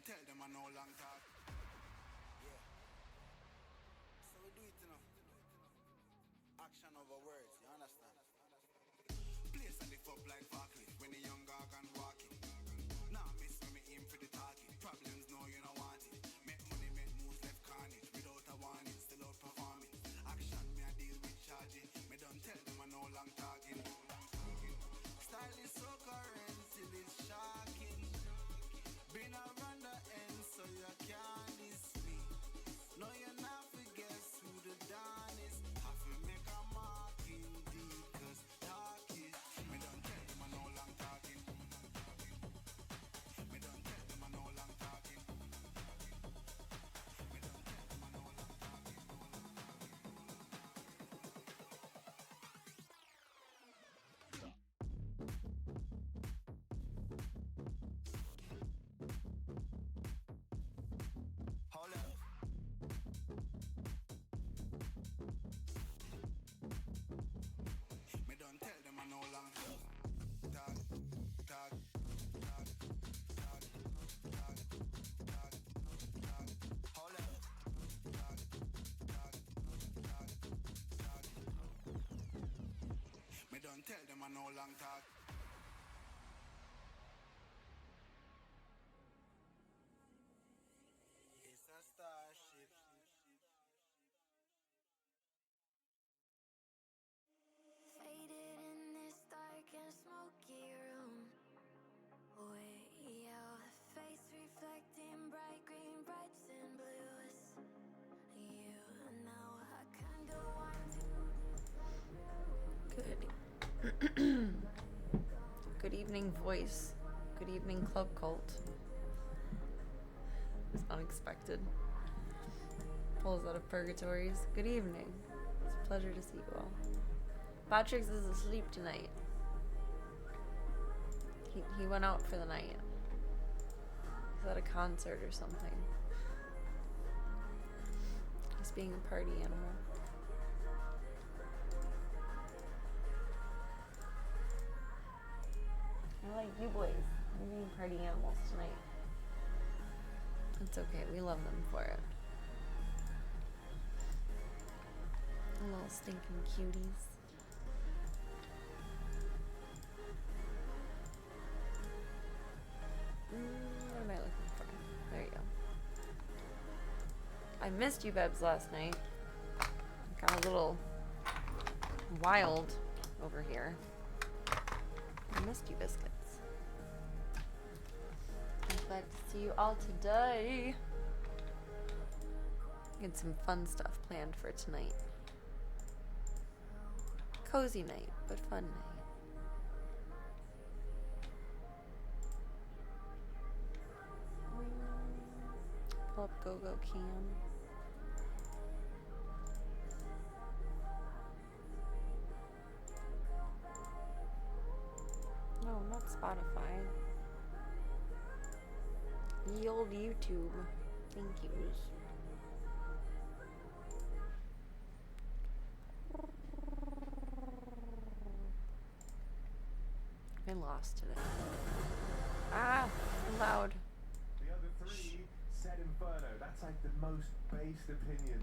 Tell them I no long talk. Yeah. So we do it, you know. Action over words, you understand? Place and lift up like Barkley when the young gargan walking. Nah, miss when me aim for the target. Problems, no, you don't want it. Make money, make moves, left carnage. Without a warning, still out performing. Action, me I deal with charging. Me don't tell them I no long talking. Style is so current till it's shocking. Been around the end so you can't miss me. No, you're not forget who the Don is. Have to make a mark in deep, cause talk is. Me don't tell them I no long talking. Me don't tell them I no long talking. Me don't tell them I no long talking. Hold up. Me don't tell them I no long talk. Talk, talk, talk, talk, talk, talk, talk. Hold up. Talk, talk, talk, talk. Me don't tell them I no long talk. It's a starship. Faded in this dark and smoky room. Way out, face reflecting bright green, brights and blues. You know I kinda want to. Good evening, voice. Good evening, Club Cult. It's unexpected. Pulls out of purgatories. Good evening. It's a pleasure to see you all. Patrick's is asleep tonight. He went out for the night. He's at a concert or something. He's being a party animal. I like you boys. You're being party animals tonight. It's okay. We love them for it. Little stinking cuties. What am I looking for? There you go. I missed you, Bebs, last night. Got a little wild over here. I missed you, biscuits. I'm glad to see you all today. Get some fun stuff planned for tonight. Cozy night, but fun night. Pull up Go-Go Cam. No, not Spotify. Ye old YouTube. Thank yous. I lost today. Ah, loud. The other three said Inferno. That's like the most based opinion.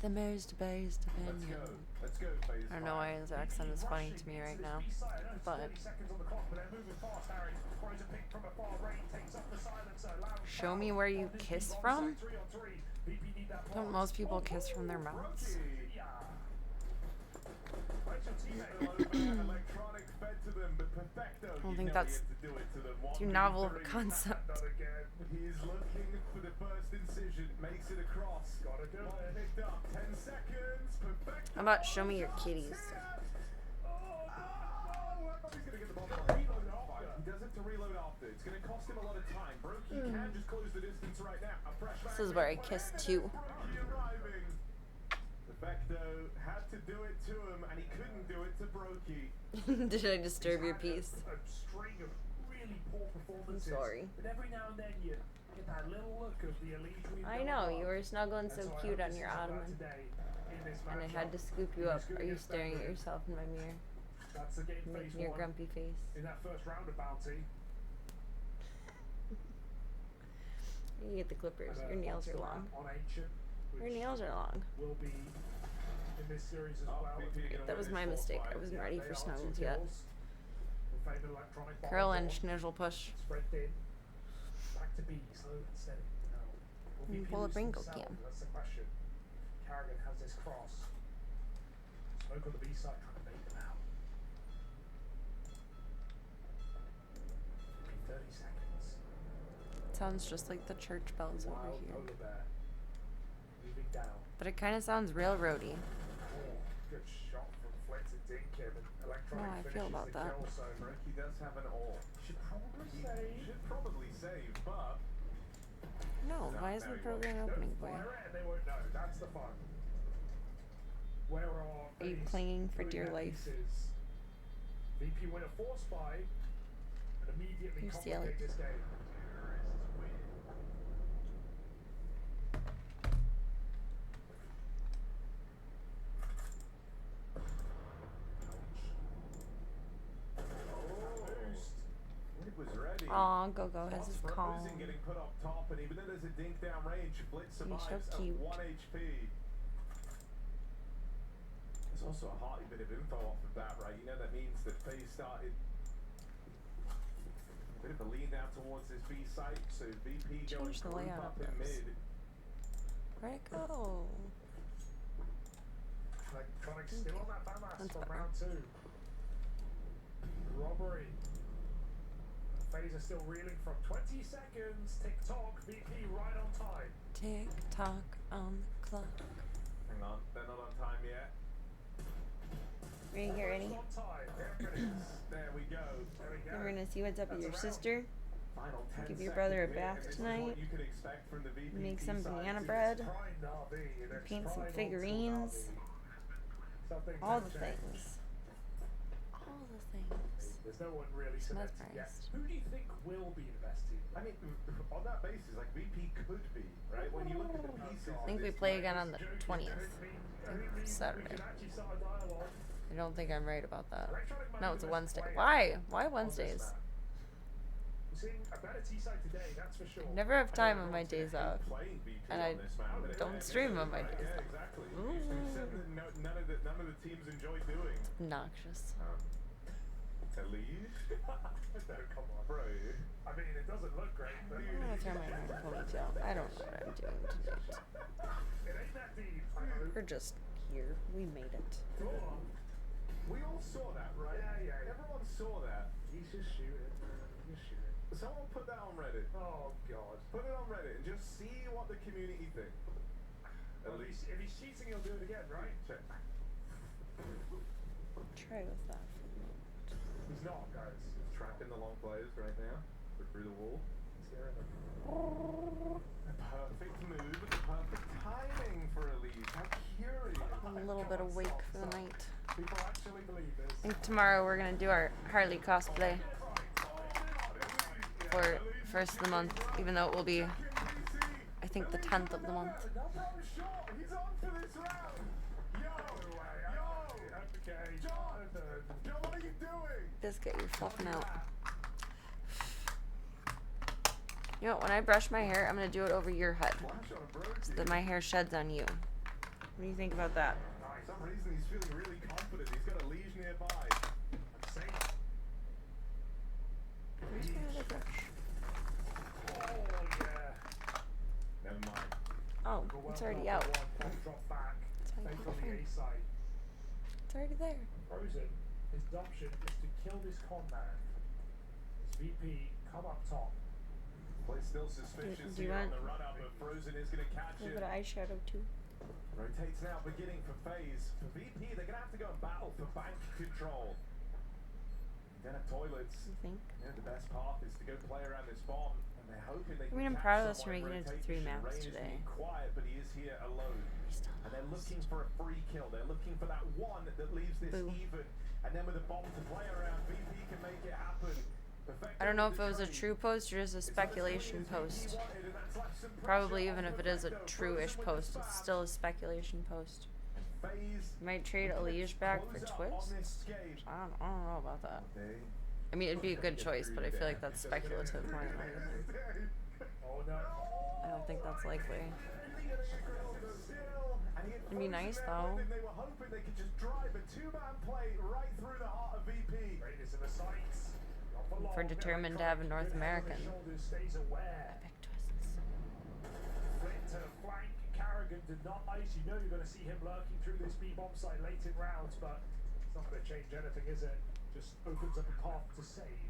the most based opinion. Let's go, phase I don't know why his accent is funny to me right now, but show me where you kiss from? Don't most people kiss from their mouths? I don't think that's too novel of a concept. He's looking for the first incision, makes it across. Gotta do it. Picked up. 10 seconds. Perfect. How about show me your kitties? He's gonna get the ball. Reload after. He does have to reload after. It's gonna cost him a lot of time. Brokey can just close the distance right now. A fresh This is where I kiss too. Brokey arriving. Perfecto had to do it to him, and he couldn't do it to Brokey. Did I disturb your peace? A string of really poor performances. sorry. But every now and then you get that little look of the elite. I know, you were snuggling so cute on your ottoman. And I had to scoop you up. Are you staring at yourself in my mirror? That's the game phase Making your one grumpy face. in that first round of bounty. You get the clippers. And, Your nails are Monster long. On Ancient, Your which nails are long. will be in this series as well. That was my mistake. I wasn't ready They for are snuggles two yet. kills. The favorite electronic Curl bottle and ball. schnizzle push. Spread thin. Back to B, slow and steady. Now, will VP Pull a lose Pringle himself? can. That's the question. Carrigan has this cross. Smoke on the B side trying to bait them out. 30 seconds. Sounds just like the church bells over Wild here. polar bear. Moving down. But it kind of sounds railroady. Oh, good shot from Flit to Dinkin. And electronic I feel finishes about the that. kill, so Brokey does have an ore. should probably He save. should probably save, but No, No, why isn't the very program Don't opening for you? fire it and they won't know. That's the fun. Where are you these clinging for putting dear their life? pieces? VP win a force buy and immediately You steal complicate it. this game. it was ready. Aw, Go-Go has his Frozen calm. getting put up top, and even though there's a dink down range, Blitz He's survives so at cute. 1 HP. There's also a hearty bit of info off of that, right? You know that means that FaZe started a bit of a lean down towards this B site, so VP going Change the group layout up of in this. mid. Where'd it go? Electronic still on that Bamas That's from better. round 2. Robbery. FaZe are still reeling from 20 seconds. Tick-tock. VP right on time. Tick tock on the clock. Hang on, they're not on time yet. Ready to get ready? Almost on time. There it is. There we go. There we go. We're gonna see what's up with your That's a round. sister. Final 10 Give your seconds brother a in, bath and this is tonight. what you could expect from the VP Make some side. banana It's bread. Prime Na'Vi. It is Paint some prime on figurines. Na'Vi. Something All to the change. things. All the things. There's no one really cemented yet. Mesmerized. Who do you think will be the best team? I mean, on that basis, like VP could be, right? When you look at the pieces. I think we play again on the 20th. Saturday. I don't think I'm right about that. No, it's a Wednesday. Why? Why Wednesdays? We're seeing a better T-side today, that's for sure. I never have time on my days off. Playing VP And on I this map, but don't it- stream on my right, days Yeah, off. exactly. It's something none of the teams enjoy doing. Obnoxious. To leave? No, come on. Bro. I mean, it doesn't look great, but I'm gonna throw my hair in a ponytail. I don't know what I'm doing tonight. it ain't that deep. I know. We're just here. We made it. Oh, We all saw that, right? Yeah. Everyone saw that. he's just shooting. He's shooting. Someone put that on Reddit. Oh, God. Put it on Reddit and just see what the community think. At Well, least. if he's cheating, he'll do it again, right? Check. Try with that. He's not, guys. Trapping the long players right now. Through the wall. He's hearing them. A perfect move, the perfect timing for Elise. How curious. A little bit awake for the night. People actually believe this. I think tomorrow we're gonna do our Harley cosplay for first of the month, even though it will be, I think, the 10th of the month. He's on for this round. Okay. John, what are you doing? Biscuit, you're fluffing out. You know what, when I brush my hair, I'm gonna do it over your head. Flash on a bro. So that my hair sheds on you. What do you think about that? For some reason, he's feeling really confident. He's got a liege nearby. I'm safe. Where's my other brush? Oh, yeah. Never mind. Oh, Well it's done already for out. one. One drop back. It's fine, Faith it's on the fine. A side. It's already there. Frozen, his option is to kill this con man. His VP come up top. Play still suspicious Do you here on want the run up, but Frozen is going to catch a little it. bit of eyeshadow too? Rotates now, beginning for FaZe. For VP, they're going to have to go and battle for bank control. They don't have toilets. You think? You know, the best path is to go play around this bomb, and they're hoping they I mean, can I'm catch proud of us for someone making it to rotation. 3 maps Rain is today. being quiet, but he is here alone. And they're looking for a free kill. They're looking for that one that leaves this Boo. even. And then with a bomb to play around, VP can make it happen. I don't know if it was a true post or just a speculation post. Probably even if it is a true-ish post, it's still a speculation post. You might trade a liege back for Twist? I don't know about that. I mean, it'd be a good choice, but I feel like that's speculative more than anything. Oh no. I don't think that's likely. It'd be nice though. They were hoping they could just drive a two-man play right through the heart of VP. Raiders in the sights. Not for long. We're determined to have a North Good head on the American. shoulders, stays aware. Epic twists. Flint to flank. Carrigan denies. You know you're going to see him lurking through this B bomb site late in rounds, but it's not going to change anything, is it? Just opens up a path to save.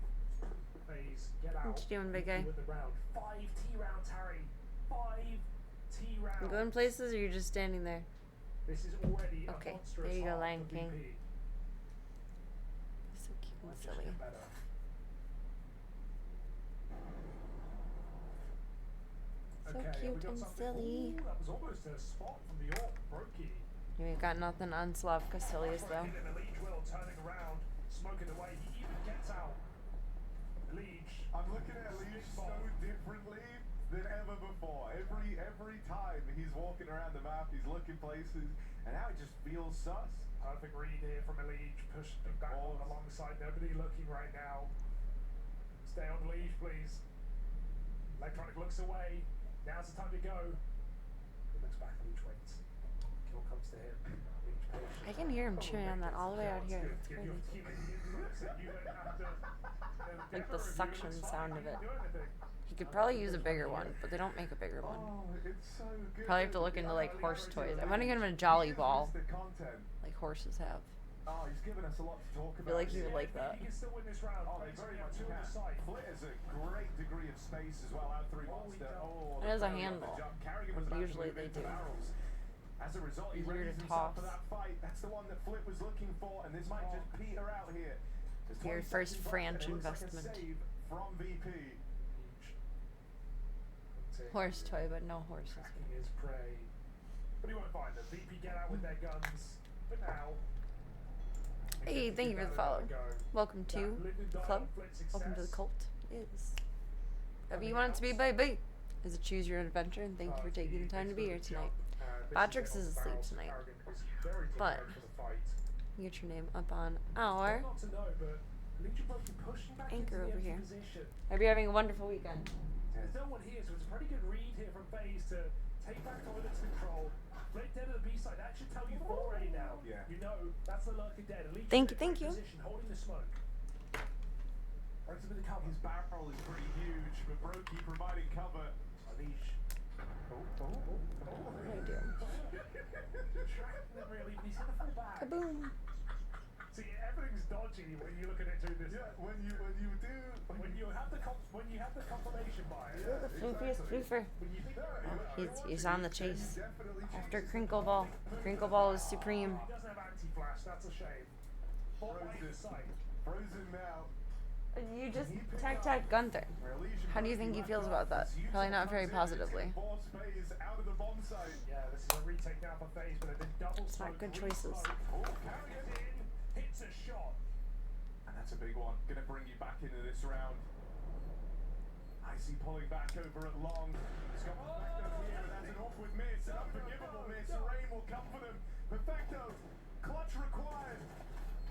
FaZe, get out. What you doing, big guy? Win the round. 5 T rounds, Harry. 5 T rounds. You going places or are you just standing there? This is already Okay, a monstrous there you go, half Lion for King. VP. So cute and Might just silly. get better. So Okay, cute we got and something- silly. Ooh, that was almost a spot from the AWP. Brokey. You ain't got nothing on Slav Casillas though. Hitting the Liege will, turning around, smoking away. He even gets out. Liege. I'm looking at Liege so differently than ever before. Every time he's walking around the map, he's looking places, and now it just feels sus. Perfect read here from Liege. Push them back on alongside. Nobody looking right now. Stay on Liege, please. Electronic looks away. Now's the time to go. He looks back. Liege waits. Kill comes to him. Liege patient. I can hear him chewing on that all the way out here. It's Give crazy. your teammate the influence that you don't have to, Like get the a review, suction it's fine, sound you of can it. do anything. He could probably use a bigger one, but they don't make a bigger one. Oh, it's so good. Probably have to look into like horse toys. I want to get him a jolly ball, The content. like horses have. Oh, he's given us a lot to talk I about. feel like he would Yeah, like I think that. He can still win this round. Oh, they FaZe very only have much 2 on the can. side. Flit has a great degree of space as well out through Oh, Monster. he does. Oh, It has a the handle. jump. Carrigan was about to Usually move they into do. barrels. As a result, he Easier to readies himself for toss. that fight. That's the one that Flit was looking for, and this might just peter out here. There's Your 20 first seconds left, French and it looks like a investment. save from VP. Horse toy, but no horses. Tracking his prey. But he won't find them. VP get out with their guns. But now. Hey, thank you for the follow. Welcome to the club. Welcome to the cult. Is whatever you want it to be, baby. Is it choose your own adventure? And thank you for taking the time to be here tonight. Patrick's is asleep tonight, but you get your name up on our anchor over here. Hope you're having a wonderful weekend. There's no one here, so it's a pretty good read here from FaZe to take back toilets control. Right dead at the B side, that should tell you 4A now. Yeah. You know, that's the lurker dead. At least Thank in you, thank great you. Position, holding the smoke. Right to the cover. His barrel is pretty huge, but Brokey providing cover. Unleash. What did I do? Never really, he's gonna fall back. Kaboom! See, everything's dodgy when you look at it through this. Yeah, when you do. When you have the confirmation bias. You're the floofiest floofer. When you think He's on the chase. Definitely After Crinkle Ball. Crinkle Ball is supreme. he doesn't have anti-flash, that's a shame. Fall by the side. Frozen now. You just tac Gunther. How do you think he feels about that? Probably not very positively. Force FaZe out of the bomb site. Yeah, this is a retake now for FaZe, but they've been double It's not smoked, good re-smoked. choices. Oh, Carrigan In, hits a shot. And that's a big one. Gonna bring you back into this round. Icy pulling back over at long. He's got Perfecto here, and that's an awkward miss. An unforgivable miss. Rain will come for them. Perfecto, clutch required.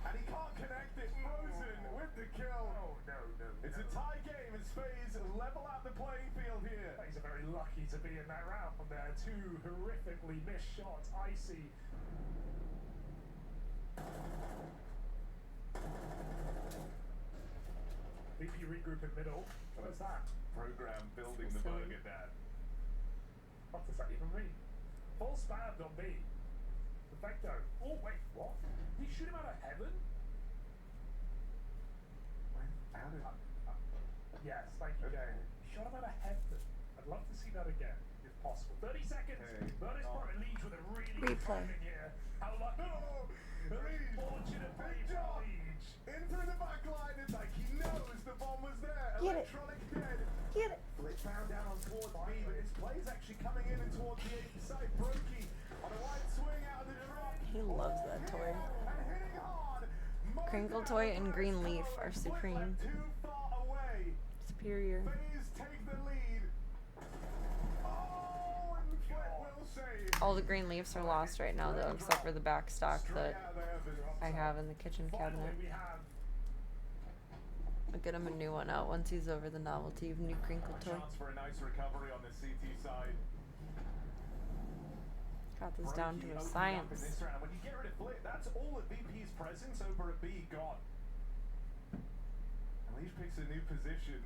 And he can't connect it. Frozen with the kill. Oh, no. It's a tie game as FaZe level out the playing field here. He's a very lucky to be in that round there. Two horrifically missed shots. Icy. VP regroup in middle. What is that? Program building the burger, Dad. What does that even mean? Full spammed on B. Perfecto. Oh, wait, what? Did he shoot him out of heaven? How did Yes, thank you, Jay. He shot him out of heaven. I'd love to see that again, if possible. 30 seconds. Hey. Burners Pro and Liege with a really good Replay. timing here. How lucky. Oh, Liege. Fortunate play Big for job. Liege. In through the back line, it's like he knows the bomb was there. Get it. Electronic dead. Get it. Flick found down on towards B, but his play's actually coming in and towards the 8th side. Brokey on a wide swing out of the drop. He loves that toy. And hitting hard. Crinkle Toy and Green Leaf are supreme. Too far away. Superior. FaZe take the lead. Oh, and Flick will save. All the green leaves are lost right now, though, except for the back stock Straight that out of the heavens. I have in the kitchen Finally, cabinet. we have I'll get him a new one out once he's over the novelty of new Crinkle A Toy. chance for a nice recovery on the CT side. Got this down to Brokey a opening up in science. this round. When you get rid of Flick, that's all of VP's presence over at B gone. And Leash picks a new position.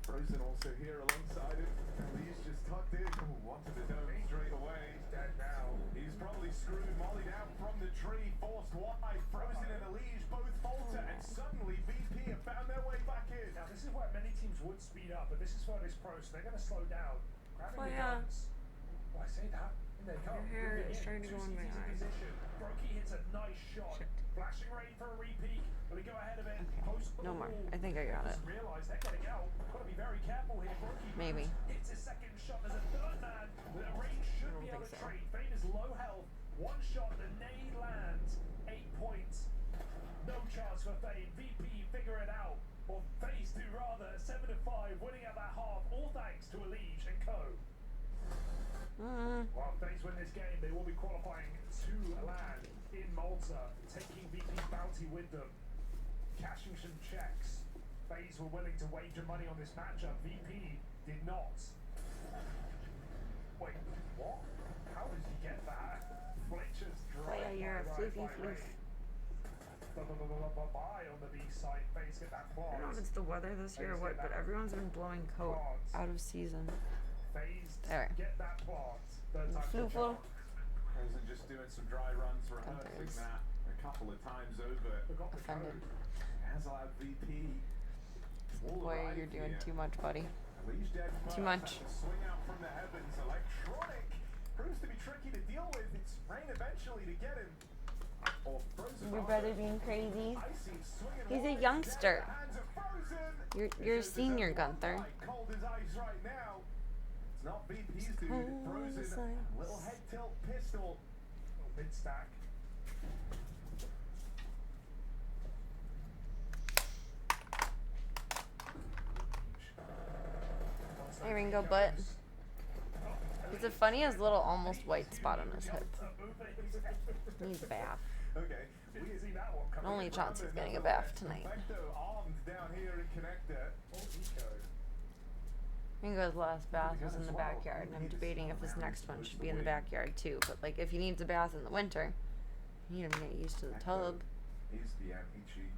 Frozen also here alongside him. And Leash just tucked in. Ooh, onto the dome straight away. dead now. He's probably screwed Molly down from the tree, forced wide. Frozen and Elige both falter, and suddenly VP have found their way back in. Now, this is where many teams would speed up, but this is Furnace Pro, so they're going to slow down. Grabbing Oh, the yeah. guns. Oh, I say that. And they come. Your hair Moving is in. starting to go in my 2 eye. position. Brokey hits a nice shot. Shit. Flashing rain for a repeat. Will he go ahead of it? Okay. Post No the more. wall. I think I got it. Doesn't realize they're getting out. Got to be very careful here. Brokey Maybe. hits his second shot. There's a third man. The range should I don't be able think to so. trade. Fane is low health. One shot. The nade lands. 8 points. No chance for Fane. VP figure it out. Or FaZe do rather. 7-5. Winning at that half. All thanks to Elige and co. While FaZe win this game, they will be qualifying to land in Malta, taking VP's bounty with them, cashing some checks. FaZe were willing to wager money on this matchup. VP did not. Wait, what? How did he get that? Fletcher's drive. Oh, yeah, you're a floofy floof. Bye on the B side. FaZe get that I don't know if clause. it's the weather this year or what, but everyone's been blowing coat out of season. FaZe There. get that plant. Third time's the Floofle. charm. Frozen just doing some dry runs, rehearsing Gunther's that a couple of times over. Forgot the offended. code. Has allowed VP. all Boy, arrive you're doing here. too much, buddy. Elige dead Too first, much. has to swing out from the heavens. Electronic proves to be tricky to deal with. It's rain eventually to get him. Or Frozen. Your rather. brother being crazy. Icy swinging He's a wide, youngster. down the hands of Frozen. You're a This is senior, the Gunther. one light, cold as ice right now. It's not VP's dude. cold Frozen. as ice. Little head tilt pistol. Mid stack. Hey, Ringo Butt. He's the funniest little almost white spot on his hip. Needs a bath. Okay. Didn't see that one coming. Only chance he's getting a bath tonight. Perfecto armed down here in connector. Oh, eco. Ringo's last bath was in the backyard, and I'm debating if his next one should be in the backyard too. But like, if he needs a bath in the winter, you need him to get used to the tub. He's the Amici.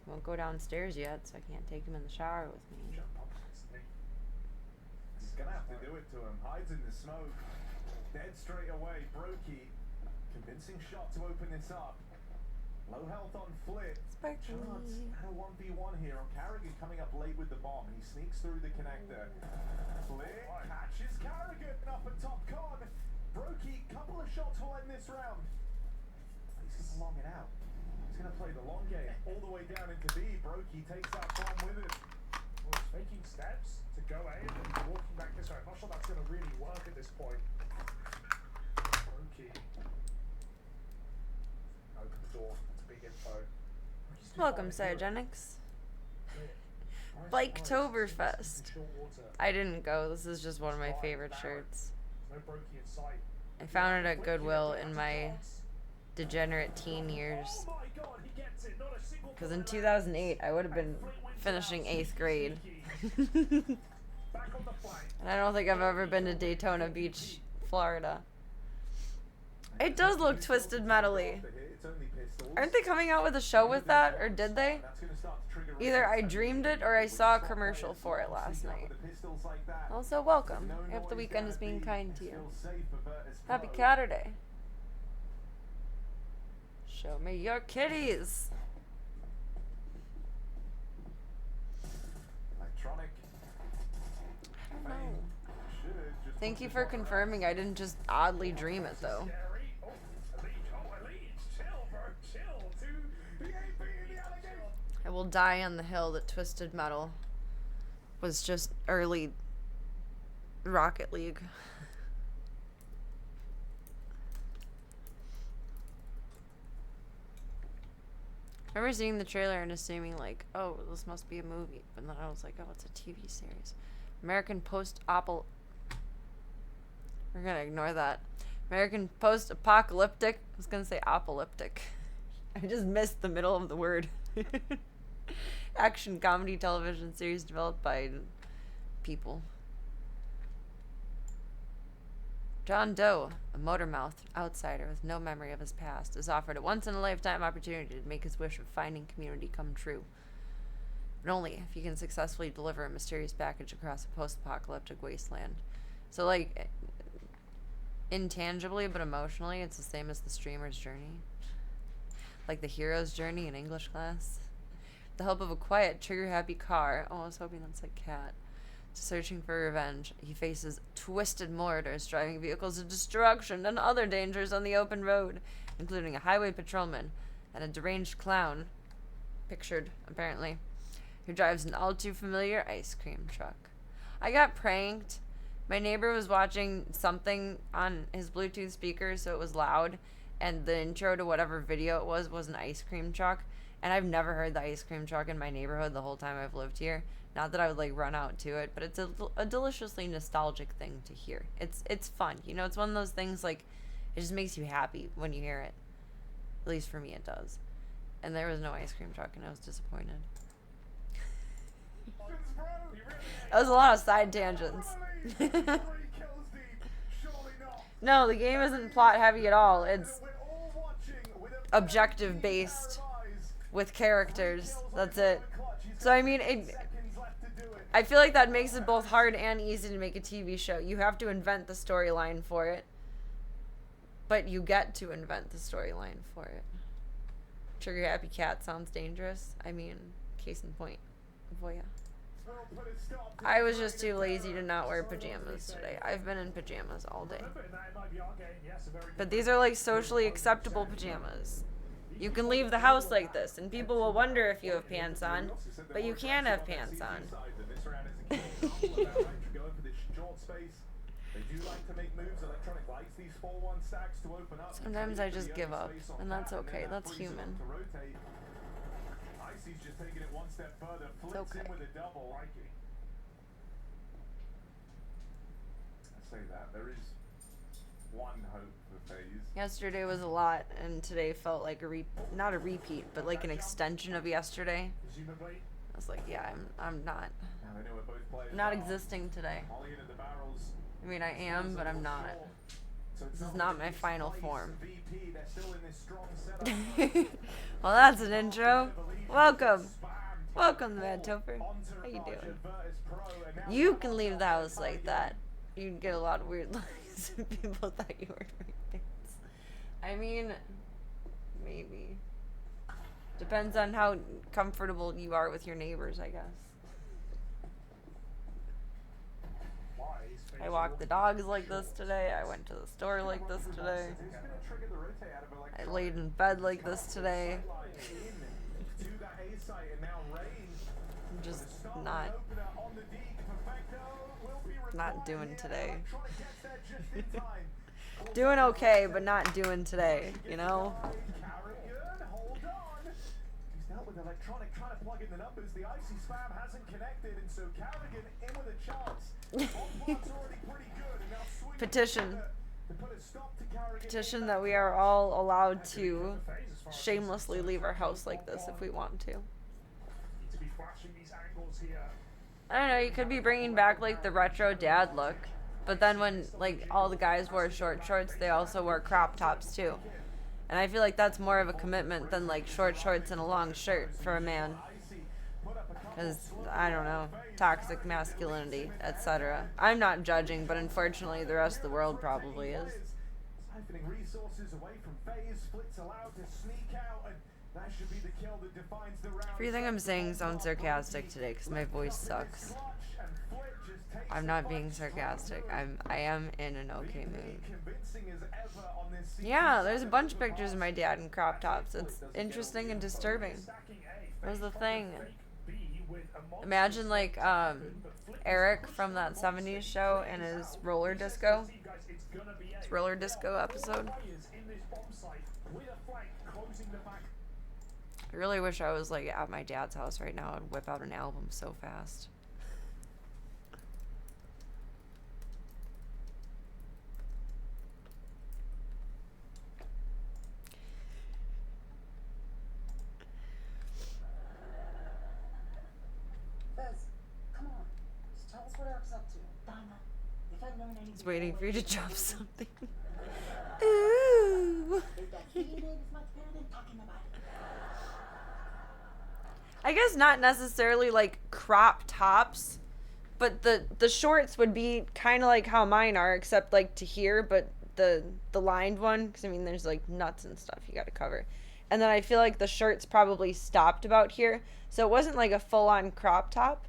Won't go downstairs yet, so I can't take him in the shower with me. Jump up instantly. He's gonna have to do it to him. Hides in the smoke. Dead straight away. Brokey. Convincing shot to open this up. Low health on Flit. Sparkly. Chance at a 1v1 here on Carrigan coming up late with the bomb. He sneaks through the connector. Flit catches Carrigan up atop Con. Brokey, couple of shots will end this round. He's gonna long it out. He's gonna play the long game all the way down into B. Brokey takes that bomb with him. Well, he's making steps to go A and then walking back this way. I'm not sure that's going to really work at this point. Brokey. Open the door. That's big info. Brokey's too Welcome, far in Europe. Cyogenics. Nice Biketoberfest. short water. I didn't go. This is just one of my favorite shirts. No Brokey in sight. I found it at Flick, Goodwill that's in a my chance. degenerate teen years. Oh my God, he gets it. Not a single Because in bullet 2008, I would have been finishing 8th grade. Back on the flank. And I don't think I've ever been to Daytona Beach, Florida. It does look Twisted Metal-y. It's only pistols. Aren't they coming out with a show with that, or did they? That's gonna start to trigger Either I dreamed it or I saw a commercial for it last night. with the pistols like that. Also, welcome. No If the noise weekend is being kind to you. still safe for Virtus Happy Pro. Catterday. Show me your kitties. Electronic. I don't know. Should just Thank put you the for ball around. confirming I didn't just oddly dream it, though. Scary. Oh, Elite. Chill, bro. Chill. The AP in the alligator. I will die on the hill that Twisted Metal was just early Rocket League. I remember seeing the trailer and assuming like, oh, this must be a movie. But then I was like, oh, it's a TV series. American Post-Apol... We're gonna ignore that. American Post-Apocalyptic... I was gonna say apocalyptic. I just missed the middle of the word. Action comedy television series developed by people. John Doe, a motor-mouthed outsider with no memory of his past, is offered a once-in-a-lifetime opportunity to make his wish of finding community come true. But only if he can successfully deliver a mysterious package across a post-apocalyptic wasteland. So, like, intangibly but emotionally, it's the same as the streamer's journey. Like the hero's journey in English class. With the help of a quiet, trigger-happy car, oh, I was hoping that's like cat, searching for revenge, he faces twisted mortars driving vehicles of destruction and other dangers on the open road, including a highway patrolman and a deranged clown, pictured, apparently, who drives an all-too-familiar ice cream truck. I got pranked. My neighbor was watching something on his Bluetooth speaker, so it was loud, and the intro to whatever video it was an ice cream truck, and I've never heard the ice cream truck in my neighborhood the whole time I've lived here. Not that I would like run out to it, but it's a deliciously nostalgic thing to hear. It's fun, you know. It's one of those things like it just makes you happy when you hear it. At least for me, it does. And there was no ice cream truck, and I was disappointed. That was a lot of side tangents. No, the game isn't plot heavy at all. It's objective based with characters. That's it. So I mean, I feel like that makes it both hard and easy to make a TV show. You have to invent the storyline for it, but you get to invent the storyline for it. Trigger Happy Cat sounds dangerous. I mean, case in point. Voya. I was just too lazy to not wear pajamas today. I've been in pajamas all day. But these are like socially acceptable pajamas. You can leave the house like this, and people will wonder if you have pants on, but you can have pants on. Sometimes I just give up, and that's okay. That's human. It's okay. I say that there is one hope for FaZe. Yesterday was a lot, and today felt like not a repeat, but like an extension of yesterday. Presumably. I was like, yeah, I'm not. Now they know where both players Not are. existing today. Molly into the barrels. I mean, I am, but I'm not. So it's This is not not like my it's final FaZe form. VP, they're still in this strong setup. Well, that's an intro. Welcome. Welcome, Mad Topher. How you doing? You can leave the house like that. You'd get a lot of weird looks if people thought you were wearing pants. I mean, maybe. Depends on how comfortable you are with your neighbors, I guess. I walked the dogs like this today. I went to the store like this today. I laid in bed like this today. I'm just not doing today. Doing okay, but not doing today, you know? With Electronic trying to plug in the numbers, the icy spam hasn't connected, and so Carrigan in with a chance. Already pretty good, and now swinging Petition. to put a stop to Carrigan. Petition that we are all allowed to shamelessly leave our house like this if we want to. To be flashing these angles here. I don't know, you could be bringing back like the retro dad look, but then when like all the guys wore short shorts, they also wore crop tops too. And I feel like that's more of a commitment than like short shorts and a long shirt for a man. Because, I don't know, toxic masculinity, etc. I'm not judging, but unfortunately the rest of the world probably is. Siphoning resources away from FaZe, Split's allowed to sneak out, and that should be the kill that defines the round. Everything I'm saying sounds sarcastic today because my voice sucks. I'm not being sarcastic. I am in an okay mood. Yeah, there's a bunch of pictures of my dad in crop tops. It's interesting and disturbing. That was the thing. Imagine like Eric from that 70s show and his roller disco. His roller disco episode. I really wish I was like at my dad's house right now and whip out an album so fast. Come on. Just tell us what Eric's up to. Donna, if I learn anything... He's waiting for you to drop something. Ooh. I guess not necessarily like crop tops, but the shorts would be kind of like how mine are, except like to here, but the lined one, because I mean there's like nuts and stuff you got to cover. And then I feel like the shirts probably stopped about here, so it wasn't like a full-on crop top,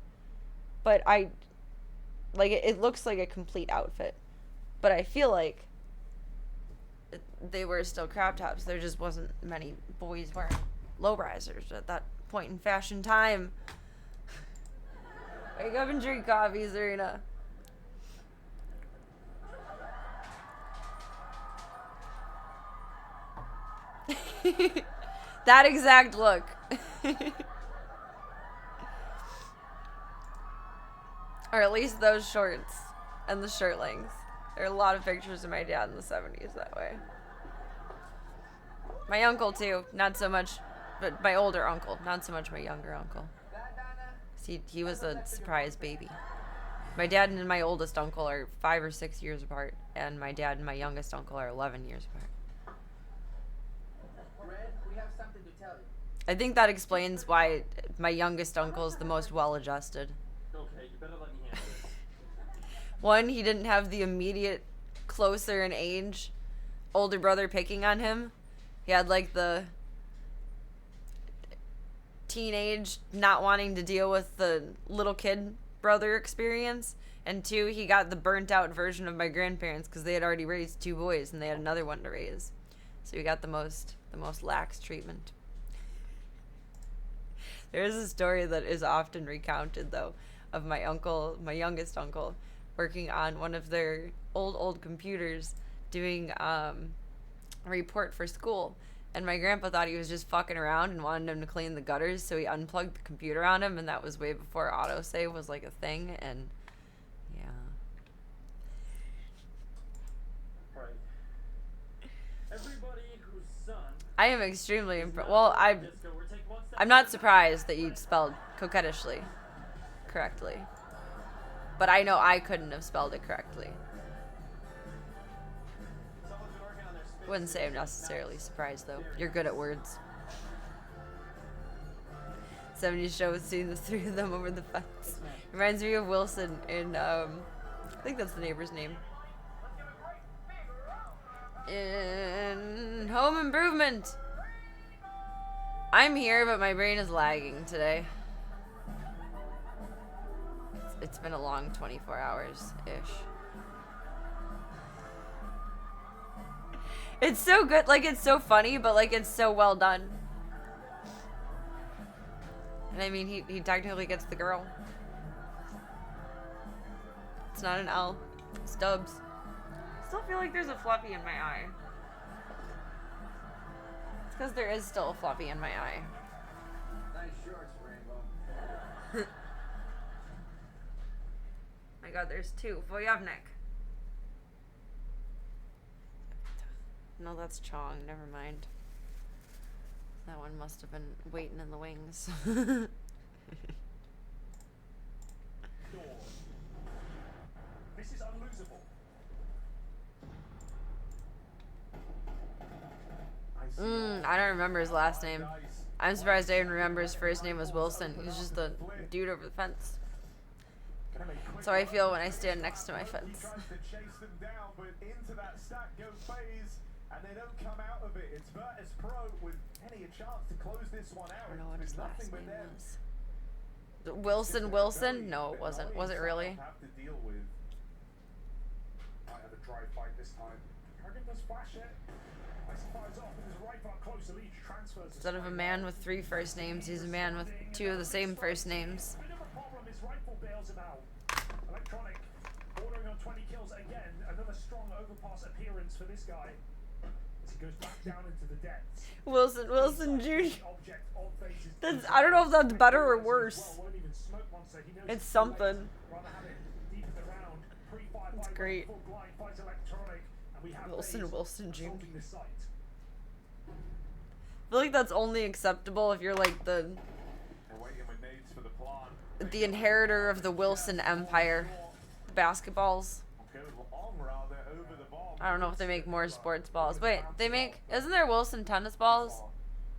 but it looks like a complete outfit. But I feel like they were still crop tops. There just wasn't many boys wearing low-risers at that point in fashion time. Wake up and drink coffee, Serena. That exact look. Or at least those shorts and the shirt lengths. There are a lot of pictures of my dad in the 70s that way. My uncle too, not so much, but my older uncle, not so much my younger uncle. See, he was a surprise baby. My dad and my oldest uncle are 5 or 6 years apart, and my dad and my youngest uncle are 11 years apart. Red, we have something to tell you. I think that explains why my youngest uncle is the most well-adjusted. Okay, you better let me handle this. One, he didn't have the immediate closer in age older brother picking on him. He had like the teenage not wanting to deal with the little kid brother experience. And 2, he got the burnt out version of my grandparents because they had already raised 2 boys and they had another one to raise. So he got the most lax treatment. There is a story that is often recounted though of my uncle, my youngest uncle, working on one of their old computers doing a report for school. And my grandpa thought he was just fucking around and wanted him to clean the gutters, so he unplugged the computer on him, and that was way before autosave was like a thing, and yeah. Right. Everybody whose son... I am extremely impressed. Well, I'm not surprised that you spelled coquettishly correctly. But I know I couldn't have spelled it correctly. Wouldn't say I'm necessarily surprised though. You're good at words. 70s show seeing the 3 of them over the fence. Reminds me of Wilson in I think that's the neighbor's name. In Home Improvement. I'm here, but my brain is lagging today. It's been a long 24 hours-ish. It's so good, like it's so funny, but like it's so well done. And I mean, he technically gets the girl. It's not an L. It's dubs. I still feel like there's a fluffy in my eye. It's because there is still a fluffy in my eye. Nice shorts, Rainbow. My god, there's 2. Vojovnik. No, that's Chong. Never mind. That one must have been waiting in the wings. I don't remember his last name. I'm surprised I even remember his first name was Wilson. He's just the dude over the fence. So I feel when I stand next to my fence. He tries to chase them down, but into that stack go FaZe, and they don't come out of it. It's Virtus Pro with any chance to close this one out. I don't know what his There's last nothing but name them. was. Wilson? No, it wasn't. Was it really? Have to deal with. Might have a dry fight this time. Kerrigan does flash it. Icy fires off with his right foot close. Elite transfers. Instead of a man with 3 first names, he's a man with 2 of the same first names. Bit of a problem. His rifle bails him out. Electronic bordering on 20 kills again. Another strong overpass appearance for this guy as he goes back down into the depths. Wilson Jr. Object of FaZe's That's, I don't know if that's better or worse. won't even smoke monster. He knows It's too late. something. Rather have it deep in the round. Pre-fire It's by great. full blind fights Electronic, and we have Wilson Jr. holding the site. I feel like that's only acceptable if you're like They're waiting with nades for the plant. the inheritor of the Wilson Empire. The basketballs. Go long rather over the ball. I don't know if they make more sports balls. Wait, they make... Isn't there Wilson tennis balls?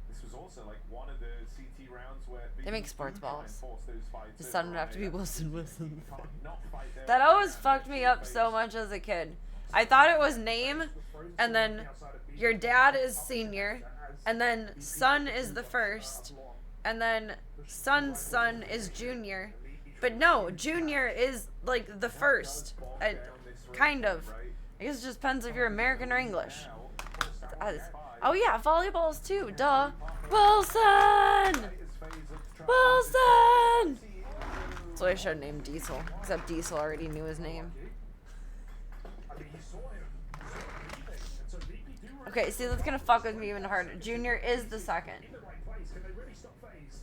This was also like one of the CT rounds where They make VP sports do try and balls. force those fights His over son would on have to be a, Wilson. you can't not fight there. That always fucked me up so much as a kid. I thought it was name, and then your dad is senior, and then son is the first, and then son's son is junior. But no, junior is like the first. Kind of. I guess it just depends if you're American or English. Oh yeah, volleyballs too, duh. Wilson! Wilson! So I should have named Diesel, except Diesel already knew his name. I mean, he saw him leaving, and so VP do run Okay, see, that's gonna fuck with me even harder. Junior is the second. in the right place. Can they really stop FaZe?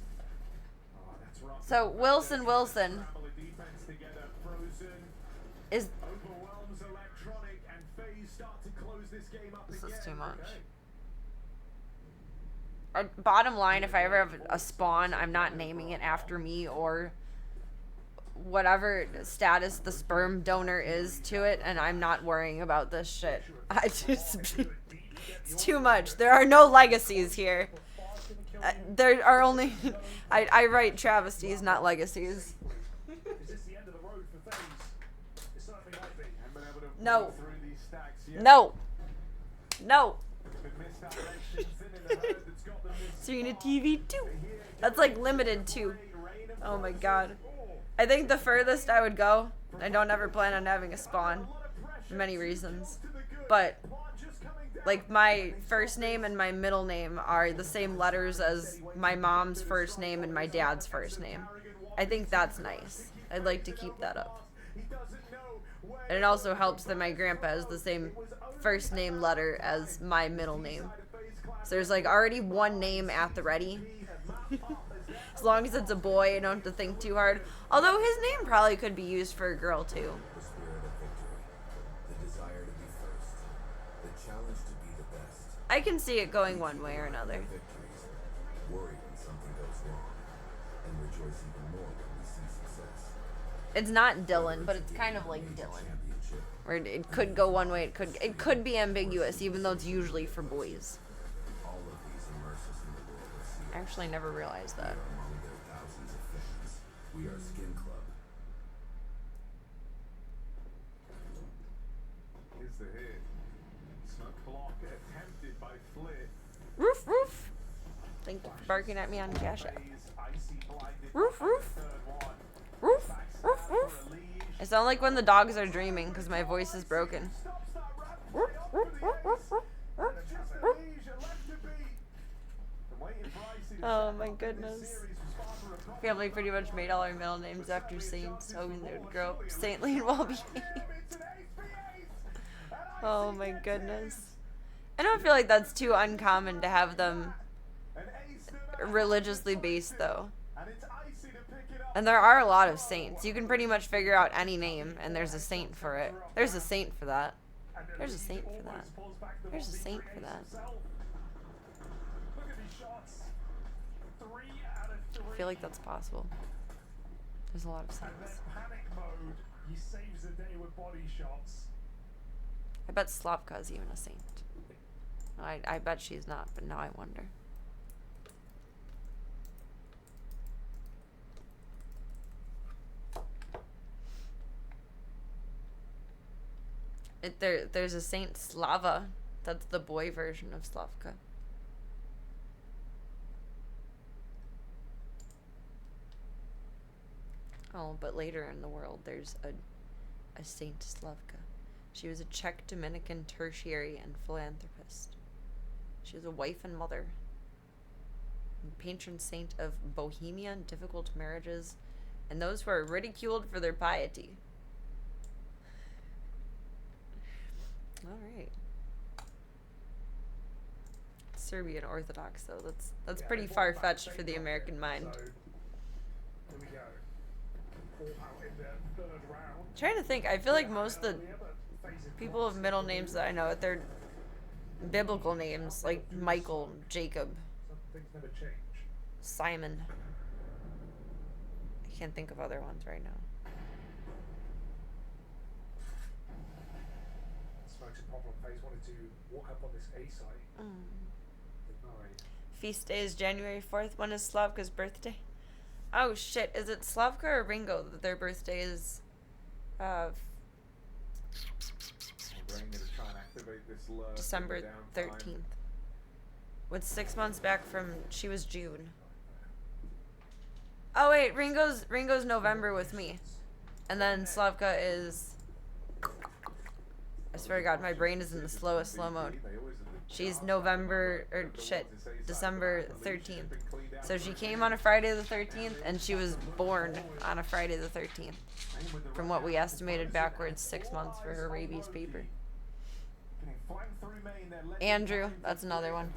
Oh, that's rough. So Wilson Scramble the defense together. Frozen is... overwhelms Electronic, and FaZe start to close this game up This again. is too much. Okay. Bottom line, if I ever have a spawn, I'm not naming it after me or whatever status the sperm donor is to it, and I'm not worrying about this shit. I just... It's too much. There are no legacies here. There are only... I write travesties, not legacies. Is this the end of the road for FaZe? It certainly might be. Haven't been able to No. pull through these stacks yet. No. No. Been missed directions in the herd that's got them this Serena far. TV 2. That's like limited too. Rain of Oh my Frozen. god. I think the furthest I would go, I don't ever plan on having a spawn. For many reasons. But, like, my first name and my middle name are the same letters as my mom's first name and my dad's first name. I think that's nice. I'd like to keep that up. And it also helps that my grandpa has the same first name letter as my middle name. So there's like already one name at the ready. As long as it's a boy, I don't have to think too hard. Although his name probably could be used for a girl too. The spirit of victory, the desire to be first, the challenge to be the best. I can see it going one way or another. Victories, worry when something goes wrong, and rejoice even more when we see success. It's not Dylan, but it's kind of like Dylan. Championship, Where it could go one way, it could be ambiguous, even though it's usually for boys. all of these immerse us in the world of I Seattle. actually never realized that. Among their thousands of fans, we are Skin Club. Here's the hit. Smoke block attempted by Flit. Roof, roof. Thank you for barking at me on Cash App. FaZe icy blinded Roof, by roof. the third one. Roof, Backstab roof, for roof. a lead. I sound like when the dogs are dreaming because my voice is broken. Stops that rapid play up for the ace. And just Elysia left to beat. And waiting for Icy to Oh step my up in this goodness. series was far from a problem. Family pretty much made all our middle names after saints, hoping they would grow up saintly and well behaved. It's an 8v8. And Oh Icy my gets goodness. it. I don't feel like that's too uncommon to have them An ace to the back. religiously based though. And it's Icy to pick it up. And there are a lot of saints. You can pretty much figure out any name and there's a saint for it. There's a saint for that. And There's a Elite saint for that. almost pulls back the There's a ball, saint beat for that. himself. Look at these shots. 3 out of 3. I feel like that's possible. There's a lot of And then saints. panic mode, he saves the day with body shots. I bet Slavka's even a saint. I bet she's not, but now I wonder. There's a Saint Slava. That's the boy version of Slavka. Oh, but later in the world, there's a Saint Slavka. She was a Czech Dominican tertiary and philanthropist. She was a wife and mother. And patron saint of Bohemia, difficult marriages, and those who are ridiculed for their piety. All right. Serbian Orthodox, though. That's Yeah, pretty they brought far back fetched Saint for the Rocket, American mind. So, here we go. All out in the third round. Trying to think, I feel like most of the people with middle names that I know, they're biblical names, like Michael, Jacob, Some things never change. Simon. I can't think of other ones right now. Smokes a problem. Phase wanted to walk up on this A site. Denied. Feast day is January 4th. When is Slavka's birthday? Oh shit, is it Slavka or Ringo that their birthday is Brain gonna try and activate this lurk December in the downtime. 13th? What's 6 months back from, she was June. Oh wait, Ringo's November with me. And then Slavka is, I swear to God, my brain is in the slowest slow mode. She's November, or shit, December 13th. So she came on a Friday the 13th, and she was born on a Friday the 13th. From what we estimated backwards, 6 months for her rabies paper. Andrew, that's another one.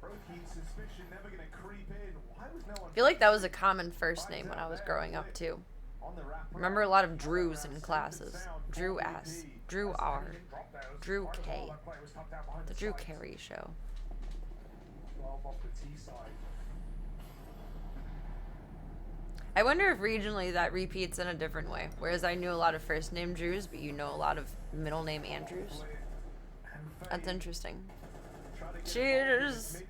I feel like that was a common first name when I was growing up, too. Remember a lot of Drews in classes. Drew S, Drew R, Drew K. The Drew Carey Show. 12 off the T side. I wonder if regionally that repeats in a different way. Whereas I knew a lot of first name Drews, but you know a lot of middle name Andrews. That's interesting. Cheers!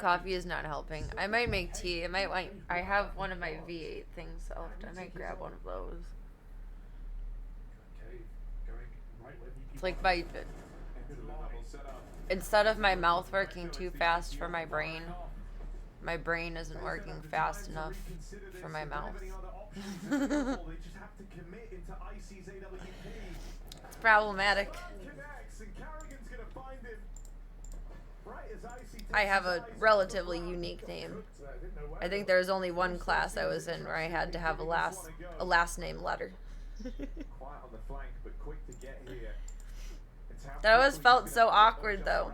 Coffee is not helping. I might make tea. I have one of my V8 things left. I might grab one of those. Okay, going right where the It's like my, instead of my mouth working too fast for my brain isn't working fast enough for my mouth. It's problematic. I have a relatively unique name. I think there was only one class I was in where I had to have a last name letter. That always felt so awkward though.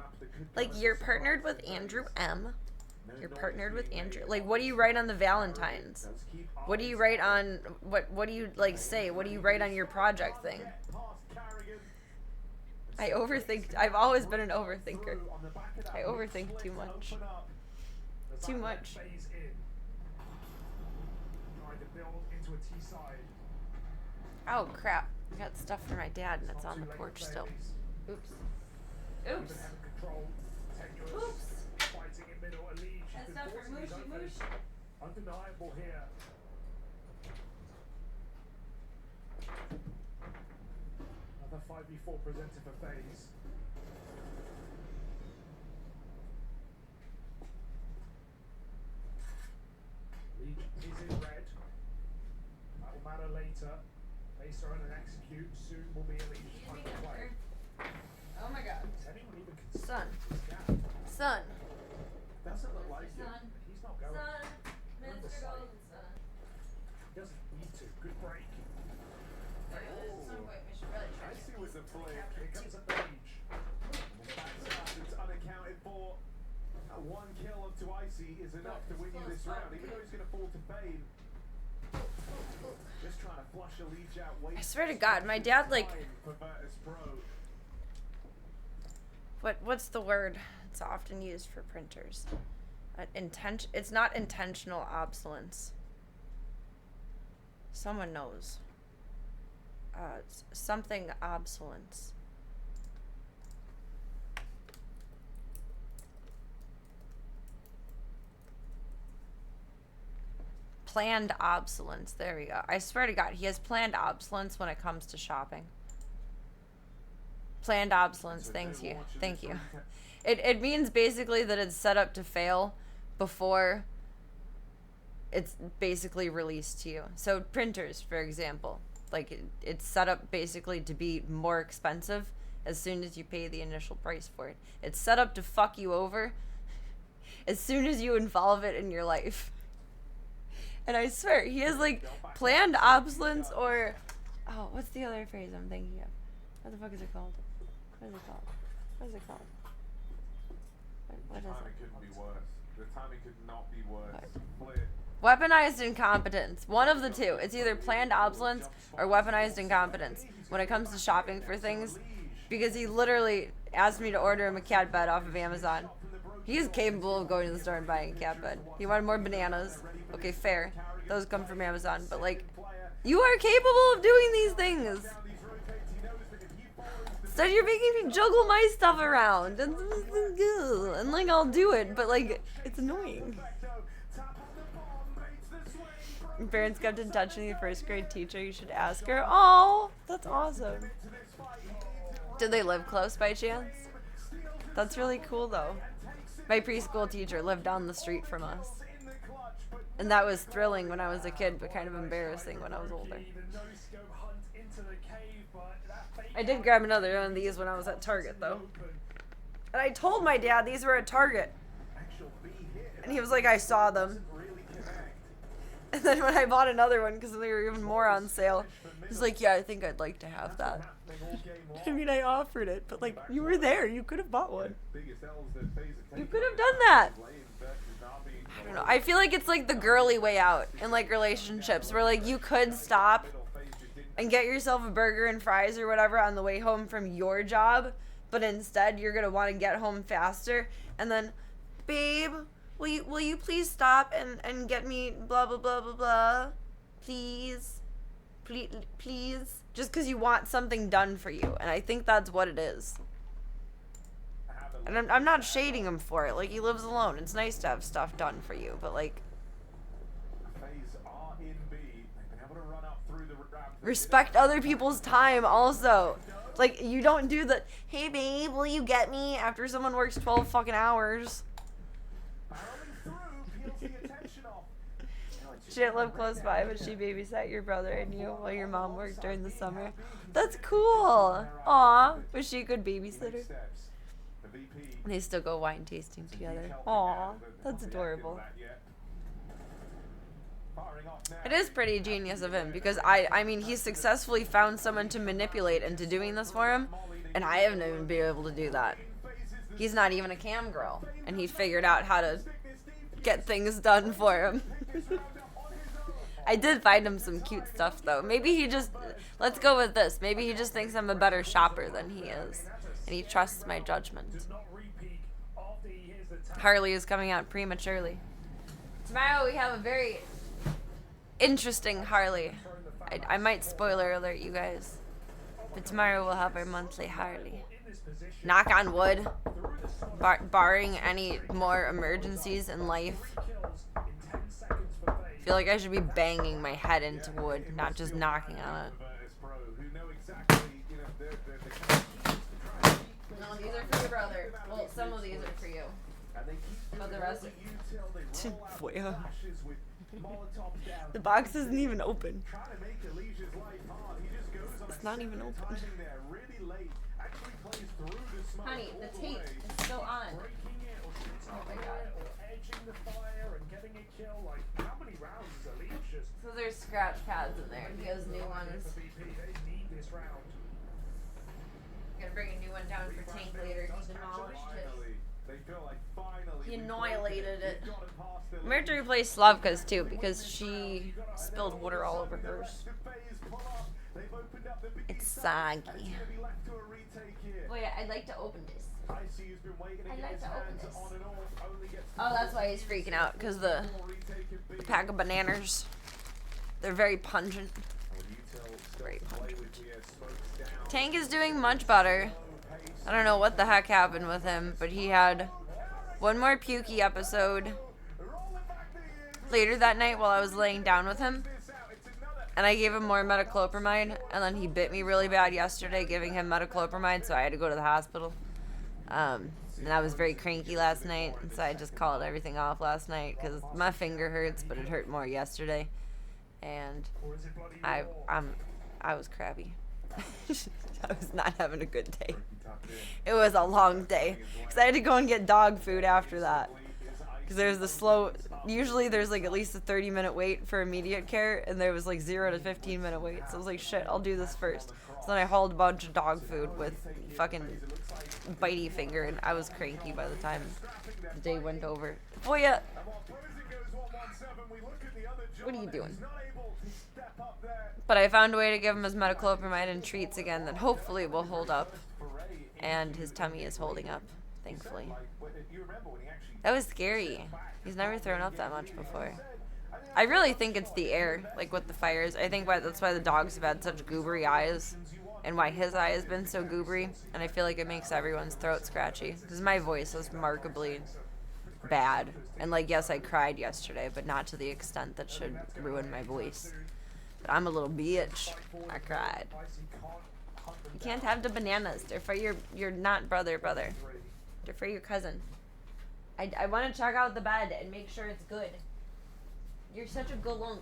Like, you're partnered with Andrew M. You're partnered with Andrew. Like, what do you write on the Valentines? What do you write on, what do you, like, say? What do you write on your project thing? I overthink. I've always been an overthinker. I overthink too much. Too much. phase in. Trying to build into a T side. Oh, crap. I got stuff for my dad, and it's on the porch still. Oops. Oops. Even having control, tenuous, Oops. fighting in middle, a lead. She's That's been stuff for forcing these Mooshy open. Moosh. Undeniable here. Another 5v4 presented for phase. Lead is in red. That will matter later. Phase are on an execute. Soon will be a lead under play. Oh my god. Does anyone even consider Son. this gap? Son. Doesn't look like it. Son. He's not going. Son. Mr. Mr. Golden Golden Son. He doesn't need to. Good break. At some point we should really try I to see with the flick. Here comes a page. It's unaccounted for. One kill up to Icy is enough to win you this round, even though he's going to fall to fame. Just trying to flush a leech out. I swear to God, my dad, like, For Virtus Pro. what's the word? It's often used for printers. It's not intentional obsolescence. Someone knows. Something obsolescence. planned obsolescence. There we go. I swear to God, he has planned obsolescence when it comes to shopping. Planned obsolescence. Thank you. Thank you. It means basically that it's set up to fail before it's basically released to you. So printers, for example, like it's set up basically to be more expensive as soon as you pay the initial price for it. It's set up to fuck you over as soon as you involve it in your life. And I swear, he has like planned obsolescence or, oh, what's the other phrase I'm thinking of? What the fuck is it called? What is it called? What is it called? What is The timing it? couldn't be worse. The timing could not be worse. Flip. Weaponized incompetence. One of the two. It's either planned obsolescence or weaponized incompetence when it comes to shopping for things. Because he literally asked me to order him a cat bed off of Amazon. He is capable of going to the store and buying a cat bed. He wanted more bananas. Okay, fair. Those come from Amazon. But, like, you are capable of doing these things. Instead, you're making me juggle my stuff around. And like, I'll do it. But, like, it's annoying. Your parents kept in touch with your first grade teacher. You should ask her. Oh, that's awesome. Did they live close by chance? That's really cool, though. My preschool teacher lived down the street from us. And that was thrilling when I was a kid, but kind of embarrassing when I was older. I did grab another one of these when I was at Target, though. And I told my dad these were at Target. And he was like, I saw them. And then when I bought another one, because they were even more on sale, he's like, yeah, I think I'd like to have that. I mean, I offered it, but like, you were there. You could have bought one. You could have done that. I don't know. I feel like it's like the girly way out in like relationships where like you could stop and get yourself a burger and fries or whatever on the way home from your job, but instead you're going to want to get home faster. And then, babe, will you please stop and get me blah, blah, blah, blah, blah. Please. Please. Just because you want something done for you. And I think that's what it is. And I'm not shading him for it. Like, he lives alone. It's nice to have stuff done for you. But, like, respect other people's time also. Like, you don't do the, hey, babe, will you get me after someone works 12 fucking hours? She didn't live close by, but she babysat your brother and you while your mom worked during the summer. That's cool. Aw, was she a good babysitter? They still go wine tasting together. Aw, that's adorable. It is pretty genius of him because I mean, he successfully found someone to manipulate into doing this for him, and I haven't even been able to do that. He's not even a cam girl, and he figured out how to get things done for him. I did find him some cute stuff, though. Maybe he just... Let's go with this. Maybe he just thinks I'm a better shopper than he is. And he trusts my judgment. Harley is coming out prematurely. Tomorrow we have a very interesting Harley. I might spoiler alert you guys. But tomorrow we'll have our monthly Harley. Knock on wood. Barring any more emergencies in life. I feel like I should be banging my head into wood, not just knocking on it. No, these are for your brother. Well, some of these are for you. But the rest are... The box isn't even open. It's not even open. Honey, the tape is still on. Oh my god. So there's scratch pads in there. He has new ones. Gotta bring a new one down for Tank later. He demolished it. He annihilated it. I'm going to replace Slavka's too because she spilled water all over hers. It's soggy. Wait, I'd like to open this. I'd like to open this. Oh, that's why he's freaking out, because the pack of bananas, they're very pungent. Very pungent. Tank is doing much better. I don't know what the heck happened with him, but he had one more pukey episode. later that night while I was laying down with him. And I gave him more metoclopramide, and then he bit me really bad yesterday giving him metoclopramide, so I had to go to the hospital. And I was very cranky last night, and so I just called everything off last night because my finger hurts, but it hurt more yesterday. And I was crabby. I was not having a good day. It was a long day because I had to go and get dog food after that. Because there's the slow, usually there's like at least a 30-minute wait for immediate care, and there was like 0 to 15-minute wait. So I was like, shit, I'll do this first. So then I hauled a bunch of dog food with fucking bitey finger, and I was cranky by the time the day went over. Oh yeah. What are you doing? But I found a way to give him his metoclopramide and treats again that hopefully will hold up. And his tummy is holding up, thankfully. That was scary. He's never thrown up that much before. I really think it's the air, like with the fires. I think that's why the dogs have had such goobery eyes, and why his eye has been so goobery. And I feel like it makes everyone's throat scratchy. Because my voice is remarkably bad. And like, yes, I cried yesterday, but not to the extent that should ruin my voice. But I'm a little bitch. I cried. You can't have the bananas. They're for your not brother. They're for your cousin. I want to check out the bed and make sure it's good. You're such a galunk.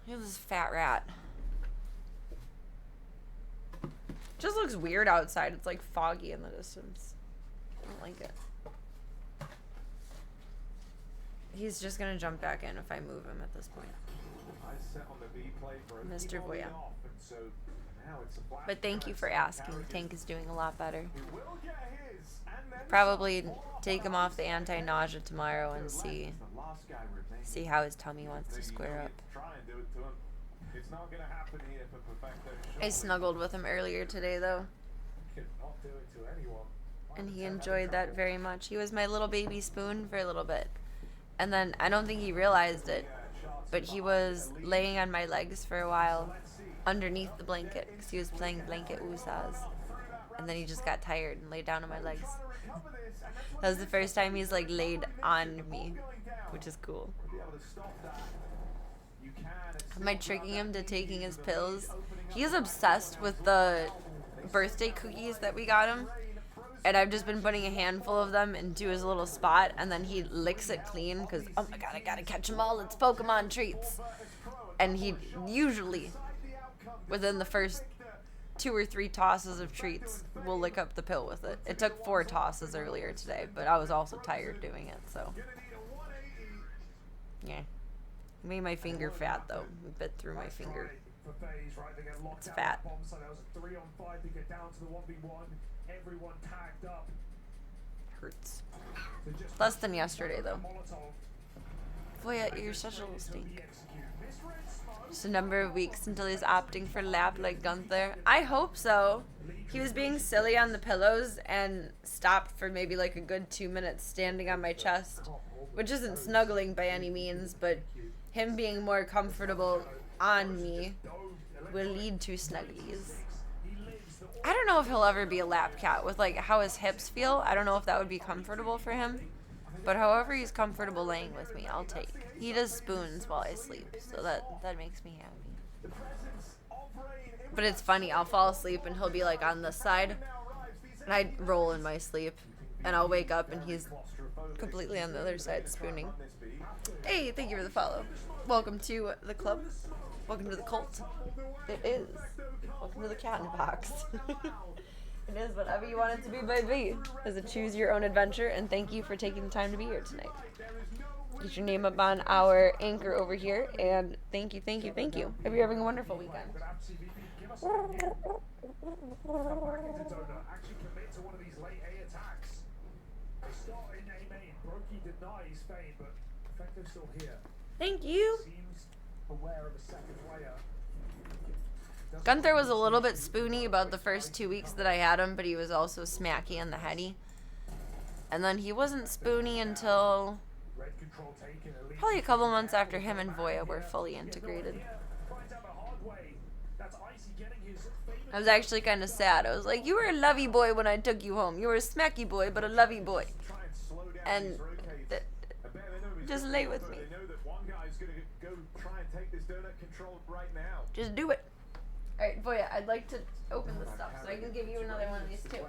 Look at this fat rat. Just looks weird outside. It's like foggy in the distance. I don't like it. He's just gonna jump back in if I move him at this point. Mr. Voya. But thank you for asking. Tank is doing a lot better. Probably take him off the anti-nausea tomorrow and see how his tummy wants to square up. I snuggled with him earlier today though, and he enjoyed that very much. He was my little baby spoon for a little bit, and then I don't think he realized it, but he was laying on my legs for a while underneath the blanket because he was playing blanket woosahs, and then he just got tired and laid down on my legs. That was the first time he's like laid on me, which is cool. Am I tricking him to taking his pills? He's obsessed with the birthday cookies that we got him, and I've just been putting a handful of them into his little spot, and then he licks it clean because, oh my god, I gotta catch them all. It's Pokemon treats. And he usually, within the first 2 or 3 tosses of treats, will lick up the pill with it. It took 4 tosses earlier today, but I was also tired doing it, so. Yeah. It made my finger fat, though. It bit through my finger. It's fat. Hurts. Less than yesterday, though. Boy, you're such a little stink. Just a number of weeks until he's opting for lap like Gunther. I hope so. He was being silly on the pillows and stopped for maybe like a good 2 minutes standing on my chest, which isn't snuggling by any means, but him being more comfortable on me will lead to snuggies. I don't know if he'll ever be a lap cat with like how his hips feel. I don't know if that would be comfortable for him, but however he's comfortable laying with me, I'll take. He does spoons while I sleep, so that makes me happy. But it's funny, I'll fall asleep and he'll be like on this side, and I roll in my sleep, and I'll wake up and he's completely on the other side spooning. Hey, thank you for the follow. Welcome to the club. Welcome to the cult. It is. Welcome to the cat in the box. It is whatever you want it to be, baby. It's a choose your own adventure, and thank you for taking the time to be here tonight. Get your name up on our anchor over here, and thank you. Hope you're having a wonderful weekend. Thank you. Gunther was a little bit spoony about the first 2 weeks that I had him, but he was also smacky in the heady. And then he wasn't spoony until probably a couple months after him and Voya were fully integrated. I was actually kind of sad. I was like, you were a lovey boy when I took you home. You were a smacky boy, but a lovey boy. And just lay with me. gonna go try and take this donut control right now. Just do it. Alright, Voya, I'd like to open the stuff so I can give you another one of these too.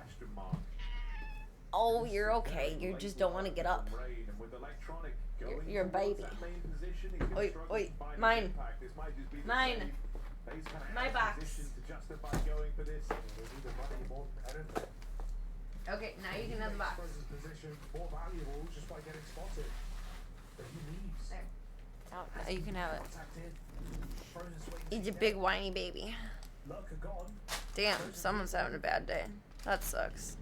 Oh, you're okay. You just don't want to get up. You're a baby. Oi, oi, mine. Mine. My box. Okay, now you can have the box. Position more valuable just by getting spotted. But he leaves. There. Oh, you can have it. Contact in. Frozen's waiting He's to a get big whiny baby. Luck are gone. Damn, someone's having a bad day. That sucks.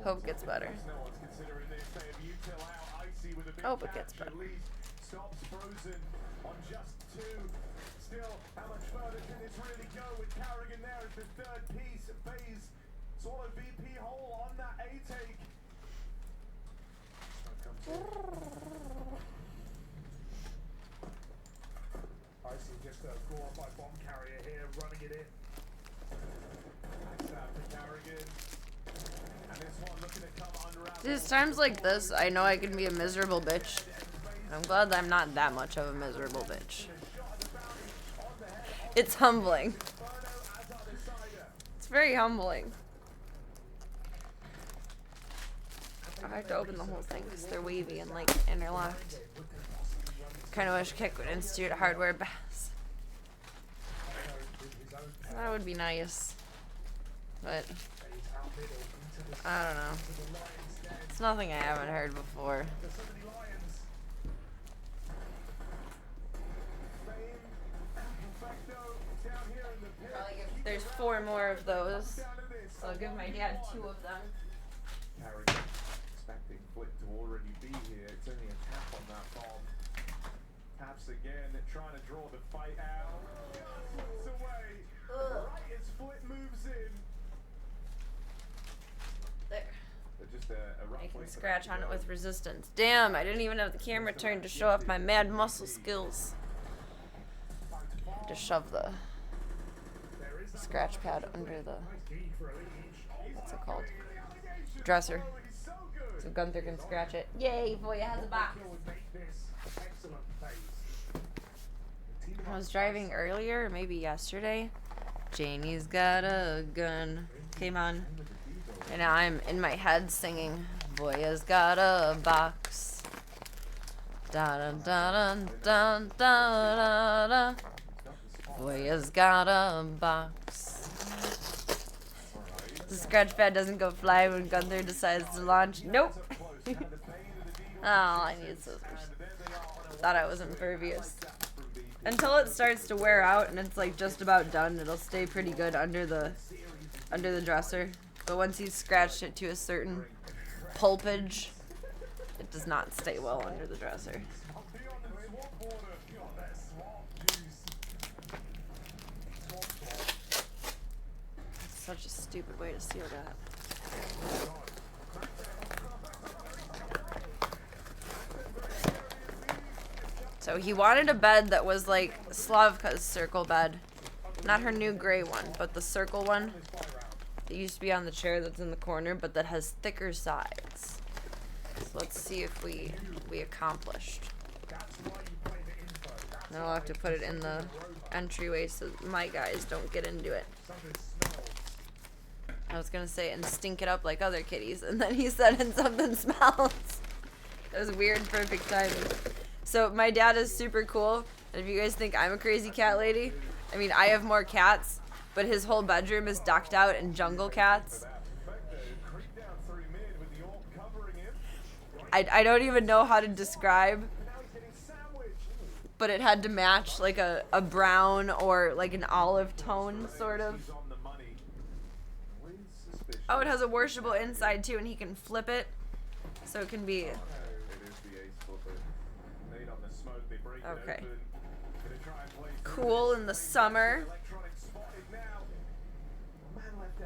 Hope gets better. Hope it gets better. Stops Frozen on just 2. Still, how much further can this really go with Carrigan there as the third piece? FaZe swallow VP whole on that A take. I see just a glorified bomb carrier here running it in. Nice stab for Carrigan. And this one looking to come unravel. There's times like this, I know I can be a miserable bitch. I'm glad that I'm not that much of a miserable bitch. It's humbling. It's very humbling. I have to open the whole thing because they're wavy and like interlocked. Kind of wish Kick would institute a hardware BAS. That would be nice. But I don't know. It's nothing I haven't heard before. There's 4 more of those, so I'll give my dad 2 of them. Carrigan expecting Flick to already be here. It's only a tap on that bomb. Taps again, trying to draw the fight out. Just away. Right as Flick moves in. There. But just a rough I can way for scratch that on to it go. with resistance. Damn, I didn't even have the camera turned to show off my mad muscle skills. I just shove the scratch pad under the, what's it called? Dresser. So Gunther can scratch it. Yay, Voya has a box. I was driving earlier, maybe yesterday. Janie's got a gun. Came on. And now I'm in my head singing, Voya's got a box. Da da da da da da da da. Voya's got a box. The scratch pad doesn't go fly when Gunther decides to launch. Nope. Oh, I need scissors. Thought I was impervious. Until it starts to wear out and it's like just about done, it'll stay pretty good under the dresser. But once he's scratched it to a certain pulpage, it does not stay well under the dresser. Such a stupid way to seal that. So he wanted a bed that was like Slavka's circle bed. Not her new gray one, but the circle one that used to be on the chair that's in the corner, but that has thicker sides. So let's see if we accomplished. Now I'll have to put it in the entryway so my guys don't get into it. I was gonna say, and stink it up like other kitties, and then he said, and something smells. That was weird, perfect timing. So my dad is super cool, and if you guys think I'm a crazy cat lady, I mean, I have more cats, but his whole bedroom is decked out in jungle cats. I don't even know how to describe, but it had to match like a brown or like an olive tone, sort of. Oh, it has a washable inside too, and he can flip it, so it can be. Okay. Cool in the summer,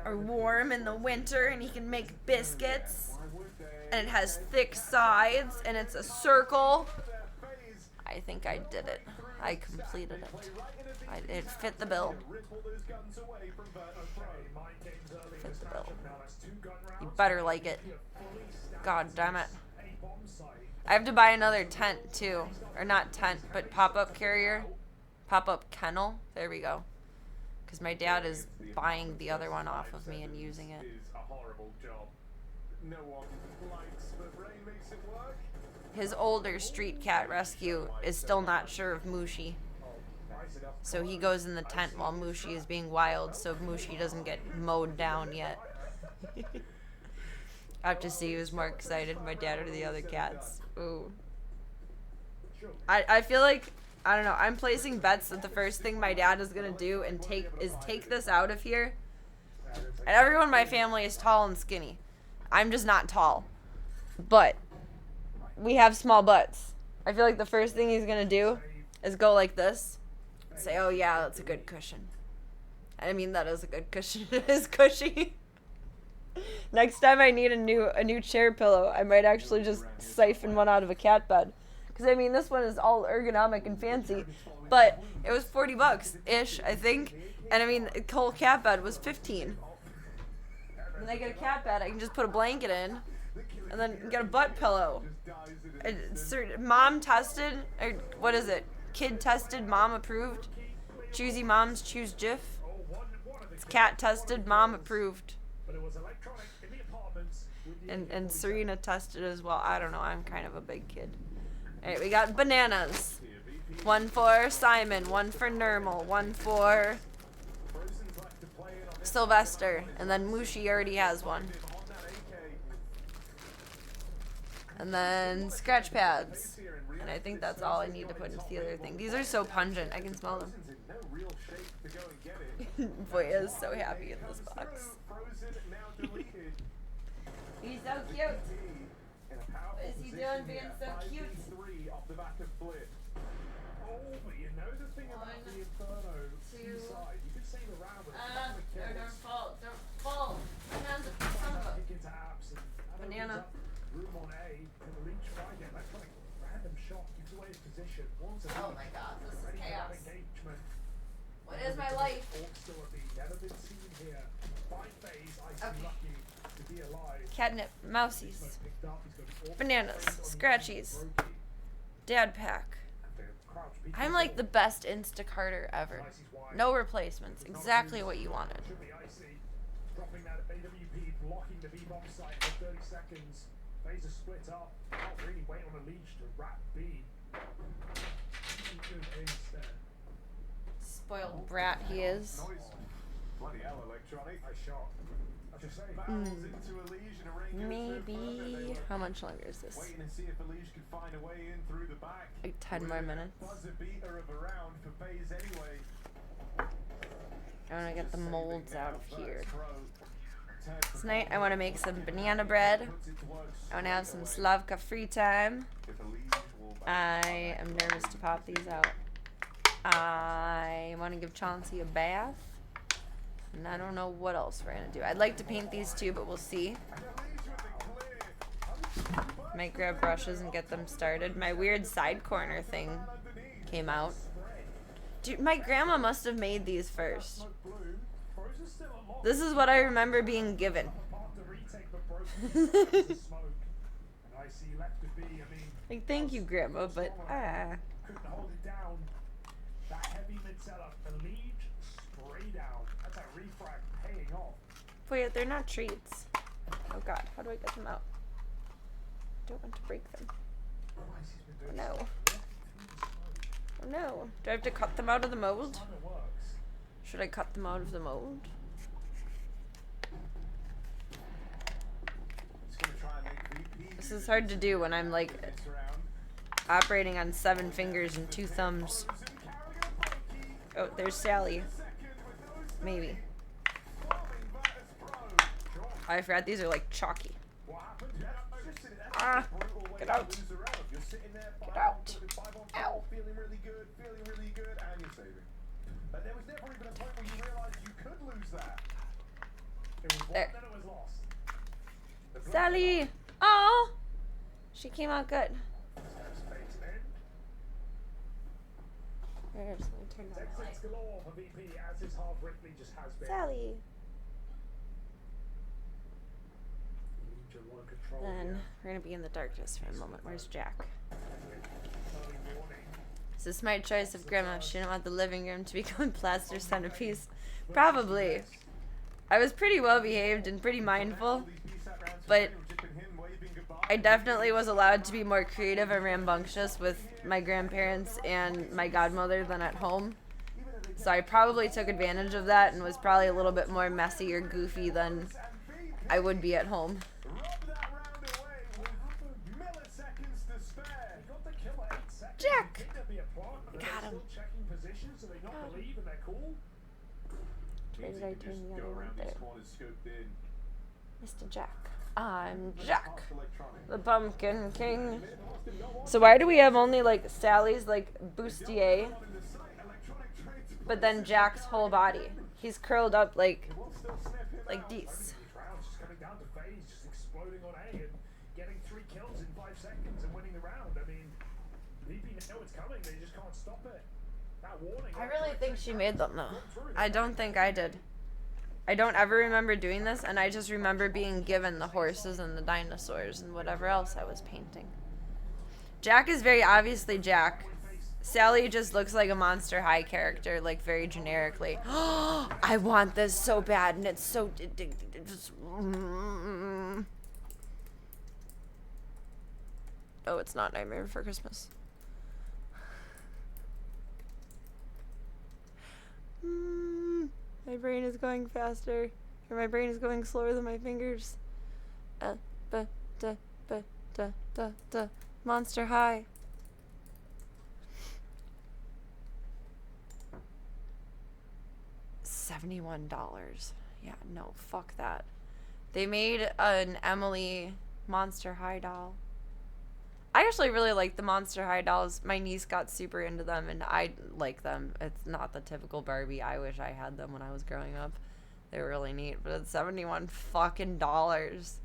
or warm in the winter, and he can make biscuits. And it has thick sides, and it's a circle. I think I did it. I completed it. It fit the bill. Fit the bill. You better like it. God damn it. bomb site. I have to buy another tent too, or not tent, but pop-up carrier, pop-up kennel. There we go. Because my dad is buying the other one off of me and using it. Is a horrible job. No one likes, but Ray makes it work. His older street cat rescue is still not sure of Mushi. So he goes in the tent while Mushi is being wild, so Mushi doesn't get mowed down yet. I have to see who's more excited, my dad or the other cats. Ooh. I feel like, I don't know, I'm placing bets that the first thing my dad is gonna do and take this out of here. And everyone in my family is tall and skinny. I'm just not tall. But we have small butts. I feel like the first thing he's gonna do is go like this. Say, oh yeah, that's a good cushion. I mean, that is a good cushion. It is cushy. Next time I need a new chair pillow, I might actually just siphon one out of a cat bed. Because, I mean, this one is all ergonomic and fancy. But it was $40-ish, I think. And, I mean, the whole cat bed was $15. When I get a cat bed, I can just put a blanket in. And then get a butt pillow. Mom tested, or what is it? Kid tested, mom approved. Choosy moms choose Jif. It's cat tested, mom approved. And Serena tested as well. I don't know, I'm kind of a big kid. Alright, we got bananas. One for Simon, one for Nermal, one for Sylvester, and then Mushi already has one. And then scratch pads. And I think that's all I need to put into the other thing. These are so pungent, I can smell them. Voya is so happy in this box. He's so cute. What is he doing being so cute? Oh, but you know the thing about the Inferno inside, you can save around with Don't fall. Don't fall. Banana. Son of a. Banana. Room on A, and the Leech find it. Electronic random shot gives away his position. Oh my god, this is chaos. Engagement. What is my life? Never been seen here. Fine phase, Okay. lucky to be alive. Catnip. Mousies. Picked up, he's got an Bananas. Scratchies. Brokey. Dad pack. Crouch beat I'm like the best Instacarter ever. No replacements. Exactly what you wanted. Should be icy. Dropping that AWP, blocking the B-bomb site for 30 seconds. Phaser split up. Can't really wait on a leech to wrap B. Good instead. Spoiled brat he is. Bloody hell, electronic. Nice shot. I just say, Battles into Elige and Array goes no further. They Maybe. were How much longer is this? waiting to see if Elige could find a way in through the back. Like 10 more minutes. Buzzer beater of a round for FaZe anyway. I want to get the molds out of here. Pro. Tonight I want to make some banana bread. I want to have some Slavka free time. If Elige will I am nervous to pop these out. I want to give Chauncey a bath. And I don't know what else we're going to do. I'd like to paint these too, but we'll see. Might grab brushes and get them started. My weird side corner thing came out. Dude, my grandma must have made these first. This is what I remember being given. Like, thank you, Grandma, but Couldn't hold it down. That heavy mid setup, the lead spray down. That's a refrag paying off. Wait, they're not treats. Oh god, how do I get them out? Don't want to break them. Oh no. Oh no. Do I have to cut them out of the mold? Time it works. Should I cut them out of the mold? It's gonna try and make VP This is hard to do when I'm like this round. operating on 7 fingers and 2 thumbs. Oh, there's Sally. Maybe. I forgot these are like chalky. Ah, get out. Get out. Ow. Feeling really good, and you're saving. But there was never even a point where you realized you could lose that. It was won, There. then it was lost. Sally! Oh! She came out good. Space end. There's, let me turn down the light. Exits galore for VP as his half Ripley just has been. Sally. Leech are water control. Then we're gonna be in the darkness for a moment. Where's Jack? Early warning. Is this my choice of grandma? She didn't want the living room to become plaster centerpiece. Probably. I was pretty well behaved and pretty mindful, but I definitely was allowed to be more creative and rambunctious with my grandparents and my godmother than at home. So I probably took advantage of that and was probably a little bit more messy or goofy than I would be at home. Jack! Got him. Where did I turn the other one? There. Mr. Jack. I'm Jack, the Pumpkin King. So why do we have only like Sally's like bustier, but then Jack's whole body? He's curled up like these. Just coming down to phase, just exploding on A and getting 3 kills in 5 seconds and winning the round. I mean, VP know it's coming, they just can't stop it. That warning. I really think she made them though. I don't think I did. I don't ever remember doing this, and I just remember being given the horses and the dinosaurs and whatever else I was painting. Jack is very obviously Jack. Sally just looks like a Monster High character, like very generically. Oh, I want this so bad, and it's so... Oh, it's not Nightmare Before Christmas. My brain is going faster, or my brain is going slower than my fingers. Monster High. $71. Yeah, no, fuck that. They made an Emily Monster High doll. I actually really like the Monster High dolls. My niece got super into them, and I like them. It's not the typical Barbie. I wish I had them when I was growing up. They were really neat, but it's $71 fucking dollars.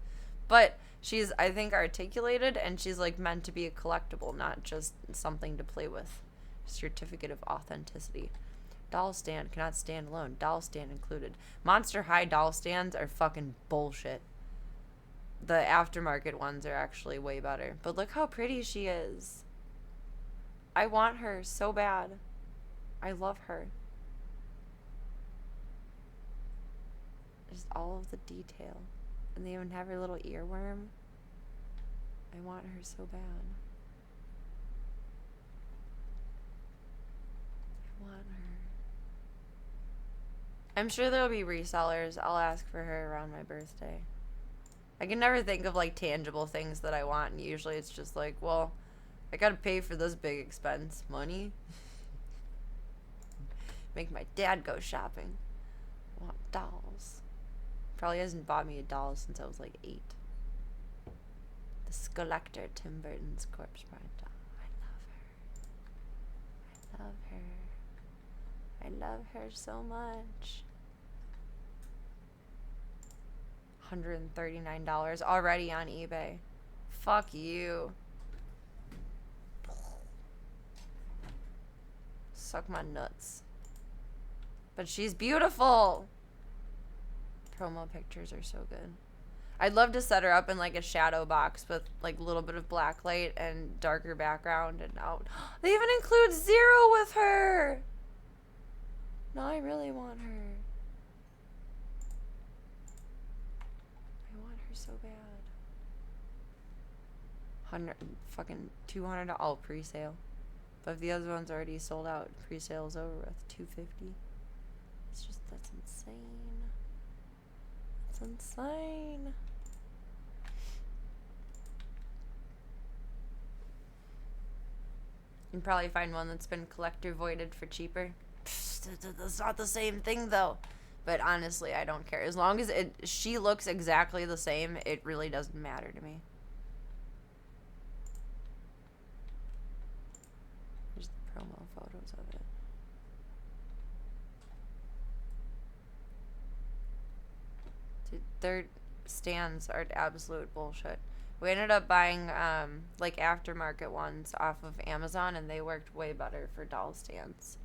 But she's, I think, articulated, and she's like meant to be a collectible, not just something to play with. Certificate of authenticity. Doll stand cannot stand alone. Doll stand included. Monster High doll stands are fucking bullshit. The aftermarket ones are actually way better. But look how pretty she is. I want her so bad. I love her. Just all of the detail. And they even have her little earworm. I want her so bad. I want her. I'm sure there'll be resellers. I'll ask for her around my birthday. I can never think of like tangible things that I want, and usually it's just like, well, I gotta pay for this big expense. Money? Make my dad go shopping. I want dolls. Probably hasn't bought me a doll since I was like 8. The Skelector, Tim Burton's corpse bride doll. I love her. I love her. I love her so much. $139 already on eBay. Fuck you. Suck my nuts. But she's beautiful. Promo pictures are so good. I'd love to set her up in like a shadow box with like a little bit of black light and darker background and out. They even include Zero with her. No, I really want her. So bad. $200 all pre-sale. But if the other one's already sold out, pre-sale's over with $250. It's just, that's insane. That's insane. You can probably find one that's been collector voided for cheaper. That's not the same thing though. But honestly, I don't care. As long as she looks exactly the same, it really doesn't matter to me. Here's the promo photos of it. Dude, their stands are absolute bullshit. We ended up buying like aftermarket ones off of Amazon, and they worked way better for doll stands.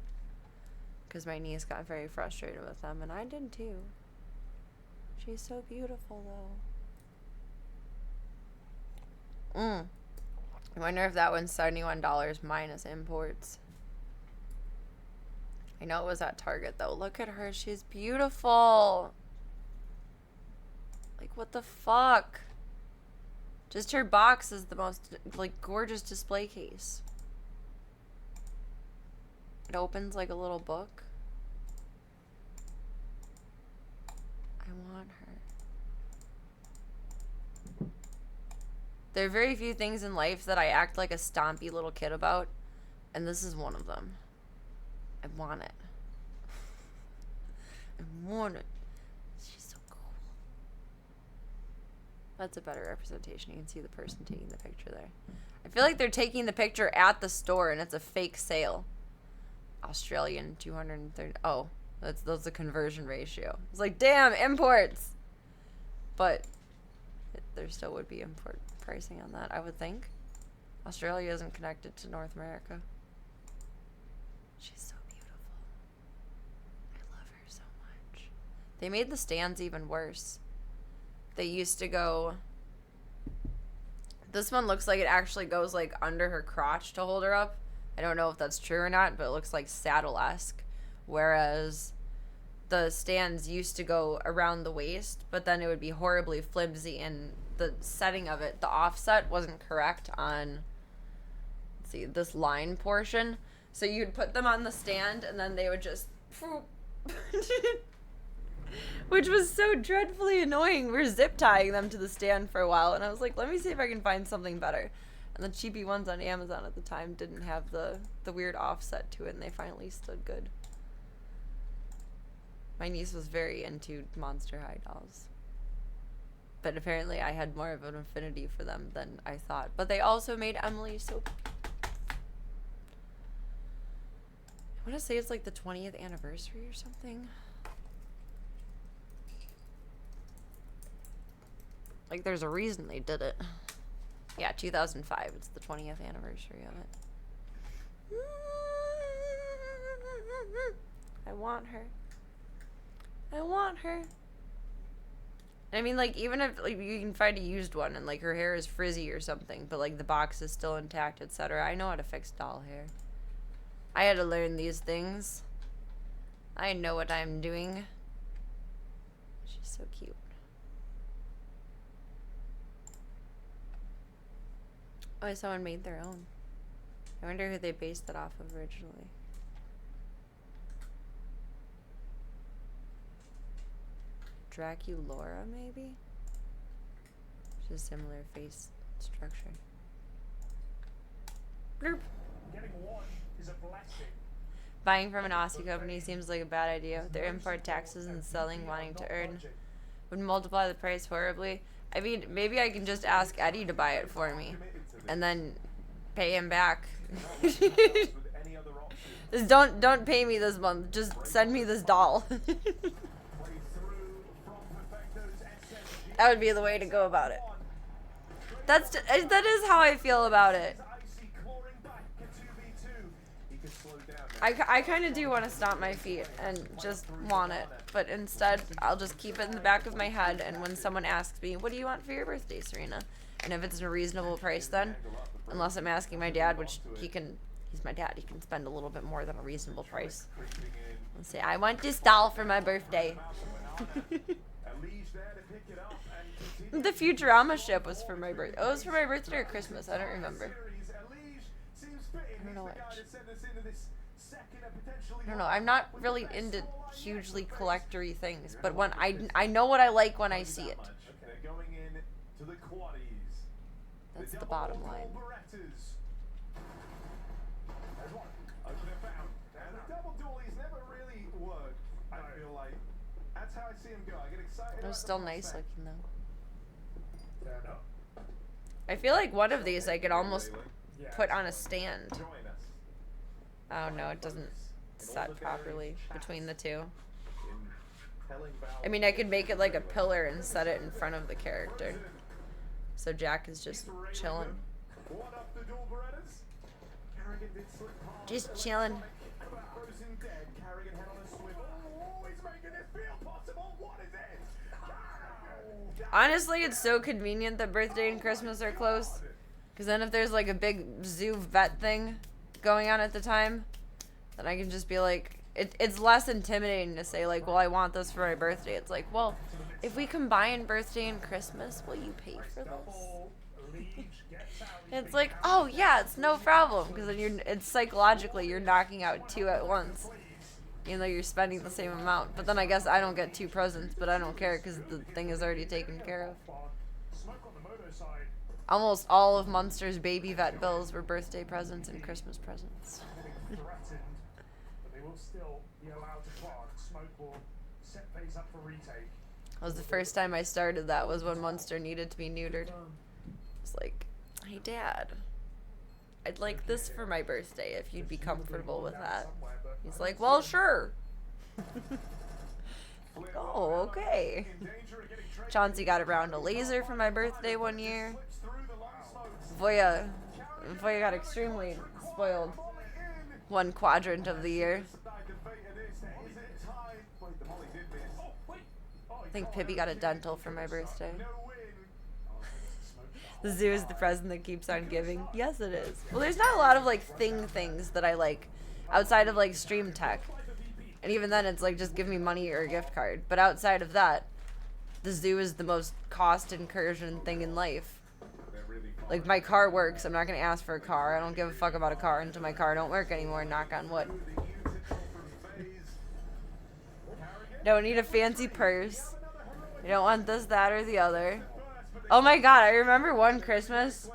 Because my niece got very frustrated with them, and I did too. She's so beautiful, though. I wonder if that one's $71 minus imports. I know it was at Target though. Look at her. She's beautiful. Like, what the fuck? Just her box is the most, like, gorgeous display case. It opens like a little book. I want her. There are very few things in life that I act like a stompy little kid about, and this is one of them. I want it. I want it. She's so cool. That's a better representation. You can see the person taking the picture there. I feel like they're taking the picture at the store and it's a fake sale. Australian 230. Oh, that's the conversion ratio. It's like, damn, imports. But there still would be import pricing on that, I would think. Australia isn't connected to North America. She's so beautiful. I love her so much. They made the stands even worse. They used to go... This one looks like it actually goes like under her crotch to hold her up. I don't know if that's true or not, but it looks like saddle-esque. Whereas the stands used to go around the waist, but then it would be horribly flimsy, and the setting of it, the offset wasn't correct on, let's see, this line portion. So you'd put them on the stand, and then they would just... Which was so dreadfully annoying. We were zip tying them to the stand for a while, and I was like, let me see if I can find something better. And the cheapy ones on Amazon at the time didn't have the weird offset to it, and they finally stood good. My niece was very into Monster High dolls. But apparently I had more of an affinity for them than I thought. But they also made Emily so... I want to say it's like the 20th anniversary or something. Like, there's a reason they did it. Yeah, 2005. It's the 20th anniversary of it. I want her. I want her. I mean, like, even if like, you can find a used one and, like, her hair is frizzy or something, but, like, the box is still intact, etc. I know how to fix doll hair. I had to learn these things. I know what I'm doing. She's so cute. Oh, someone made their own. I wonder who they based it off of originally. Draculaura, maybe? Just a similar face structure. Bloop. Getting one is a blessing. Buying from an Aussie company seems like a bad idea. Their import taxes and selling wanting to earn would multiply the price horribly. I mean, maybe I can just ask Eddie to buy it for me and then pay him back. Just don't pay me this month. Just send me this doll. That would be the way to go about it. That is how I feel about it. I kind of do want to stomp my feet and just want it, but instead I'll just keep it in the back of my head, and when someone asks me, what do you want for your birthday, Serena? And if it's a reasonable price, then, unless I'm asking my dad, which he's my dad, he can spend a little bit more than a reasonable price. Let's say, I want this doll for my birthday. The Futurama ship was for my birthday. Oh, it was for my birthday or Christmas, I don't remember. I don't know which. I don't know. I'm not really into hugely collector-y things, but when I know what I like when I see it. That's the bottom line. They're still nice looking though. I feel like one of these I could almost put on a stand. Oh no, it doesn't set properly between the two. I mean, I could make it like a pillar and set it in front of the character. So Jack is just chilling. Just chilling. Honestly, it's so convenient that birthday and Christmas are close. Because then if there's like a big zoo vet thing going on at the time, then I can just be like, it's less intimidating to say like, well, I want this for my birthday. It's like, well, if we combine birthday and Christmas, will you pay for this? It's like, oh yeah, it's no problem, because then it's psychologically you're knocking out 2 at once, even though you're spending the same amount. But then I guess I don't get 2 presents, but I don't care because the thing is already taken care of. Almost all of Munster's baby vet bills were birthday presents and Christmas presents. That was the first time I started that, was when Munster needed to be neutered. It's like, hey Dad, I'd like this for my birthday if you'd be comfortable with that. He's like, well, sure. Oh, okay. Chauncey got around a laser for my birthday one year. Voya got extremely spoiled one quadrant of the year. I think Pibby got a dental for my birthday. The zoo is the present that keeps on giving. Yes, it is. Well, there's not a lot of like things that I like outside of like Stream Tech. And even then it's like, just give me money or a gift card. But outside of that, the zoo is the most cost incursion thing in life. Like, my car works. I'm not going to ask for a car. I don't give a fuck about a car until my car don't work anymore, knock on wood. Don't need a fancy purse. I don't want this, that, or the other. Oh my god, I remember one Christmas.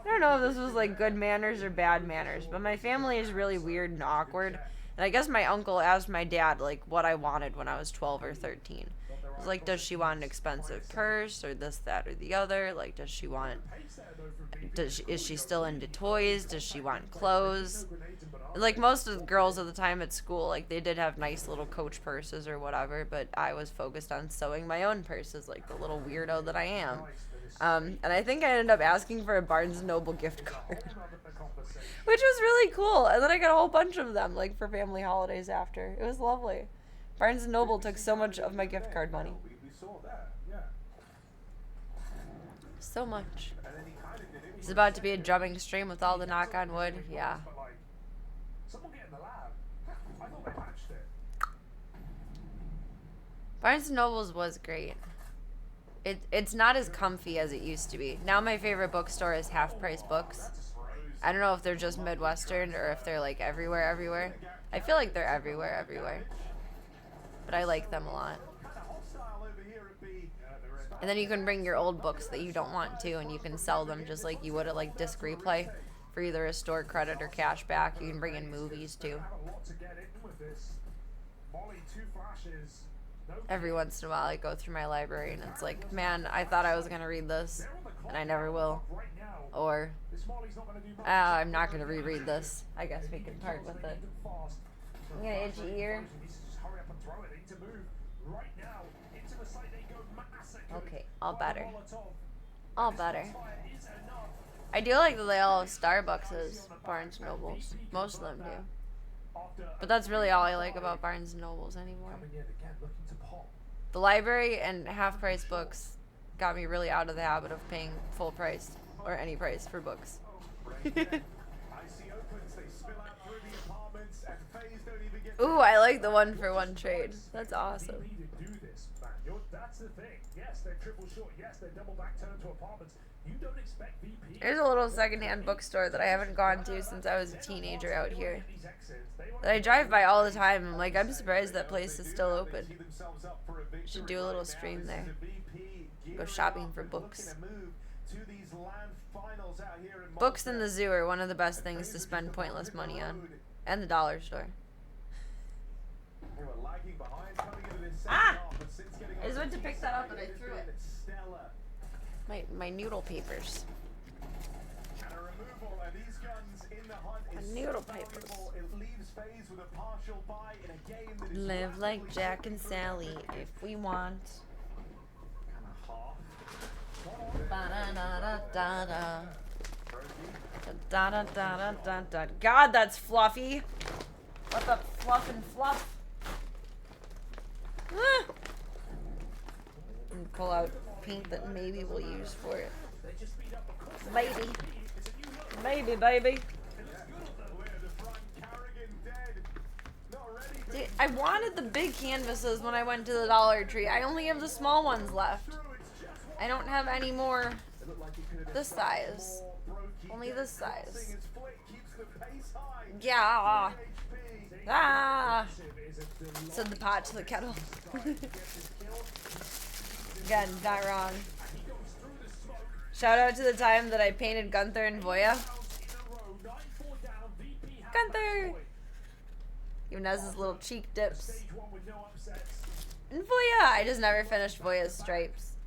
I don't know if this was like good manners or bad manners, but my family is really weird and awkward. And I guess my uncle asked my dad like what I wanted when I was 12 or 13. It was like, does she want an expensive purse or this, that, or the other? Like, does she want... is she still into toys? Does she want clothes? And, like, most of the girls at the time at school, like, they did have nice little Coach purses or whatever, but I was focused on sewing my own purses, like the little weirdo that I am. And I think I ended up asking for a Barnes & Noble gift card, which was really cool. And then I got a whole bunch of them, like, for family holidays after. It was lovely. Barnes & Noble took so much of my gift card money. So much. It's about to be a drumming stream with all the knock on wood. Yeah. Barnes & Noble's was great. It's not as comfy as it used to be. Now my favorite bookstore is Half Price Books. I don't know if they're just Midwestern or if they're like everywhere. I feel like they're everywhere. But I like them a lot. And then you can bring your old books that you don't want to, and you can sell them just like you would at like Disc Replay for either a store credit or cash back. You can bring in movies too. Every once in a while I go through my library and it's like, man, I thought I was going to read this and I never will. Or, I'm not going to reread this. I guess we can part with it. I'm going to itchy ear. Okay, all better. All better. I do like that they all have Starbucks, Barnes & Nobles. Most of them do. But that's really all I like about Barnes & Nobles anymore. The library and Half Price Books got me really out of the habit of paying full price or any price for books. Ooh, I like the 1-for-1 trade. That's awesome. That's the thing. Yes, they're triple short. Yes, they're double back turn to apartments. You don't expect VP. There's a little secondhand bookstore that I haven't gone to since I was a teenager out here. That I drive by all the time. I'm like, I'm surprised that place is still open. Should do a little stream there. Go shopping for books. Books in the zoo are one of the best things to spend pointless money on. And the dollar store. Ah! I just went to pick that up and I threw it. My noodle papers. My noodle papers. Live like Jack and Sally if we want. Ba-da-da-da-da-da. Da-da-da-da-da-da. God, that's fluffy. What the fluff and fluff? Ah. And pull out paint that maybe we'll use for it. Baby. Baby, baby. Dude, I wanted the big canvases when I went to the Dollar Tree. I only have the small ones left. I don't have any more this size. Only this size. Yeah. Ah. Said the pot to the kettle. Again, not wrong. Shout out to the time that I painted Gunther and Voya. Gunther! Even has his little cheek dips. And Voya! I just never finished Voya's stripes.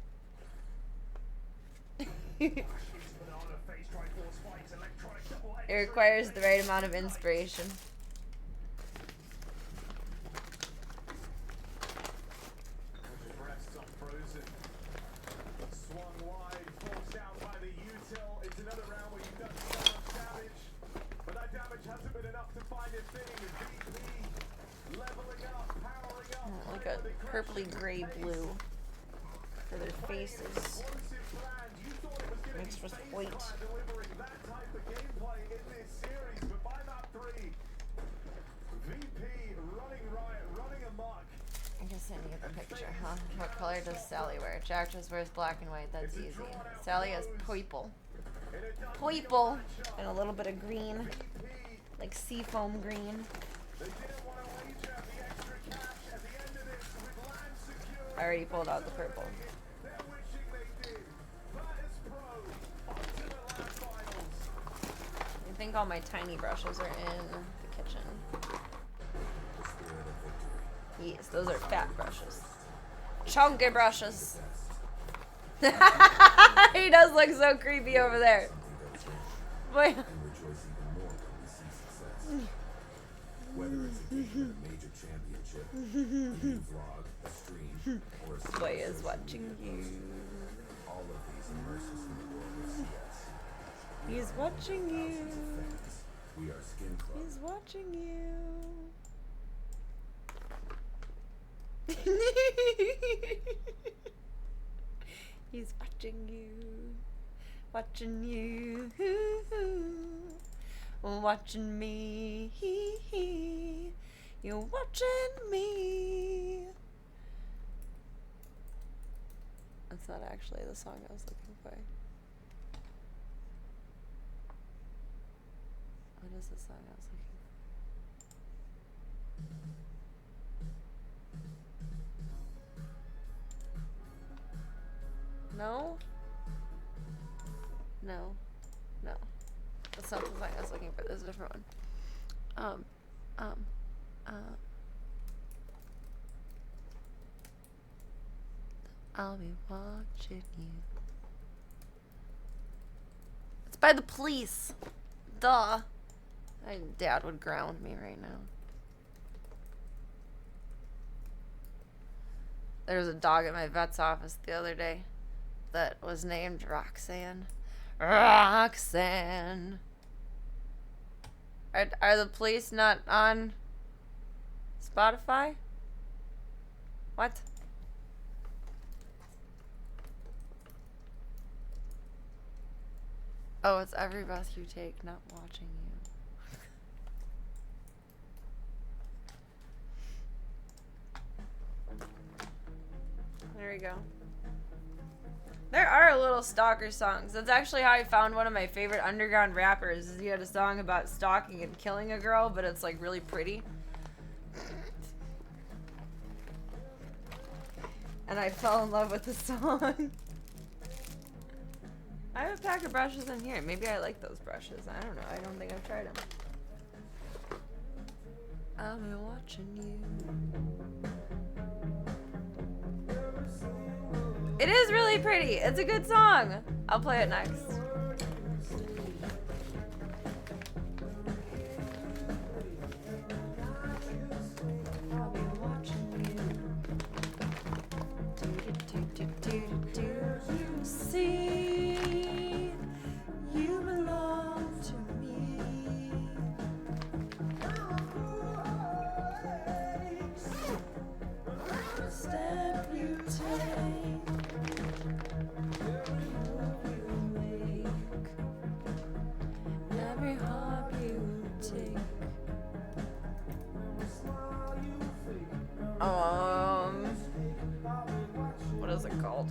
It requires the right amount of inspiration. Like a purpley gray blue for their faces. Mixed with white. I guess I need the picture, huh? What color does Sally wear? Jack just wears black and white, that's easy. Sally has purple. Purple! And a little bit of green. Like seafoam green. I already pulled out the purple. I think all my tiny brushes are in the kitchen. Yes, those are fat brushes. Chunky brushes. He does look so creepy over there. Boy. Whether it's a game at a major championship, a new vlog, a stream, or a Boy is watching you. all of these immerse us in the world of CS. He's watching you. We are Skin Club. He's watching you. He's watching you. Watching you. Watching me. You're watching me. That's not actually the song I was looking for. What is the song I was looking for? No? No. No. That's not the song I was looking for. There's a different one. I'll be watching you. It's by The Police. Duh. My dad would ground me right now. There was a dog at my vet's office the other day that was named Roxanne. Roxanne. Are The Police not on Spotify? What? Oh, it's Every Breath You Take, not Watching You. There we go. There are little stalker songs. That's actually how I found one of my favorite underground rappers. Is he had a song about stalking and killing a girl, but it's like really pretty. And I fell in love with the song. I have a pack of brushes in here. Maybe I like those brushes. I don't know. I don't think I've tried them. I'll be watching you. It is really pretty. It's a good song. I'll play it next. I'll be watching you. See, you belong to me. Step you take. What is it called?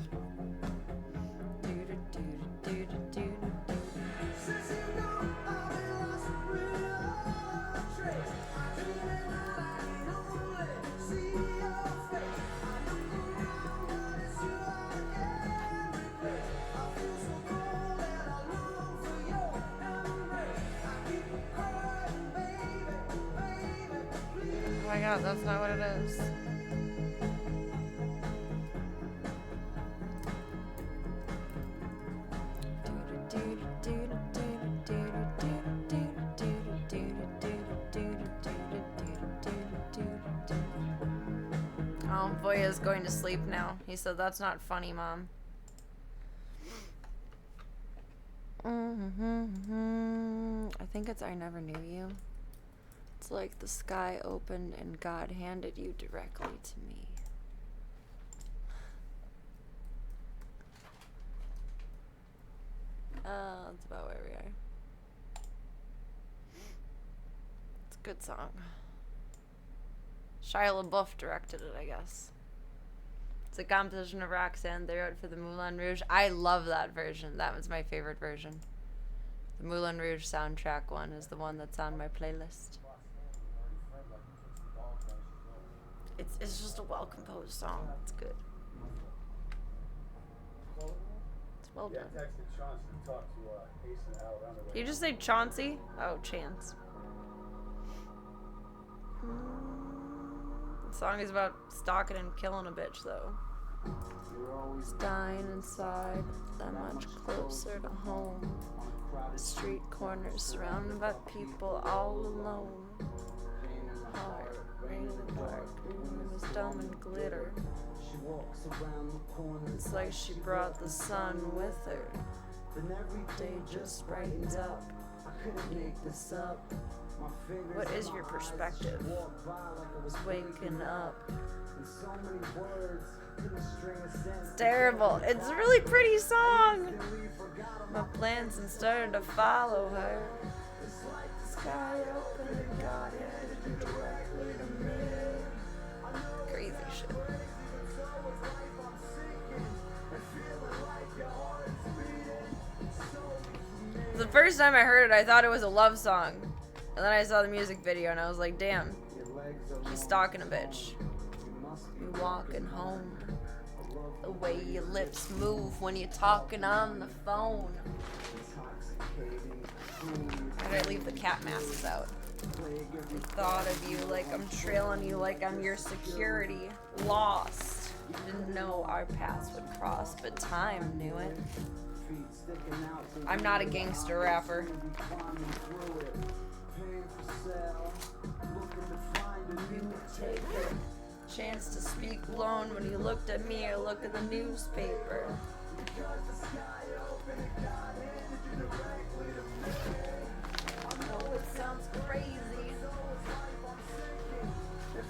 Oh my god, that's not what it is. Oh, Voya is going to sleep now. He said, that's not funny, Mom. I think it's I Never Knew You. It's like the sky opened and God handed you directly to me. That's about where we are. It's a good song. Shia LaBeouf directed it, I guess. It's a composition of Roxanne. They wrote for the Moulin Rouge. I love that version. That was my favorite version. The Moulin Rouge soundtrack one is the one that's on my playlist. It's just a well-composed song. It's good. It's well done. I texted Chauncey to talk to Ace and Al around the way. Did you just say Chauncey? Oh, Chance. The song is about stalking and killing a bitch, though. It's dying inside, that much closer to home. Street corners surrounded by people all alone. Hard, rain in the dark, room is dumb and glitter. It's like she brought the sun with her. Day just brightens up. I couldn't make this up. What is your perspective? Waking up. It's terrible. It's a really pretty song. My plans and started to follow her. The sky opened and God headed directly to me. Crazy shit. The first time I heard it, I thought it was a love song. And then I saw the music video and I was like, damn, she's stalking a bitch. You walking home. The way your lips move when you're talking on the phone. Why did I leave the cat masks out? The thought of you like I'm trailing you like I'm your security. Lost. Didn't know our paths would cross, but time knew it. I'm not a gangster rapper. You take a chance to speak alone when you looked at me or look at the newspaper. I know it sounds crazy.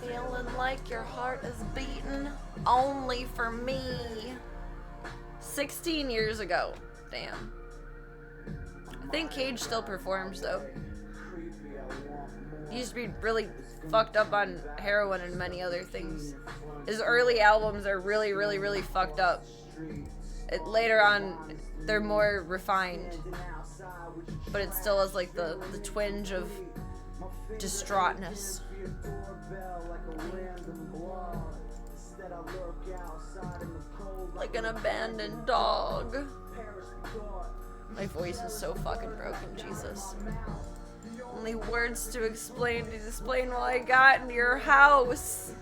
Feeling like your heart is beating only for me. 16 years ago. Damn. I think Cage still performs though. He used to be really fucked up on heroin and many other things. His early albums are really, really, really fucked up. Later on, they're more refined. But it still has like the twinge of distraughtness. Like an abandoned dog. My voice is so fucking broken, Jesus. Only words to explain what I got in your house.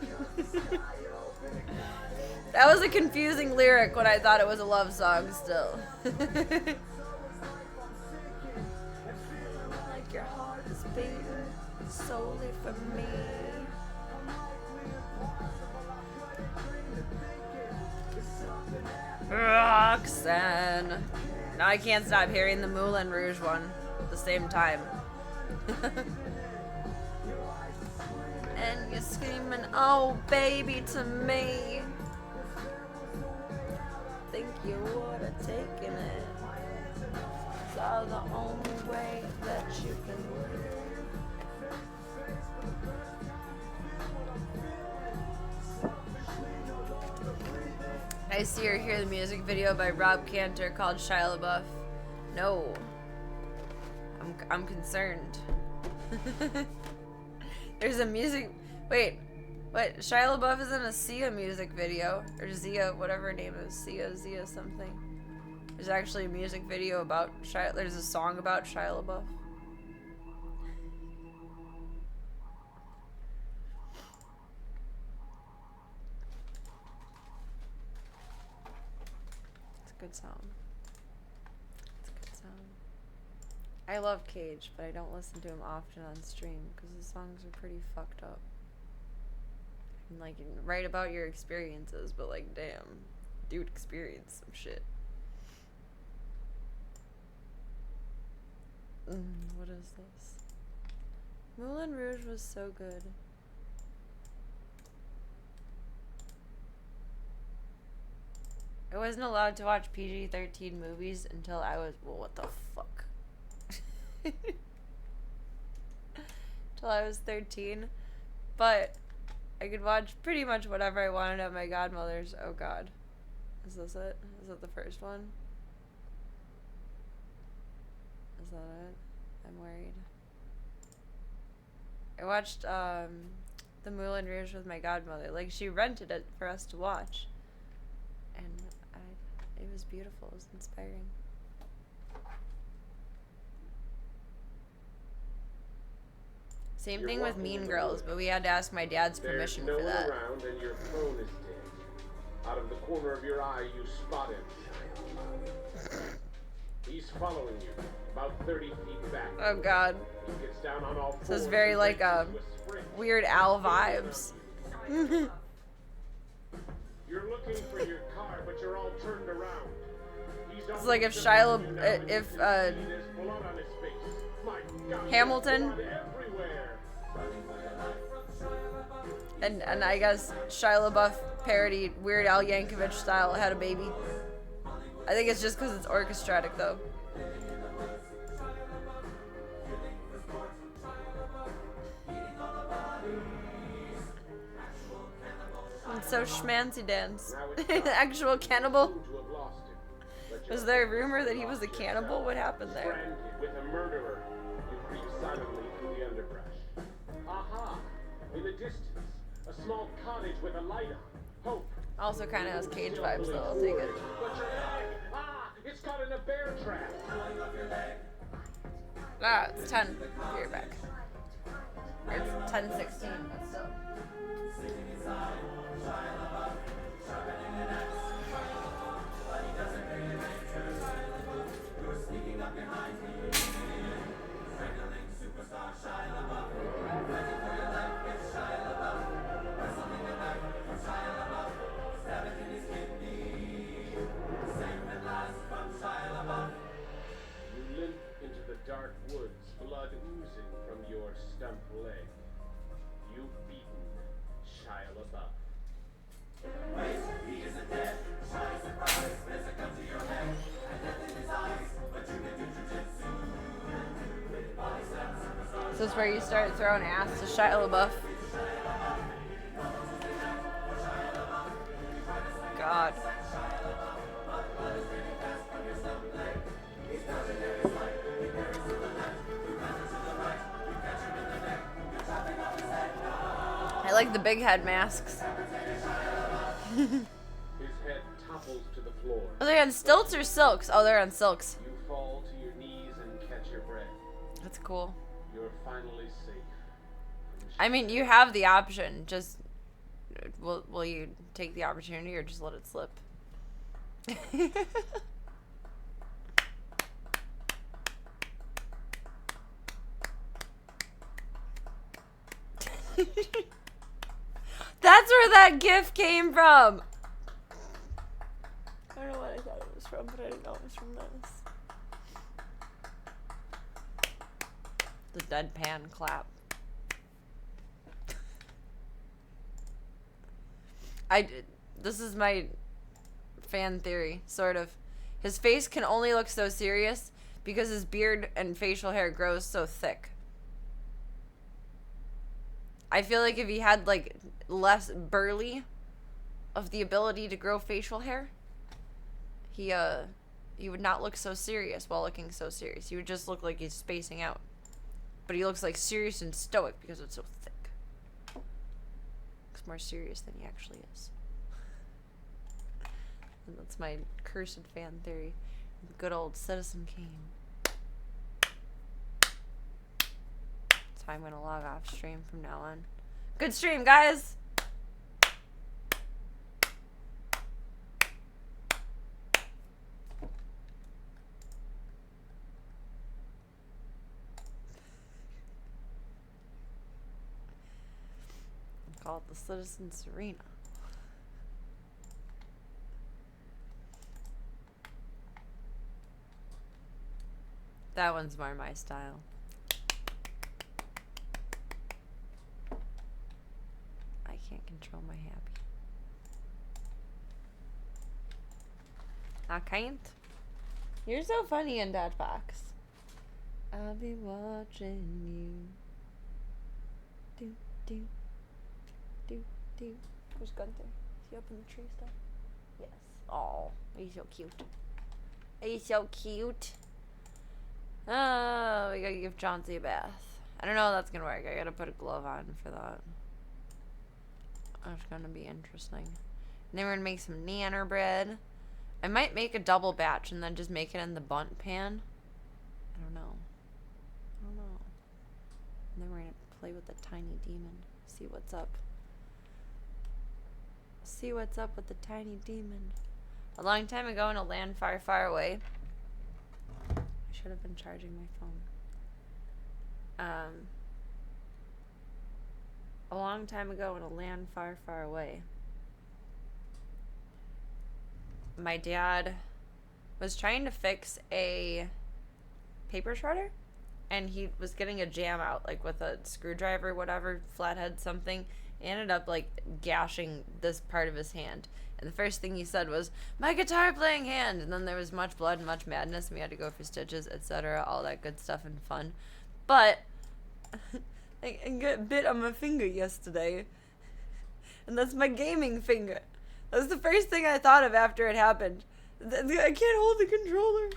That was a confusing lyric when I thought it was a love song still. Like your heart is beating solely for me. Roxanne. Now I can't stop hearing the Moulin Rouge one at the same time. And you're screaming, oh baby, to me. Think you would have taken it. It's all the only way that you can live. I see or hear the music video by Rob Cantor called Shia LaBeouf? No. I'm concerned. There's a music... Wait. What? Shia LaBeouf is in a Sia music video. Or Zia, whatever her name is. Zia something. There's actually a music video about Shia... There's a song about Shia LaBeouf. It's a good song. It's a good song. I love Cage, but I don't listen to him often on stream because the songs are pretty fucked up. And like, write about your experiences, but like, damn, dude experienced some shit. What is this? Moulin Rouge was so good. I wasn't allowed to watch PG-13 movies until I was, well, what the fuck? Till I was 13, but I could watch pretty much whatever I wanted at my godmother's. Oh god. Is this it? Is it the first one? Is that it? I'm worried. I watched the Moulin Rouge with my godmother. Like, she rented it for us to watch. And it was beautiful. It was inspiring. Same thing with Mean Girls, but we had to ask my dad's permission for that. Around and your phone is dead. Out of the corner of your eye, you spot him. He's following you, about 30 feet back. Oh god. He gets down on all fours. This is very like Weird Al vibes. You're looking for your car, but you're all turned around. It's like if Hamilton and I guess Shia LaBeouf parodied Weird Al Yankovic style had a baby. I think it's just because it's orchestratic though. It's so schmancy dance. Actual cannibal. Was there a rumor that he was a cannibal? What happened there? With a murderer, you creep silently through the underbrush. Aha! In the distance, a small cottage with a light on. Hope. Also kind of has Cage vibes, though. I'll take it. But your leg! Ah! It's caught in a bear trap. Ah, it's 10. You're back. It's 10:16, but still. You limp into the dark woods, blood oozing from your stump leg. You've beaten Shia LaBeouf. So this is where you start throwing ass to Shia LaBeouf. God. I like the big head masks. His head topples to the floor. Are they on stilts or silks? Oh, they're on silks. You fall to your knees and catch your breath. That's cool. You're finally safe. I mean, you have the option. Just will you take the opportunity or just let it slip? That's where that gif came from. I don't know what I thought it was from, but I didn't know it was from this. The deadpan clap. This is my fan theory, sort of. His face can only look so serious because his beard and facial hair grows so thick. I feel like if he had, like, less burly, of the ability to grow facial hair, he would not look so serious while looking so serious. He would just look like he's spacing out. But he looks like serious and stoic because it's so thick. Looks more serious than he actually is. And that's my cursed fan theory. The good old Citizen Kane. That's why I'm gonna log off stream from now on. Good stream, guys! Call it the Citizens Arena. That one's more my style. I can't control my happy. I can't. You're so funny in that box. I'll be watching you. Do, do, do, do. Where's Gunther? Is he up in the tree still? Yes. Oh, he's so cute. He's so cute. Oh, we gotta give Chauncey a bath. I don't know how that's gonna work. I gotta put a glove on for that. That's gonna be interesting. And then we're gonna make some nanner bread. I might make a double batch and then just make it in the bunt pan. I don't know. And then we're gonna play with the tiny demon. See what's up. See what's up with the tiny demon. A long time ago in a land far, far away. I should have been charging my phone. A long time ago in a land far, far away, my dad was trying to fix a paper shredder, and he was getting a jam out, like with a screwdriver, whatever, flathead, something. He ended up like gashing this part of his hand. And the first thing he said was, "My guitar playing hand!" And then there was much blood and much madness, and we had to go for stitches, etc., all that good stuff and fun. But I got bit on my finger yesterday. And that's my gaming finger. That's the first thing I thought of after it happened. I can't hold the controller.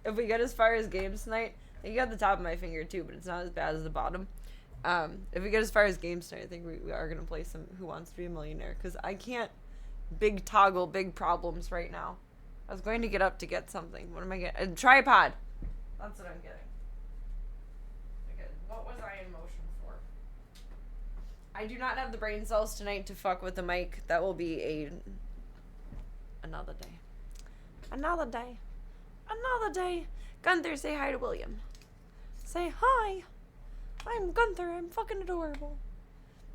If we get as far as games tonight, you got the top of my finger too, but it's not as bad as the bottom. If we get as far as games tonight, I think we are going to play some Who Wants to Be a Millionaire, because I can't big toggle big problems right now. I was going to get up to get something. What am I getting? A tripod. That's what I'm getting. Okay, what was I in motion for? I do not have the brain cells tonight to fuck with the mic. That will be another day. Another day. Another day. Gunther, say hi to William. Say hi. I'm Gunther. I'm fucking adorable.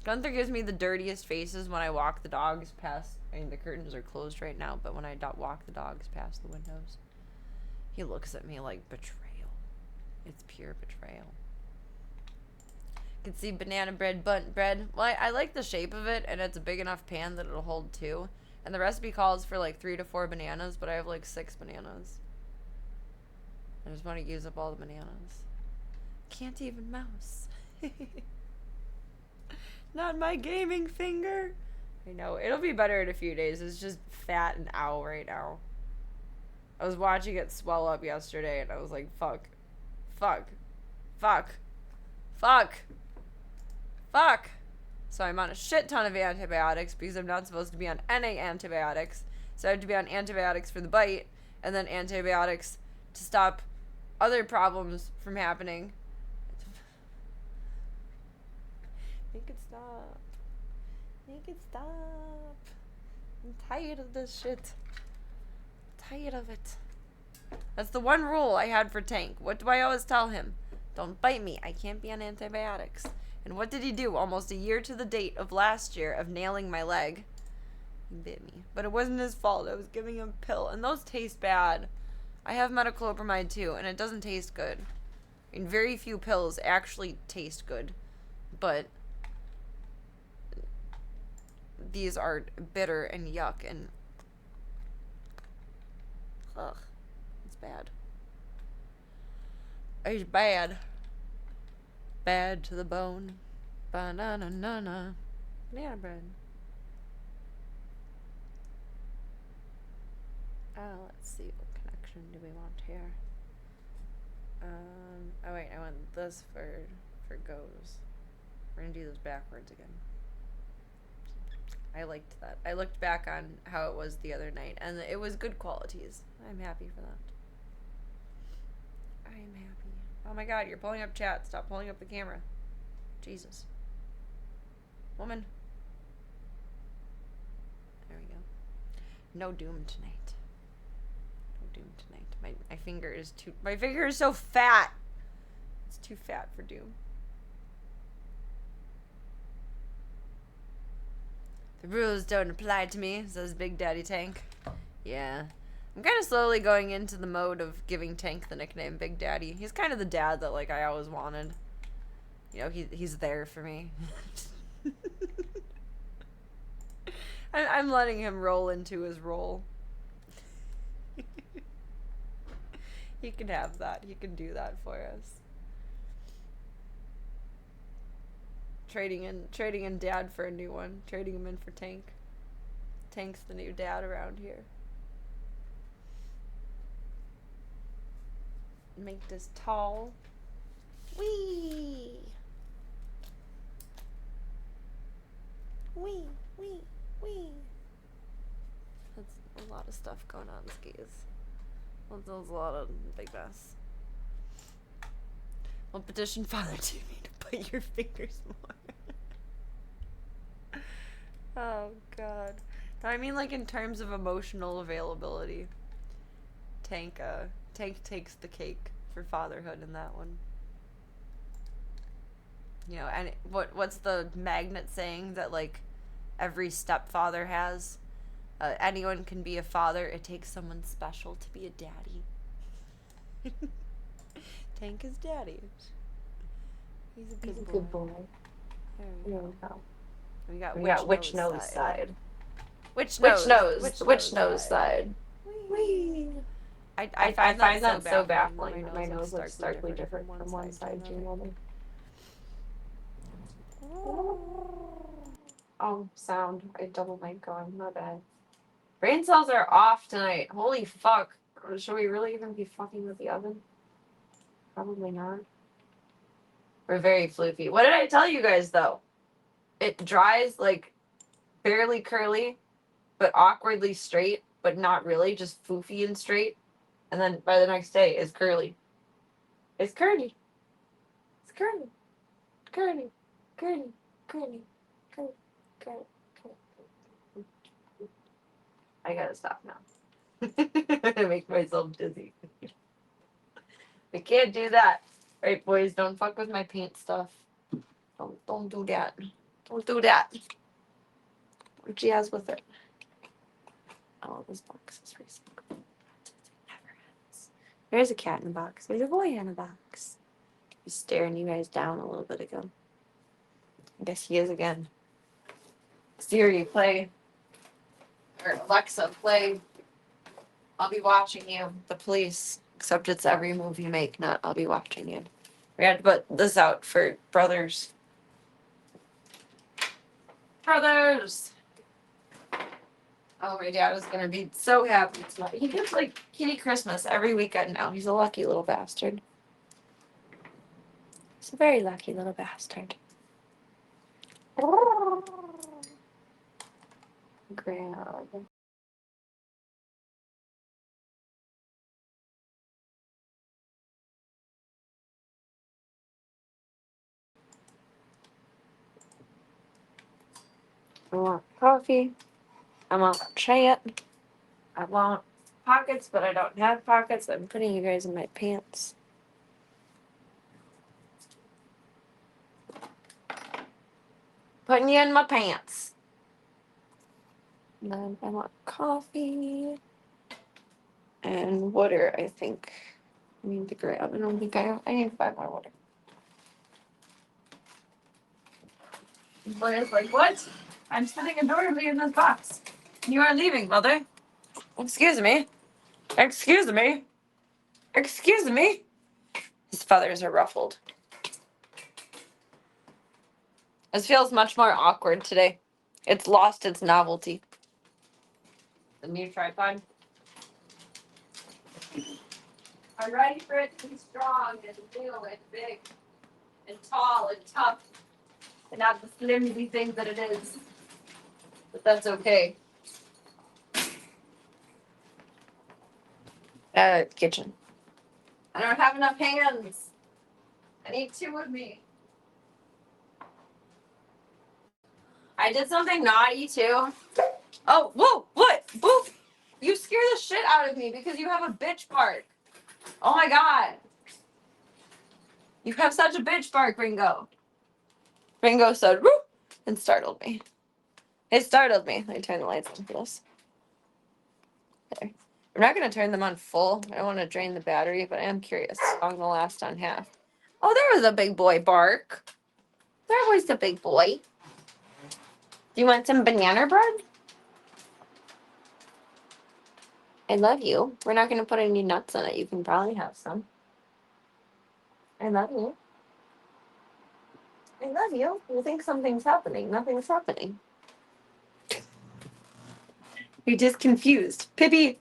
Gunther gives me the dirtiest faces when I walk the dogs past. I mean, the curtains are closed right now, but when I walk the dogs past the windows, he looks at me like betrayal. It's pure betrayal. You can see banana bread, bunt bread. Well, I like the shape of it, and it's a big enough pan that it'll hold 2. And the recipe calls for like 3 to 4 bananas, but I have like 6 bananas. I just want to use up all the bananas. Can't even mouse. Not my gaming finger. I know. It'll be better in a few days. It's just fat and ow right now. I was watching it swell up yesterday, and I was like, fuck. Fuck. Fuck. Fuck. Fuck. So I'm on a shit ton of antibiotics because I'm not supposed to be on any antibiotics. So I have to be on antibiotics for the bite, and then antibiotics to stop other problems from happening. Make it stop. Make it stop. I'm tired of this shit. Tired of it. That's the one rule I had for Tank. What do I always tell him? Don't bite me. I can't be on antibiotics. And what did he do? Almost a year to the date of last year of nailing my leg. He bit me. But it wasn't his fault. I was giving him a pill. And those taste bad. I have metoclopramide too, and it doesn't taste good. I mean, very few pills actually taste good. But these are bitter and yuck and ugh, it's bad. It's bad. Bad to the bone. Ba-na-na-na-na. Banana bread. Let's see, what connection do we want here? Oh wait, I want this for goes. We're gonna do this backwards again. I liked that. I looked back on how it was the other night, and it was good qualities. I'm happy for that. I am happy. Oh my god, you're pulling up chat. Stop pulling up the camera. Jesus. Woman. There we go. No Doom tonight. No Doom tonight. My finger is too... My finger is so fat! It's too fat for Doom. The rules don't apply to me, says Big Daddy Tank. Yeah. I'm kind of slowly going into the mode of giving Tank the nickname Big Daddy. He's kind of the dad that, like, I always wanted. You know, he's there for me. I'm letting him roll into his role. He can have that. He can do that for us. Trading in dad for a new one. Trading him in for Tank. Tank's the new dad around here. Make this tall. Wee. Wee. That's a lot of stuff going on, skis. That's a lot of big mess. We'll petition Father TV to put your fingers more. Oh god. No, I mean, like, in terms of emotional availability. Tank takes the cake for fatherhood in that one. You know, and what's the magnet saying that, like, every stepfather has? Anyone can be a father. It takes someone special to be a daddy. Tank is daddy. He's a good boy. There we go. We got which nose side. Which nose side. Wee. I find that so baffling. My nose looks starkly different from one side to another. Oh, sound. I double mic going. My bad. Brain cells are off tonight. Holy fuck. Should we really even be fucking with the oven? Probably not. We're very floofy. What did I tell you guys, though? It dries, like, barely curly, but awkwardly straight, but not really, just foofy and straight. And then by the next day, it's curly. It's curly. It's curly. Curly. Curly. Curly. Curly. Curly. I gotta stop now. I make myself dizzy. I can't do that. Right, boys, don't fuck with my paint stuff. Don't do that. Don't do that. What she has with it. Oh, this box is recent. Never ends. There's a cat in a box. There's a boy in a box. He was staring you guys down a little bit ago. I guess he is again. Siri, play. Or Alexa, play. I'll be watching you. The police. Except it's every move you make, not I'll be watching you. We had to put this out for brothers. Brothers! Oh, my dad is gonna be so happy tonight. He gets, like, Kitty Christmas every weekend now. He's a lucky little bastard. He's a very lucky little bastard. Grab. I want coffee. I want chat. I want pockets, but I don't have pockets. I'm putting you guys in my pants. Putting you in my pants. And then I want coffee. And water, I think. I need to grab. I don't think I need to buy more water. Blair's like, what? I'm sitting adorably in this box. You are leaving, mother. Excuse me. Excuse me. Excuse me. His feathers are ruffled. This feels much more awkward today. It's lost its novelty. The new tripod. I'm ready for it to be strong and new and big and tall and tough and not the flimsy thing that it is. But that's okay. Kitchen. I don't have enough hands. I need 2 of me. I did something naughty too. Oh, whoa, what? Whoa. You scare the shit out of me because you have a bitch bark. Oh my god. You have such a bitch bark, Ringo. Ringo said, woo, and startled me. It startled me. Let me turn the lights on for this. There. We're not going to turn them on full. I don't want to drain the battery, but I am curious how long they'll last on half. Oh, there was a big boy bark. There was the big boy. Do you want some banana bread? I love you. We're not going to put any nuts in it. You can probably have some. I love you. I love you. You think something's happening. Nothing's happening. You're just confused. Pippi.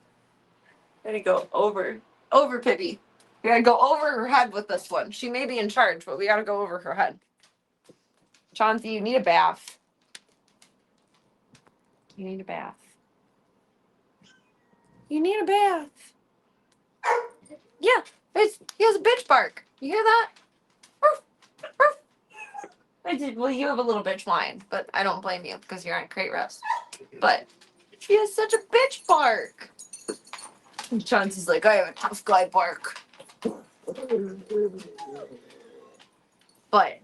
Gotta go over. Over Pippi. We gotta go over her head with this one. She may be in charge, but we gotta go over her head. Chauncey, you need a bath. You need a bath. You need a bath. Yeah, he has a bitch bark. You hear that? I did. Well, you have a little bitch whine, but I don't blame you because you're on crate rest. But he has such a bitch bark. And Chauncey's like, I have a tough guy bark. But.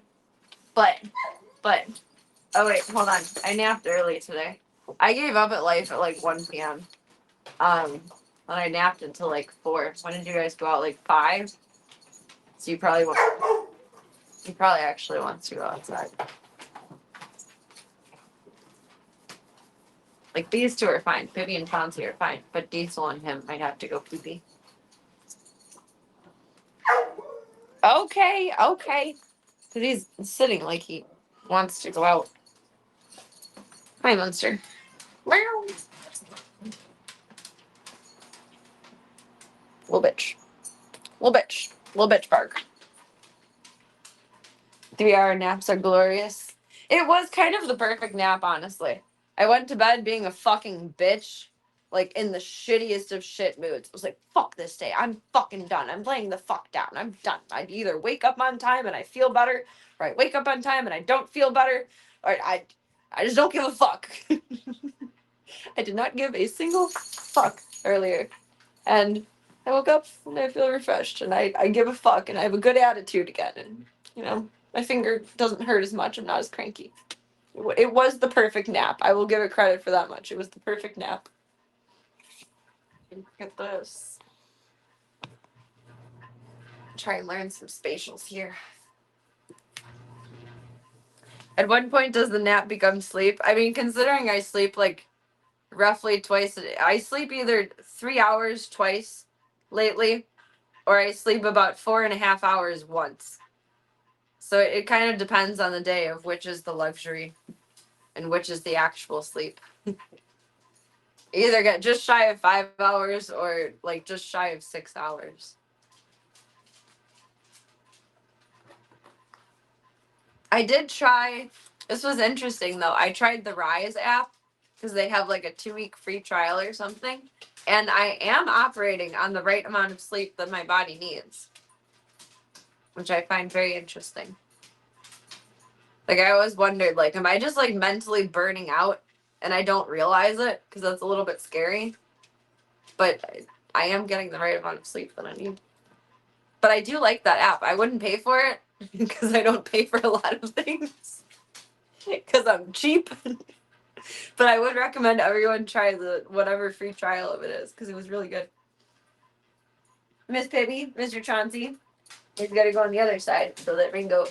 Oh wait, hold on. I napped early today. I gave up at life at like 1 p.m. And I napped until like 4. When did you guys go out? Like 5? So you probably actually want to go outside. Like these 2 are fine. Pippi and Chauncey are fine. But Diesel and him might have to go pee-pee. Okay. Because he's sitting like he wants to go out. Hi, Monster. Meow. Little bitch. Little bitch bark. 3-hour naps are glorious. It was kind of the perfect nap, honestly. I went to bed being a fucking bitch, like in the shittiest of shit moods. I was like, fuck this day. I'm fucking done. I'm laying the fuck down. I'm done. I either wake up on time and I feel better, or I wake up on time and I don't feel better, or I just don't give a fuck. I did not give a single fuck earlier. And I woke up and I feel refreshed and I give a fuck and I have a good attitude again. And, you know, my finger doesn't hurt as much. I'm not as cranky. It was the perfect nap. I will give it credit for that much. It was the perfect nap. Look at this. Try and learn some spatials here. At what point does the nap become sleep? I mean, considering I sleep like roughly twice a day. I sleep either 3 hours twice lately, or I sleep about 4.5 hours once. So it kind of depends on the day of which is the luxury and which is the actual sleep. Either get just shy of 5 hours or like just shy of 6 hours. I did try, this was interesting though. I tried the Rise app because they have like a 2-week free trial or something. And I am operating on the right amount of sleep that my body needs, which I find very interesting. Like I always wondered, like, am I just like mentally burning out and I don't realize it because that's a little bit scary. But I am getting the right amount of sleep that I need. But I do like that app. I wouldn't pay for it because I don't pay for a lot of things because I'm cheap. But I would recommend everyone try the whatever free trial of it is because it was really good. Miss Pibby, Mr. Chauncey, he's got to go on the other side so that Ringo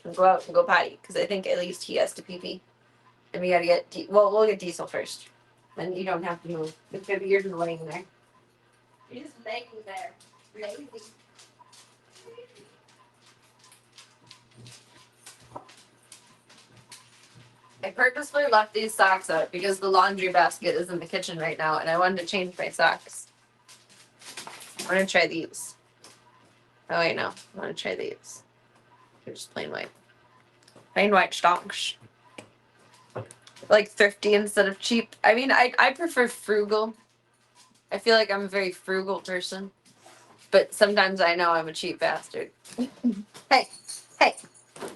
can go out and go potty because I think at least he has to pee-pee. And we got to get, we'll get Diesel first. Then you don't have to move. Miss Pibby, you're just laying there. You're just laying there. Lazy. I purposely left these socks out because the laundry basket is in the kitchen right now and I wanted to change my socks. I'm gonna try these. Oh wait, no. I want to try these. They're just plain white. Plain white stonks. Like thrifty instead of cheap. I mean, I prefer frugal. I feel like I'm a very frugal person. But sometimes I know I'm a cheap bastard. Hey, hey.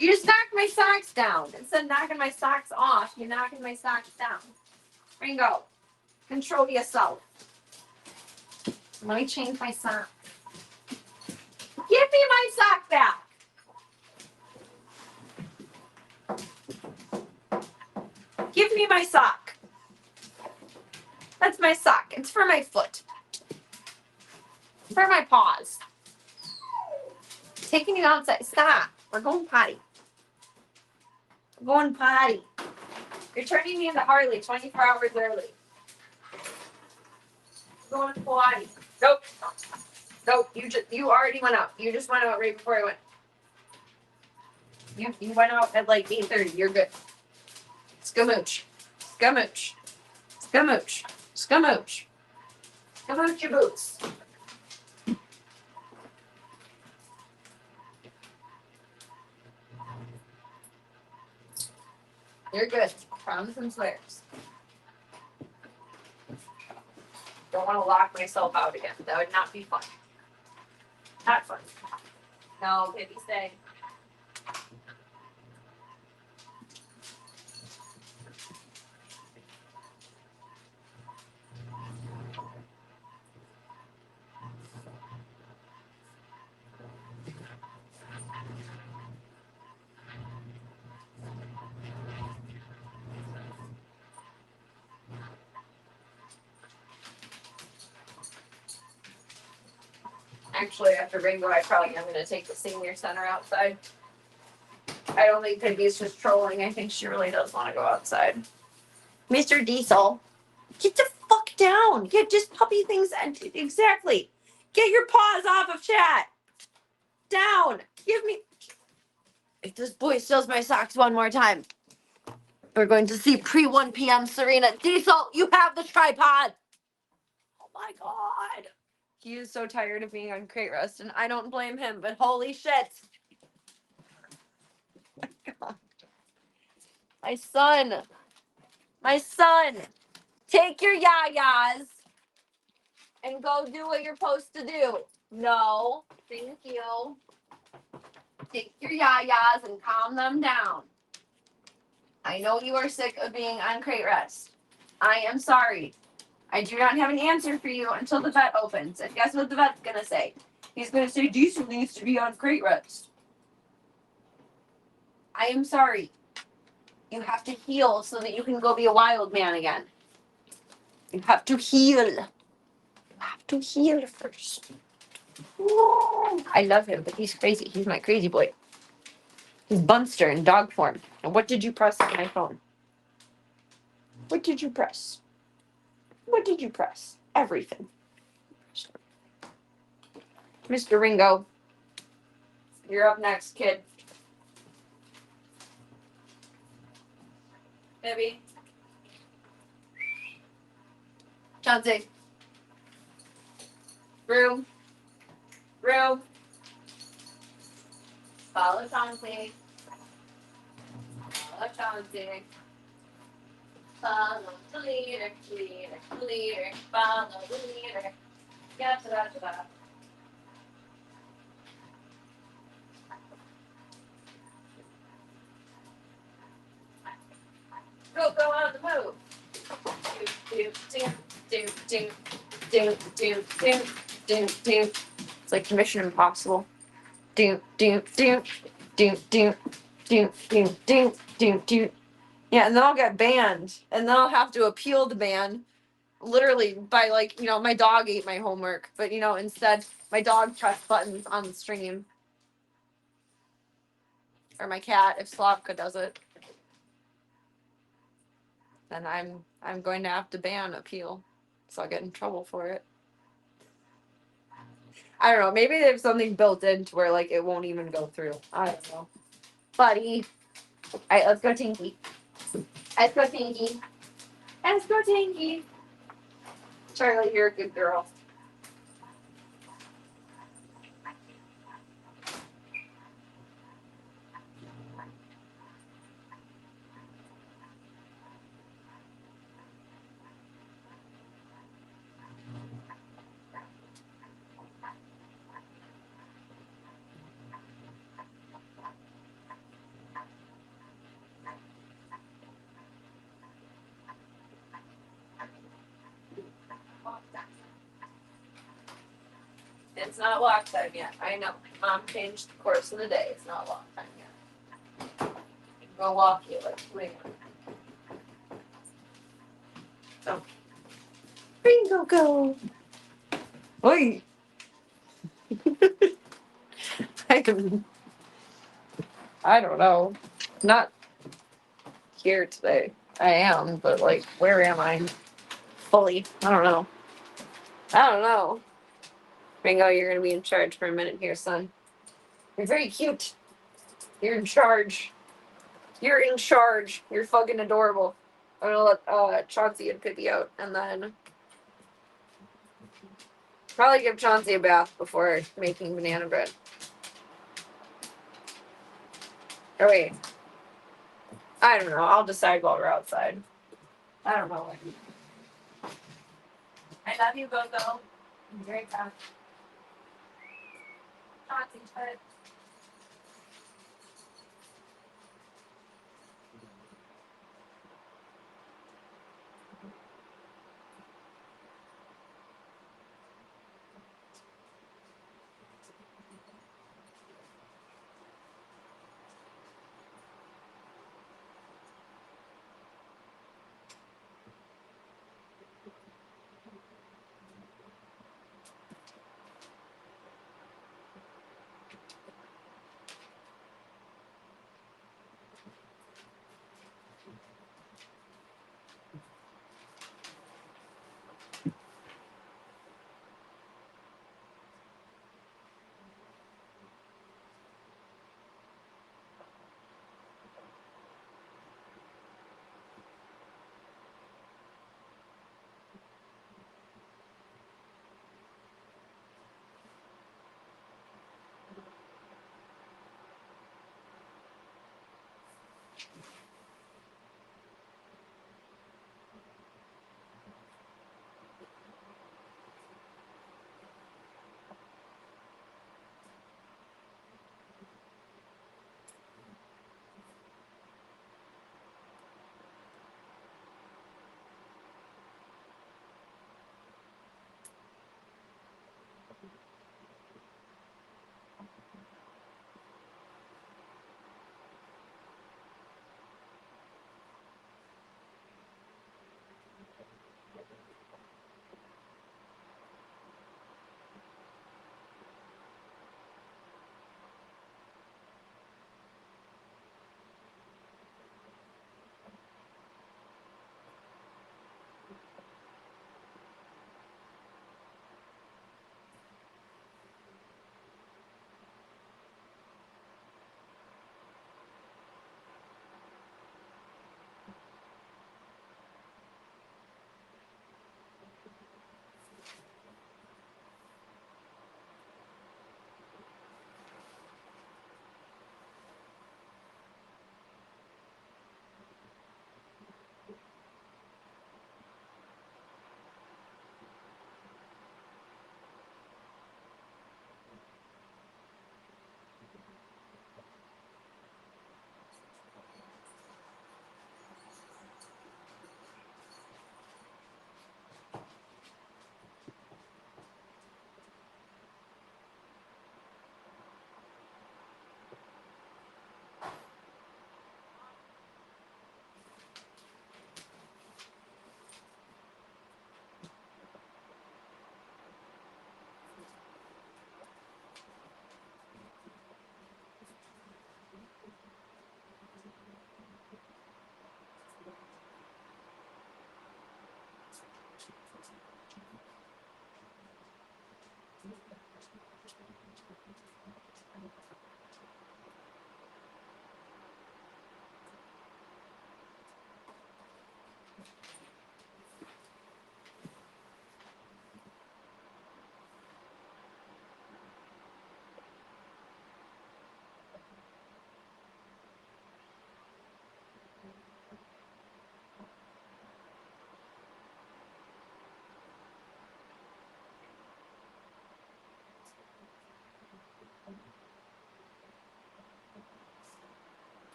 You just knocked my socks down. Instead of knocking my socks off, you're knocking my socks down. Ringo, control yourself. Let me change my sock. Give me my sock back. Give me my sock. That's my sock. It's for my foot. For my paws. Taking you outside. Stop. We're going potty. We're going potty. You're turning me into Harley 24 hours early. We're going potty. Nope. Nope. You already went out. You just went out right before I went. You went out at like 8:30. You're good. Scamooch. Scamooch. Scamooch. Scamooch. Scamooch your boots. You're good. Promise and swears. Don't want to lock myself out again. That would not be fun. Not fun. No, baby, stay. Actually, after Ringo, I probably am going to take the senior center outside. I don't think Piggy's just trolling. I think she really does want to go outside. Mr. Diesel, get the fuck down. Get just puppy things. Exactly. Get your paws off of chat. Down. Give me. If this boy steals my socks one more time, we're going to see pre 1 p.m. Serena. Diesel, you have the tripod. Oh my god. He is so tired of being on crate rest, and I don't blame him, but holy shit. Oh my god. My son. My son. Take your yayas and go do what you're supposed to do. No. Thank you. Take your yayas and calm them down. I know you are sick of being on crate rest. I am sorry. I do not have an answer for you until the vet opens. And guess what the vet's going to say? He's going to say, Diesel needs to be on crate rest. I am sorry. You have to heal so that you can go be a wild man again. You have to heal. You have to heal first. I love him, but he's crazy. He's my crazy boy. He's Bunster in dog form. And what did you press on my phone? What did you press? What did you press? Everything. Mr. Ringo, you're up next, kid. Baby. Chauncey. Room. Room. Follow Chauncey. Follow Chauncey. Follow the leader, leader, follow the leader. Da-da-da-da-da. Go on the move. Do, do, do, do, do, do, do, do, do. It's like Mission Impossible. Do, do, do, do, do, do, do, do, do, do. Yeah, and then I'll get banned, and then I'll have to appeal the ban, literally by like, my dog ate my homework, but instead my dog pressed buttons on the stream, or my cat if Slavka does it, then I'm going to have to ban appeal, so I'll get in trouble for it. I don't know, maybe there's something built into where like it won't even go through. I don't know, buddy. All right, let's go Tinky. Esco Tinky. Esco Tinky. Charlie, you're a good girl. It's not lock time yet. I know. Mom changed the course of the day. It's not lock time yet. Go walk you like wait. So Bingo go. Oi. I don't know. Not here today. I am, but like where am I? Fully. I don't know. I don't know. Bingo, you're gonna be in charge for a minute here, son. You're very cute. You're in charge. You're in charge. You're fucking adorable. I'm gonna let Chauncey and Pippi out, and then probably give Chauncey a bath before making banana bread. Or wait, I don't know. I'll decide while we're outside. I don't know. I love you, Gogo. You're very fast. Chauncey, but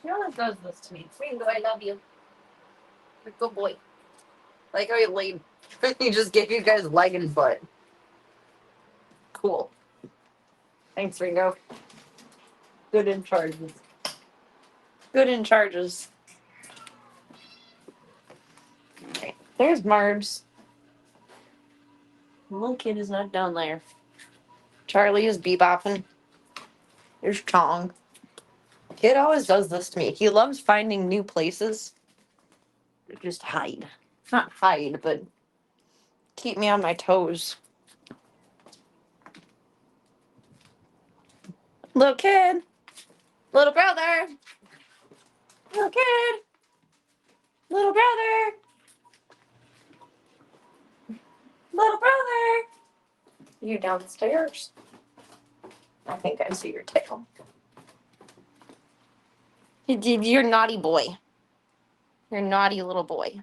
He always does this to me. Ringo, I love you. You're a good boy. Like how he laid. He just gave you guys leg and butt. Cool. Thanks, Ringo. Good in charges. Good in charges. Okay. There's Marbs. The little kid is not down there. Charlie is bebopping. There's Chong. Kid always does this to me. He loves finding new places to just hide. Not hide, but keep me on my toes. Little kid. Little brother. Little kid. Little brother. Little brother. You downstairs? I think I see your tail. You're a naughty boy. You're a naughty little boy.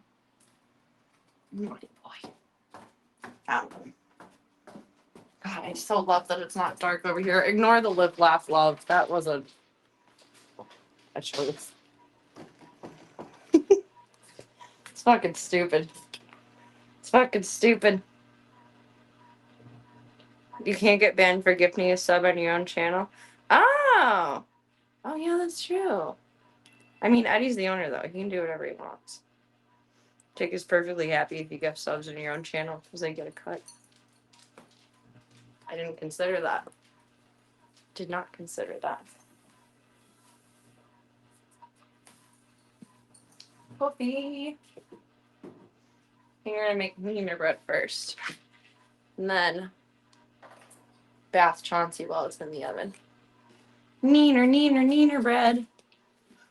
Naughty boy. God, I so love that it's not dark over here. Ignore the live, laugh, love. That was a choice. It's fucking stupid. It's fucking stupid. You can't get banned for gifting a sub on your own channel. Oh! Oh, yeah, that's true. I mean, Eddie's the owner, though. He can do whatever he wants. Jake is perfectly happy if you gift subs on your own channel because they get a cut. I didn't consider that. Did not consider that. Puppy. You're going to make wiener bread first. And then bath Chauncey while it's in the oven. Neener, neener, neener bread.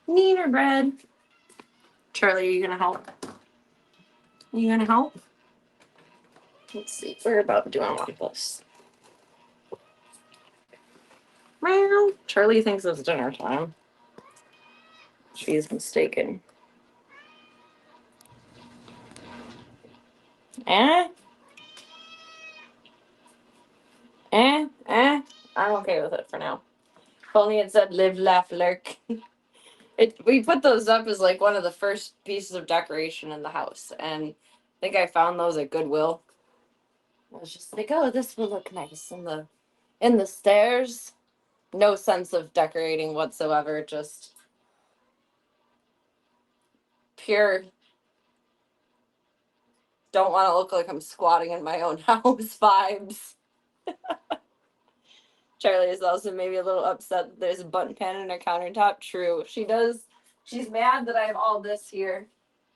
Neener bread. Charlie, are you gonna help? Are you gonna help? Let's see. Where about do I want this? Meow. Charlie thinks it's dinner time. She's mistaken. Eh? I'm okay with it for now. If only it said live, laugh, lurk. We put those up as like one of the first pieces of decoration in the house, and I think I found those at Goodwill. I was just like, oh, this will look nice in the stairs. No sense of decorating whatsoever, just pure don't want to look like I'm squatting in my own house vibes. Charlie is also maybe a little upset that there's a button pan in her countertop. True. She does. She's mad that I have all this here.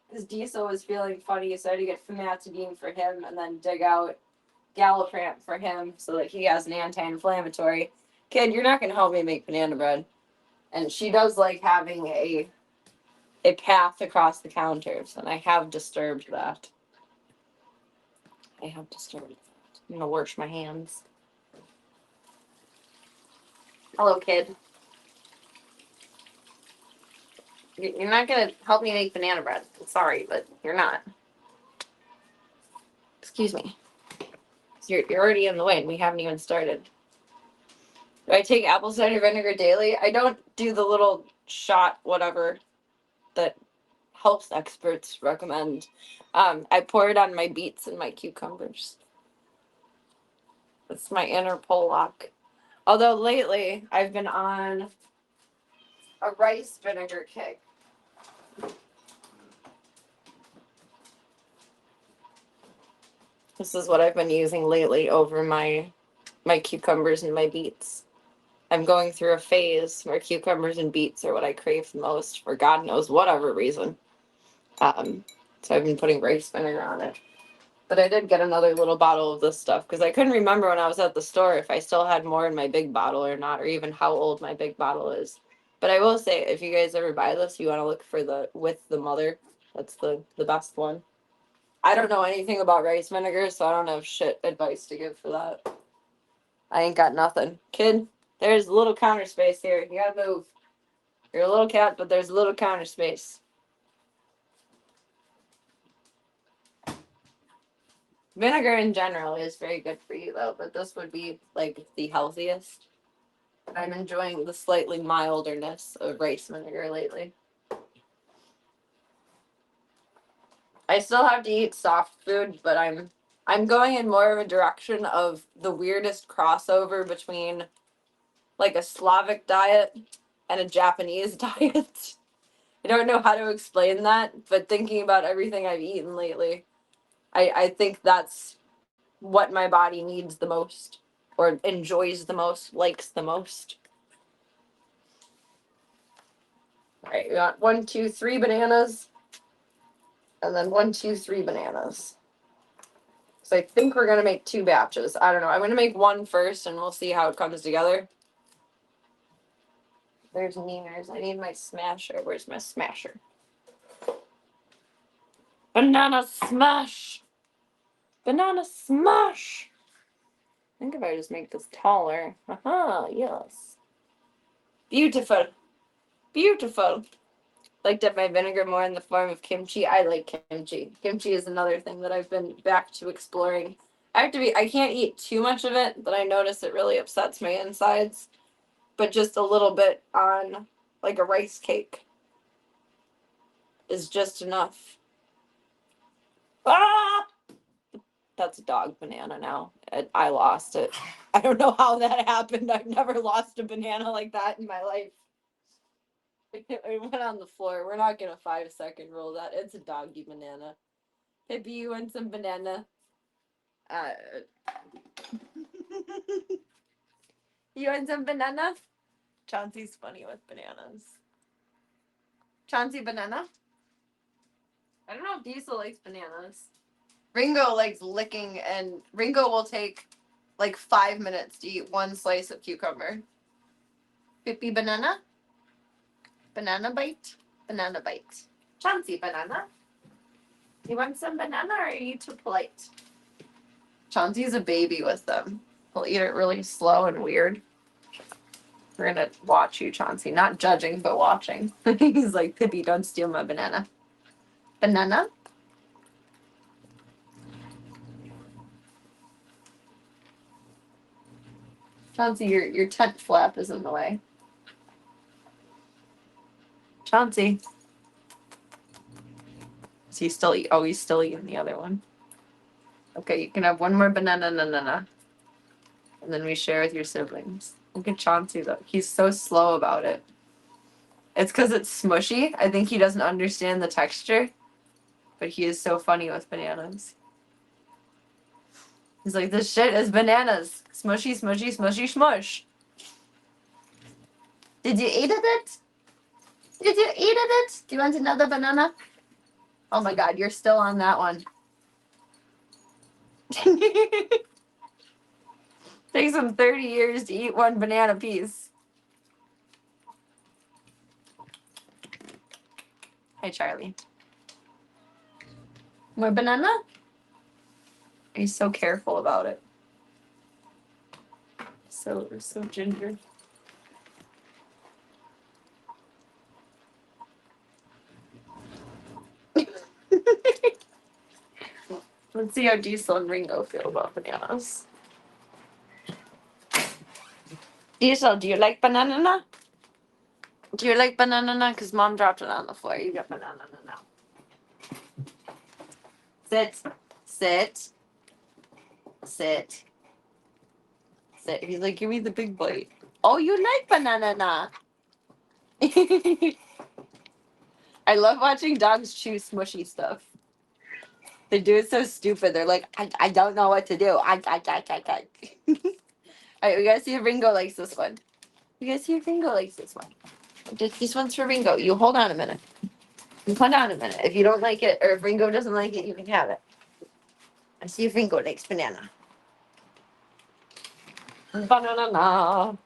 Because Diesel was feeling funny, so I had to get famotidine for him and then dig out Galliprant for him so that he has an anti-inflammatory. Kid, you're not going to help me make banana bread. And she does like having a path across the counters, and I have disturbed that. I'm going to wash my hands. Hello, kid. You're not going to help me make banana bread. I'm sorry, but you're not. Excuse me. You're already in the way, and we haven't even started. Do I take apple cider vinegar daily? I don't do the little shot, whatever, that helps experts recommend. I pour it on my beets and my cucumbers. That's my inner Pollock. Although lately, I've been on a rice vinegar kick. This is what I've been using lately over my cucumbers and my beets. I'm going through a phase where cucumbers and beets are what I crave the most for God knows whatever reason. So I've been putting rice vinegar on it. But I did get another little bottle of this stuff because I couldn't remember when I was at the store if I still had more in my big bottle or not, or even how old my big bottle is. But I will say, if you guys ever buy this, you want to look for the with the mother. That's the best one. I don't know anything about rice vinegar, so I don't have shit advice to give for that. I ain't got nothing. Kid, there's a little counter space here. You gotta move. You're a little cat, but there's a little counter space. Vinegar in general is very good for you, though, but this would be, like, the healthiest. I'm enjoying the slightly milderness of rice vinegar lately. I still have to eat soft food, but I'm going in more of a direction of the weirdest crossover between like a Slavic diet and a Japanese diet. I don't know how to explain that, but thinking about everything I've eaten lately, I think that's what my body needs the most, or enjoys the most, likes the most. All right, we got 1, 2, 3 bananas, and then 1, 2, 3 bananas. So I think we're gonna make 2 batches. I don't know. I'm gonna make one first, and we'll see how it comes together. There's Neeners. I need my smasher. Where's my smasher? Banana smash! Banana smash! I think if I just make this taller. Aha, yes. Beautiful. Beautiful. Like dip my vinegar more in the form of kimchi. I like kimchi. Kimchi is another thing that I've been back to exploring. I can't eat too much of it, but I notice it really upsets my insides. But just a little bit on like a rice cake is just enough. Ah! That's a dog banana now. I lost it. I don't know how that happened. I've never lost a banana like that in my life. It went on the floor. We're not gonna 5-second rule that. It's a doggy banana. Pippi, you want some banana? You want some banana? Chauncey's funny with bananas. Chauncey, banana? I don't know if Diesel likes bananas. Ringo likes licking, and Ringo will take like 5 minutes to eat 1 slice of cucumber. Pippi, banana? Banana bite? Banana bite. Chauncey, banana? You want some banana, or are you too polite? Chauncey's a baby with them. He'll eat it really slow and weird. We're gonna watch you, Chauncey. Not judging, but watching. He's like, Pippi, don't steal my banana. Banana? Chauncey, your tent flap is in the way. Chauncey. Is he still eat? Oh, he's still eating the other one. Okay, you can have 1 more banana, and then we share with your siblings. Look at Chauncey though. He's so slow about it. It's because it's smushy. I think he doesn't understand the texture, but he is so funny with bananas. He's like, this shit is bananas. Smushy, smushy, smushy, smush. Did you eat it? Did you eat it? Do you want another banana? Oh my god, you're still on that one. Takes him 30 years to eat 1 banana piece. Hi, Charlie. More banana? He's so careful about it. So ginger. Let's see how Diesel and Ringo feel about bananas. Diesel, do you like banana? Do you like banana? Because Mom dropped it on the floor. You got banana now. Sit. Sit. Sit. Sit. He's like, give me the big bite. Oh, you like banana? I love watching dogs chew smushy stuff. They do it so stupid. They're like, I don't know what to do. All right, we gotta see if Ringo likes this one. We gotta see if Ringo likes this one. This one's for Ringo. You hold on a minute. You hold on a minute. If you don't like it, or if Ringo doesn't like it, you can have it. Let's see if Ringo likes banana. Banana.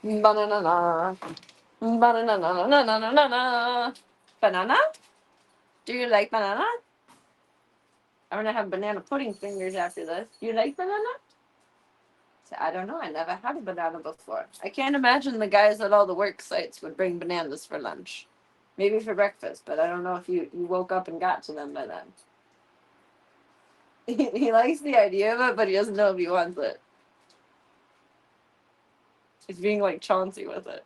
Banana. Banana. Banana? Do you like banana? I'm gonna have banana pudding fingers after this. Do you like banana? I don't know. I never had a banana before. I can't imagine the guys at all the work sites would bring bananas for lunch. Maybe for breakfast, but I don't know if you woke up and got to them by then. He likes the idea of it, but he doesn't know if he wants it. He's being like Chauncey with it.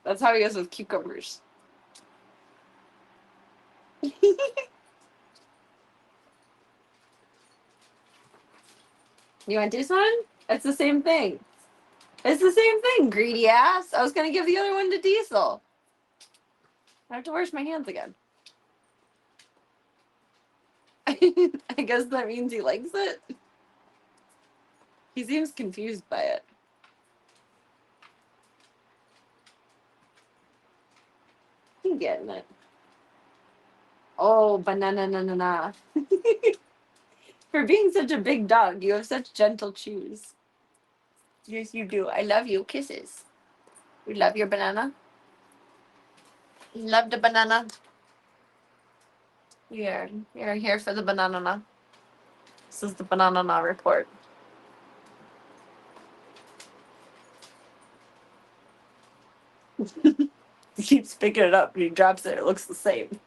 That's how he is with cucumbers. You want this one? It's the same thing. It's the same thing, greedy ass. I was gonna give the other one to Diesel. I have to wash my hands again. I guess that means he likes it. He seems confused by it. He's getting it. Oh, banana na na na. For being such a big dog, you have such gentle chews. Yes, you do. I love you. Kisses. You love your banana? You love the banana? You're here for the banana. This is the banana report. He keeps picking it up and he drops it. It looks the same.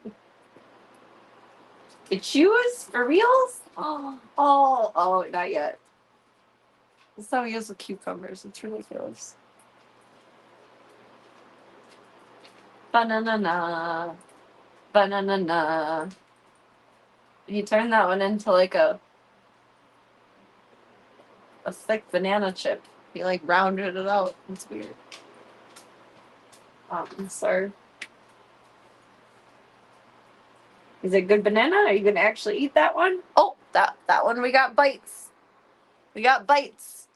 It chews? For reals? Oh, not yet. That's how he is with cucumbers. It's ridiculous. Banana. Banana. He turned that one into like a thick banana chip. He like rounded it out. It's weird. Sir. Is it good banana? Are you gonna actually eat that one? Oh, that one we got bites. We got bites.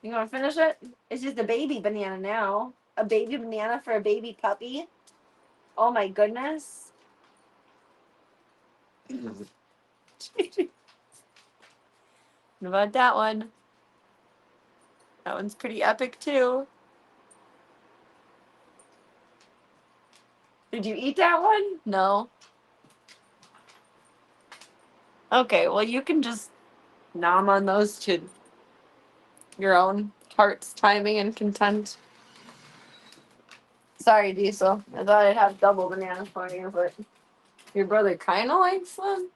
You gonna finish it? It's just a baby banana now. A baby banana for a baby puppy. Oh my goodness. What about that one? That one's pretty epic too. Did you eat that one? No. Okay, well you can just nom on those to your own heart's timing and content. Sorry, Diesel. I thought I'd have double banana for you, but your brother kind of likes them.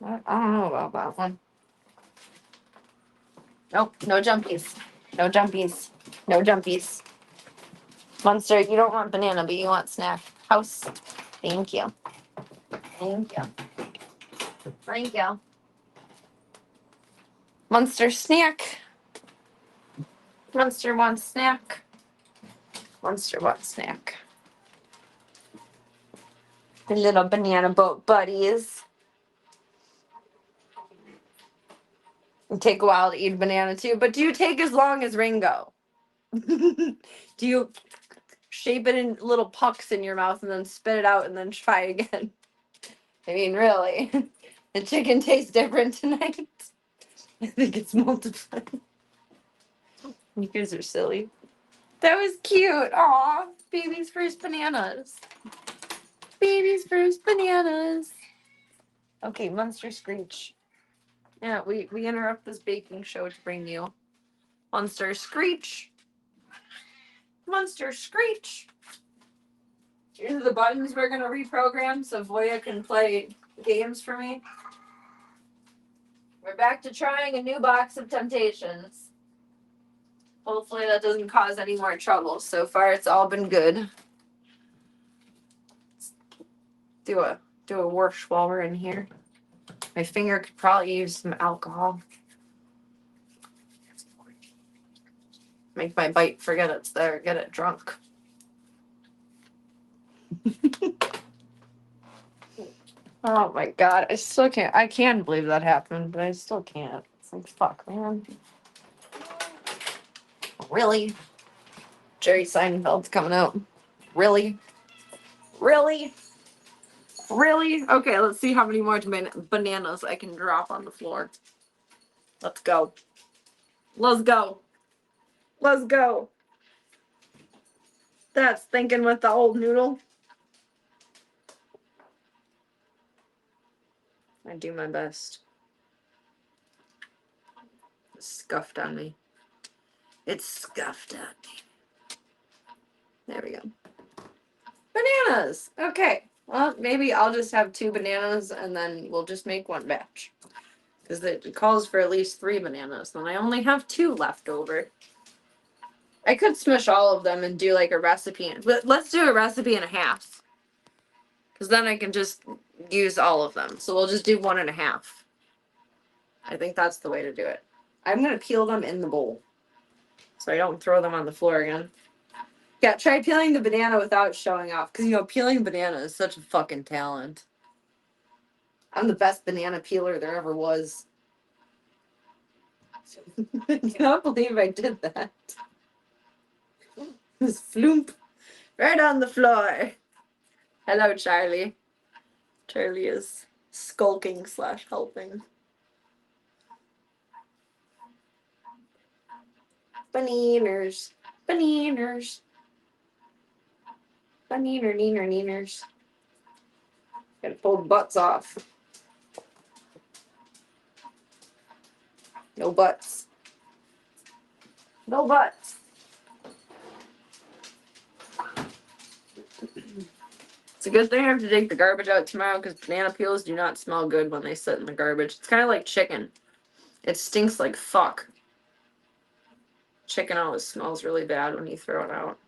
I don't know about that one. Nope, no jumpies. No jumpies. No jumpies. Monster, you don't want banana, but you want snack. House. Thank you. Thank you. Thank you. Monster snack. Monster wants snack. Monster wants snack. The little banana boat buddies. It take a while to eat a banana too, but do you take as long as Ringo? Do you shape it in little pucks in your mouth and then spit it out and then try again? I mean, really, the chicken tastes different tonight. I think it's multiplying. You guys are silly. That was cute. Aw, baby's first bananas. Baby's first bananas. Okay, Monster Screech. Yeah, we interrupt this baking show to bring you Monster Screech. Monster Screech. These are the buttons we're gonna reprogram so Voya can play games for me. We're back to trying a new box of Temptations. Hopefully that doesn't cause any more trouble. So far it's all been good. Do a wash while we're in here. My finger could probably use some alcohol. Make my bite forget it's there, get it drunk. Oh my god, I can believe that happened, but I still can't. It's like, fuck, man. Really? Jerry Seinfeld's coming out. Really? Really? Really? Okay, let's see how many more bananas I can drop on the floor. Let's go. Let's go. Let's go. That's thinking with the old noodle. I do my best. It's scuffed on me. It's scuffed on me. There we go. Bananas! Okay. Well, maybe I'll just have 2 bananas and then we'll just make one batch. Because it calls for at least 3 bananas, and I only have 2 left over. I could smush all of them and do like a recipe. But let's do a recipe and a half. Because then I can just use all of them. So we'll just do 1 1/2. I think that's the way to do it. I'm going to peel them in the bowl, so I don't throw them on the floor again. Yeah, try peeling the banana without showing off. Because, you know, peeling banana is such a fucking talent. I'm the best banana peeler there ever was. I cannot believe I did that. Just floomp. Right on the floor. Hello, Charlie. Charlie is skulking / helping. Bananas. Bananas. Banana, neener, neeners. Gotta pull the butts off. No butts. No butts. It's a good thing I have to take the garbage out tomorrow because banana peels do not smell good when they sit in the garbage. It's kind of like chicken. It stinks like fuck. Chicken always smells really bad when you throw it out.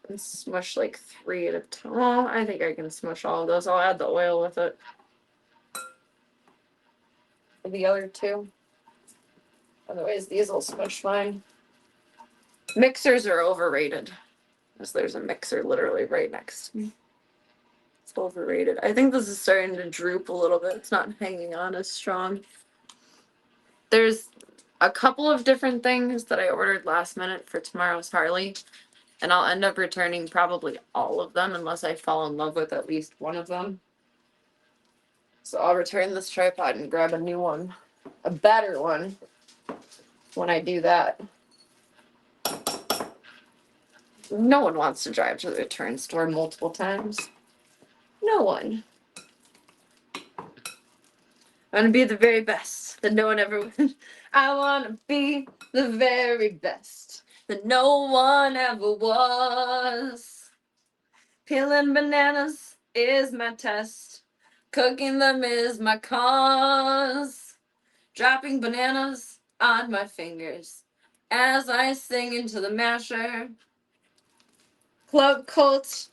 And smush like 3 at a time. Well, I think I can smush all of those. I'll add the oil with it. The other 2. Otherwise, these will smush fine. Mixers are overrated. Because there's a mixer literally right next to me. It's overrated. I think this is starting to droop a little bit. It's not hanging on as strong. There's a couple of different things that I ordered last minute for tomorrow's Harley. And I'll end up returning probably all of them unless I fall in love with at least one of them. So I'll return this tripod and grab a new one. A better one. When I do that. No one wants to drive to the return store multiple times. No one. I want to be the very best that no one ever would. I want to be the very best that no one ever was. Peeling bananas is my test. Cooking them is my cause. Dropping bananas on my fingers as I sing into the masher. Club Cult,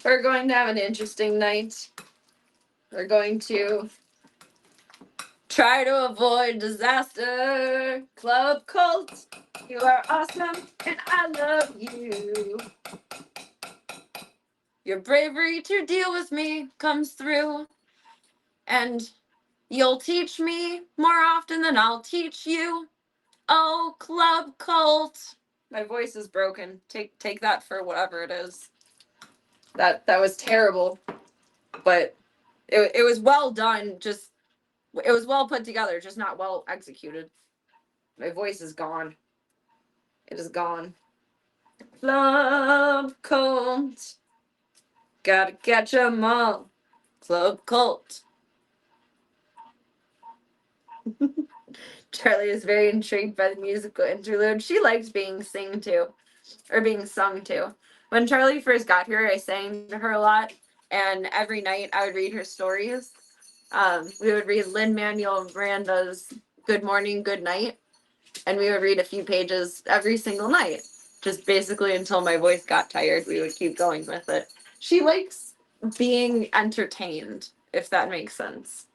we're going to have an interesting night. We're going to try to avoid disaster. Club Cult, you are awesome and I love you. Your bravery to deal with me comes through. And you'll teach me more often than I'll teach you. Oh, Club Cult. My voice is broken. Take that for whatever it is. That was terrible, but it was well done. Just it was well put together, just not well executed. My voice is gone. It is gone. Club Cult, gotta catch 'em all. Club Cult. Charlie is very intrigued by the musical interlude. She likes being sung to. When Charlie first got here, I sang to her a lot, and every night I would read her stories. We would read Lin-Manuel Miranda's Good Morning, Good Night, and we would read a few pages every single night, just basically until my voice got tired. We would keep going with it. She likes being entertained, if that makes sense.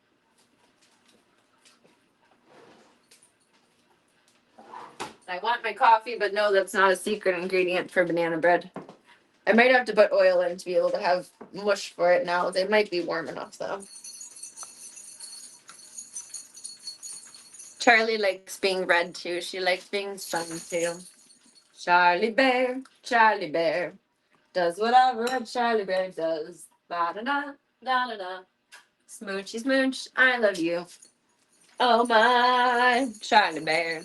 I want my coffee, but no, that's not a secret ingredient for banana bread. I might have to put oil in to be able to have mush for it now. They might be warm enough, though. Charlie likes being read to. She likes being sung to. Charlie Bear does whatever a Charlie Bear does. Ba-da-da, da-da-da. Smoochy smooch, I love you. Oh my, Charlie Bear.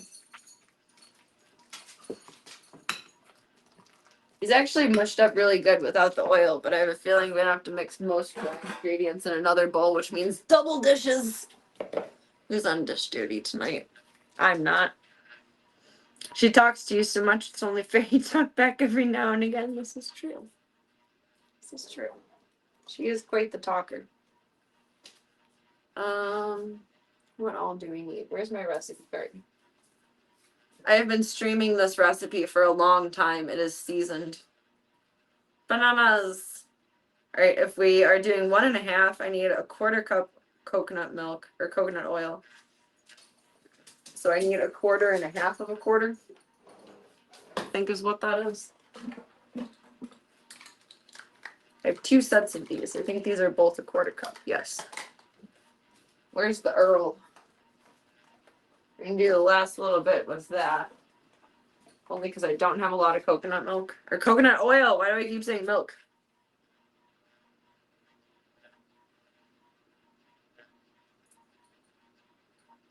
He's actually mushed up really good without the oil, but I have a feeling we're going to have to mix most of the ingredients in another bowl, which means double dishes. Who's on dish duty tonight? I'm not. She talks to you so much, it's only fair you talk back every now and again. This is true. This is true. She is quite the talker. What all do we need? Where's my recipe card? I have been streaming this recipe for a long time. It is seasoned. Bananas. All right, if we are doing 1.5, I need a 1/4 cup coconut milk or coconut oil. So I need 1/4 and 1/2 of a quarter. I think is what that is. I have 2 sets of these. I think these are both a 1/4 cup. Yes. Where's the Earl? We can do the last little bit with that. Only because I don't have a lot of coconut milk. Or coconut oil. Why do I keep saying milk?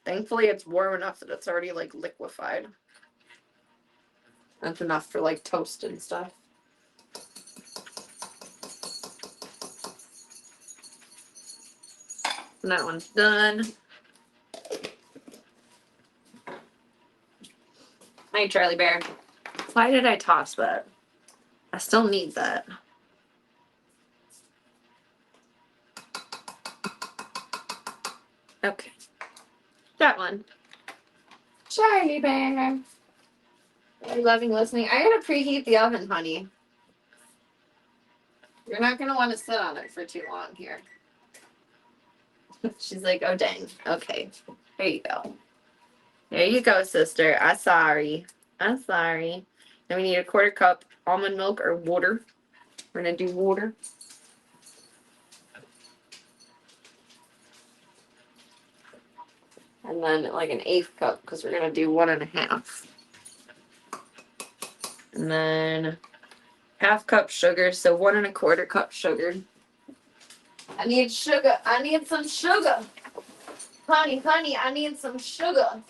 Thankfully, it's warm enough that it's already, like, liquefied. That's enough for, like, toast and stuff. And that one's done. Hi, Charlie Bear. Why did I toss that? I still need that. Okay. That one. Charlie Bear. Are you loving listening? I gotta preheat the oven, honey. You're not gonna want to sit on it for too long here. She's like, oh dang. Okay. There you go. There you go, sister. I'm sorry. I'm sorry. Then we need a 1/4 cup almond milk or water. We're gonna do water. And then like an 1/8 cup because we're gonna do 1.5. And then 1/2 cup sugar, so 1 1/4 cup sugar. I need sugar. I need some sugar. Honey, I need some sugar.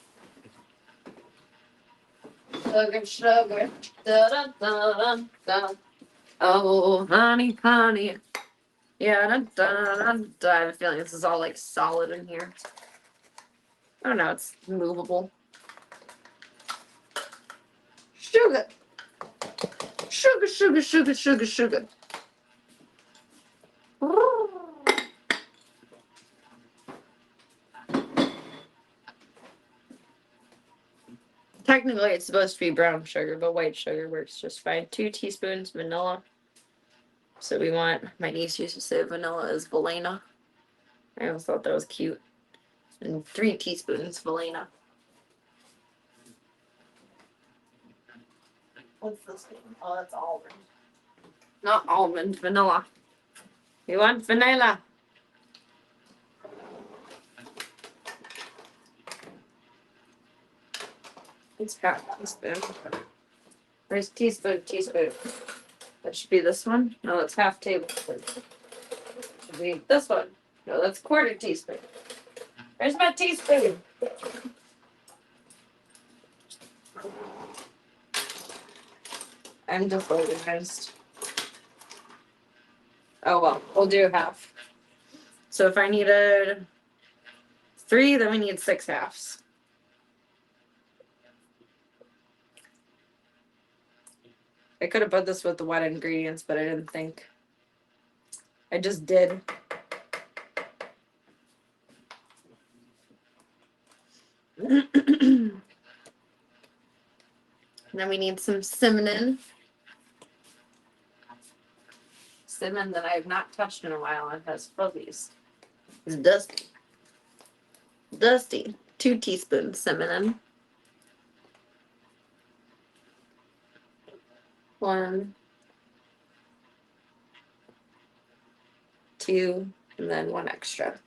Sugar. Da, da, da, da, da. Oh, honey. Yeah, da, da, da, da. I have a feeling this is all like solid in here. I don't know, it's movable. Sugar. Sugar. Technically, it's supposed to be brown sugar, but white sugar works just fine. 2 teaspoons vanilla. So we want, my niece used to say vanilla is Valena. I always thought that was cute. And 3 teaspoons Valena. What's this thing? Oh, that's almond. Not almond, vanilla. We want vanilla. It's half teaspoon. Where's teaspoon? That should be this one. No, it's half tablespoon. Should be this one. No, that's 1/4 teaspoon. Where's my teaspoon? I'm disorganized. Oh well, we'll do half. So if I needed 3, then we need 6 halves. I could have put this with the wet ingredients, but I didn't think. I just did. And then we need some cinnamon. Cinnamon that I have not touched in a while and has fuzzies. It's dusty. 2 teaspoons cinnamon. 1, 2, and then 1 extra.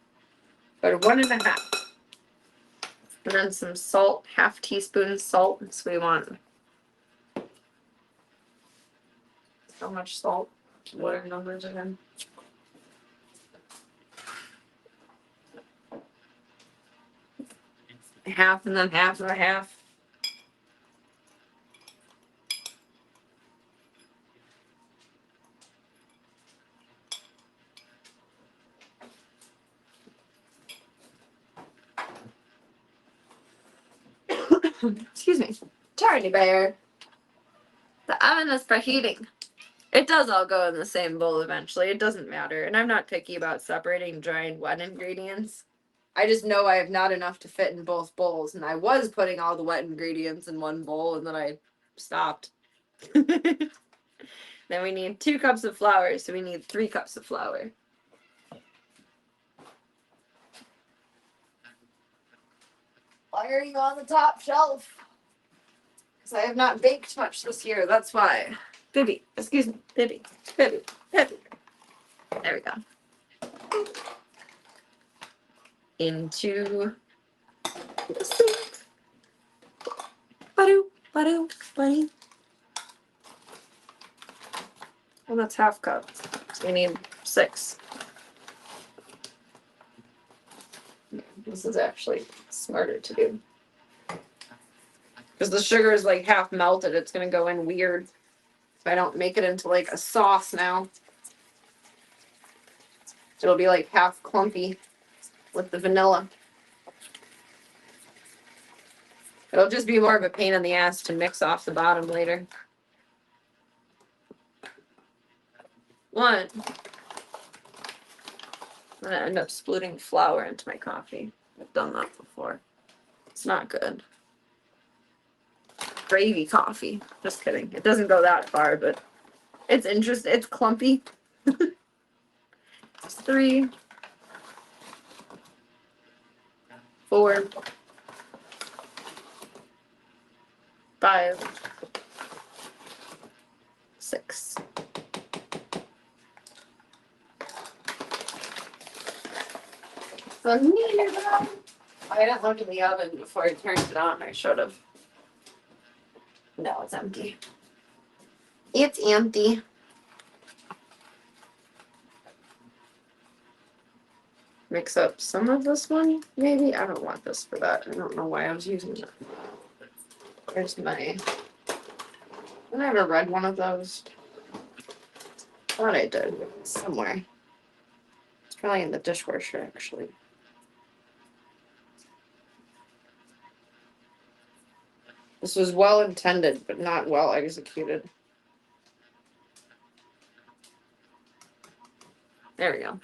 But 1.5. And then some salt, 1/2 teaspoon salt. So we want how much salt? What are numbers again? Half and then half and a half. Excuse me. Charlie Bear. The oven is preheating. It does all go in the same bowl eventually. It doesn't matter. And I'm not picky about separating dry and wet ingredients. I just know I have not enough to fit in both bowls, and I was putting all the wet ingredients in one bowl, and then I stopped. Then we need 2 cups of flour, so we need 3 cups of flour. Why are you on the top shelf? Because I have not baked much this year, that's why. Bibby, excuse me, Bibby, Bibby, Bibby. There we go. Into the sink. Ba-doo, ba-doo, ba-doo. And that's half cup. So we need 6. This is actually smarter to do. Because the sugar is like half melted, it's gonna go in weird. If I don't make it into like a sauce now. It'll be like half clumpy with the vanilla. It'll just be more of a pain in the ass to mix off the bottom later. 1. I'm gonna end up splitting flour into my coffee. I've done that before. It's not good. Gravy coffee. Just kidding. It doesn't go that far, but it's interesting. It's clumpy. 3, 4, 5, 6. I didn't look in the oven before I turned it on. I should have. No, it's empty. It's empty. Mix up some of this one, maybe? I don't want this for that. I don't know why I was using it. Where's my... Did I have a red one of those? Thought I did. Somewhere. It's probably in the dishwasher, actually. This was well intended, but not well executed. There we go.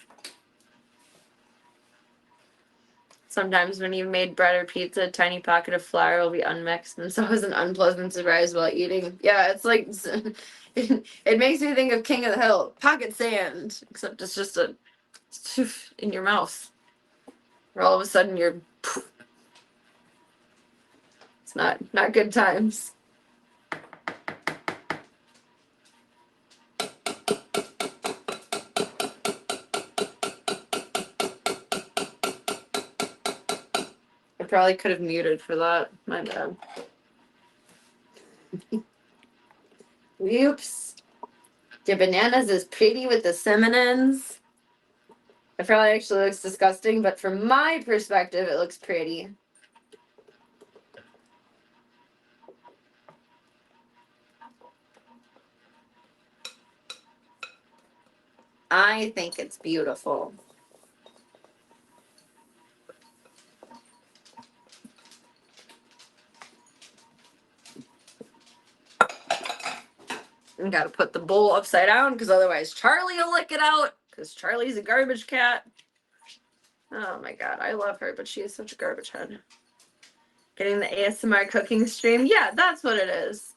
Sometimes when you've made bread or pizza, a tiny pocket of flour will be unmixed, and so is an unpleasant surprise while eating. Yeah, it's like, it makes me think of King of the Hill, pocket sand, except it's just a in your mouth. Where all of a sudden you're, it's not good times. I probably could have muted for that. My bad. Oops. The bananas is pretty with the cinnamons. It probably actually looks disgusting, but from my perspective, it looks pretty. I think it's beautiful. I gotta put the bowl upside down because otherwise Charlie will lick it out because Charlie's a garbage cat. Oh my god, I love her, but she is such a garbage head. Getting the ASMR cooking stream. Yeah, that's what it is.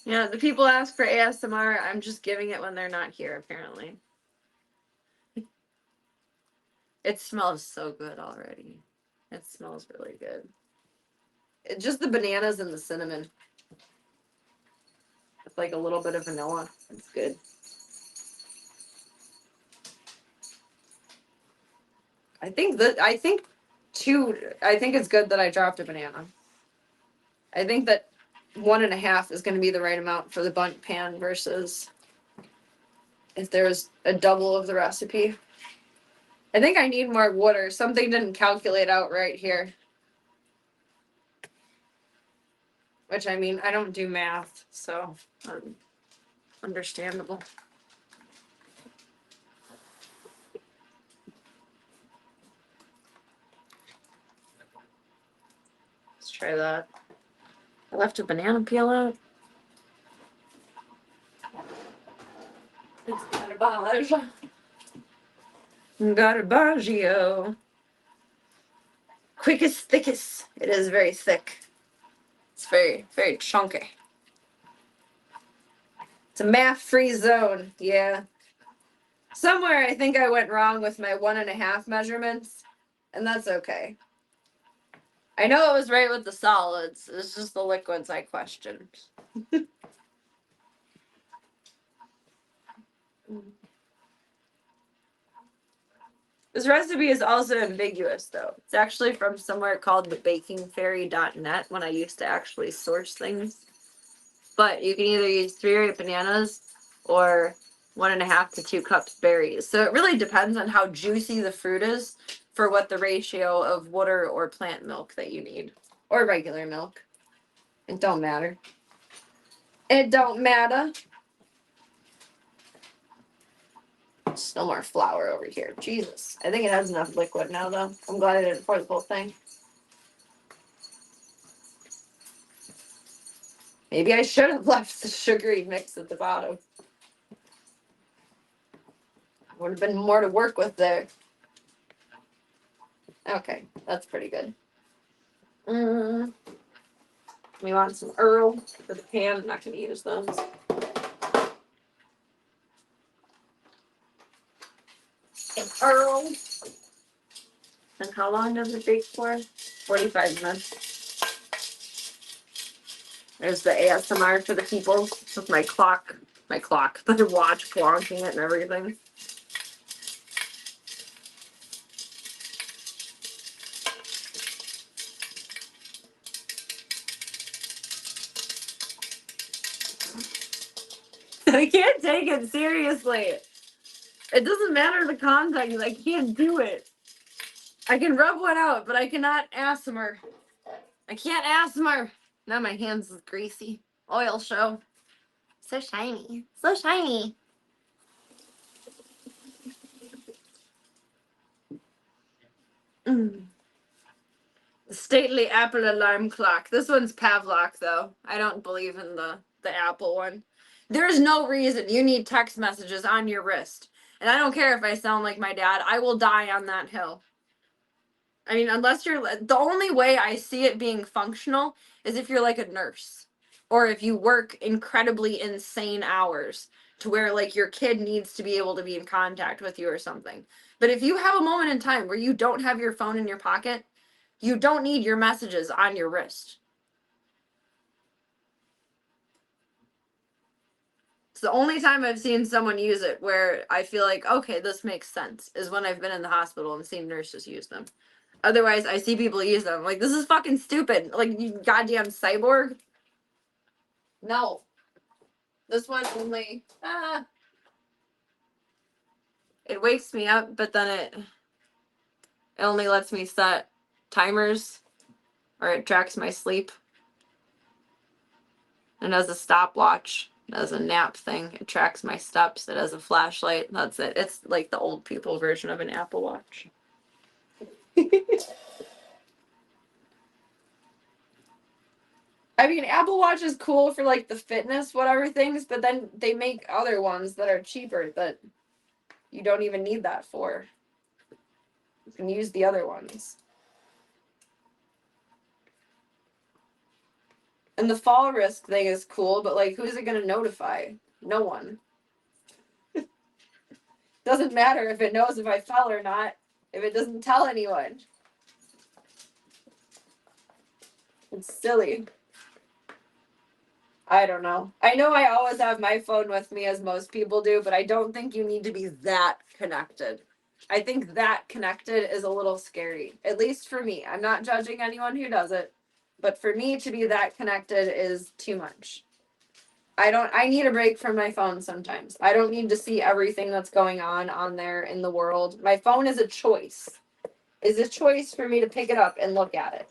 You know, the people ask for ASMR, I'm just giving it when they're not here, apparently. It smells so good already. It smells really good. Just the bananas and the cinnamon. With like a little bit of vanilla. It's good. I think it's good that I dropped a banana. I think that 1.5 is going to be the right amount for the bundt pan versus if there's a double of the recipe. I think I need more water. Something didn't calculate out right here. Which, I mean, I don't do math, so understandable. Let's try that. I left a banana peel out. It's garbage. Garbaggio. Quickest, thickest. It is very thick. It's very, very chunky. It's a math-free zone. Yeah. Somewhere I think I went wrong with my 1.5 measurements, and that's okay. I know it was right with the solids. It's just the liquids I questioned. This recipe is also ambiguous, though. It's actually from somewhere called thebakingfairy.net when I used to actually source things. But you can either use 3 ripe bananas or 1.5 to 2 cups berries. So it really depends on how juicy the fruit is for what the ratio of water or plant milk that you need. Or regular milk. It don't matter. It don't matter. Still more flour over here. Jesus. I think it has enough liquid now, though. I'm glad I didn't pour the whole thing. Maybe I should have left the sugary mix at the bottom. Would have been more to work with there. Okay, that's pretty good. We want some Earl for the pan. I'm not going to use those. Earl. And how long does it bake for? 45 minutes. There's the ASMR for the people with my clock, my watch clonking it and everything. I can't take it seriously. It doesn't matter the context. I can't do it. I can rub one out, but I cannot ASMR. I can't ASMR. Now my hands is greasy. Oil show. So shiny. So shiny. The stately Apple alarm clock. This one's Pavlok, though. I don't believe in the Apple one. There's no reason you need text messages on your wrist. And I don't care if I sound like my dad. I will die on that hill. I mean, unless you're... The only way I see it being functional is if you're like a nurse. Or if you work incredibly insane hours to where, like, your kid needs to be able to be in contact with you or something. But if you have a moment in time where you don't have your phone in your pocket, you don't need your messages on your wrist. It's the only time I've seen someone use it where I feel like, okay, this makes sense, is when I've been in the hospital and seen nurses use them. Otherwise, I see people use them. Like, this is fucking stupid. Like, you goddamn cyborg. No. This one only... It wakes me up, but then it only lets me set timers, or it tracks my sleep. And as a stopwatch, as a nap thing, it tracks my steps. It has a flashlight. That's it. It's like the old people version of an Apple Watch. I mean, Apple Watch is cool for like the fitness, whatever things, but then they make other ones that are cheaper that you don't even need that for. You can use the other ones. And the fall risk thing is cool, but like, who's it going to notify? No one. Doesn't matter if it knows if I fell or not, if it doesn't tell anyone. It's silly. I don't know. I know I always have my phone with me, as most people do, but I don't think you need to be that connected. I think that connected is a little scary, at least for me. I'm not judging anyone who does it, but for me to be that connected is too much. I need a break from my phone sometimes. I don't need to see everything that's going on there in the world. My phone is a choice. It's a choice for me to pick it up and look at it.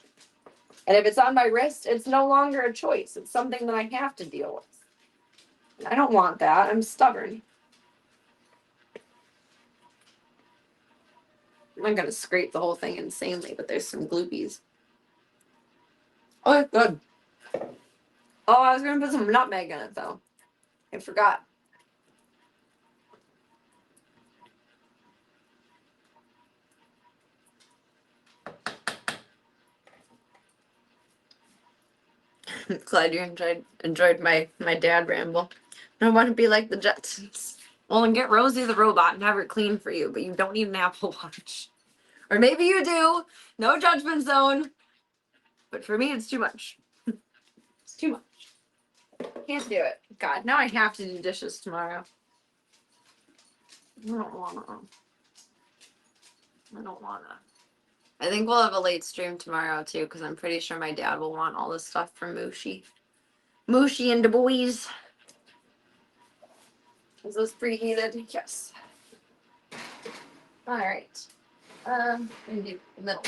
And if it's on my wrist, it's no longer a choice. It's something that I have to deal with. I don't want that. I'm stubborn. I'm not going to scrape the whole thing insanely, but there's some gloopies. Oh, good. Oh, I was going to put some nutmeg in it, though. I forgot. Glad you enjoyed my dad ramble. I want to be like the Jetsons. Well, and get Rosie the robot and have her clean for you, but you don't need an Apple Watch. Or maybe you do. No judgment zone. But for me, it's too much. It's too much. Can't do it. God, now I have to do dishes tomorrow. I don't wanna. I think we'll have a late stream tomorrow too, because I'm pretty sure my dad will want all this stuff from Mooshi. Mooshi and the boys. Is this preheated? Yes. All right. Maybe the middle.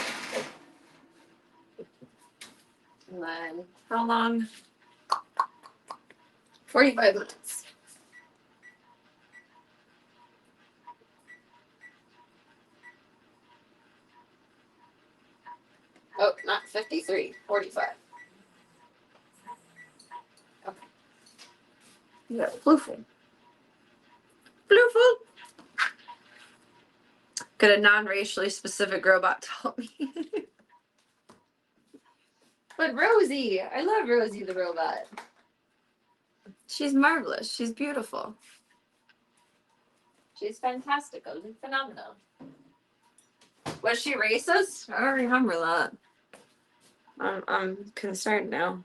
And then how long? 45 minutes. Oh, not 53. 45. Okay. Yeah, Bluefoot. Bluefoot. Could a non-racially specific robot tell me? But Rosie, I love Rosie the robot. She's marvelous. She's beautiful. She's fantastical and phenomenal. Was she racist? I don't remember that. I'm concerned now.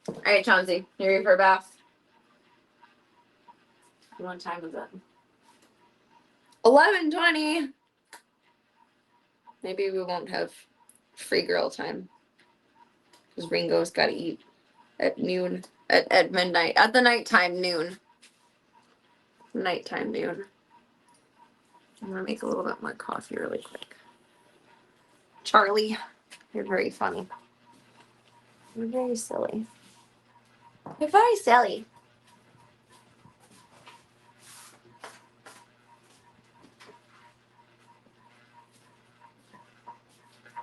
All right, Chauncey, you ready for a bath? What time is it? 11:20. Maybe we won't have free girl time because Ringo's got to eat at noon, at midnight, at the nighttime noon. Nighttime noon. I'm gonna make a little bit more coffee really quick. Charlie, you're very funny. You're very silly. You're very silly.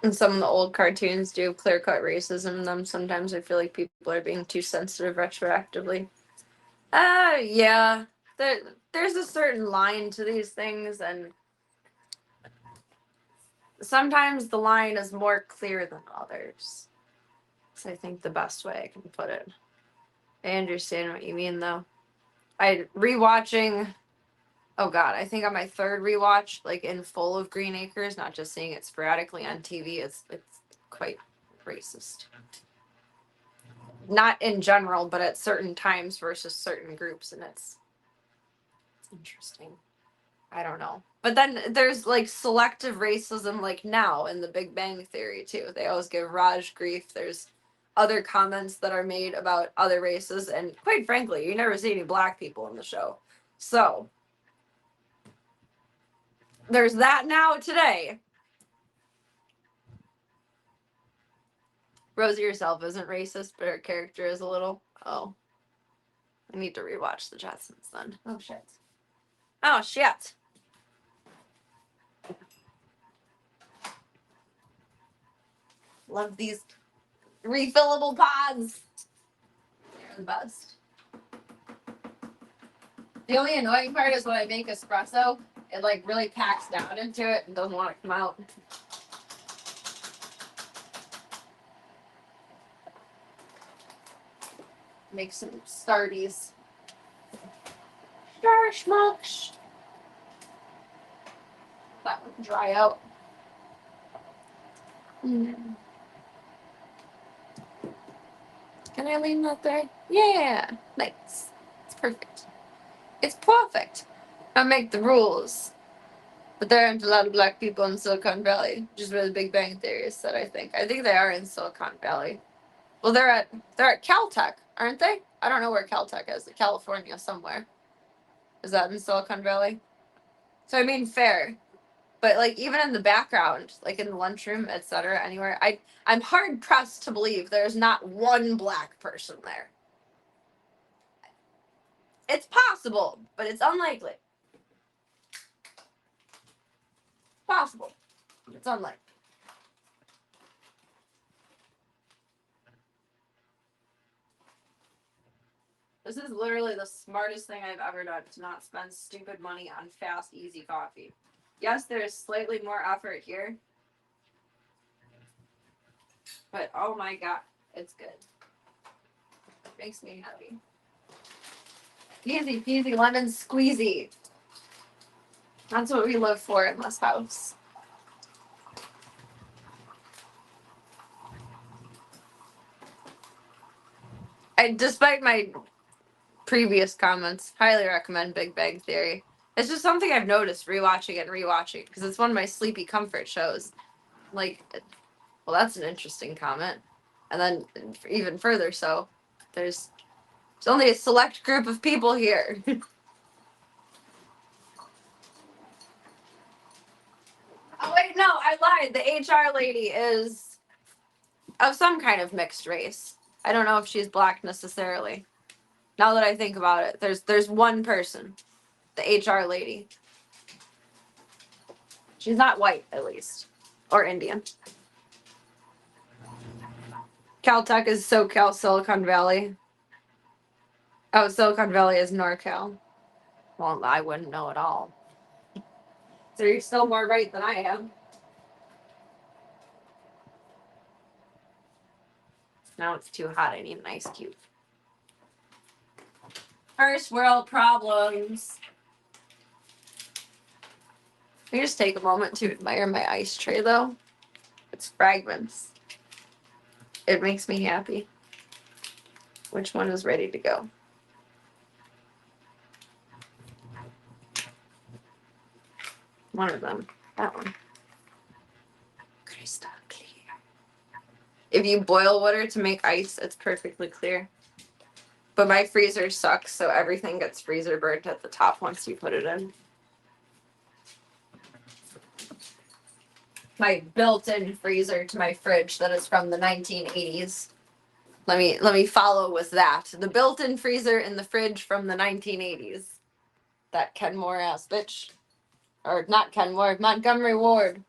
And some of the old cartoons do clear-cut racism in them. Sometimes I feel like people are being too sensitive retroactively. Yeah. There's a certain line to these things, and sometimes the line is more clear than others. That's, I think, the best way I can put it. I understand what you mean, though. Rewatching. Oh God, I think on my third rewatch, like in full of Green Acres, not just seeing it sporadically on TV, it's quite racist. Not in general, but at certain times versus certain groups, and it's interesting. I don't know. But then there's like selective racism, like now in The Big Bang Theory too. They always give Raj grief. There's other comments that are made about other races, and quite frankly, you never see any black people in the show. So there's that now today. Rosie herself isn't racist, but her character is a little. Oh. I need to rewatch the Jetsons then. Oh shit. Oh shit. Love these refillable pods. They're the best. The only annoying part is when I make espresso, it like really packs down into it and doesn't want to come out. Make some starties. Star smokes. That would dry out. Can I lean that there? Yeah. Nice. It's perfect. It's perfect. I make the rules. But there aren't a lot of black people in Silicon Valley, which is where the Big Bang Theory is set, I think. I think they are in Silicon Valley. Well, they're at Caltech, aren't they? I don't know where Caltech is. California somewhere. Is that in Silicon Valley? So I mean, fair. But like even in the background, like in the lunchroom, etc., anywhere, I'm hard pressed to believe there's not one black person there. It's possible, but it's unlikely. Possible. It's unlikely. This is literally the smartest thing I've ever done, to not spend stupid money on fast, easy coffee. Yes, there's slightly more effort here. But oh my god, it's good. Makes me happy. Easy peasy lemon squeezy. That's what we live for in this house. Despite my previous comments, highly recommend Big Bang Theory. It's just something I've noticed rewatching and rewatching because it's one of my sleepy comfort shows. Like, well, that's an interesting comment. And then even further so, there's only a select group of people here. Oh wait, no, I lied. The HR lady is of some kind of mixed race. I don't know if she's black necessarily. Now that I think about it, there's one person, the HR lady. She's not white, at least, or Indian. Caltech is SoCal, Silicon Valley. Oh, Silicon Valley is NorCal. Well, I wouldn't know at all. So you're still more right than I am. Now it's too hot. I need an ice cube. First world problems. Can you just take a moment to admire my ice tray, though? It's fragments. It makes me happy. Which one is ready to go? One of them. That one. Crystal clear. If you boil water to make ice, it's perfectly clear. But my freezer sucks, so everything gets freezer burnt at the top once you put it in. My built-in freezer to my fridge that is from the 1980s. Let me follow with that. The built-in freezer in the fridge from the 1980s. That Kenmore ass bitch. Or not Kenmore, Montgomery Ward.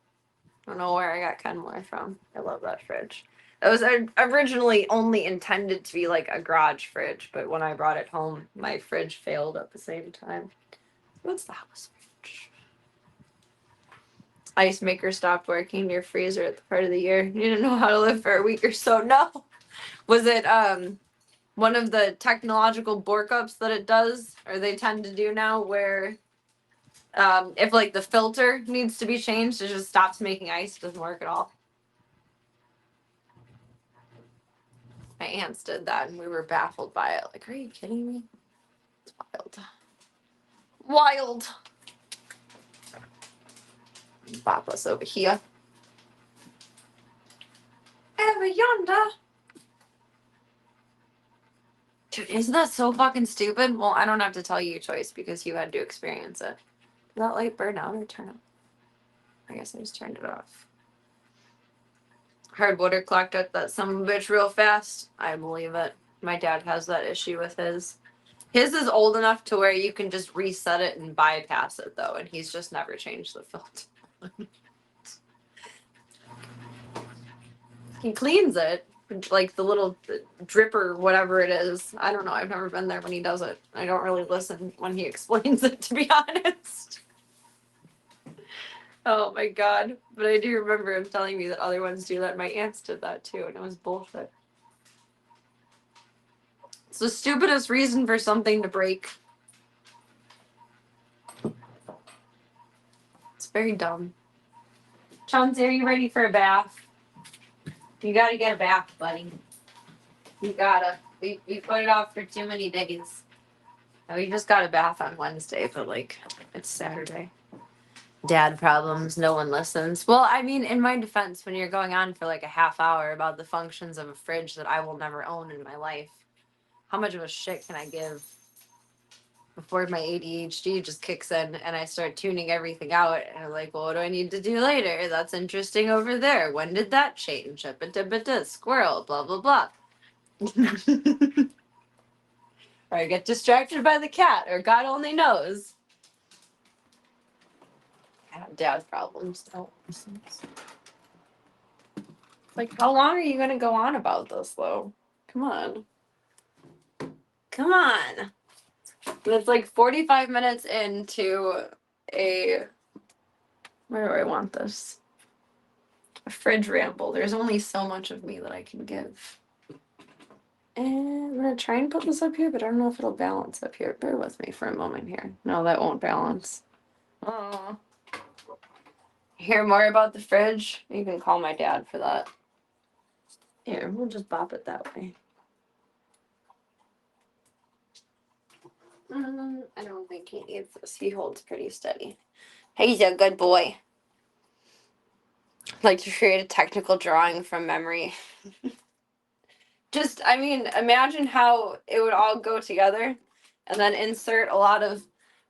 I don't know where I got Kenmore from. I love that fridge. It was originally only intended to be like a garage fridge, but when I brought it home, my fridge failed at the same time. What's the house fridge? Ice maker stopped working in your freezer at the part of the year. You didn't know how to live for a week or so. No. Was it one of the technological bork-ups that it does, or they tend to do now, where if like the filter needs to be changed, it just stops making ice, it doesn't work at all. My aunts did that and we were baffled by it. Like, are you kidding me? It's wild. Wild. Bop us over here. Ever yonder. Dude, isn't that so fucking stupid? Well, I don't have to tell you your choice because you had to experience it. Did that light burn out or turn off? I guess I just turned it off. Hard water clocked up that son of a bitch real fast. I believe it. My dad has that issue with his. His is old enough to where you can just reset it and bypass it, though, and he's just never changed the filter. He cleans it, like the little dripper, whatever it is. I don't know. I've never been there when he does it. I don't really listen when he explains it, to be honest. Oh my god. But I do remember him telling me that other ones do that. My aunts did that too, and it was bullshit. It's the stupidest reason for something to break. It's very dumb. Chauncey, are you ready for a bath? You gotta get a bath, buddy. You gotta. We put it off for too many days. We just got a bath on Wednesday, but like, it's Saturday. Dad problems, no one listens. Well, I mean, in my defense, when you're going on for like a half hour about the functions of a fridge that I will never own in my life, how much of a shit can I give before my ADHD just kicks in and I start tuning everything out and I'm like, well, what do I need to do later? That's interesting over there. When did that change? Squirrel, blah, blah, blah. Or I get distracted by the cat, or God only knows. I have dad problems. Don't listen. Like, how long are you going to go on about this, though? Come on. Come on. And it's like 45 minutes into a... Where do I want this? A fridge ramble. There's only so much of me that I can give. And I'm gonna try and put this up here, but I don't know if it'll balance up here. Bear with me for a moment here. No, that won't balance. Oh. Hear more about the fridge? You can call my dad for that. Here, we'll just bop it that way. I don't think he needs this. He holds pretty steady. He's a good boy. I'd like to create a technical drawing from memory. Just, I mean, imagine how it would all go together and then insert a lot of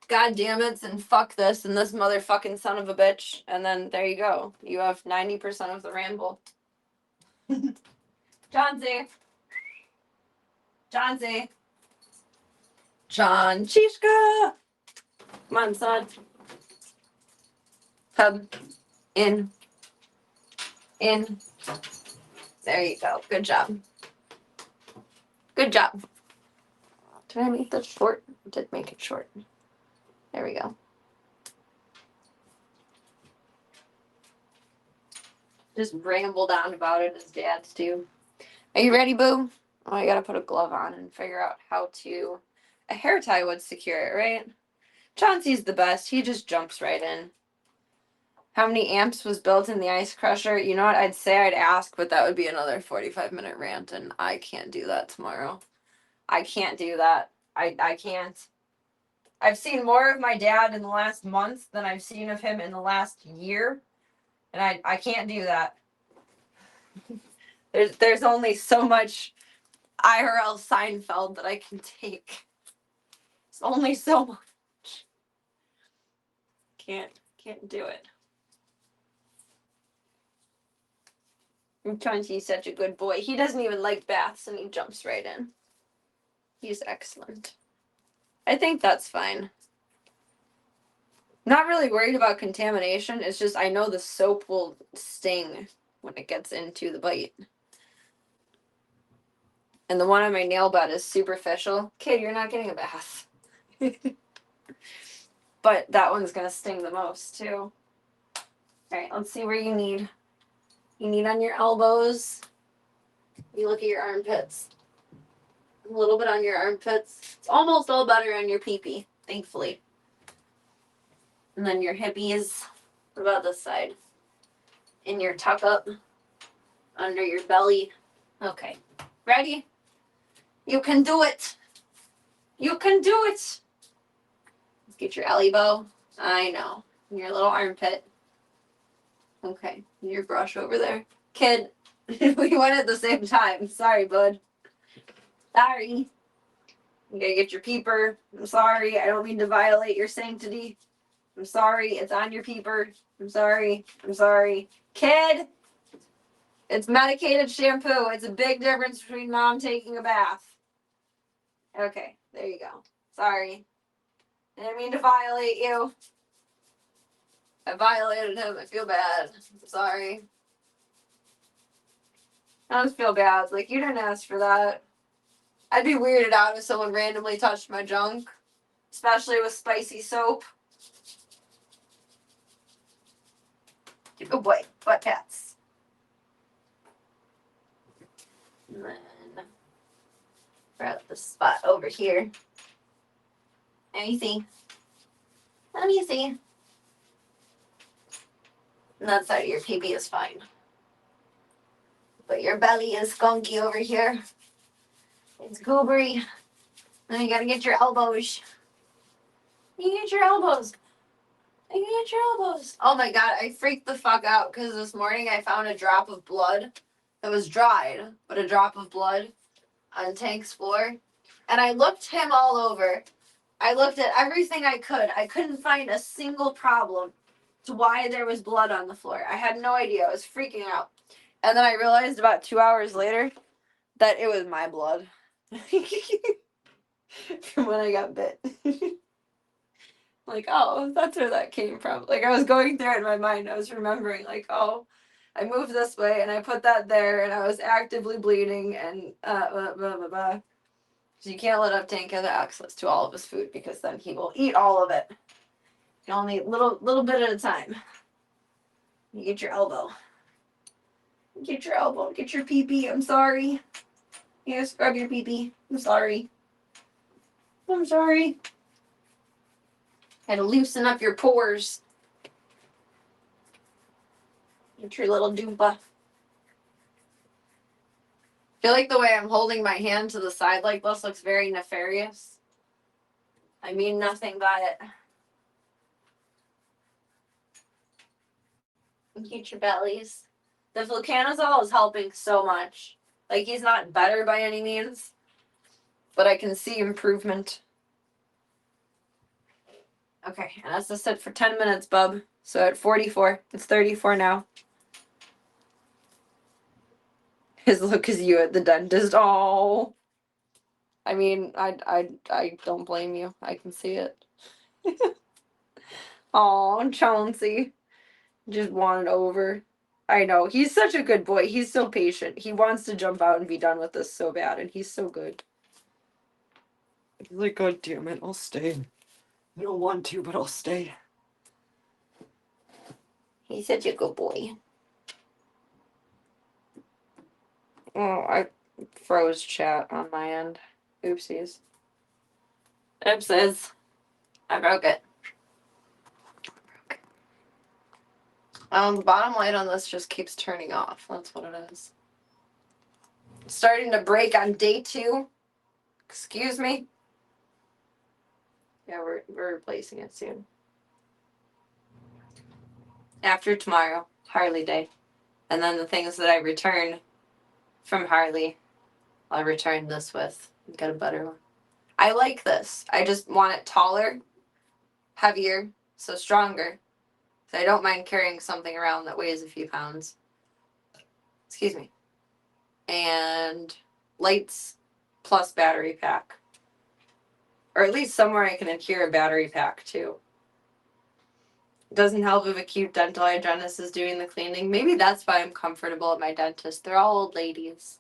God damn it and fuck this and this motherfucking son of a bitch. And then there you go. You have 90% of the ramble. John Z. John Z. John Chishka. Come on, son. Hub. In. There you go. Good job. Good job. Did I make this short? I did make it short. There we go. Just rambled on about it as dads do. Are you ready, boo? Oh, I gotta put a glove on and figure out how to... A hair tie would secure it, right? Chauncey's the best. He just jumps right in. How many amps was built in the Ice Crusher? You know what? I'd say I'd ask, but that would be another 45-minute rant, and I can't do that tomorrow. I can't do that. I can't. I've seen more of my dad in the last month than I've seen of him in the last year, and I can't do that. There's only so much IRL Seinfeld that I can take. It's only so much. Can't do it. Chauncey's such a good boy. He doesn't even like baths and he jumps right in. He's excellent. I think that's fine. Not really worried about contamination. It's just I know the soap will sting when it gets into the bite. And the one on my nail bed is superficial. Kid, you're not getting a bath. But that one's going to sting the most, too. Alright, let's see where you need. You need on your elbows. You look at your armpits. A little bit on your armpits. It's almost all better on your pee-pee, thankfully. And then your hippies. What about this side? In your tuck up. Under your belly. Okay. Ready? You can do it. You can do it. Let's get your elbow. I know. Your little armpit. Okay. Your brush over there. Kid, we went at the same time. Sorry, bud. Sorry. You gotta get your peeper. I'm sorry. I don't mean to violate your sanctity. I'm sorry. It's on your peeper. I'm sorry. I'm sorry. Kid! It's medicated shampoo. It's a big difference between mom taking a bath. Okay, there you go. Sorry. I didn't mean to violate you. I violated him. I feel bad. I'm sorry. I just feel bad. Like, you didn't ask for that. I'd be weirded out if someone randomly touched my junk. Especially with spicy soap. Good boy. Butt pats. And then we're at the spot over here. Let me see. Let me see. And that side of your pee-pee is fine. But your belly is skunky over here. It's goobery. Then you gotta get your elbows. You get your elbows. You get your elbows. Oh my god, I freaked the fuck out because this morning I found a drop of blood that was dried, but a drop of blood on Tank's floor. And I looked him all over. I looked at everything I could. I couldn't find a single problem to why there was blood on the floor. I had no idea. I was freaking out. And then I realized about 2 hours later that it was my blood. From when I got bit. Like, oh, that's where that came from. Like, I was going through it in my mind. I was remembering, like, oh, I moved this way and I put that there and I was actively bleeding and blah, blah, blah, blah. So you can't let up Tank have access to all of his food because then he will eat all of it. You can only little bit at a time. You get your elbow. Get your elbow. Get your pee-pee. I'm sorry. Yeah, scrub your pee-pee. I'm sorry. I'm sorry. Had to loosen up your pores. Get your little doompa. Feel like the way I'm holding my hand to the side like this looks very nefarious. I mean nothing by it. Get your bellies. The fluconazole is helping so much. Like, he's not better by any means, but I can see improvement. Okay, and that's to sit for 10 minutes, bub. So at 44, it's 34 now. His look is you at the dentist. Oh, I mean, I don't blame you. I can see it. Oh, Chauncey just wanted over. I know, he's such a good boy. He's so patient. He wants to jump out and be done with this so bad, and he's so good. He's like, God damn it, I'll stay. I don't want to, but I'll stay. He's such a good boy. Oh, I froze chat on my end. Oopsies. Oopsies. I broke it. The bottom light on this just keeps turning off. That's what it is. It's starting to break on day 2. Excuse me. Yeah, we're replacing it soon. After tomorrow, Harley Day. And then the things that I return from Harley, I'll return this with. Get a better one. I like this. I just want it taller, heavier, so stronger. So I don't mind carrying something around that weighs a few pounds. Excuse me. And lights plus battery pack. Or at least somewhere I can adhere a battery pack too. It doesn't help if a cute dental hygienist is doing the cleaning. Maybe that's why I'm comfortable at my dentist. They're all old ladies.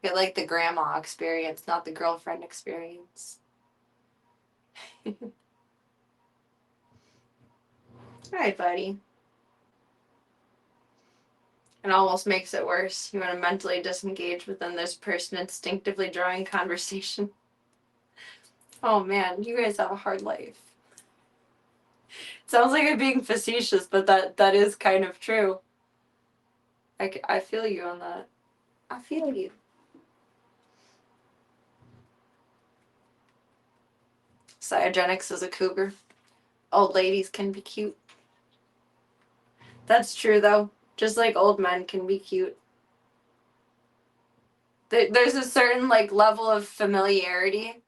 Get like the grandma experience, not the girlfriend experience. Alright, buddy. It almost makes it worse. You want to mentally disengage, but then this person instinctively drawing conversation. Oh man, you guys have a hard life. Sounds like I'm being facetious, but that is kind of true. I feel you on that. I feel you. Cyogenics is a cougar. Old ladies can be cute. That's true, though. Just like old men can be cute. There's a certain like level of familiarity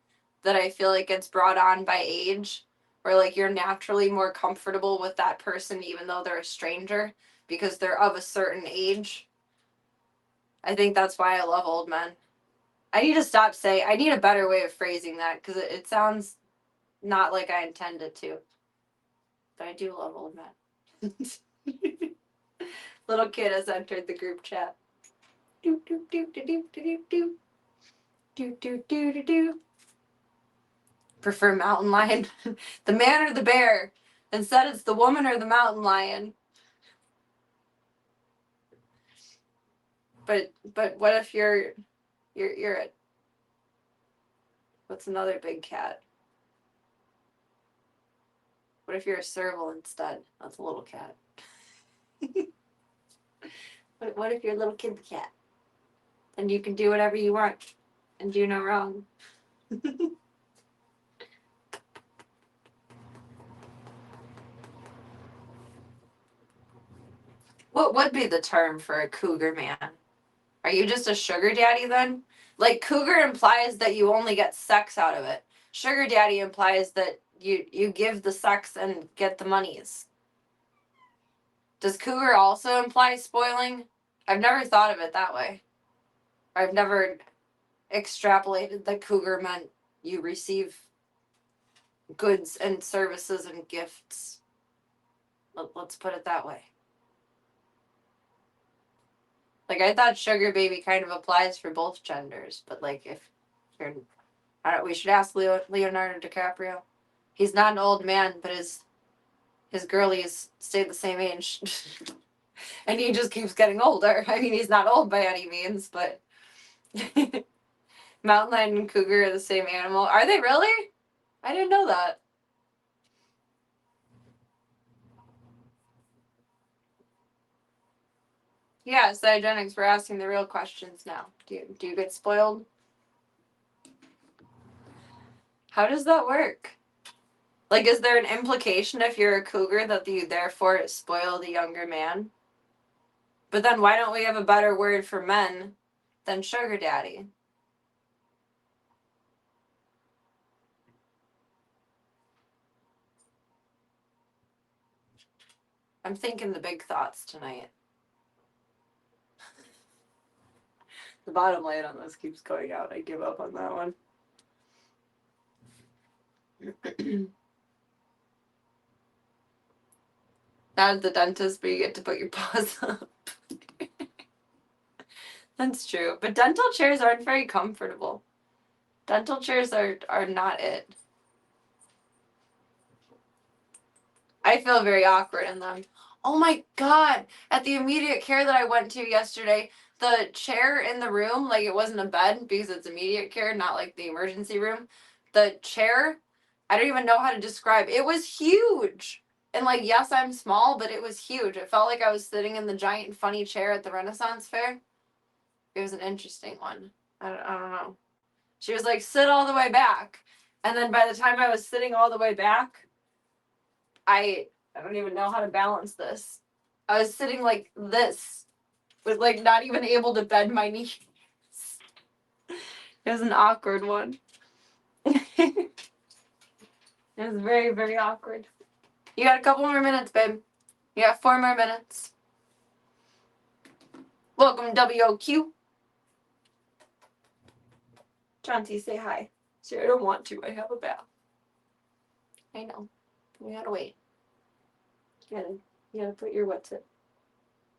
that I feel like gets brought on by age, where like you're naturally more comfortable with that person even though they're a stranger because they're of a certain age. I think that's why I love old men. I need to stop saying, I need a better way of phrasing that because it sounds not like I intended to. But I do love old men. Little kid has entered the group chat. Do do do do do do do do do do do do. Prefer mountain lion, the man or the bear? Instead, it's the woman or the mountain lion. But what if you're a what's another big cat? What if you're a serval instead? That's a little cat. What if you're a little kid cat? Then you can do whatever you want and do no wrong. What would be the term for a cougar man? Are you just a sugar daddy then? Like, cougar implies that you only get sex out of it. Sugar daddy implies that you give the sex and get the monies. Does cougar also imply spoiling? I've never thought of it that way. I've never extrapolated that cougar meant you receive goods and services and gifts. Let's put it that way. Like, I thought sugar baby kind of applies for both genders, but like if you're, we should ask Leonardo DiCaprio. He's not an old man, but his girlies stay the same age. And he just keeps getting older. I mean, he's not old by any means, but mountain lion and cougar are the same animal. Are they really? I didn't know that. Yeah, Cytogenics, we're asking the real questions now. Do you get spoiled? How does that work? Like, is there an implication if you're a cougar that you therefore spoil the younger man? But then why don't we have a better word for men than sugar daddy? I'm thinking the big thoughts tonight. The bottom line on this keeps going out. I give up on that one. Not at the dentist, but you get to put your paws up. That's true. But dental chairs aren't very comfortable. Dental chairs are not it. I feel very awkward in them. Oh my god! At the immediate care that I went to yesterday, the chair in the room, like it wasn't a bed because it's immediate care, not like the emergency room. The chair, I don't even know how to describe. It was huge. And like, yes, I'm small, but it was huge. It felt like I was sitting in the giant funny chair at the Renaissance Fair. It was an interesting one. I don't know. She was like, sit all the way back. And then by the time I was sitting all the way back, I don't even know how to balance this. I was sitting like this, with like not even able to bend my knees. It was an awkward one. It was very, very awkward. You got a couple more minutes, babe. You got 4 more minutes. Welcome, WOQ. Chauncey, say hi. Sure, I don't want to. I have a bath. I know. We gotta wait. You gotta put your what's it?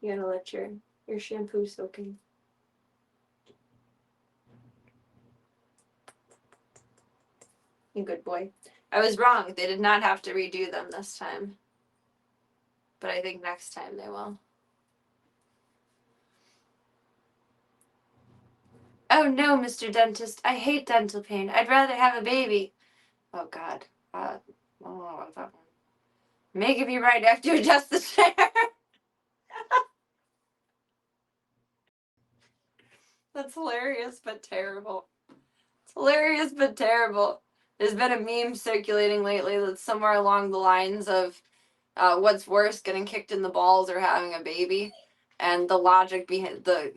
You gotta let your shampoo soak in. You good boy. I was wrong. They did not have to redo them this time. But I think next time they will. Oh no, Mr. Dentist. I hate dental pain. I'd rather have a baby. Oh God. That one. May give you right after you adjust the chair. That's hilarious but terrible. It's hilarious but terrible. There's been a meme circulating lately that's somewhere along the lines of what's worse, getting kicked in the balls or having a baby. And the logic behind the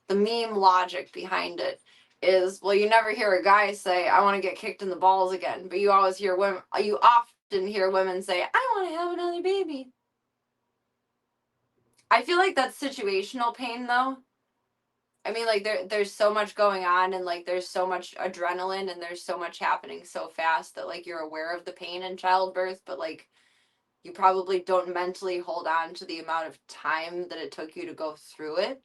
meme logic behind it is, well, you never hear a guy say, I want to get kicked in the balls again, but you often hear women say, I want to have another baby. I feel like that's situational pain though. I mean, like there's so much going on and like there's so much adrenaline and there's so much happening so fast that like you're aware of the pain in childbirth, but like you probably don't mentally hold on to the amount of time that it took you to go through it.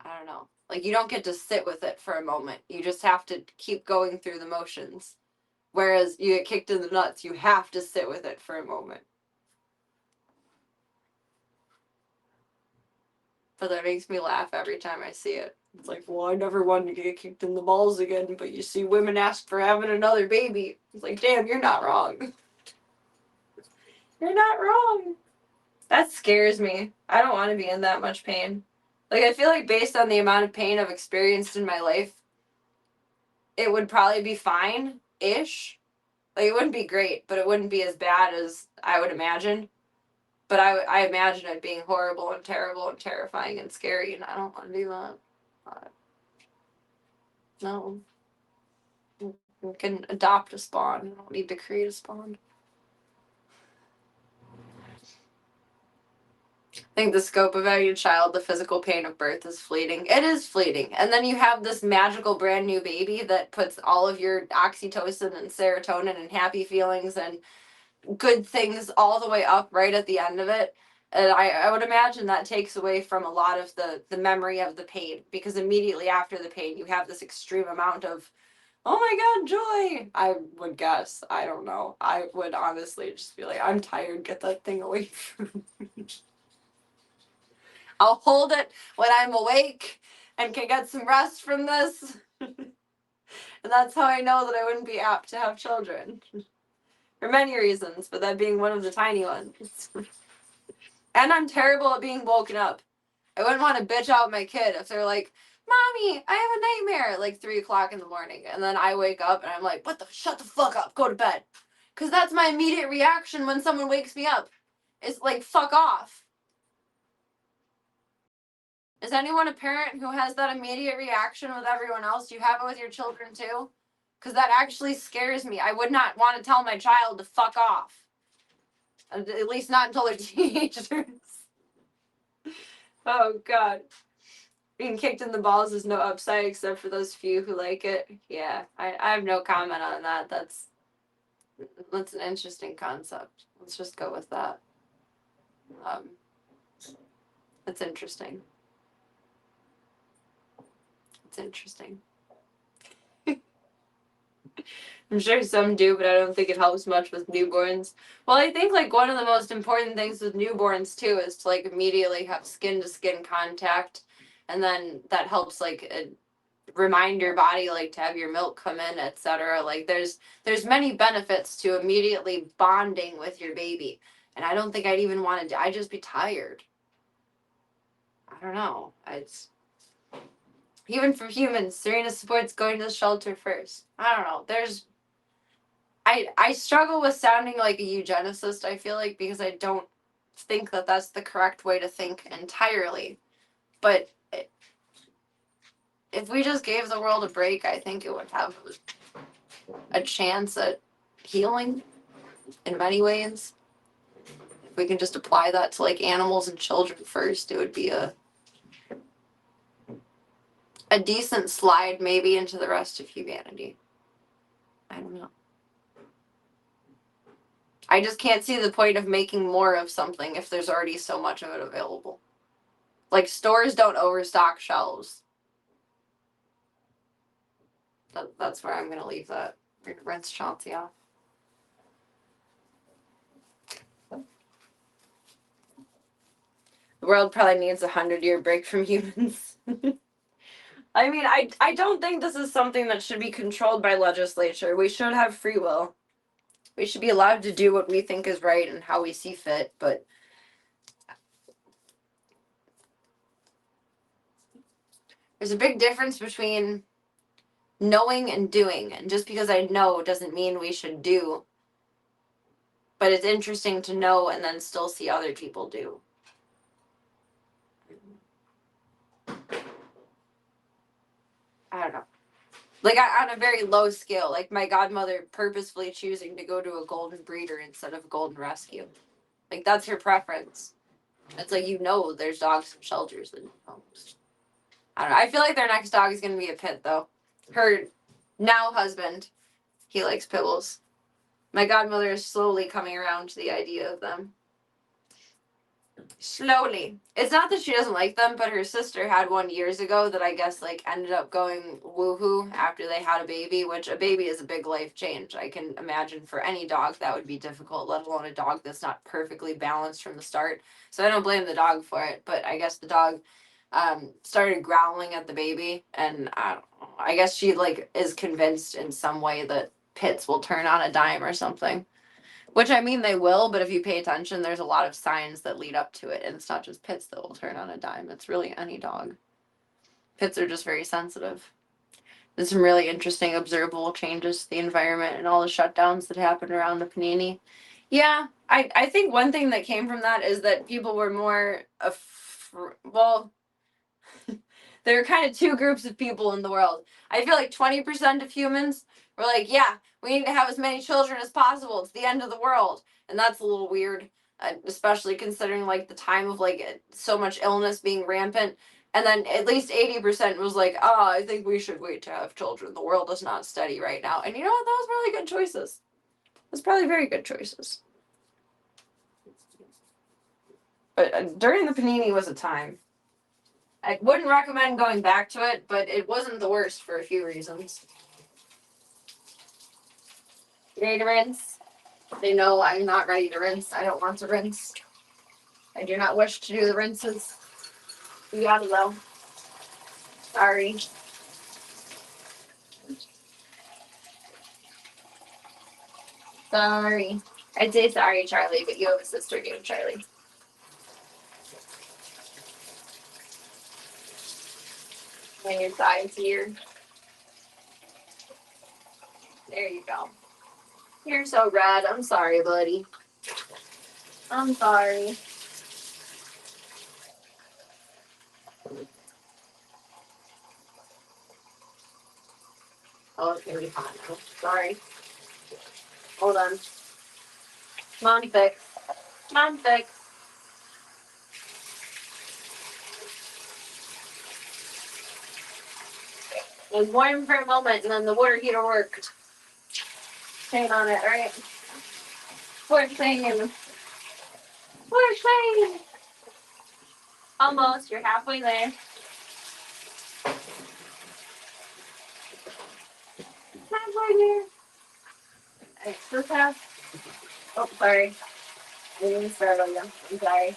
I don't know. Like you don't get to sit with it for a moment. You just have to keep going through the motions. Whereas you get kicked in the nuts, you have to sit with it for a moment. But that makes me laugh every time I see it. It's like, well, I never wanted to get kicked in the balls again, but you see women ask for having another baby. It's like, damn, you're not wrong. You're not wrong. That scares me. I don't want to be in that much pain. Like, I feel like based on the amount of pain I've experienced in my life, it would probably be fine-ish. Like, it wouldn't be great, but it wouldn't be as bad as I would imagine. But I imagine it being horrible and terrible and terrifying and scary, and I don't want to do that. No. You can adopt a spawn. You don't need to create a spawn. I think the scope of having a child, the physical pain of birth is fleeting. It is fleeting. And then you have this magical brand new baby that puts all of your oxytocin and serotonin and happy feelings and good things all the way up right at the end of it. And I would imagine that takes away from a lot of the memory of the pain, because immediately after the pain you have this extreme amount of oh my god, joy! I would guess. I don't know. I would honestly just be like, I'm tired, get that thing away from me. I'll hold it when I'm awake and can get some rest from this. And that's how I know that I wouldn't be apt to have children. For many reasons, but that being one of the tiny ones. And I'm terrible at being woken up. I wouldn't want to bitch out my kid if they're like, Mommy, I have a nightmare at like 3 o'clock in the morning. And then I wake up and I'm like, shut the fuck up, go to bed. Because that's my immediate reaction when someone wakes me up. It's like, fuck off. Is anyone a parent who has that immediate reaction with everyone else? Do you have it with your children too? Because that actually scares me. I would not want to tell my child to fuck off. At least not until they're teenagers. Oh, God. Being kicked in the balls is no upside except for those few who like it. Yeah, I have no comment on that. That's an interesting concept. Let's just go with that. It's interesting. It's interesting. I'm sure some do, but I don't think it helps much with newborns. Well, I think like one of the most important things with newborns too is to like immediately have skin to skin contact, and then that helps like remind your body like to have your milk come in, etc. Like there's many benefits to immediately bonding with your baby, and I don't think I'd even want to. I'd just be tired. I don't know. It's even for humans. Serena supports going to the shelter first. I don't know. I struggle with sounding like a eugenicist, I feel like, because I don't think that that's the correct way to think entirely. But if we just gave the world a break, I think it would have a chance at healing in many ways. If we can just apply that to like animals and children first, it would be a decent slide maybe into the rest of humanity. I don't know. I just can't see the point of making more of something if there's already so much of it available. Like, stores don't overstock shelves. That's where I'm going to leave that. Rinse Chauncey off. The world probably needs a 100-year break from humans. I mean, I don't think this is something that should be controlled by legislature. We should have free will. We should be allowed to do what we think is right and how we see fit, but there's a big difference between knowing and doing, and just because I know doesn't mean we should do. But it's interesting to know and then still see other people do. I don't know. Like, on a very low scale, like my godmother purposefully choosing to go to a golden breeder instead of a golden rescue. Like, that's her preference. It's like, there's dogs in shelters and homes. I don't know. I feel like their next dog is going to be a pit, though. Her now husband, he likes pit bulls. My godmother is slowly coming around to the idea of them. Slowly. It's not that she doesn't like them, but her sister had one years ago that I guess like ended up going woohoo after they had a baby, which a baby is a big life change. I can imagine for any dog that would be difficult, let alone a dog that's not perfectly balanced from the start. So I don't blame the dog for it, but I guess the dog started growling at the baby, and I guess she like is convinced in some way that pits will turn on a dime or something. Which, I mean, they will, but if you pay attention, there's a lot of signs that lead up to it, and it's not just pits that will turn on a dime. It's really any dog. Pits are just very sensitive. There's some really interesting observable changes to the environment and all the shutdowns that happened around the Panini. Yeah, I think one thing that came from that is that people were more, there are kind of two groups of people in the world. I feel like 20% of humans were like, yeah, we need to have as many children as possible. It's the end of the world. And that's a little weird, especially considering like the time of like so much illness being rampant. And then at least 80% was like, I think we should wait to have children. The world is not steady right now. And you know what? That was really good choices. That's probably very good choices. But during the Panini was a time. I wouldn't recommend going back to it, but it wasn't the worst for a few reasons. You ready to rinse? They know I'm not ready to rinse. I don't want to rinse. I do not wish to do the rinses. You gotta though. Sorry. Sorry. I'd say sorry, Charlie, but you have a sister named Charlie. And your side's here. There you go. You're so red. I'm sorry, buddy. I'm sorry. Oh, it's gonna be hot now. Sorry. Hold on. Come on, fix. Come on, fix. It was warm for a moment and then the water heater worked. Hang on it, right? Poor thing. Poor thing. Almost. You're halfway there. Halfway there. Alright, this half. Oh, sorry. I didn't start on you. I'm sorry.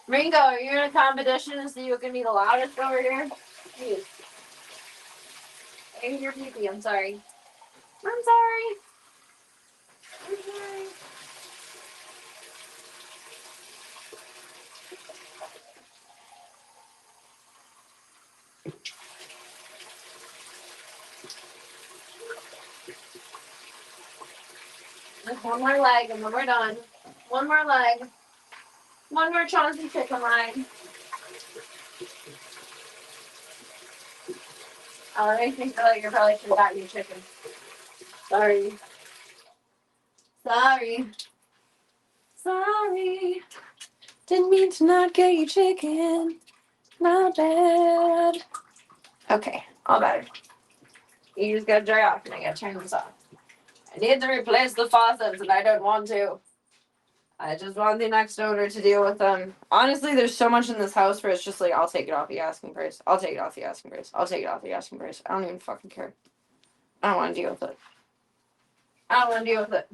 Ringo, are you in a competition so you can be the loudest over here? Jeez. I hear pee-pee. I'm sorry. I'm sorry. I'm sorry. Just one more leg and then we're done. One more leg. One more Chauncey chicken leg. Oh, that makes me feel like you probably should have gotten your chicken. Sorry. Sorry. Sorry. Didn't mean to not get you chicken. Not bad. Okay, all better. You just gotta dry off and I gotta turn this off. I need to replace the faucets and I don't want to. I just want the next owner to deal with them. Honestly, there's so much in this house where it's just like, I'll take it off the asking price. I'll take it off the asking price. I'll take it off the asking price. I don't even fucking care. I don't want to deal with it. I don't want to deal with it.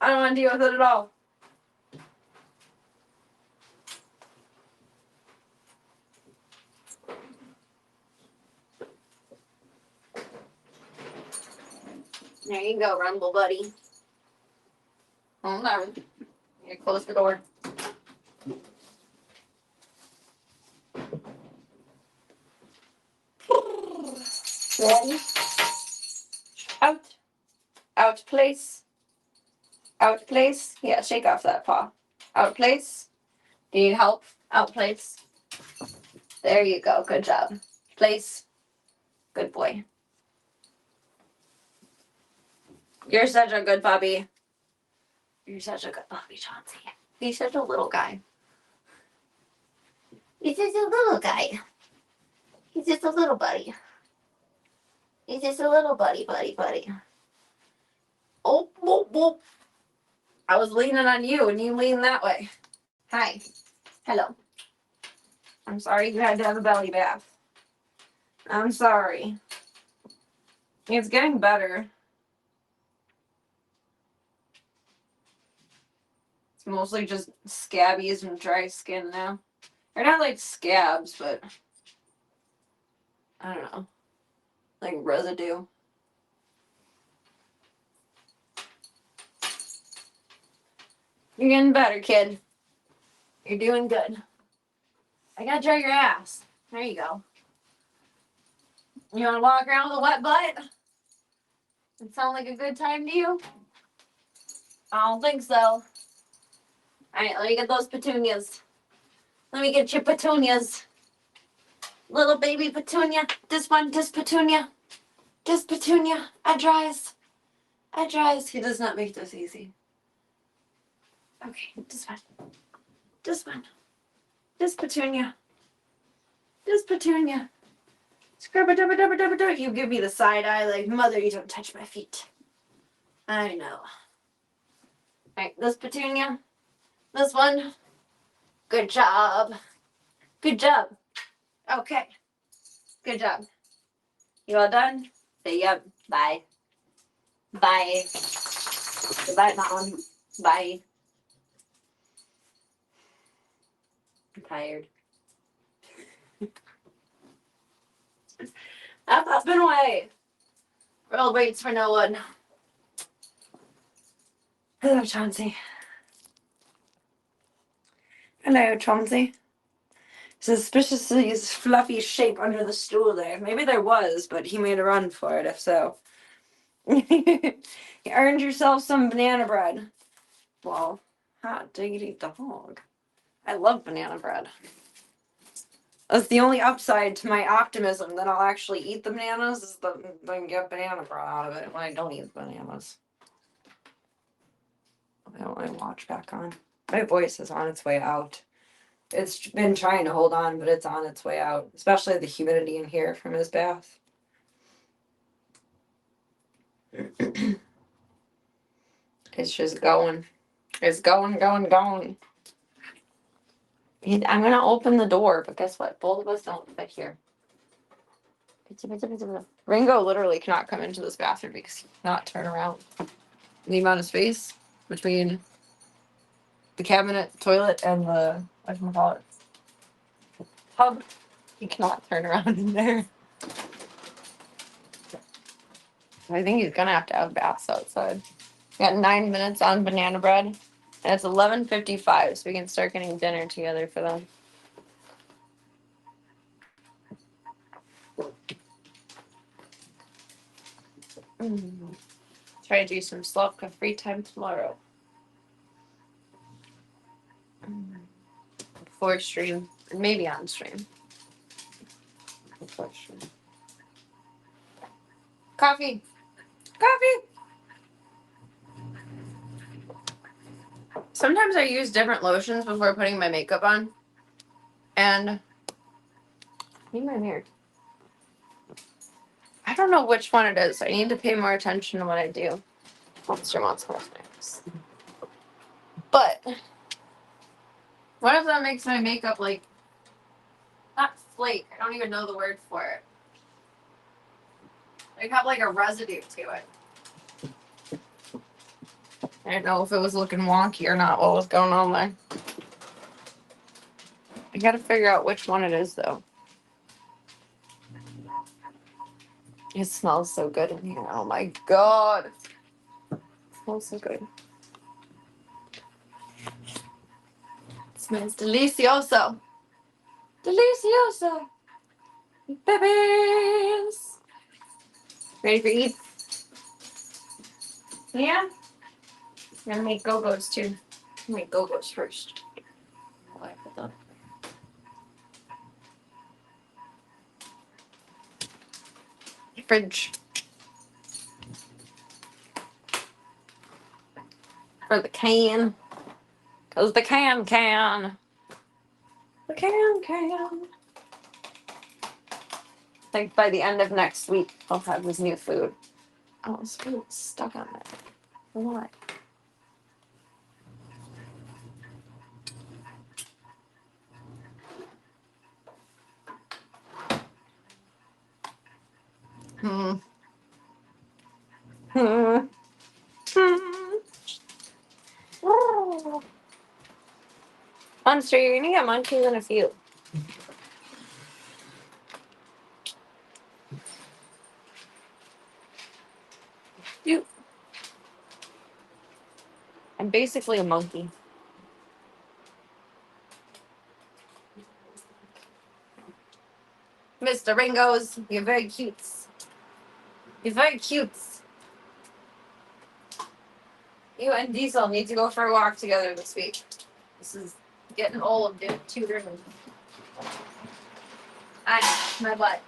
I don't want to deal with it at all. There you go, Rumble Buddy. Hold on. You close the door. Ready? Out. Out, place. Out, place. Yeah, shake off that paw. Out, place. Do you need help? Out, place. There you go. Good job. Place. Good boy. You're such a good puppy. You're such a good puppy, Chauncey. He's such a little guy. He's just a little guy. He's just a little buddy. He's just a little buddy. Oh, whoop, whoop. I was leaning on you and you leaned that way. Hi. Hello. I'm sorry you had to have a belly bath. I'm sorry. It's getting better. It's mostly just scabbies and dry skin now. They're not like scabs, but I don't know. Like residue. You're getting better, kid. You're doing good. I gotta dry your ass. There you go. You wanna walk around with a wet butt? It sound like a good time to you? I don't think so. Alright, let me get those petunias. Let me get your petunias. Little baby petunia. This one, this petunia. This petunia. I dries. He does not make this easy. Okay, this one. This one. This petunia. This petunia. Scrubba-dubba-dubba-dubba-dubba. You give me the side eye like, mother, you don't touch my feet. I know. Alright, this petunia. This one. Good job. Good job. Okay. Good job. You all done? Say yep. Bye. Bye. Goodbye, Mom. Bye. I'm tired. I've been away. World waits for no one. Hello, Chauncey. Hello, Chauncey. Suspiciously fluffy shape under the stool there. Maybe there was, but he made a run for it, if so. You earned yourself some banana bread. Well, hot diggity dog. I love banana bread. That's the only upside to my optimism that I'll actually eat the bananas is that I can get banana bread out of it when I don't eat the bananas. I don't want my watch back on. My voice is on its way out. It's been trying to hold on, but it's on its way out. Especially the humidity in here from his bath. It's just going. It's going. I'm gonna open the door, but guess what? Both of us don't fit here. Ringo literally cannot come into this bathroom because he cannot turn around. The amount of space between the cabinet, toilet, and the whatchamacallit, tub, he cannot turn around in there. I think he's gonna have to have baths outside. We got 9 minutes on banana bread, and it's 11:55, so we can start getting dinner together for them. Try to do some Slavka free time tomorrow. Before stream, and maybe on stream. Before stream. Coffee! Sometimes I use different lotions before putting my makeup on. And need my mirror. I don't know which one it is. I need to pay more attention to what I do. Monster Cosmetics. But what if that makes my makeup like not flake? I don't even know the word for it. Like have like a residue to it. I didn't know if it was looking wonky or not. What was going on there? I gotta figure out which one it is though. It smells so good in here. Oh my god. It smells so good. It smells delicioso. Delicioso. Babies. Ready for eat? Yeah? I'm gonna make go-go's too. I'll make go-go's first. Oh, I put that. Fridge. For the can. Cause the can. The can. I think by the end of next week, I'll have this new food. Oh, this food is stuck on there. Why? Monster, you're gonna get munchies in a few. You. I'm basically a monkey. Mr. Ringos, you're very cute. You're very cute. You and Diesel need to go for a walk together this week. This is getting old, dude. Tutoring. My butt.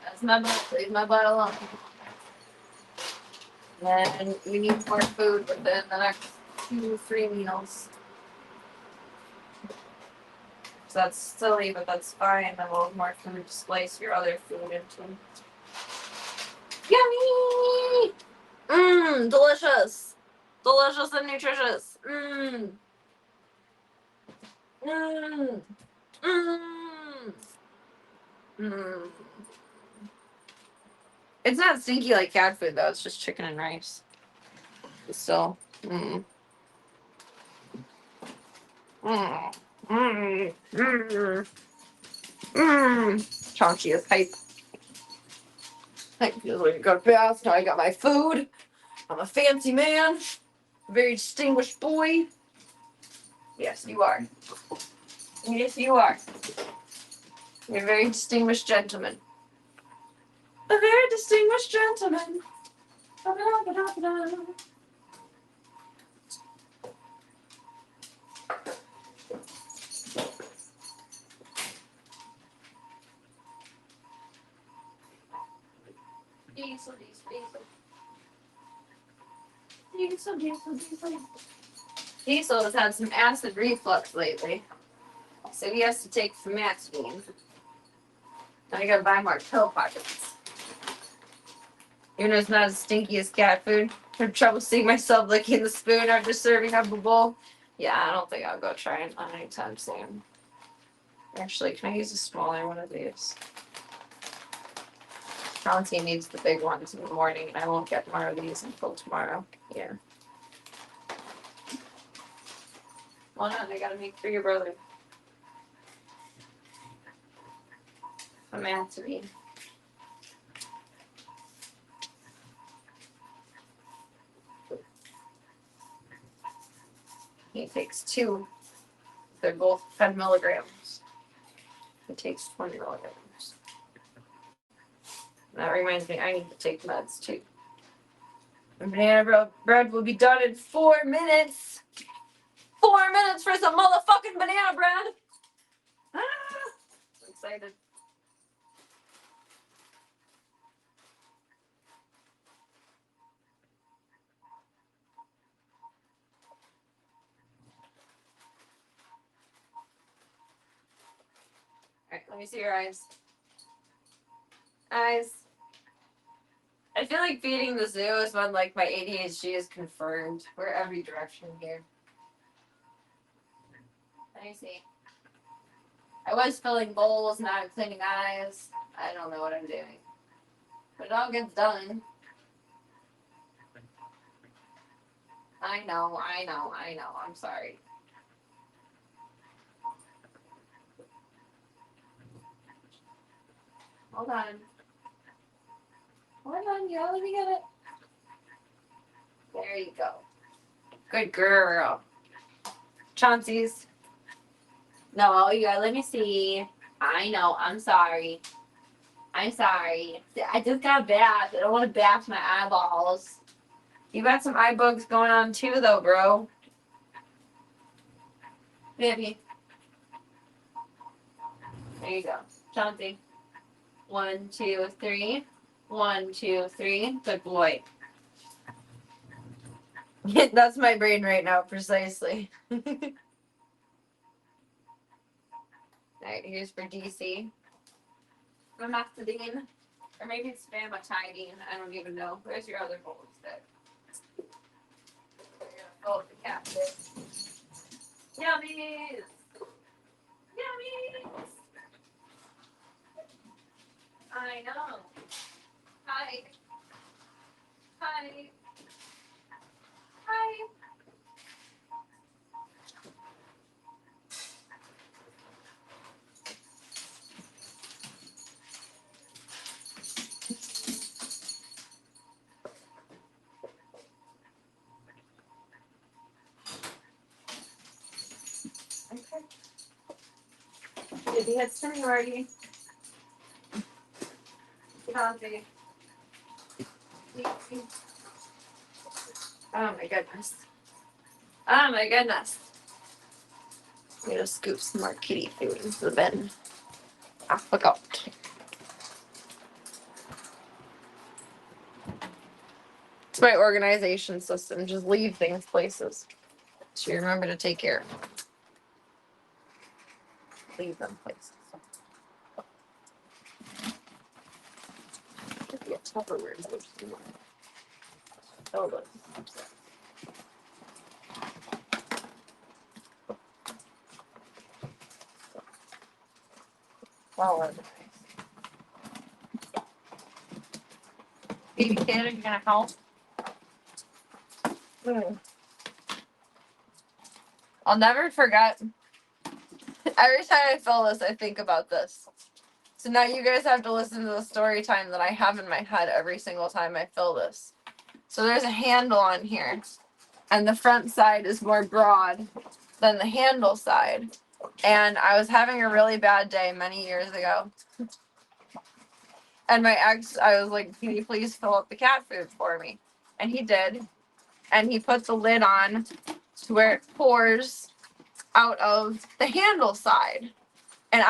That's my butt. Leave my butt alone. And we need more food within the next 2-3 meals. So that's silly, but that's fine. Then we'll have more food to slice your other food into. Yummy! Mmm, delicious. Delicious and nutritious. Mmm. Mmm. Mmm. Mmm. It's not stinky like cat food though. It's just chicken and rice. Still. Mm. Mm. Mm. Mm. Mm. Chauncey is hype. I feel like I got bath. Now I got my food. I'm a fancy man. A very distinguished boy. Yes, you are. Yes, you are. You're a very distinguished gentleman. A very distinguished gentleman. Ba-da-ba-da-ba-da. Diesel, diesel, diesel. Diesel. Diesel has had some acid reflux lately, so he has to take famotidine. Now I gotta buy more pill pockets. Even though it's not as stinky as cat food, I have trouble seeing myself licking the spoon after serving up a bowl. Yeah, I don't think I'll go try it on anytime soon. Actually, can I use a smaller one of these? Chauncey needs the big ones in the morning, and I won't get more of these until tomorrow. Yeah. Well, no, I gotta make for your brother. Famotidine. He takes 2. They're both 10 milligrams. He takes 20 milligrams. That reminds me, I need to take meds too. And banana bread will be done in 4 minutes. 4 minutes for some motherfucking banana bread. Ah, I'm excited. Alright, let me see your eyes. Eyes. I feel like feeding the zoo is when like my ADHD is confirmed. We're every direction here. Let me see. I was filling bowls, now I'm cleaning eyes. I don't know what I'm doing. But it all gets done. I know. I'm sorry. Hold on. Y'all. Let me get it. There you go. Good girl. Chauncey's. No, you gotta let me see. I know. I'm sorry. I just got bathed. I don't want to bath my eyeballs. You got some eye bugs going on too, though, bro. Baby. There you go. Chauncey. 1, 2, 3. 1, 2, 3. Good boy. That's my brain right now, precisely. Alright, here's for DC. Famotidine. Or maybe it's famotidine. I don't even know. Where's your other bowl instead? Oh, the captain. Yummies! Yummies! I know. Hi. Hi. Hi. Okay. Did you have seniority? Coffee. Oh my goodness. Oh my goodness. I'm gonna scoop some more kitty food into the bin. I forgot. It's my organization system. Just leave things places. So you remember to take care of them. Leave them places. Could be a Tupperware. Oh, look. Well organized. Baby kid, are you gonna help? I'll never forget. Every time I fill this, I think about this. So now you guys have to listen to the story time that I have in my head every single time I fill this. So there's a handle on here, and the front side is more broad than the handle side. And I was having a really bad day many years ago. And my ex, I was like, can you please fill up the cat food for me? And he did. And he put the lid on to where it pours out of the handle side. And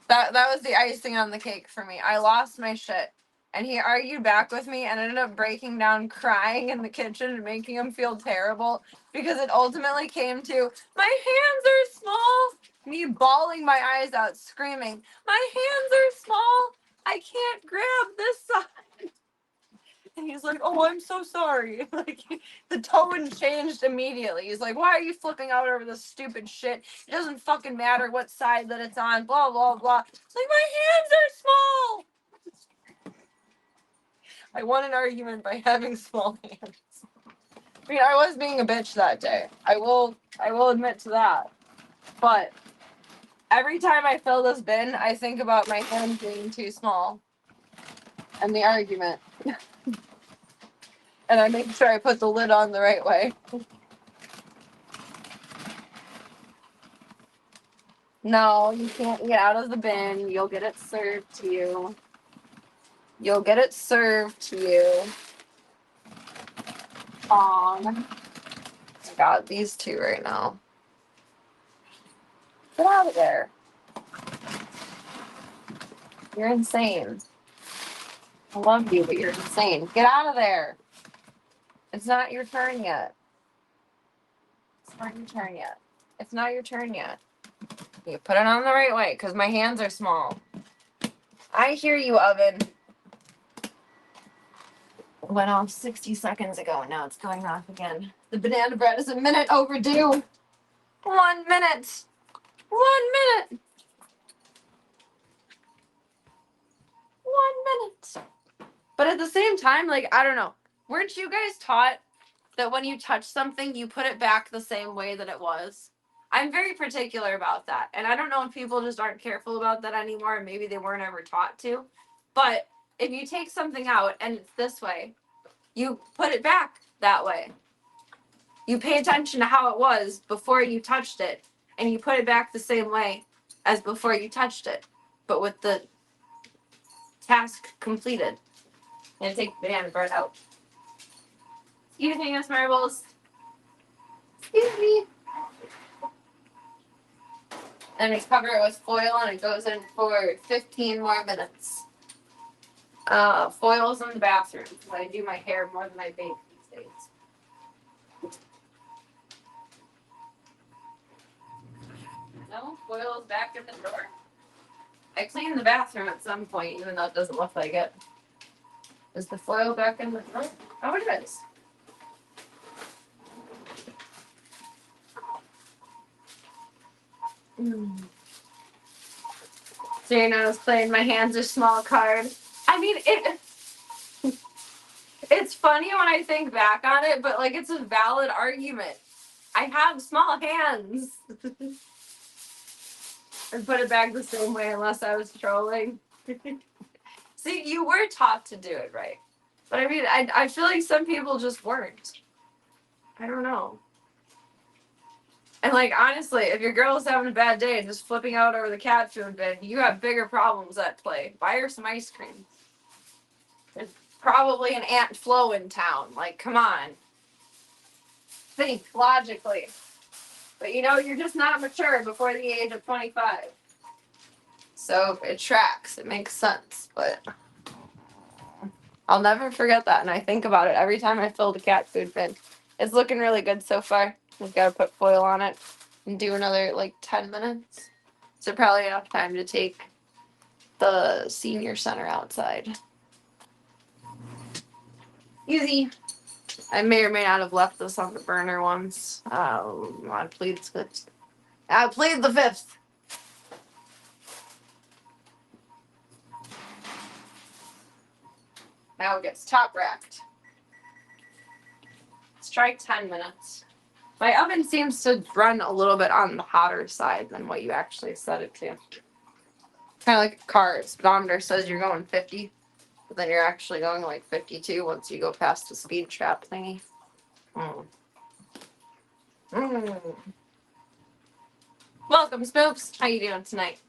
that was the icing on the cake for me. I lost my shit. And he argued back with me and ended up breaking down crying in the kitchen and making him feel terrible because it ultimately came to, my hands are small. Me bawling my eyes out, screaming, my hands are small. I can't grab this side. And he's like, oh, I'm so sorry. Like, the tone changed immediately. He's like, why are you flipping out over this stupid shit? It doesn't fucking matter what side that it's on, blah, blah, blah. It's like, my hands are small. I won an argument by having small hands. I mean, I was being a bitch that day. I will admit to that. But every time I fill this bin, I think about my hands being too small. And the argument. And I make sure I put the lid on the right way. No, you can't get out of the bin. You'll get it served to you. You'll get it served to you. I got these two right now. Get out of there. You're insane. I love you, but you're insane. Get out of there. It's not your turn yet. It's not your turn yet. It's not your turn yet. You put it on the right way, because my hands are small. I hear you, oven. It went off 60 seconds ago, and now it's going off again. The banana bread is a minute overdue. 1 minute. 1 minute. 1 minute. But at the same time, like, I don't know. Weren't you guys taught that when you touch something, you put it back the same way that it was? I'm very particular about that. And I don't know if people just aren't careful about that anymore, and maybe they weren't ever taught to. But if you take something out and it's this way, you put it back that way. You pay attention to how it was before you touched it, and you put it back the same way as before you touched it, but with the task completed. And take the banana bread out. Excuse me, Miss Marbles. Excuse me. And we cover it with foil, and it goes in for 15 more minutes. Foil's in the bathroom, because I do my hair more than I bake these days. No, foil's back in the drawer. I cleaned the bathroom at some point, even though it doesn't look like it. Is the foil back in the drawer? Oh, it is. So you know, I was playing my hands are small card. I mean, it's funny when I think back on it, but like it's a valid argument. I have small hands. I put it back the same way unless I was trolling. See, you were taught to do it right. But I mean, I feel like some people just weren't. I don't know. And like, honestly, if your girl's having a bad day and just flipping out over the cat food bin, you have bigger problems at play. Buy her some ice cream. There's probably an Aunt Flo in town. Like, come on. Think logically. But you know, you're just not mature before the age of 25. So it tracks. It makes sense. But I'll never forget that. And I think about it every time I fill the cat food bin. It's looking really good so far. We've got to put foil on it and do another like 10 minutes. So probably enough time to take the senior center outside. Easy. I may or may not have left this on the burner once. I plead the fifth. Now it gets top racked. Strike 10 minutes. My oven seems to run a little bit on the hotter side than what you actually set it to. Kind of like a car. Speedometer says you're going 50, but then you're actually going like 52 once you go past the speed trap thingy. Welcome, Spooks. How you doing tonight?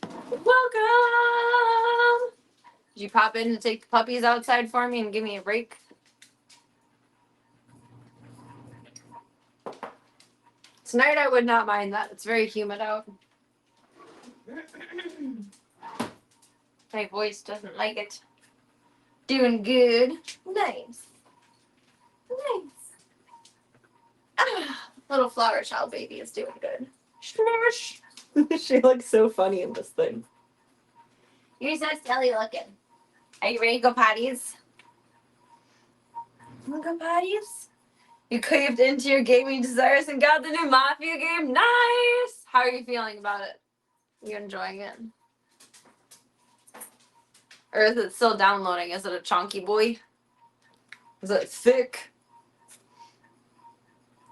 Welcome! Did you pop in to take the puppies outside for me and give me a break? Tonight I would not mind that. It's very humid out. My voice doesn't like it. Doing good. Nice. Nice. Little flower child baby is doing good. Smush. She looks so funny in this thing. You're so silly looking. Are you ready to go potties? Wanna go potties? You caved into your gaming desires and got the new Mafia game? Nice! How are you feeling about it? You enjoying it? Or is it still downloading? Is it a chunky boy? Is it thick?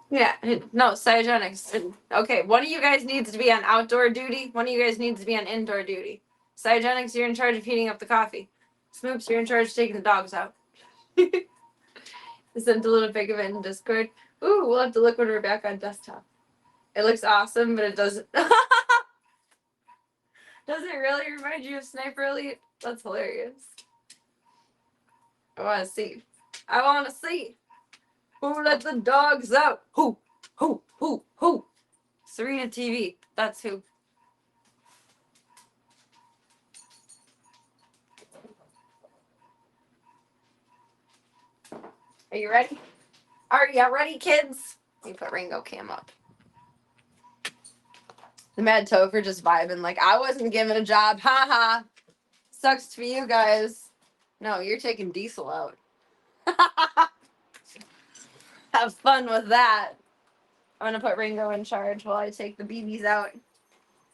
Yeah, no, Cyogenics. Okay, one of you guys needs to be on outdoor duty. One of you guys needs to be on indoor duty. Cyogenics, you're in charge of heating up the coffee. Smoops, you're in charge of taking the dogs out. I sent a little pic of it in Discord. Ooh, we'll have to look when we're back on desktop. It looks awesome, but it doesn't. Does it really remind you of Sniper Elite? That's hilarious. I want to see. I want to see. Who let the dogs out? Who? Serena TV. That's who. Are you ready? Are you ready, kids? Let me put Ringo Cam up. The Mad Topher just vibing like, I wasn't given a job. Ha. Sucks for you guys. No, you're taking Diesel out. Have fun with that. I'm going to put Ringo in charge while I take the BBs out.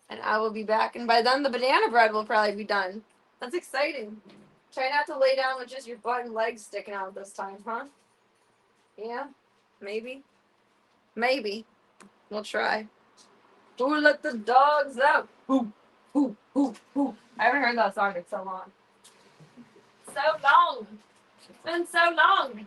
And I will be back. And by then, the banana bread will probably be done. That's exciting. Try not to lay down with just your butt and legs sticking out this time, huh? Yeah? Maybe? Maybe. We'll try. Who let the dogs out? Who? I haven't heard that song in so long. So long. It's been so long.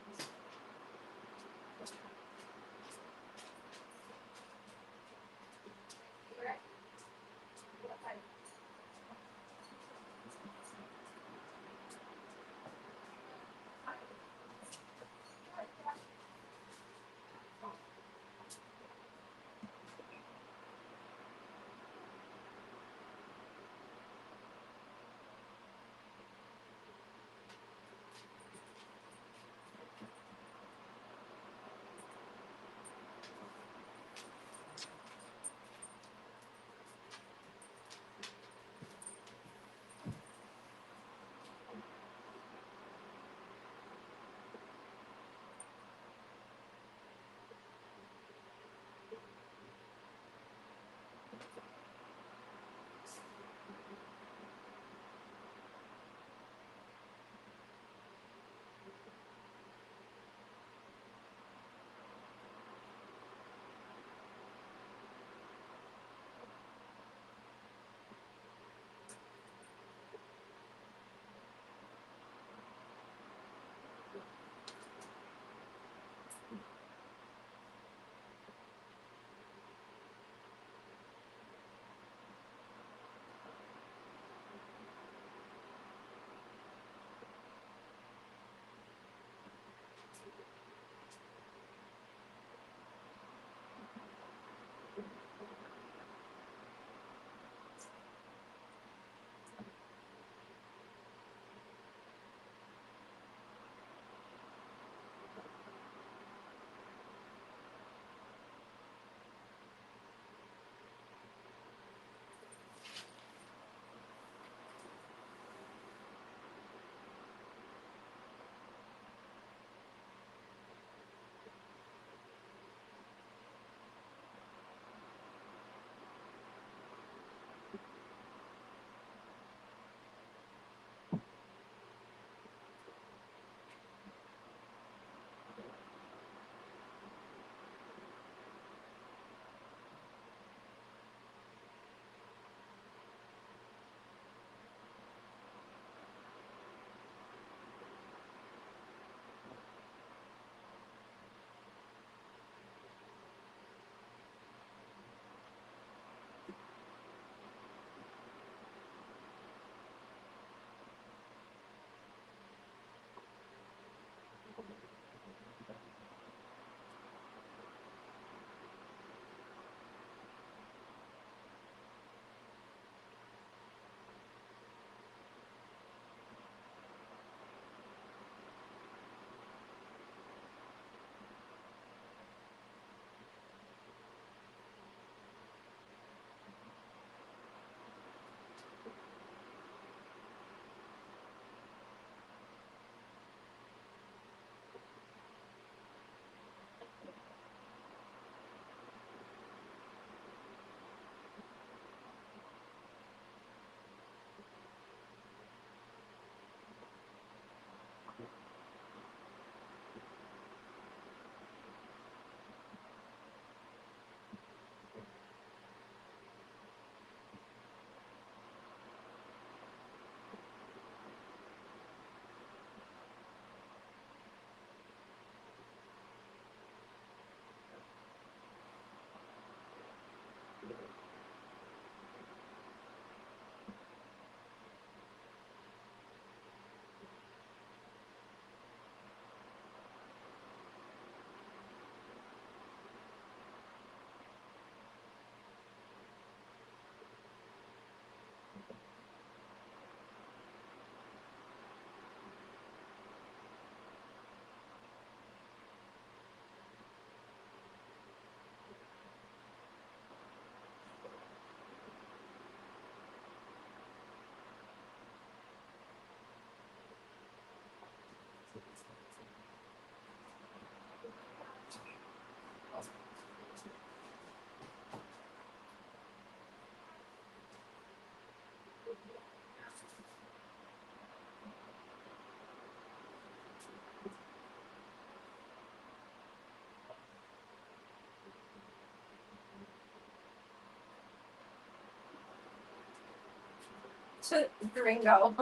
Ringo.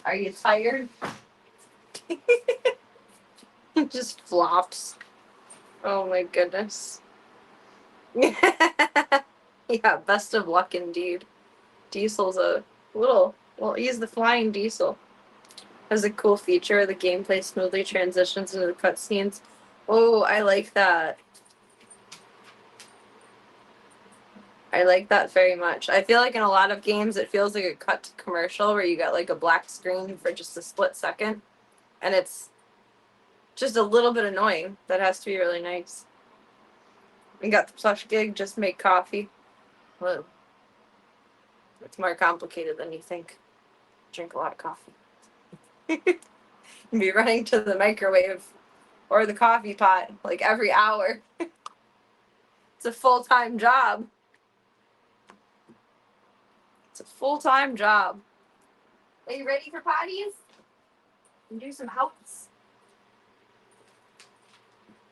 Are you tired? It just flops. Oh my goodness. Yeah, best of luck indeed. Diesel's a little, well, he's the flying Diesel. Has a cool feature. The gameplay smoothly transitions into the cutscenes. Oh, I like that. I like that very much. I feel like in a lot of games it feels like a cut to commercial where you got like a black screen for just a split second. And it's just a little bit annoying. That has to be really nice. We got the plush gig, just make coffee. Whoa. It's more complicated than you think. Drink a lot of coffee. Be running to the microwave or the coffee pot like every hour. It's a full-time job. It's a full-time job. Are you ready for potties? And do some helps.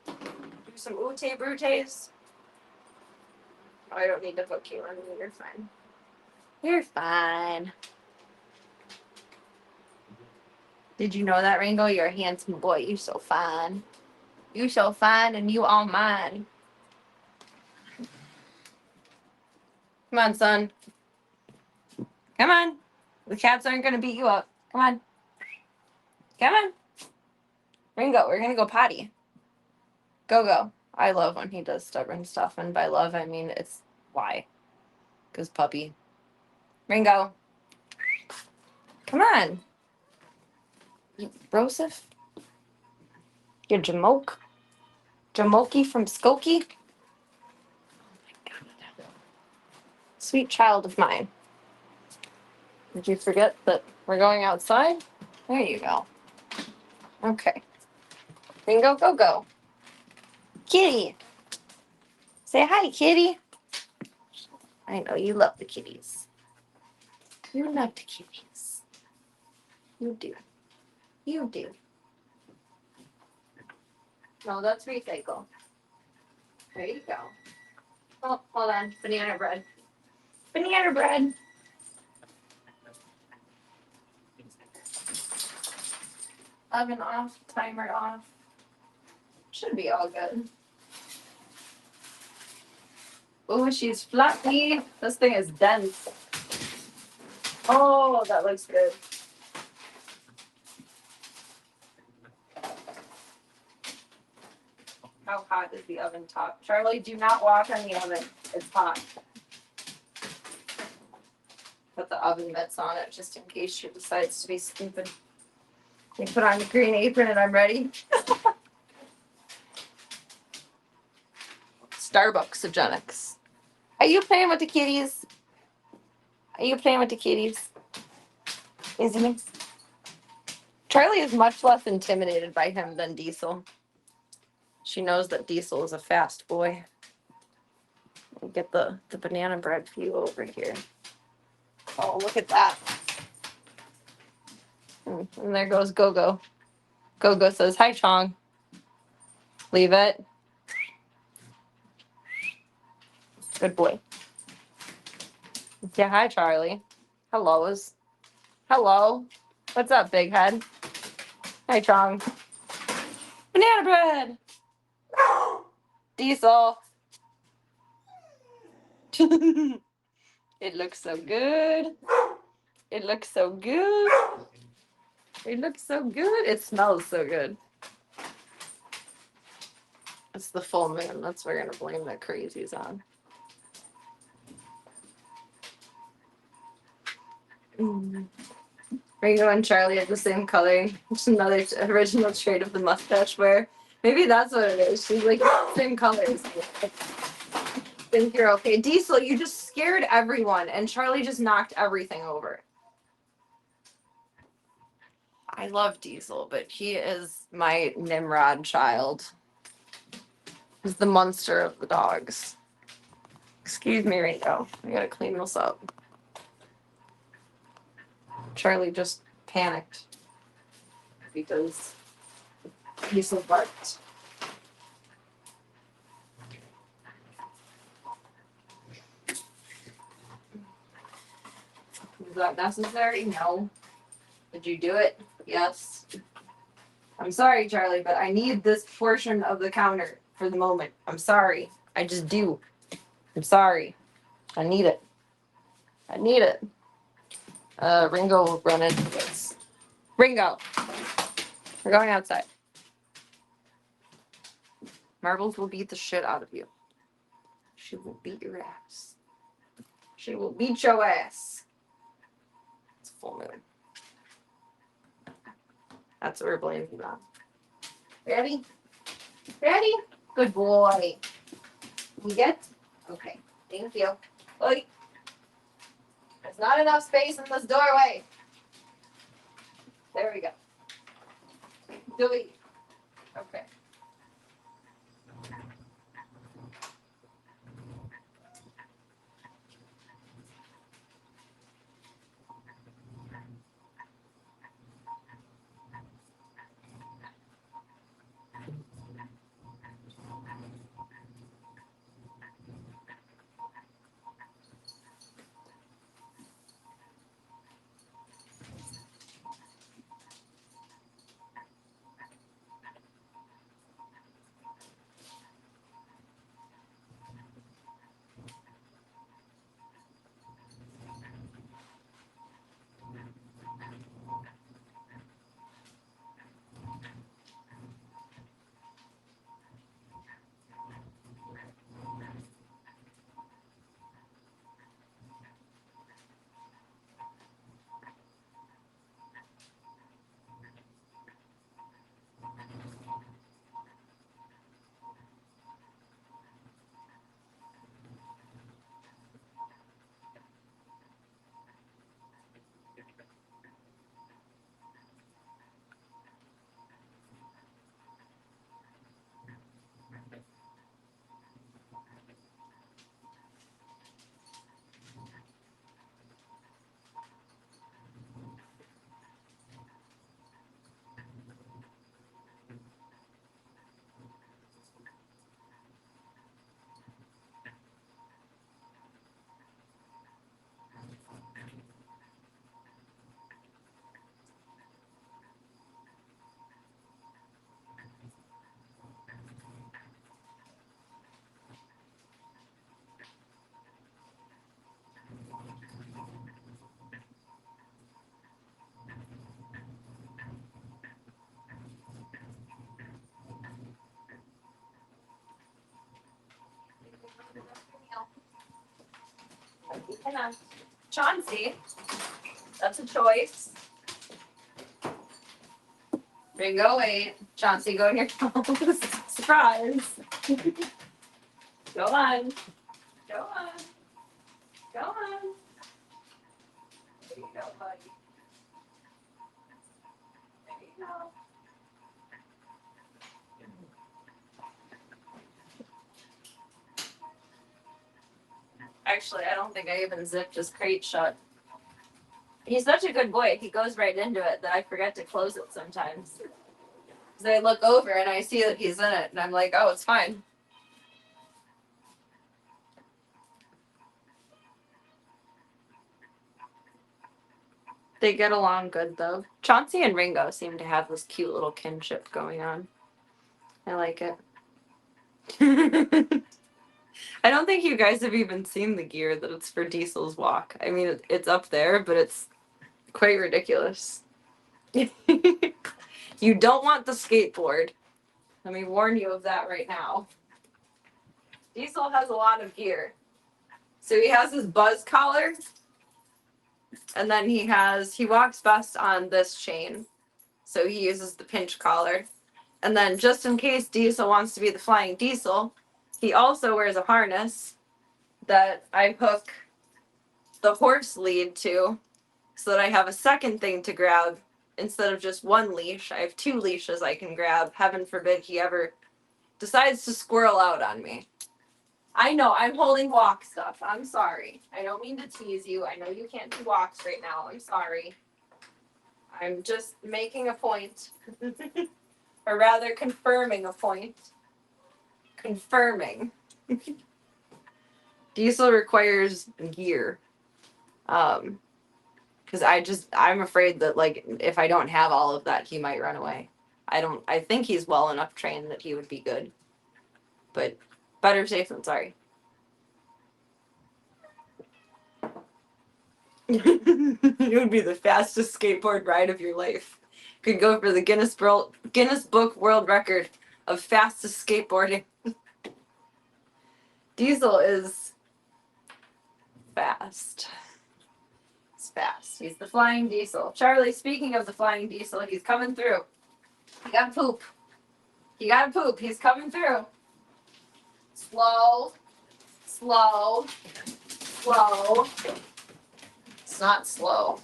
Do some ute brutes. Oh, I don't need to hook you on. You're fine. You're fine. Did you know that, Ringo? You're a handsome boy. You so fine. You so fine and you all mine. Come on, son. Come on. The cats aren't going to beat you up. Come on. Come on. Ringo, we're going to go potty. Go, go. I love when he does stubborn stuff. And by love, I mean it's why. Because puppy. Ringo. Come on. You Broseph? You're Jamoke? Jamoki from Skokie? Oh my god. Sweet child of mine. Did you forget that we're going outside? There you go. Okay. Ringo, go, go. Kitty. Say hi, kitty. I know you love the kitties. You love the kitties. You do. You do. No, that's recycle. There you go. Oh, hold on. Banana bread. Banana bread. Oven off. Timer off. Should be all good. Oh, she's fluffy. This thing is dense. Oh, that looks good. How hot is the oven top? Charlie, do not walk on the oven. It's hot. Put the oven mitts on it just in case she decides to be stupid. You put on the green apron and I'm ready. Starbucksogenics. Are you playing with the kitties? Are you playing with the kitties? Isn't he? Charlie is much less intimidated by him than Diesel. She knows that Diesel is a fast boy. I'll get the banana bread for you over here. Oh, look at that. And there goes Gogo. Gogo says, hi, Chong. Leave it. Good boy. Yeah, hi, Charlie. Hellos. Hello. What's up, big head? Hi, Chong. Banana bread. Diesel. It looks so good. It looks so good. It looks so good. It smells so good. It's the full moon. That's what we're going to blame the crazies on. Ringo and Charlie have the same color. It's another original trait of the mustache wear. Maybe that's what it is. She's like, same colors. Think you're okay. Diesel, you just scared everyone, and Charlie just knocked everything over. I love Diesel, but he is my Nimrod child. He's the monster of the dogs. Excuse me, Ringo. I gotta clean this up. Charlie just panicked because Diesel barked. that necessary? No. Did you do it? Yes. I'm sorry, Charlie, but I need this portion of the counter for the moment. I'm sorry. I just do. I'm sorry. I need it. I need it. Ringo will run into this. Ringo! We're going outside. Marbles will beat the shit out of you. She will beat your ass. She will beat your ass. It's full moon. That's what we're blaming it on. Ready? Ready? Good boy. We get? Okay. Thank you. Oi. There's not enough space in this doorway. There we go. Do we? Okay. Hang on. Chauncey. That's a choice. Ringo, wait. Chauncey, go in your phone. Surprise. Go on. Go on. Go on. There you go, buddy. There you go. Actually, I don't think I even zipped his crate shut. He's such a good boy. He goes right into it that I forget to close it sometimes. Because I look over and I see that he's in it, and I'm like, oh, it's fine. They get along good, though. Chauncey and Ringo seem to have this cute little kinship going on. I like it. I don't think you guys have even seen the gear that it's for Diesel's walk. I mean, it's up there, but it's quite ridiculous. You don't want the skateboard. Let me warn you of that right now. Diesel has a lot of gear. So he has his buzz collar. And then he walks best on this chain. So he uses the pinch collar. And then just in case Diesel wants to be the flying Diesel, he also wears a harness that I hook the horse lead to so that I have a second thing to grab instead of just one leash. I have 2 leashes I can grab. Heaven forbid he ever decides to squirrel out on me. I know, I'm holding walk stuff. I'm sorry. I don't mean to tease you. I know you can't do walks right now. I'm sorry. I'm just making a point. Or rather, confirming a point. Confirming. Diesel requires gear. Because I'm afraid that, like, if I don't have all of that, he might run away. I think he's well enough trained that he would be good. But better safe than sorry. It would be the fastest skateboard ride of your life. Could go for the Guinness Book World Record of fastest skateboarding. Diesel is fast. He's fast. He's the flying diesel. Charlie, speaking of the flying diesel, he's coming through. He got poop. He got poop. He's coming through. Slow. Slow. Slow. It's not slow.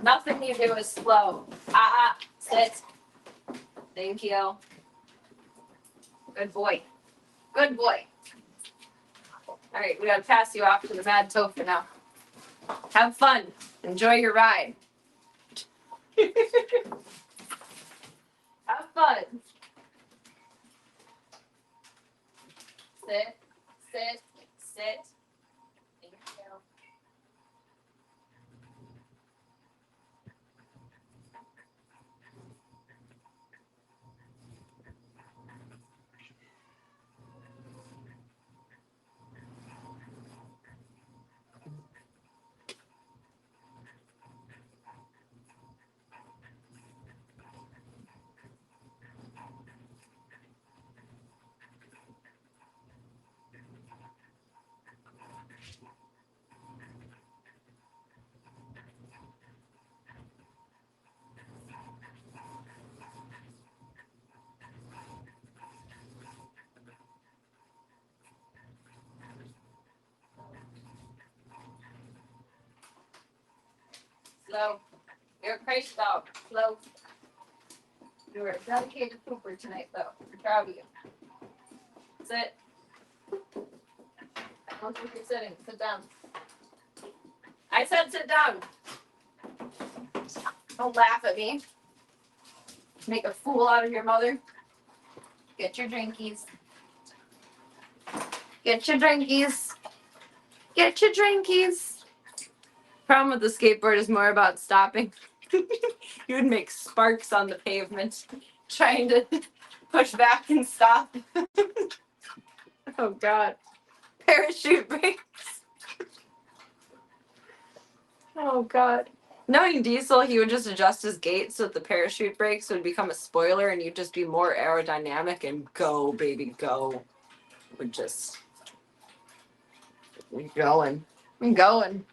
Nothing you do is slow. Sit. Thank you. Good boy. Good boy. All right, we gotta pass you off to the Mad Tofu now. Have fun. Enjoy your ride. Have fun. Sit. Sit. Sit. Thank you. Slow. You're crazy dog. Slow. You were a dedicated pooper tonight, though. I'm proud of you. Sit. I don't think you're sitting. Sit down. I said sit down. Don't laugh at me. Make a fool out of your mother. Get your drinkies. Get your drinkies. Get your drinkies. Problem with the skateboard is more about stopping. You would make sparks on the pavement trying to push back and stop. Oh God. Parachute brakes. Oh God. Knowing Diesel, he would just adjust his gait so that the parachute brakes would become a spoiler and you'd just be more aerodynamic and go, baby, go. Would just be going. I'm going.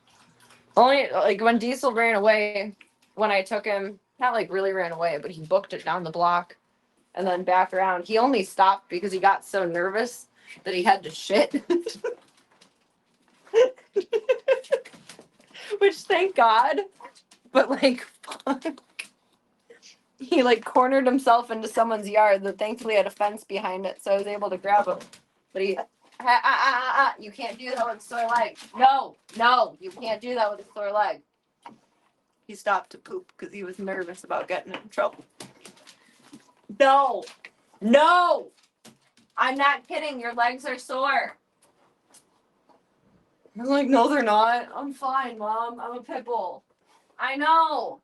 Only like when Diesel ran away, when I took him, not like really ran away, but he booked it down the block and then back around. He only stopped because he got so nervous that he had to shit. Which thank God. But like fuck. He like cornered himself into someone's yard that thankfully had a fence behind it, so I was able to grab him. But he you can't do that with a sore leg. No, you can't do that with a sore leg. He stopped to poop because he was nervous about getting in trouble. No, I'm not kidding. Your legs are sore. I'm like, no, they're not. I'm fine, Mom. I'm a pit bull. I know.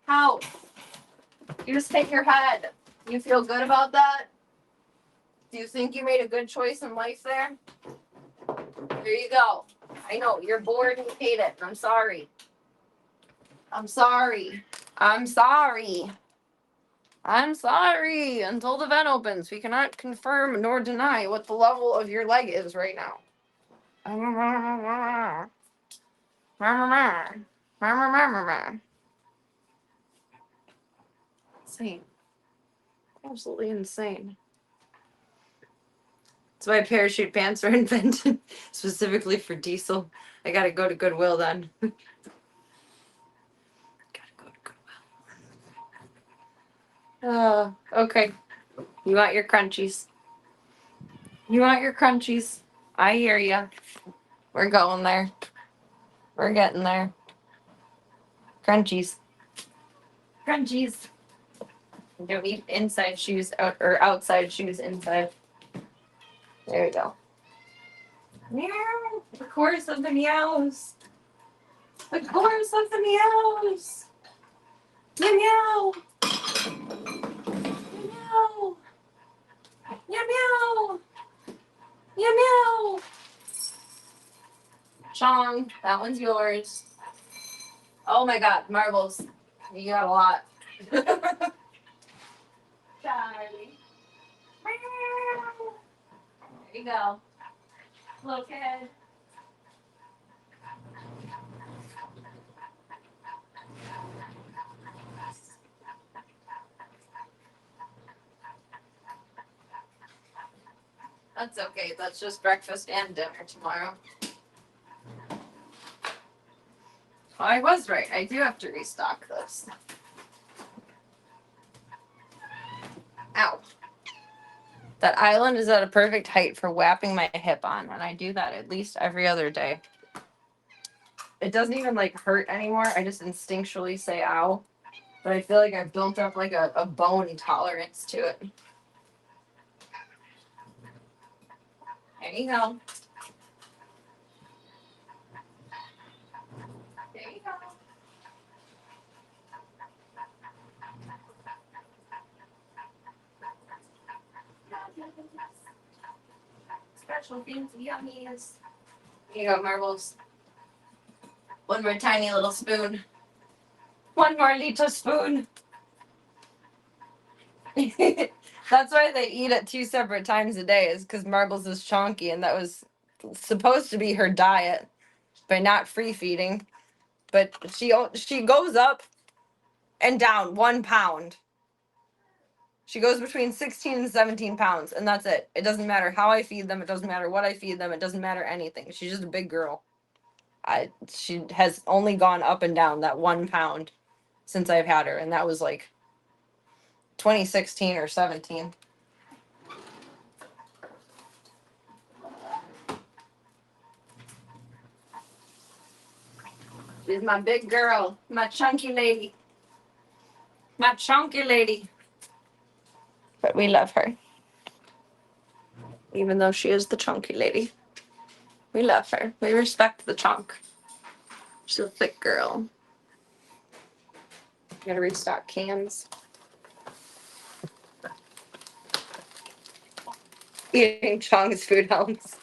How? You just hit your head. You feel good about that? Do you think you made a good choice in life there? There you go. I know, you're bored and you hate it. I'm sorry. I'm sorry. I'm sorry. I'm sorry. Until the vent opens, we cannot confirm nor deny what the level of your leg is right now. Insane. Absolutely insane. That's why parachute pants were invented specifically for Diesel. I gotta go to Goodwill then. Gotta go to Goodwill. Okay. You want your crunchies. You want your crunchies. I hear ya. We're going there. We're getting there. Crunchies. Crunchies. Don't eat inside shoes out or outside shoes inside. There we go. Meow. The chorus of the meows. The chorus of the meows. Meow meow. Meow. Meow meow. Meow meow. Chong, that one's yours. Oh my god, marbles. You got a lot. Charlie. There you go. Little kid. That's okay. That's just breakfast and dinner tomorrow. Oh, I was right. I do have to restock this. Ow. That island is at a perfect height for whapping my hip on, and I do that at least every other day. It doesn't even like hurt anymore. I just instinctually say ow. But I feel like I've built up like a bone tolerance to it. There you go. There you go. Special things, yummies. Here you go, marbles. One more tiny little spoon. One more little spoon. That's why they eat at 2 separate times a day, is because Marbles is chonky, and that was supposed to be her diet by not free feeding. But she goes up and down 1 pound. She goes between 16 and 17 pounds, and that's it. It doesn't matter how I feed them. It doesn't matter what I feed them. It doesn't matter anything. She's just a big girl. She has only gone up and down that 1 pound since I've had her, and that was like 2016 or 17. She's my big girl, my chunky lady. My chunky lady. But we love her. Even though she is the chunky lady. We love her. We respect the chunk. She's a thick girl. Gotta restock cans. Eating Chong's food helps.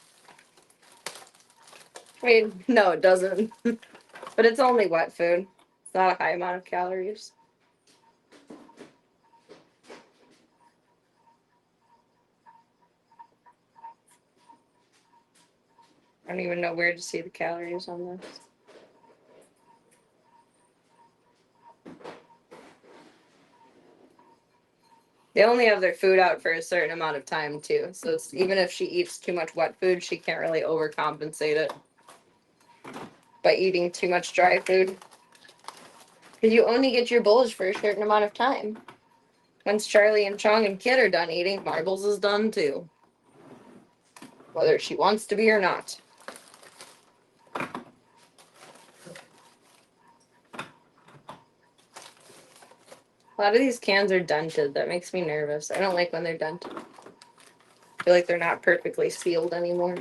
I mean, no, it doesn't. But it's only wet food. It's not a high amount of calories. I don't even know where to see the calories on this. They only have their food out for a certain amount of time, too. So it's, even if she eats too much wet food, she can't really overcompensate it by eating too much dry food. Because you only get your bulge for a certain amount of time. Once Charlie and Chong and Kid are done eating, Marbles is done, too. Whether she wants to be or not. A lot of these cans are dented. That makes me nervous. I don't like when they're dented. I feel like they're not perfectly sealed anymore.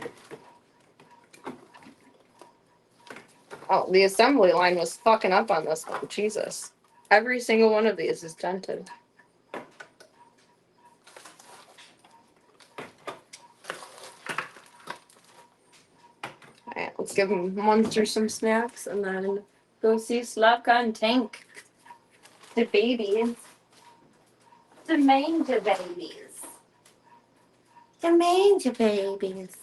Oh, the assembly line was fucking up on this one. Jesus. Every single one of these is dented. Alright, let's give Monster some snacks and then go see Slavka and Tank. The babies. The manger babies. The manger babies.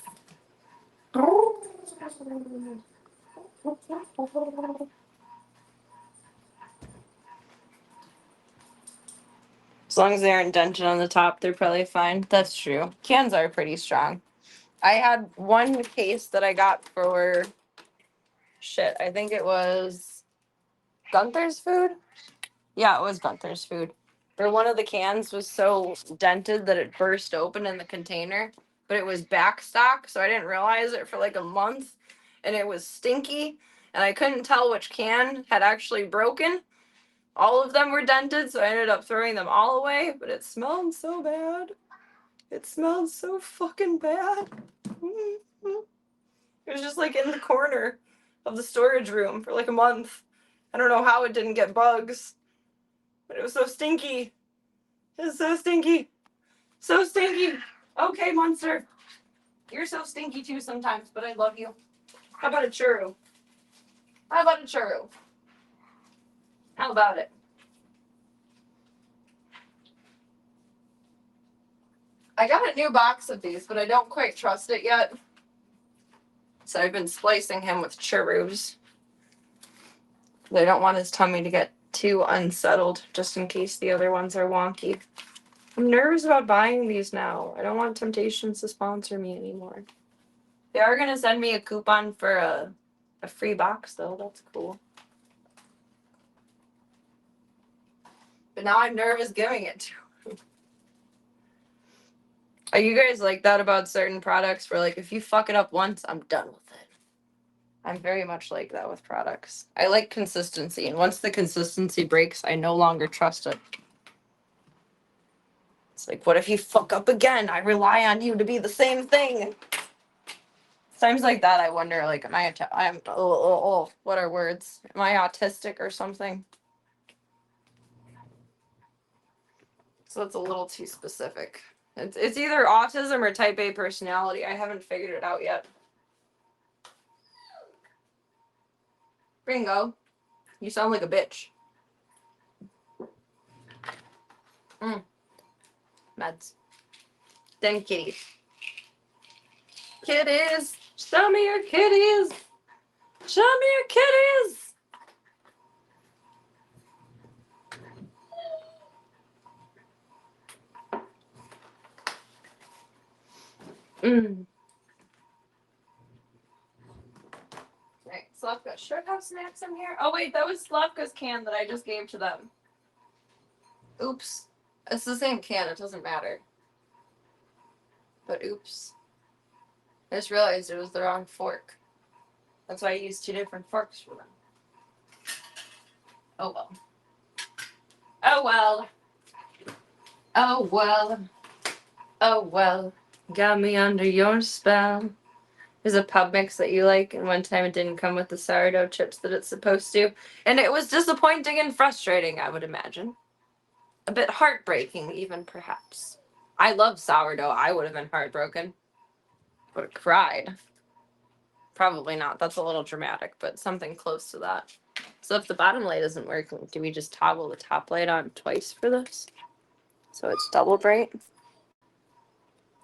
As long as they aren't dented on the top, they're probably fine. That's true. Cans are pretty strong. I had one case that I got for I think it was Gunther's food. Yeah, it was Gunther's food. Where one of the cans was so dented that it burst open in the container, but it was back stock, so I didn't realize it for like a month, and it was stinky, and I couldn't tell which can had actually broken. All of them were dented, so I ended up throwing them all away, but it smelled so bad. It smelled so fucking bad. It was just like in the corner of the storage room for like a month. I don't know how it didn't get bugs, but it was so stinky. It was so stinky. So stinky. Okay, Monster. You're so stinky too sometimes, but I love you. How about a churro? How about a churro? How about it? I got a new box of these, but I don't quite trust it yet. So I've been splicing him with churros. I don't want his tummy to get too unsettled, just in case the other ones are wonky. I'm nervous about buying these now. I don't want Temptations to sponsor me anymore. They are going to send me a coupon for a free box, though. That's cool. But now I'm nervous giving it to him. Are you guys like that about certain products where, like, if you fuck it up once, I'm done with it? I'm very much like that with products. I like consistency, and once the consistency breaks, I no longer trust it. It's like, what if you fuck up again? I rely on you to be the same thing. Times like that, I wonder, like, am I what are words? Am I autistic or something? So that's a little too specific. It's either autism or type A personality. I haven't figured it out yet. Ringo, you sound like a bitch. Meds. Then kitties. Kitties! Show me your kitties! Show me your kitties! Right, Slavka should have snacks in here. Oh wait, that was Slavka's can that I just gave to them. Oops. It's the same can, it doesn't matter. But oops. I just realized it was the wrong fork. That's why I used 2 different forks for them. Oh well. Oh well. Oh well. Oh well. Got me under your spell. There's a pub mix that you like, and one time it didn't come with the sourdough chips that it's supposed to. And it was disappointing and frustrating, I would imagine. A bit heartbreaking, even, perhaps. I love sourdough. I would have been heartbroken. Would have cried. Probably not. That's a little dramatic, but something close to that. So if the bottom light isn't working, do we just toggle the top light on twice for this? So it's double bright?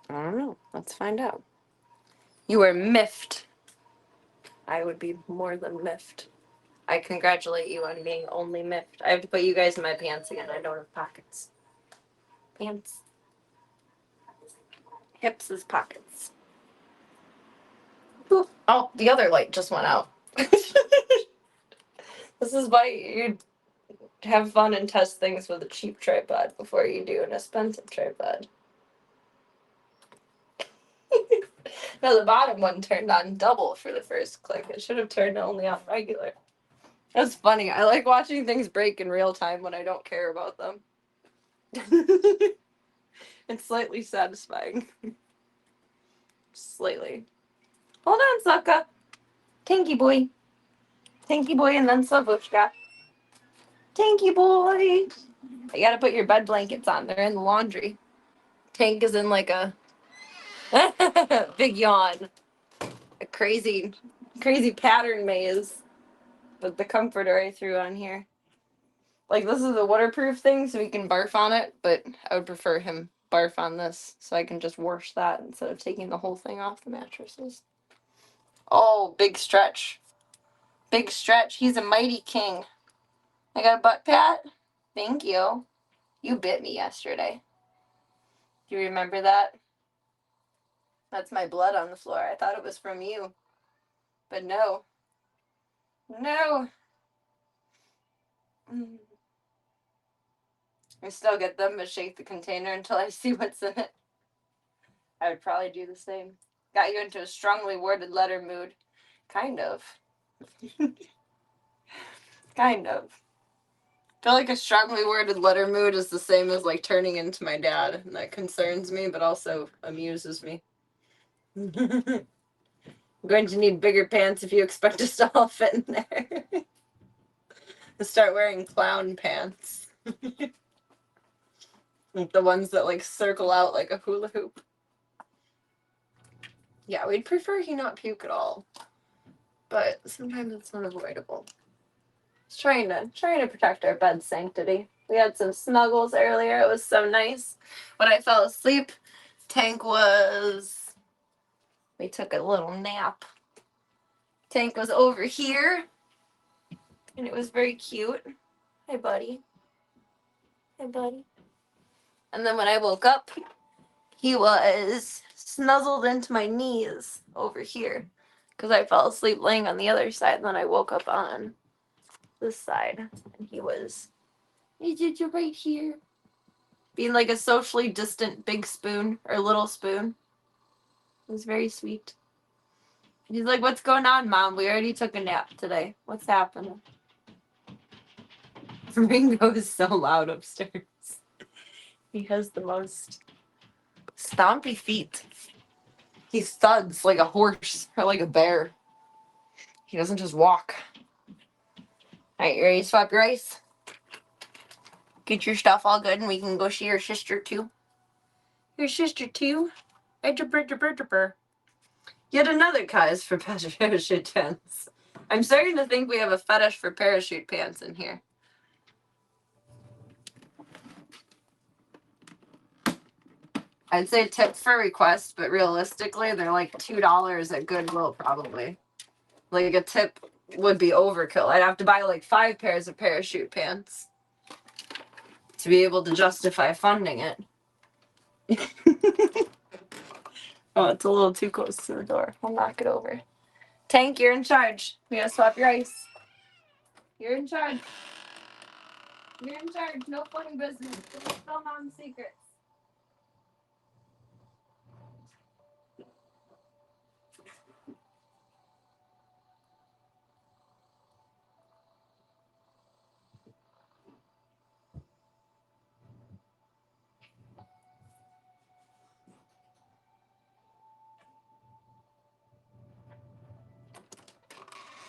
I don't know. Let's find out. You are miffed. I would be more than miffed. I congratulate you on being only miffed. I have to put you guys in my pants again. I don't have pockets. Pants. Hips is pockets. Ooh. Oh, the other light just went out. This is why you have fun and test things with a cheap tripod before you do an expensive tripod. No, the bottom one turned on double for the first click. It should have turned only on regular. That's funny. I like watching things break in real time when I don't care about them. It's slightly satisfying. Slightly. Hold on, Sucka. Tanky boy. Tanky boy and then Slavushka. Tanky boy. You gotta put your bed blankets on. They're in the laundry. Tank is in like a big yawn. A crazy pattern maze. But the comforter I threw on here. Like, this is a waterproof thing, so he can barf on it, but I would prefer him barf on this, so I can just wash that instead of taking the whole thing off the mattresses. Oh, big stretch. Big stretch. He's a mighty king. I got a butt pat? Thank you. You bit me yesterday. Do you remember that? That's my blood on the floor. I thought it was from you. But no. No. I still get them, but shake the container until I see what's in it. I would probably do the same. Got you into a strongly worded letter mood. Kind of. Kind of. I feel like a strongly worded letter mood is the same as like turning into my dad, and that concerns me, but also amuses me. I'm going to need bigger pants if you expect us to all fit in there. Start wearing clown pants. Like the ones that like circle out like a hula hoop. Yeah, we'd prefer he not puke at all. But sometimes it's unavoidable. Just trying to protect our bed sanctity. We had some snuggles earlier. It was so nice. When I fell asleep, we took a little nap. Tank was over here, and it was very cute. Hey, buddy. Hey, buddy. And then when I woke up, he was snuzzled into my knees over here because I fell asleep laying on the other side, and then I woke up on this side, and he was right here. Being like a socially distant big spoon or little spoon. It was very sweet. He's like, "What's going on, Mom? We already took a nap today. What's happening?" Ringo is so loud upstairs. He has the most stompy feet. He thuds like a horse or like a bear. He doesn't just walk. Alright, you ready to swap your ice? Get your stuff all good and we can go see your sister too. Your sister too? Yet another cause for parachute pants. I'm starting to think we have a fetish for parachute pants in here. I'd say tip for request, but realistically, they're like $2 at Goodwill probably. Like a tip would be overkill. I'd have to buy like 5 pairs of parachute pants to be able to justify funding it. Oh, it's a little too close to the door. I'll knock it over. Tank, you're in charge. We gotta swap your ice. You're in charge. You're in charge. No funny business. Don't spill Mom's secrets.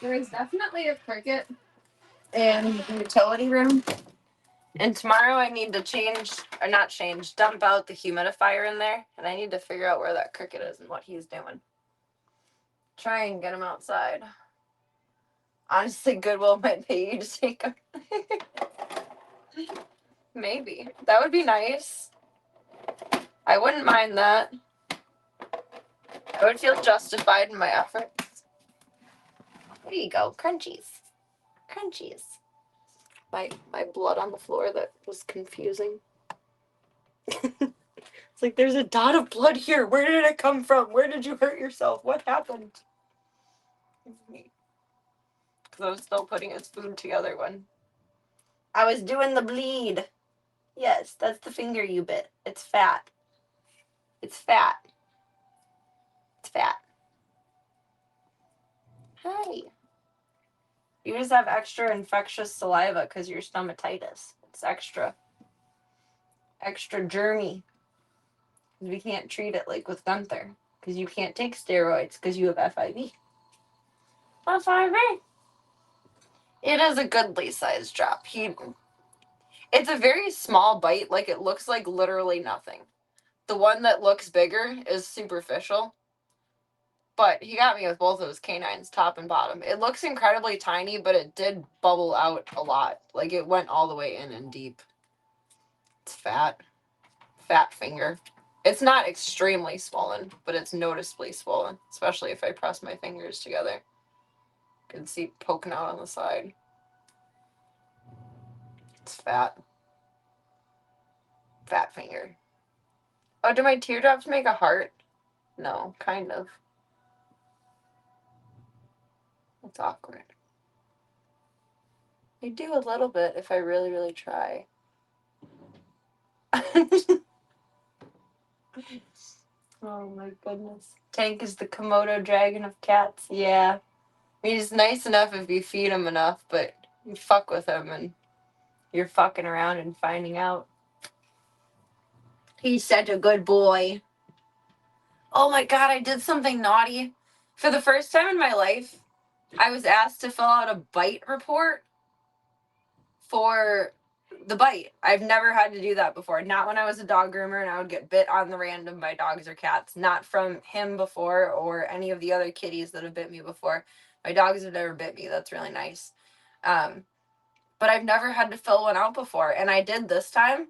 There is definitely a cricket in the utility room. And tomorrow I need to dump out the humidifier in there. And I need to figure out where that cricket is and what he's doing. Try and get him outside. Honestly, Goodwill might pay you to take him. Maybe. That would be nice. I wouldn't mind that. I would feel justified in my efforts. There you go. Crunchies. Crunchies. My blood on the floor that was confusing. It's like, there's a dot of blood here. Where did it come from? Where did you hurt yourself? What happened? Because I was still putting his food together when I was doing the bleed. Yes, that's the finger you bit. It's fat. It's fat. It's fat. Hi. You just have extra infectious saliva because you're stomatitis. It's extra germy. We can't treat it like with Gunther because you can't take steroids because you have FIV. FIV. It is a goodly sized drop. It's a very small bite. Like, it looks like literally nothing. The one that looks bigger is superficial. But he got me with both of his canines, top and bottom. It looks incredibly tiny, but it did bubble out a lot. Like, it went all the way in and deep. It's fat. Fat finger. It's not extremely swollen, but it's noticeably swollen, especially if I press my fingers together. You can see poking out on the side. It's fat. Fat finger. Oh, do my teardrops make a heart? No, kind of. It's awkward. I do a little bit if I really, really try. Oh my goodness. Tank is the Komodo dragon of cats. Yeah. I mean, he's nice enough if you feed him enough, but you fuck with him and you're fucking around and finding out. He's such a good boy. Oh my god, I did something naughty. For the first time in my life, I was asked to fill out a bite report for the bite. I've never had to do that before. Not when I was a dog groomer and I would get bit on the random by dogs or cats. Not from him before or any of the other kitties that have bit me before. My dogs have never bit me. That's really nice. But I've never had to fill one out before. And I did this time.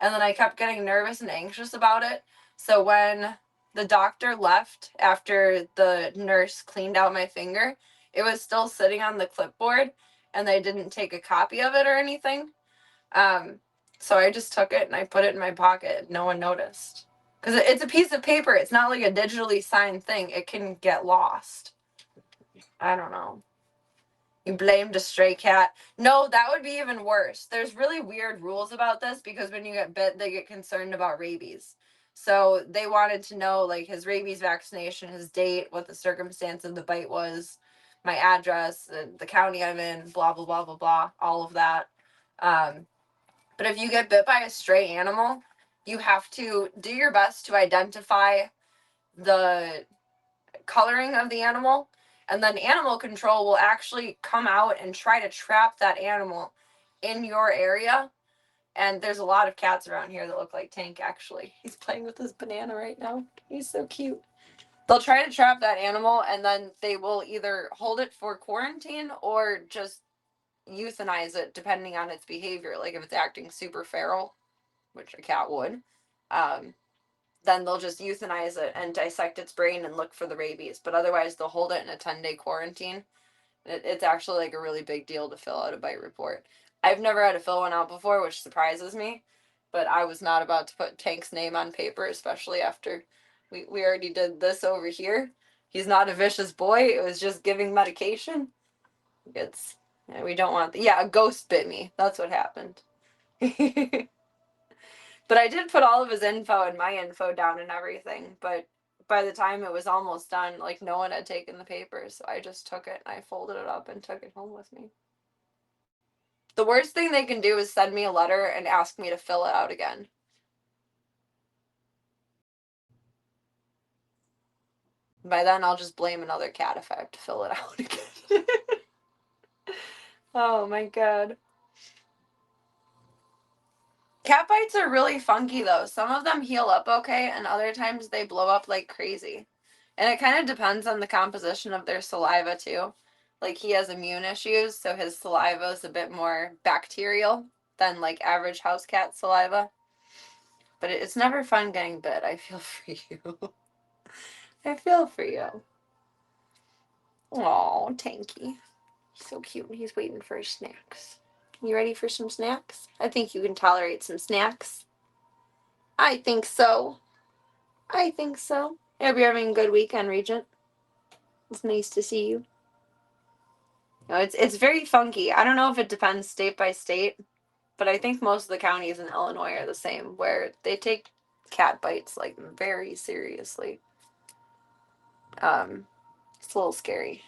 And then I kept getting nervous and anxious about it. So when the doctor left after the nurse cleaned out my finger, it was still sitting on the clipboard and they didn't take a copy of it or anything. So I just took it and I put it in my pocket. No one noticed. Because it's a piece of paper. It's not like a digitally signed thing. It can get lost. I don't know. You blamed a stray cat. No, that would be even worse. There's really weird rules about this because when you get bit, they get concerned about rabies. So they wanted to know like his rabies vaccination, his date, what the circumstance of the bite was, my address, the county I'm in, blah, blah, blah, blah, blah, all of that. But if you get bit by a stray animal, you have to do your best to identify the coloring of the animal, and then animal control will actually come out and try to trap that animal in your area. And there's a lot of cats around here that look like Tank, actually. He's playing with his banana right now. He's so cute. They'll try to trap that animal, and then they will either hold it for quarantine or just euthanize it depending on its behavior. Like if it's acting super feral, which a cat would, then they'll just euthanize it and dissect its brain and look for the rabies. But otherwise, they'll hold it in a 10-day quarantine. It's actually like a really big deal to fill out a bite report. I've never had to fill one out before, which surprises me. But I was not about to put Tank's name on paper, especially after we already did this over here. He's not a vicious boy. It was just giving medication. We don't want... a ghost bit me. That's what happened. But I did put all of his info and my info down and everything. But by the time it was almost done, like no one had taken the papers. So I just took it and I folded it up and took it home with me. The worst thing they can do is send me a letter and ask me to fill it out again. By then, I'll just blame another cat if I have to fill it out again. Oh my god. Cat bites are really funky though. Some of them heal up okay, and other times they blow up like crazy. And it kind of depends on the composition of their saliva too. Like he has immune issues, so his saliva is a bit more bacterial than like average house cat saliva. But it's never fun getting bit. I feel for you. I feel for you. Aw, Tanky. He's so cute and he's waiting for his snacks. You ready for some snacks? I think you can tolerate some snacks. I think so. I think so. I hope you're having a good weekend, Regent. It's nice to see you. No, it's very funky. I don't know if it depends state by state, but I think most of the counties in Illinois are the same, where they take cat bites like very seriously. It's a little scary.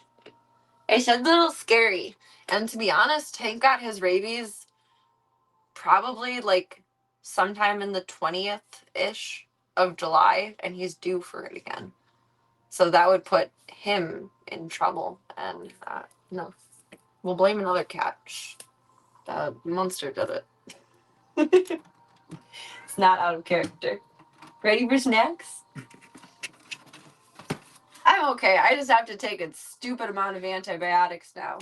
I said a little scary. And to be honest, Tank got his rabies probably like sometime in the 20th-ish of July, and he's due for it again. So that would put him in trouble. And no, we'll blame another cat. The monster did it. It's not out of character. Ready for snacks? I'm okay. I just have to take a stupid amount of antibiotics now.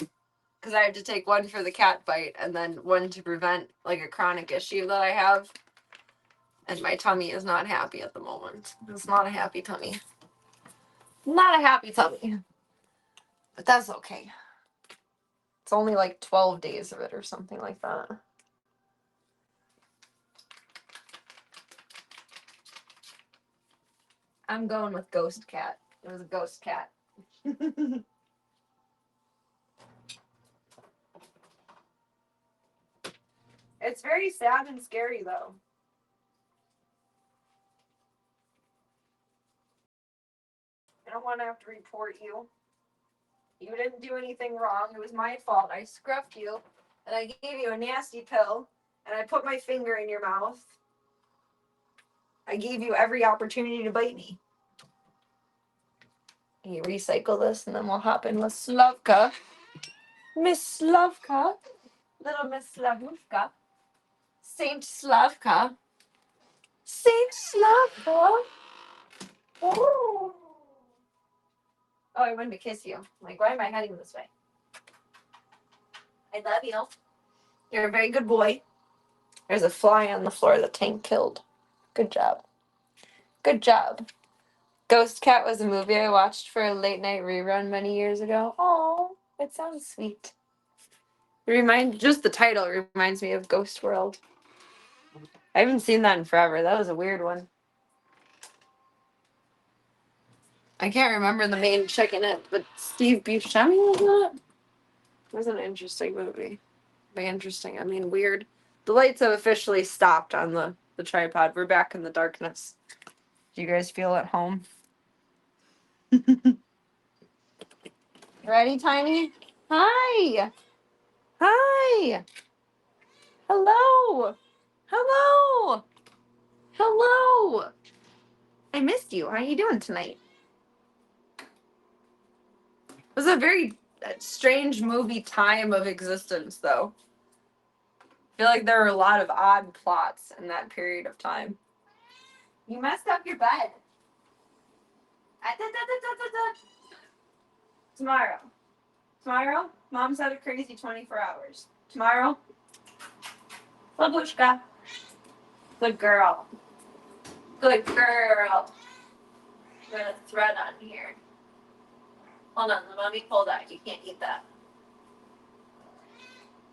Because I have to take one for the cat bite and then one to prevent like a chronic issue that I have. And my tummy is not happy at the moment. It's not a happy tummy. Not a happy tummy. But that's okay. It's only like 12 days of it or something like that. I'm going with ghost cat. It was a ghost cat. It's very sad and scary, though. I don't want to have to report you. You didn't do anything wrong. It was my fault. I scruffed you, and I gave you a nasty pill, and I put my finger in your mouth. I gave you every opportunity to bite me. You recycle this, and then we'll hop in with Slavka. Miss Slavka. Little Miss Slavka. Saint Slavka. Saint Slavka. Oh, I wanted to kiss you. I'm like, why am I heading this way? I love you. You're a very good boy. There's a fly on the floor that Tank killed. Good job. Good job. Ghost Cat was a movie I watched for a late night rerun many years ago. Oh, it sounds sweet. Just the title reminds me of Ghost World. I haven't seen that in forever. That was a weird one. I can't remember the main chick in it, but Steve Buscemi was in it. It was an interesting movie. Very interesting. I mean, weird. The lights have officially stopped on the tripod. We're back in the darkness. Do you guys feel at home? Ready, Tiny? Hi. Hi. Hello. Hello. Hello. I missed you. How are you doing tonight? It was a very strange movie time of existence, though. I feel like there were a lot of odd plots in that period of time. You messed up your bed. Tomorrow. Tomorrow, Mom's had a crazy 24 hours. Tomorrow, Babushka. Good girl. Good girl. Got a thread on here. Hold on, the mommy pulled out. You can't eat that.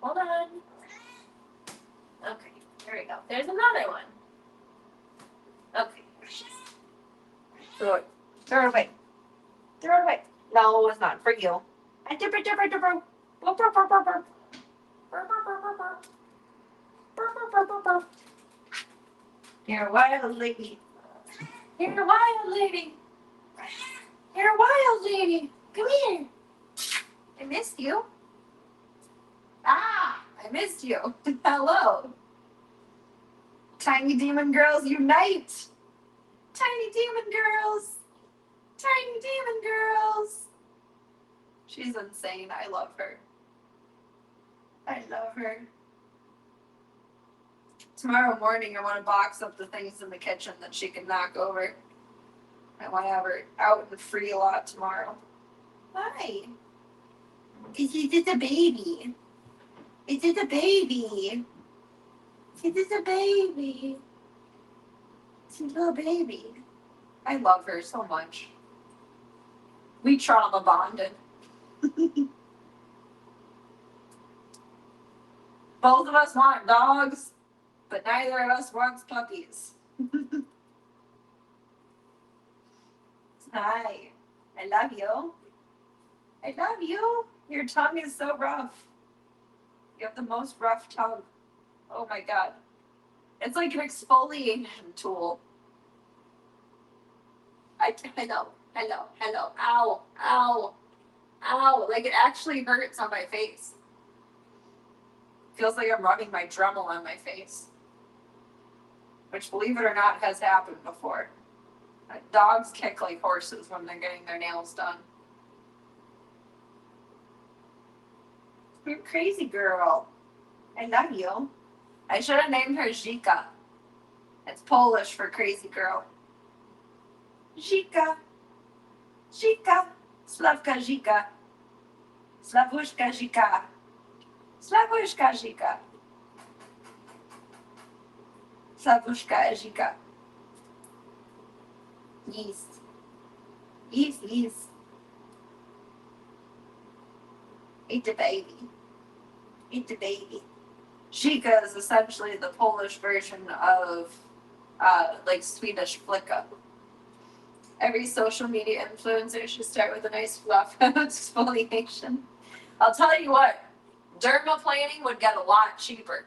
Hold on. Okay, there we go. There's another one. Okay. Throw it. Throw it away. Throw it away. No, it's not for you. I dipper dipper dipper. Burp, burp, burp, burp, burp. Burp, burp, burp, burp, burp. Burp, burp, burp, burp, burp. You're a wild lady. You're a wild lady. You're a wild lady. Come here. I missed you. Ah, I missed you. Hello. Tiny demon girls unite. Tiny demon girls. Tiny demon girls. She's insane. I love her. I love her. Tomorrow morning, I want to box up the things in the kitchen that she can knock over. I want to have her out and free a lot tomorrow. Hi. Is it a baby? Is it a baby? Is it a baby? It's a little baby. I love her so much. We trauma bonded. Both of us want dogs, but neither of us wants puppies. Hi. I love you. I love you. Your tongue is so rough. You have the most rough tongue. Oh my god. It's like an exfoliation tool. Hello. Ow. Ow. Ow. Like it actually hurts on my face. Feels like I'm rubbing my Dremel on my face. Which, believe it or not, has happened before. Dogs kick like horses when they're getting their nails done. You're a crazy girl. I love you. I should have named her Zika. It's Polish for crazy girl. Zika. Zika. Slavka Zika. Slavushka Zika. Slavushka Zika. Slavushka Zika. Yes. Yes, yes. Eat the baby. Eat the baby. Zika is essentially the Polish version of like Swedish flicka. Every social media influencer should start with a nice fluff exfoliation. I'll tell you what, dermaplaning would get a lot cheaper.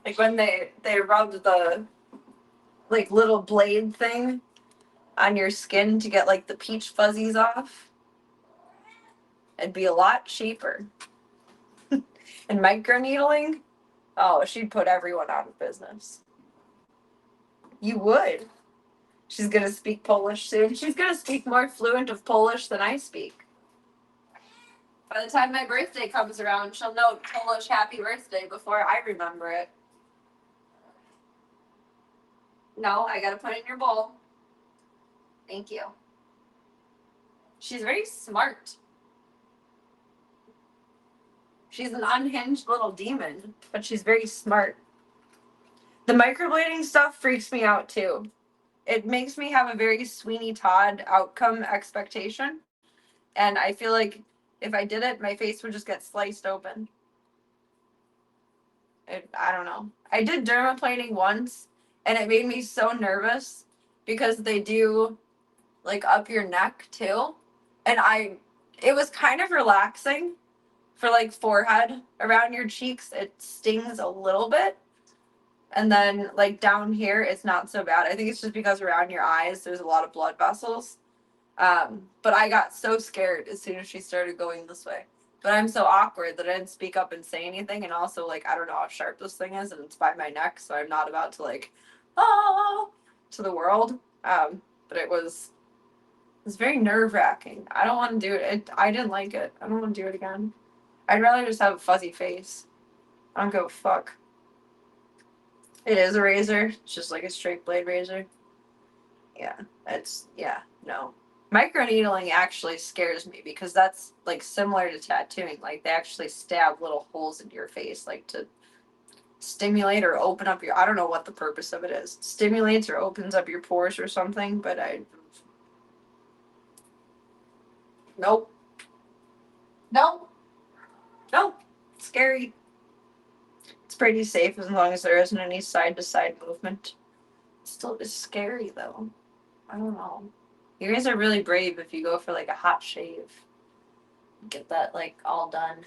Like when they rubbed the like little blade thing on your skin to get like the peach fuzzies off, it'd be a lot cheaper. And microneedling, oh, she'd put everyone out of business. You would. She's gonna speak Polish soon. She's gonna speak more fluent of Polish than I speak. By the time my birthday comes around, she'll know Polish happy birthday before I remember it. No, I gotta put it in your bowl. Thank you. She's very smart. She's an unhinged little demon, but she's very smart. The microblading stuff freaks me out too. It makes me have a very Sweeney Todd outcome expectation. And I feel like if I did it, my face would just get sliced open. I don't know. I did dermaplaning once, and it made me so nervous because they do like up your neck too. And it was kind of relaxing for like forehead around your cheeks. It stings a little bit. And then like down here, it's not so bad. I think it's just because around your eyes, there's a lot of blood vessels. But I got so scared as soon as she started going this way. But I'm so awkward that I didn't speak up and say anything. And also, like, I don't know how sharp this thing is, and it's by my neck, so I'm not about to like, oh, to the world. But it was very nerve wracking. I don't want to do it. I didn't like it. I don't want to do it again. I'd rather just have a fuzzy face. I don't give a fuck. It is a razor. It's just like a straight blade razor. Yeah, no. Microneedling actually scares me because that's like similar to tattooing. Like they actually stab little holes into your face, like to stimulate or open up your. I don't know what the purpose of it is. Stimulates or opens up your pores or something. But nope. Scary. It's pretty safe as long as there isn't any side to side movement. Still, it's scary though. I don't know. You guys are really brave if you go for like a hot shave. Get that like all done.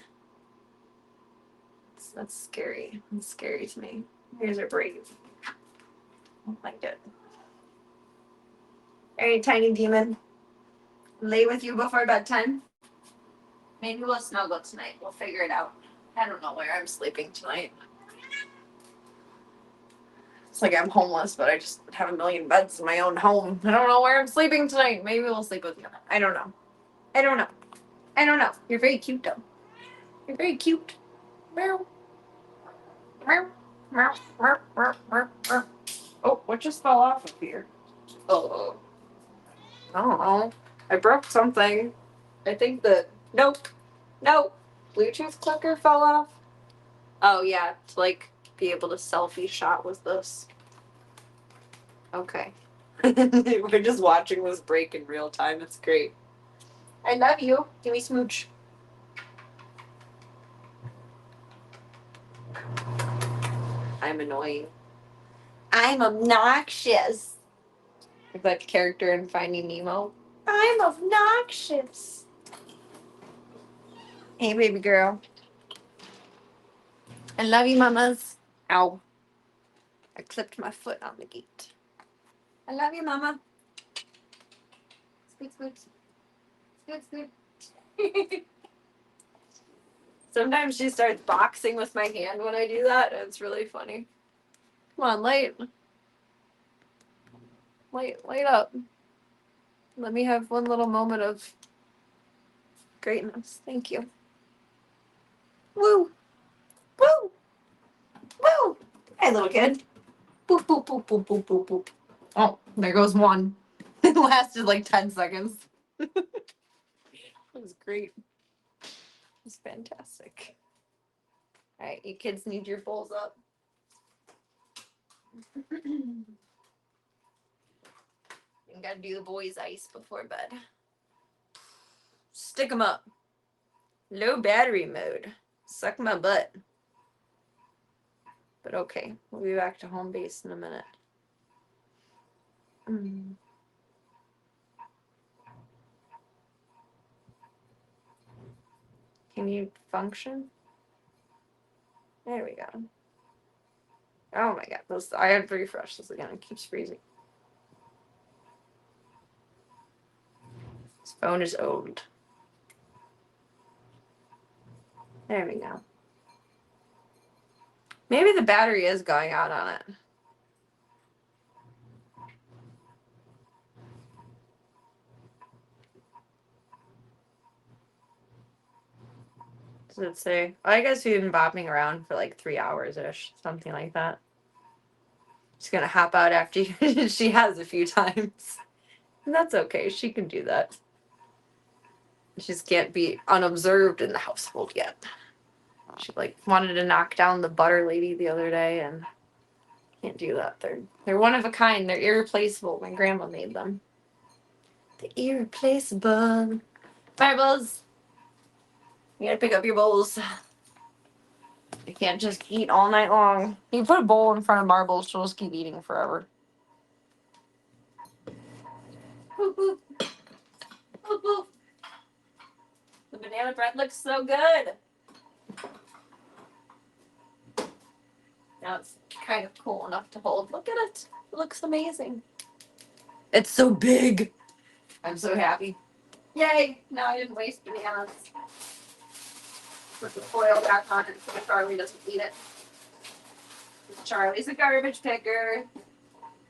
That's scary. It's scary to me. You guys are brave. I don't like it. Alright, tiny demon. Lay with you before bedtime. Maybe we'll snuggle tonight. We'll figure it out. I don't know where I'm sleeping tonight. It's like I'm homeless, but I just have a million beds in my own home. I don't know where I'm sleeping tonight. Maybe we'll sleep with you. I don't know. You're very cute, though. You're very cute. Meow. Meow. Meow. Meow. Meow. Meow. Meow. Oh, what just fell off of here? Oh. I don't know. I broke something. I think that... Nope. Bluetooth clicker fell off. Oh, yeah. To, like, be able to selfie shot with this. Okay. We're just watching this break in real time. It's great. I love you. Give me smooch. I'm annoying. I'm obnoxious. Like that character in Finding Nemo. I'm obnoxious. Hey, baby girl. I love you, mamas. Ow. I clipped my foot on the gate. I love you, mama. Scoot, scoot. Scoot, scoot. Sometimes she starts boxing with my hand when I do that, and it's really funny. Come on, light up. Let me have one little moment of greatness. Thank you. Woo! Woo! Woo! Hey, little kid. Boop, boop, boop, boop, boop, boop, boop. Oh, there goes one. It lasted like 10 seconds. That was great. It was fantastic. All right, you kids need your bowls up. You gotta do the boys' ice before bed. Stick 'em up. Low battery mode. Suck my butt. But okay, we'll be back to home base in a minute. Can you function? There we go. Oh my god, I had to refresh this again. It keeps freezing. This phone is old. There we go. Maybe the battery is going out on it. Does it say? I guess we've been bopping around for like 3 hours ish, something like that. She's gonna hop out after you. She has a few times. And that's okay. She can do that. She just can't be unobserved in the household yet. She like wanted to knock down the butter lady the other day, and can't do that. They're one of a kind. They're irreplaceable. My grandma made them. The irreplaceable marbles. You gotta pick up your bowls. You can't just eat all night long. You put a bowl in front of marbles, she'll just keep eating forever. Boop, boop. Boop, boop. The banana bread looks so good. Now it's kind of cool enough to hold. Look at it. It looks amazing. It's so big. I'm so happy. Yay! Now I didn't waste bananas. Put the foil back on it so Charlie doesn't eat it. Charlie's a garbage picker.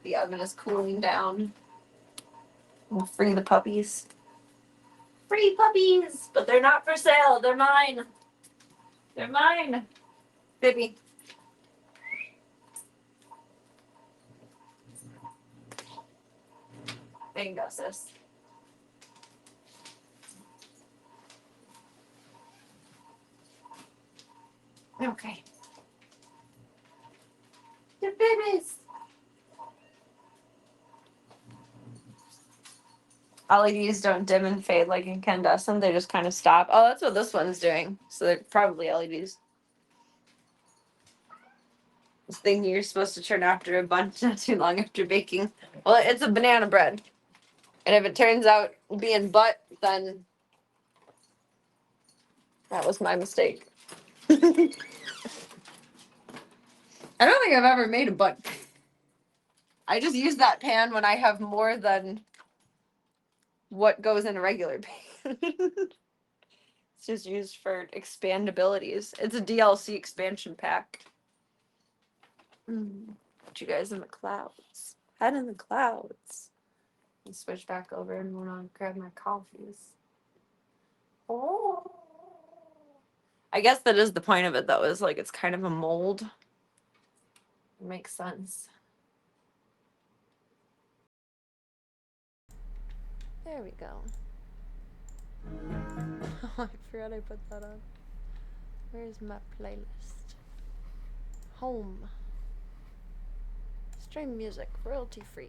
The oven is cooling down. We'll free the puppies. Free puppies! But they're not for sale. They're mine. They're mine. Bibby. Bingo, sis. Okay. The babies. LEDs don't dim and fade like incandescent. They just kind of stop. Oh, that's what this one's doing. So they're probably LEDs. This thing you're supposed to turn after a bunch, not too long after baking. Well, it's a banana bread. And if it turns out being butt, then that was my mistake. I don't think I've ever made a butt. I just use that pan when I have more than what goes in a regular pan. It's just used for expandabilities. It's a DLC expansion pack. Put you guys in the clouds. Head in the clouds. And switch back over and went on grab my coffees. Oh. I guess that is the point of it though, is like it's kind of a mold. It makes sense. There we go. Oh, I forgot I put that on. Where's my playlist? Home. Stream music, royalty free.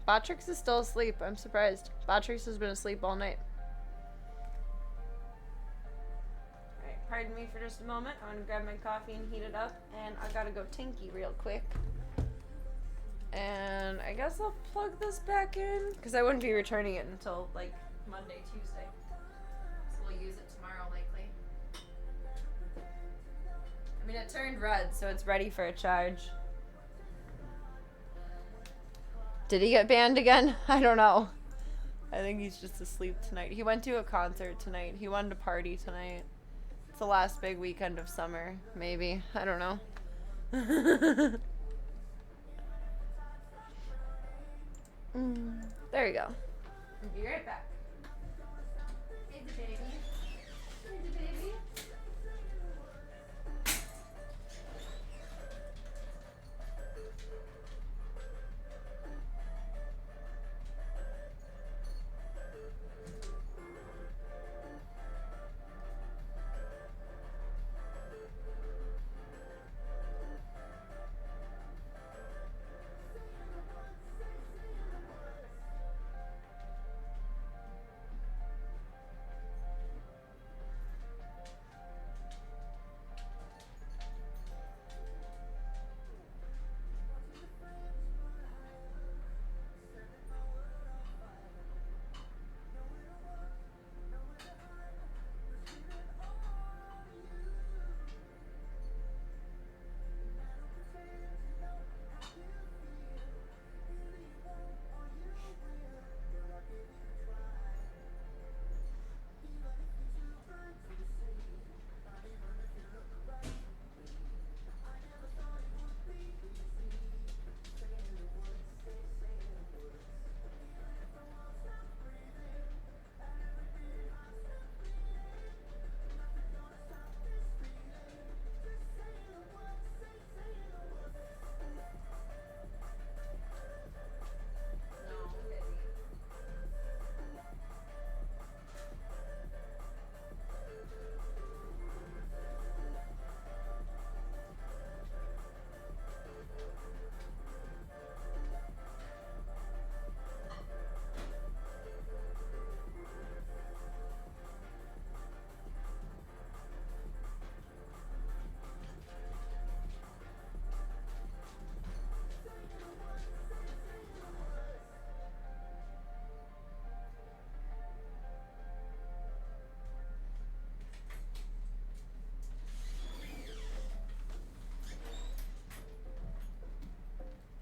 Botrix is still asleep. I'm surprised. Botrix has been asleep all night. Alright, pardon me for just a moment. I'm gonna grab my coffee and heat it up. And I gotta go tinky real quick. And I guess I'll plug this back in. Because I wouldn't be returning it until like Monday, Tuesday. So we'll use it tomorrow likely. I mean, it turned red, so it's ready for a charge. Did he get banned again? I don't know. I think he's just asleep tonight. He went to a concert tonight. He wanted to party tonight. It's the last big weekend of summer, maybe. I don't know. There you go. I'll be right back. Hey, the baby. Hey, the baby.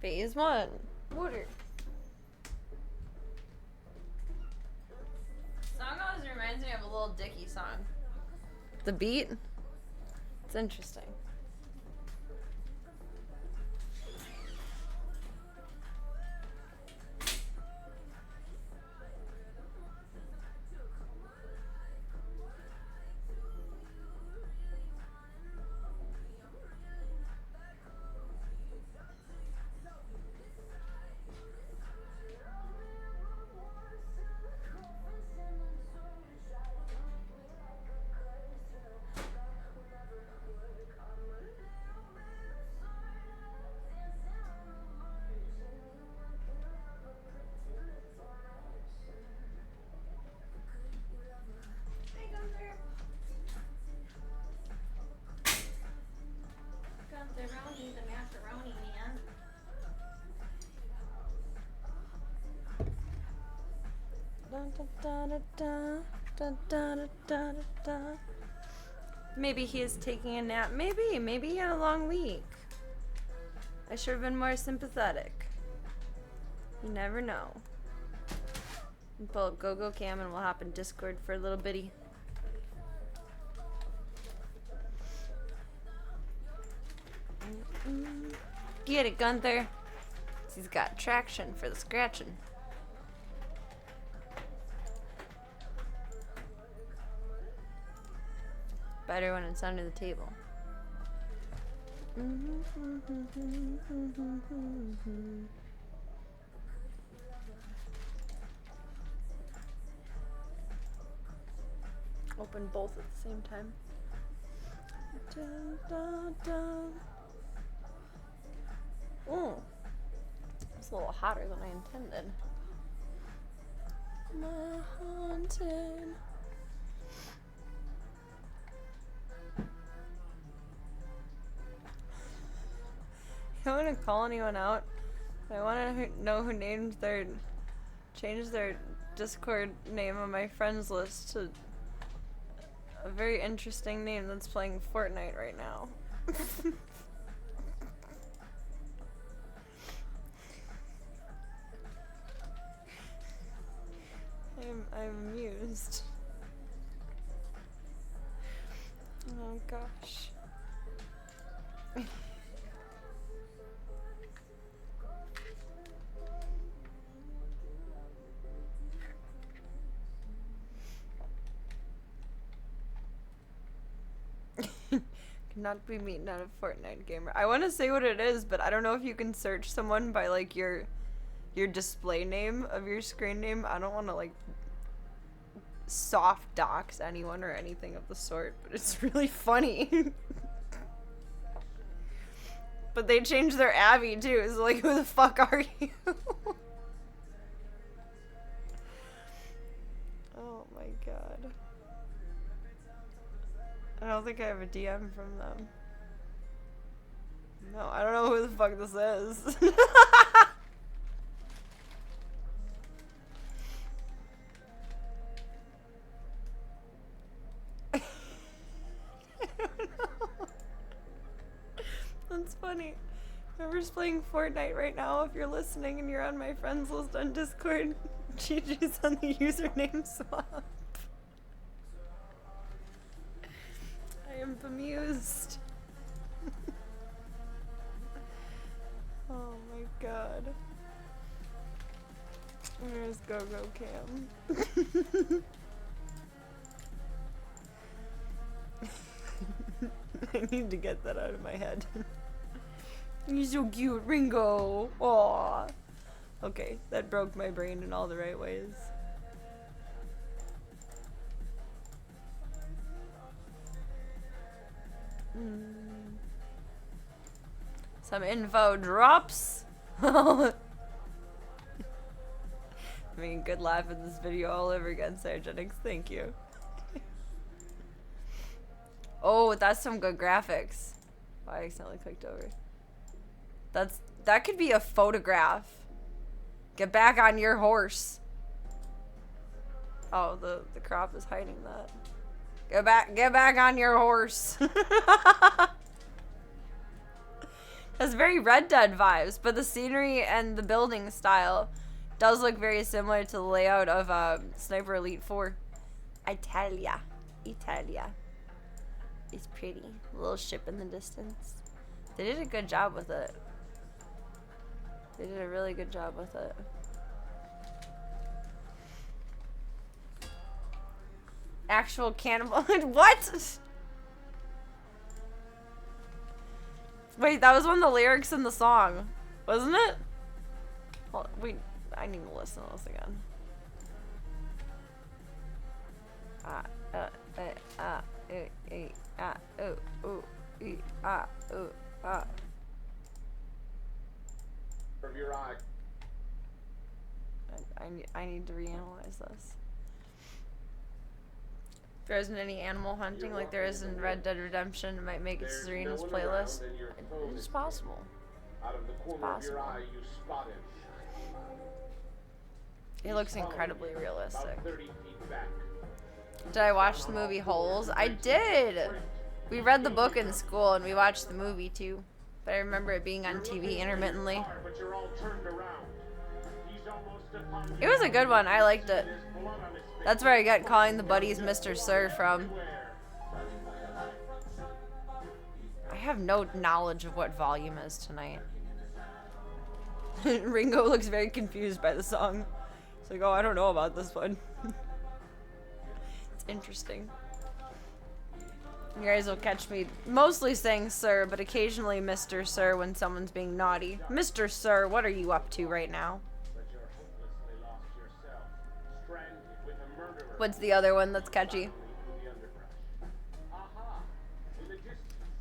Phase 1. Water. Song always reminds me of a Lil Dicky song. The beat? It's interesting. Macaroni, the macaroni man. Maybe he is taking a nap. Maybe he had a long week. I should have been more sympathetic. You never know. We'll pull up GoGo Cam and we'll hop in Discord for a little bitty. Get it, Gunther. He's got traction for the scratching. Better when it's under the table. Open both at the same time. Dun, dun, dun. Ooh. It's a little hotter than I intended. My haunted. I don't want to call anyone out. I want to know who changed their Discord name on my friends list to a very interesting name that's playing Fortnite right now. I'm amused. Oh gosh. Cannot be me, not a Fortnite gamer. I want to say what it is, but I don't know if you can search someone by like your display name of your screen name. I don't want to like soft dox anyone or anything of the sort, but it's really funny. But they changed their Abby too, so like who the fuck are you? Oh my god. I don't think I have a DM from them. No, I don't know who the fuck this is. That's funny. Whoever's playing Fortnite right now, if you're listening and you're on my friends list on Discord, GG's on the username swap. I am bemused. Oh my god. Where's GoGo Cam? I need to get that out of my head. You're so cute, Ringo. Aww. Okay, that broke my brain in all the right ways. Some info drops. I mean, good laugh at this video all over again, Sargenics. Thank you. Oh, that's some good graphics. Oh, I accidentally clicked over. That could be a photograph. Get back on your horse. Oh, the crop is hiding that. Get back on your horse. Has very Red Dead vibes, but the scenery and the building style does look very similar to the layout of Sniper Elite 4. Italia. It's pretty. A little ship in the distance. They did a good job with it. They did a really good job with it. Actual cannibal. What? Wait, that was one of the lyrics in the song, wasn't it? Hold on, wait, I need to listen to this again. Of your eye. I need to reanalyze this. There isn't any animal hunting like there is in Red Dead Redemption. It might make it to Serena's playlist. It's possible. Out of the corner of your eye, you spot him. It looks incredibly realistic. About 30 feet back. Did I watch the movie Holes? I did! We read the book in school and we watched the movie too. But I remember it being on TV intermittently. But you're all turned around. He's almost upon It was a good one. I liked it. That's where I got calling the buddies Mr. Sir from. I have no knowledge of what volume is tonight. Ringo looks very confused by the song. It's like, oh, I don't know about this one. It's interesting. You guys will catch me mostly saying sir, but occasionally Mr. Sir when someone's being naughty. Mr. Sir, what are you up to right now? What's the other one that's catchy?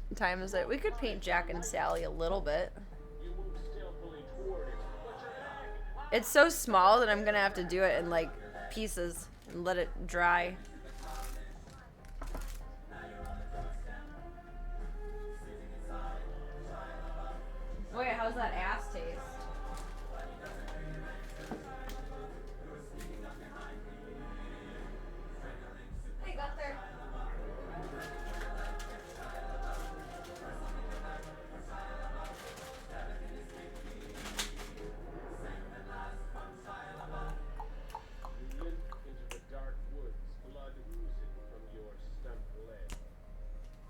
What time is it? We could paint Jack and Sally a little bit. It's so small that I'm gonna have to do it in like pieces and let it dry. Wait, how's that ass taste? Hey, Gunther. Into the dark woods, blood oozing from your stumped leg.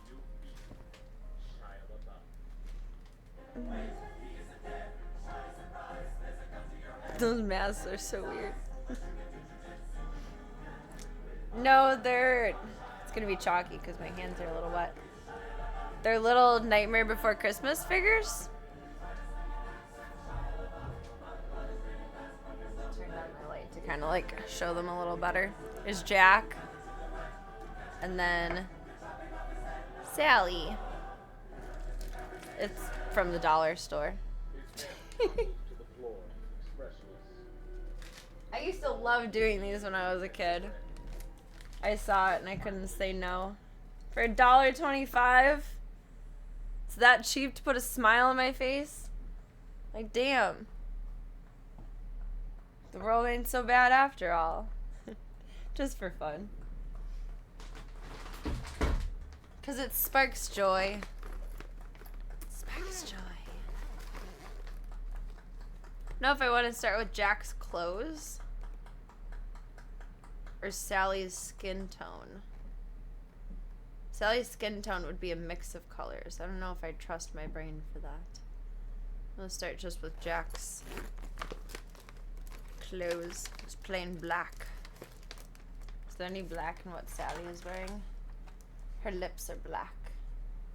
You beat Shia LaBeouf. Those masks are so weird. No, they're... It's gonna be chalky because my hands are a little wet. They're little Nightmare Before Christmas figures. Turn on my light to kind of like show them a little better. There's Jack. And then Sally. It's from the dollar store. I used to love doing these when I was a kid. I saw it and I couldn't say no. For $1.25? It's that cheap to put a smile on my face? Like, damn. The world ain't so bad after all. Just for fun. 'Cause it sparks joy. Sparks joy. Know if I want to start with Jack's clothes or Sally's skin tone. Sally's skin tone would be a mix of colors. I don't know if I trust my brain for that. I'm gonna start just with Jack's clothes. Just plain black. Is there any black in what Sally is wearing? Her lips are black.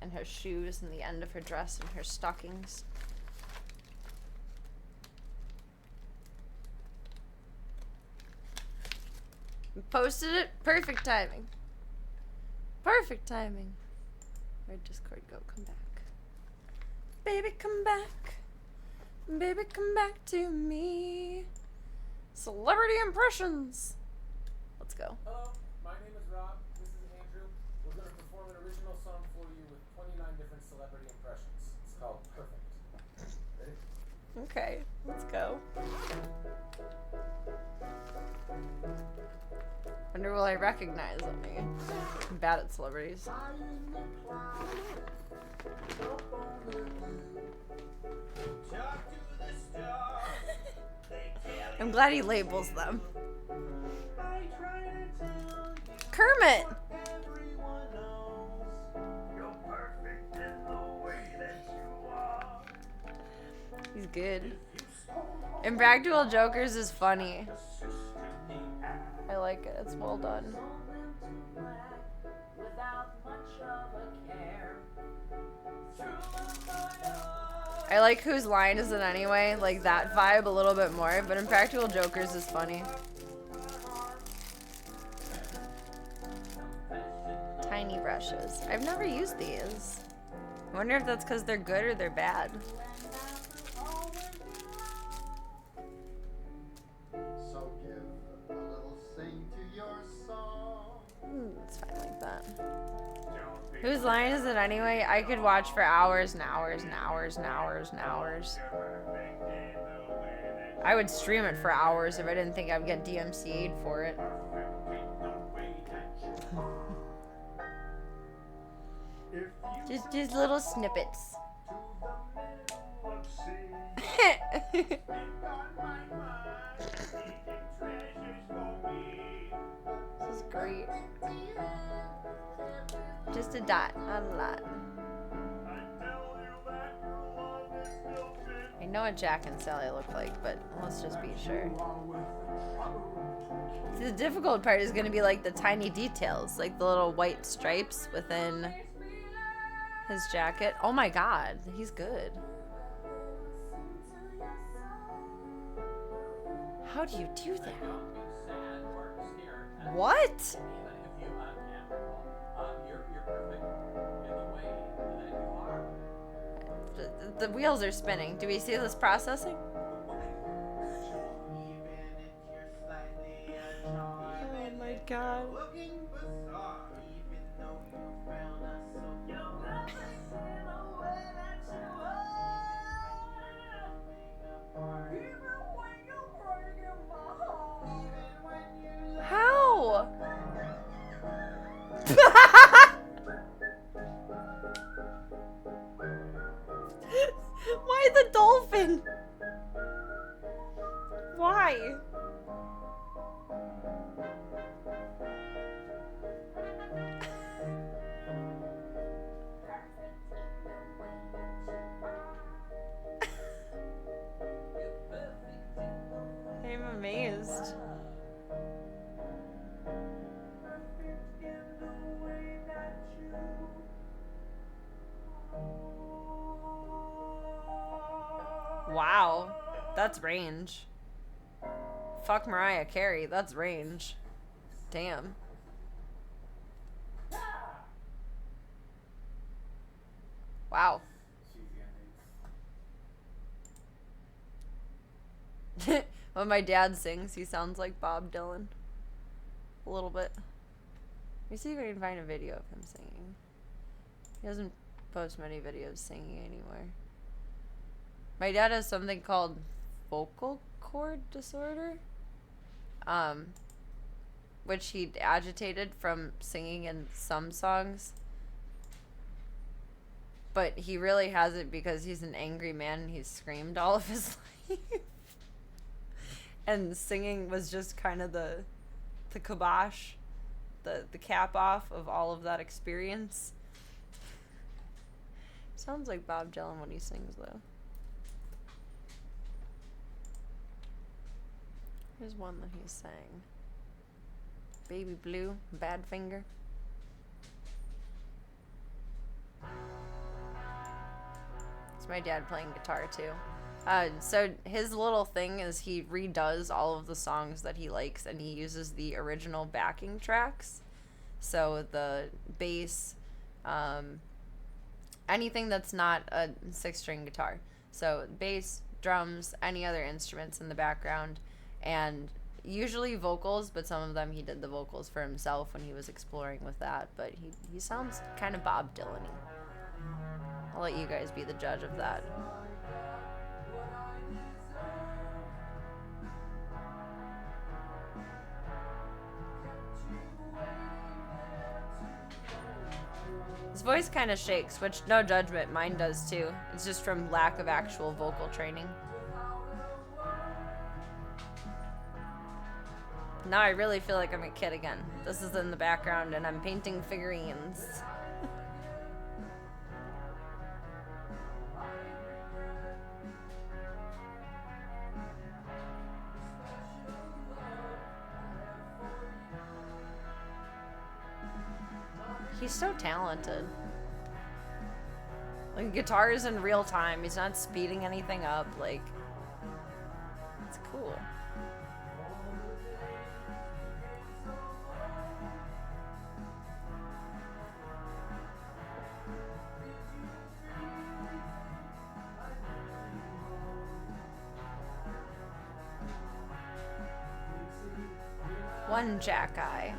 And her shoes and the end of her dress and her stockings. Posted it. Perfect timing. Perfect timing. Where'd Discord go? Come back. Baby, come back. Baby, come back to me. Celebrity impressions. Let's go. Hello, my name is Rob. This is Andrew. We're going to perform an original song for you with 29 different celebrity impressions. It's called Perfect. Ready? Okay, let's go. wonder will I recognize me? I'm bad at celebrities. I'm glad he labels them. Kermit! He's good. Impractical Jokers is funny. I like it. It's well done. I like Whose Line Is It Anyway? Like that vibe a little bit more, but Impractical Jokers is funny. Tiny brushes. I've never used these. I wonder if that's because they're good or they're bad. So give a little sing to your song. It's fine like that. Whose line is it anyway? I could watch for hours and hours and hours and hours and hours. I would stream it for hours if I didn't think I'd get DMCA'd for it. Just little snippets. This is great. Just a dot, not a lot. I know what Jack and Sally look like, but let's just be sure. See, the difficult part is going to be like the tiny details, like the little white stripes within his jacket. Oh my god, he's good. How do you do that? What? The wheels are spinning. Do we see this processing? Oh my god. How? Why the dolphin? Why? I'm amazed. Wow, that's range. Fuck Mariah Carey, that's range. Damn. Wow. When my dad sings, he sounds like Bob Dylan. A little bit. Let me see if I can find a video of him singing. He doesn't post many videos singing anymore. My dad has something called vocal cord disorder, which he agitated from singing in some songs. But he really has it because he's an angry man and he's screamed all of his life. And singing was just kind of the kibosh, the cap off of all of that experience. Sounds like Bob Dylan when he sings, though. Here's one that he sang. Baby Blue, Badfinger. It's my dad playing guitar too. So his little thing is he redoes all of the songs that he likes and he uses the original backing tracks. So the bass, anything that's not a 6-string guitar. So bass, drums, any other instruments in the background, and usually vocals, but some of them he did the vocals for himself when he was exploring with that. But he sounds kind of Bob Dylan-y. I'll let you guys be the judge of that. His voice kind of shakes, which no judgment, mine does too. It's just from lack of actual vocal training. Now I really feel like I'm a kid again. This is in the background and I'm painting figurines. He's so talented. Like, guitars in real time. He's not speeding anything up. Like, it's cool. One Jack Eye.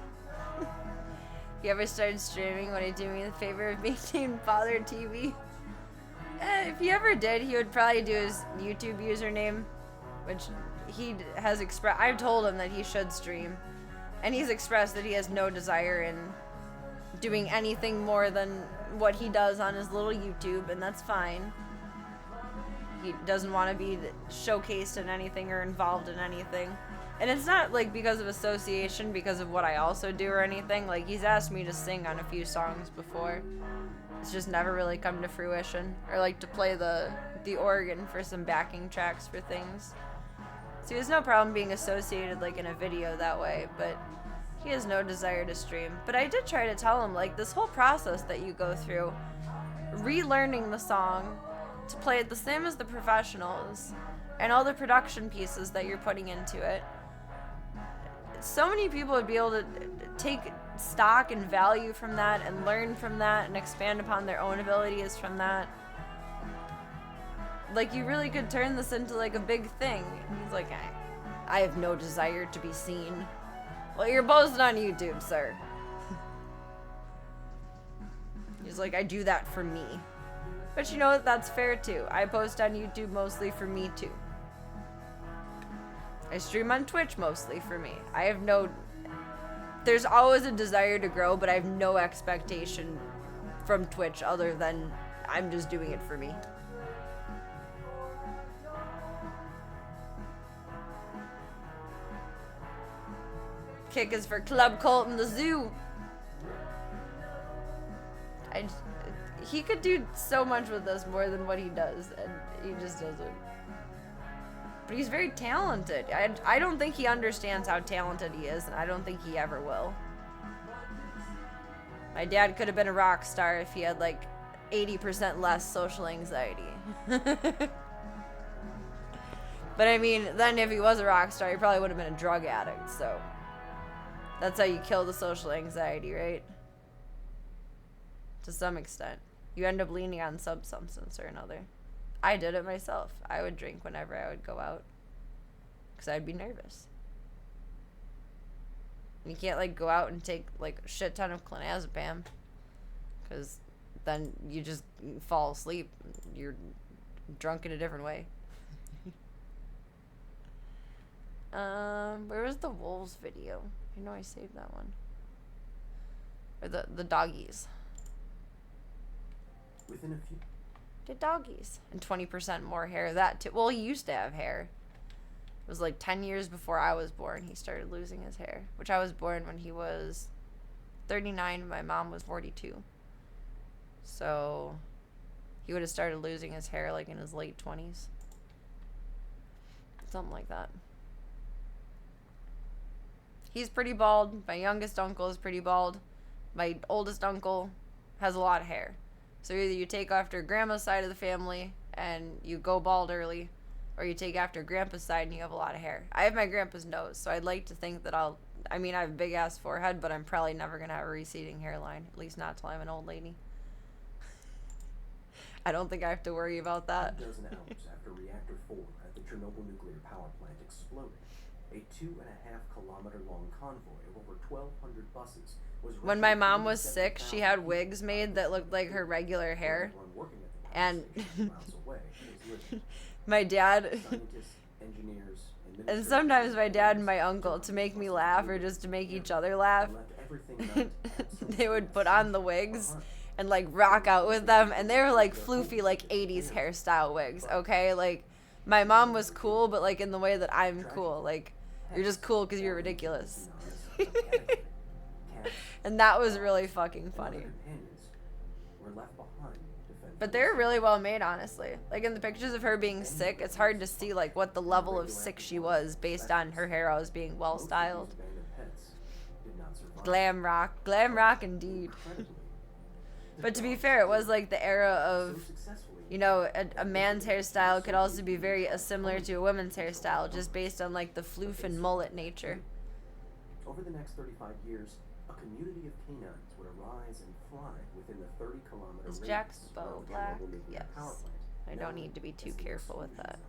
You ever started streaming? Would he do me the favor of maintaining Father TV? If he ever did, he would probably do his YouTube username, which he has expressed. I've told him that he should stream, and he's expressed that he has no desire in doing anything more than what he does on his little YouTube, and that's fine. He doesn't want to be showcased in anything or involved in anything. And it's not like because of association, because of what I also do or anything. Like, he's asked me to sing on a few songs before. It's just never really come to fruition. Or like to play the organ for some backing tracks for things. So he has no problem being associated like in a video that way, but he has no desire to stream. But I did try to tell him, like, this whole process that you go through, relearning the song to play it the same as the professionals, and all the production pieces that you're putting into it. So many people would be able to take stock and value from that and learn from that and expand upon their own abilities from that. Like, you really could turn this into like a big thing. And he's like, I have no desire to be seen. Well, you're posting on YouTube, sir. He's like, I do that for me. But you know what? That's fair too. I post on YouTube mostly for me too. I stream on Twitch mostly for me. I have no... There's always a desire to grow, but I have no expectation from Twitch other than I'm just doing it for me. Kick is for Club Colt in the zoo. He could do so much with this more than what he does, and he just doesn't. But he's very talented. I don't think he understands how talented he is, and I don't think he ever will. My dad could have been a rock star if he had like 80% less social anxiety. But I mean, then if he was a rock star, he probably would have been a drug addict, so that's how you kill the social anxiety, right? To some extent. You end up leaning on some substance or another. I did it myself. I would drink whenever I would go out because I'd be nervous. You can't like go out and take like a shit ton of clonazepam because then you just fall asleep. You're drunk in a different way. Where was the wolves video? I know I saved that one. Or the doggies. Within a few... The doggies. And 20% more hair. That too. Well, he used to have hair. It was like 10 years before I was born he started losing his hair. Which I was born when he was 39 and my mom was 42. So he would have started losing his hair like in his late 20s. Something like that. He's pretty bald. My youngest uncle is pretty bald. My oldest uncle has a lot of hair. So either you take after grandma's side of the family and you go bald early, or you take after grandpa's side and you have a lot of hair. I have my grandpa's nose, so I'd like to think that I mean, I have a big ass forehead, but I'm probably never going to have a receding hairline. At least not till I'm an old lady. I don't think I have to worry about that. 12 hours after Reactor 4 at the Chernobyl nuclear power plant exploded, a 2.5-kilometer long convoy of over 1,200 buses was... When my mom was sick, she had wigs made that looked like her regular hair. And my dad... And sometimes my dad and my uncle, to make me laugh or just to make each other laugh, they would put on the wigs and like rock out with them, and they were like floofy like 80s hairstyle wigs, okay? Like my mom was cool, but like in the way that I'm cool. Like you're just cool because you're ridiculous. And that was really fucking funny. But they're really well made, honestly. Like in the pictures of her being sick, it's hard to see like what the level of sick she was based on her hair always being well styled. Glam rock indeed. But to be fair, it was like the era of, you know, a man's hairstyle could also be very similar to a woman's hairstyle, just based on like the floof and mullet nature. Over the next 35 years, a community of canines would arise and thrive within the 30-kilometer Is radius Jack's of bow the black? Chernobyl nuclear Yes. power plant, I don't known need to be too as the careful with exclusion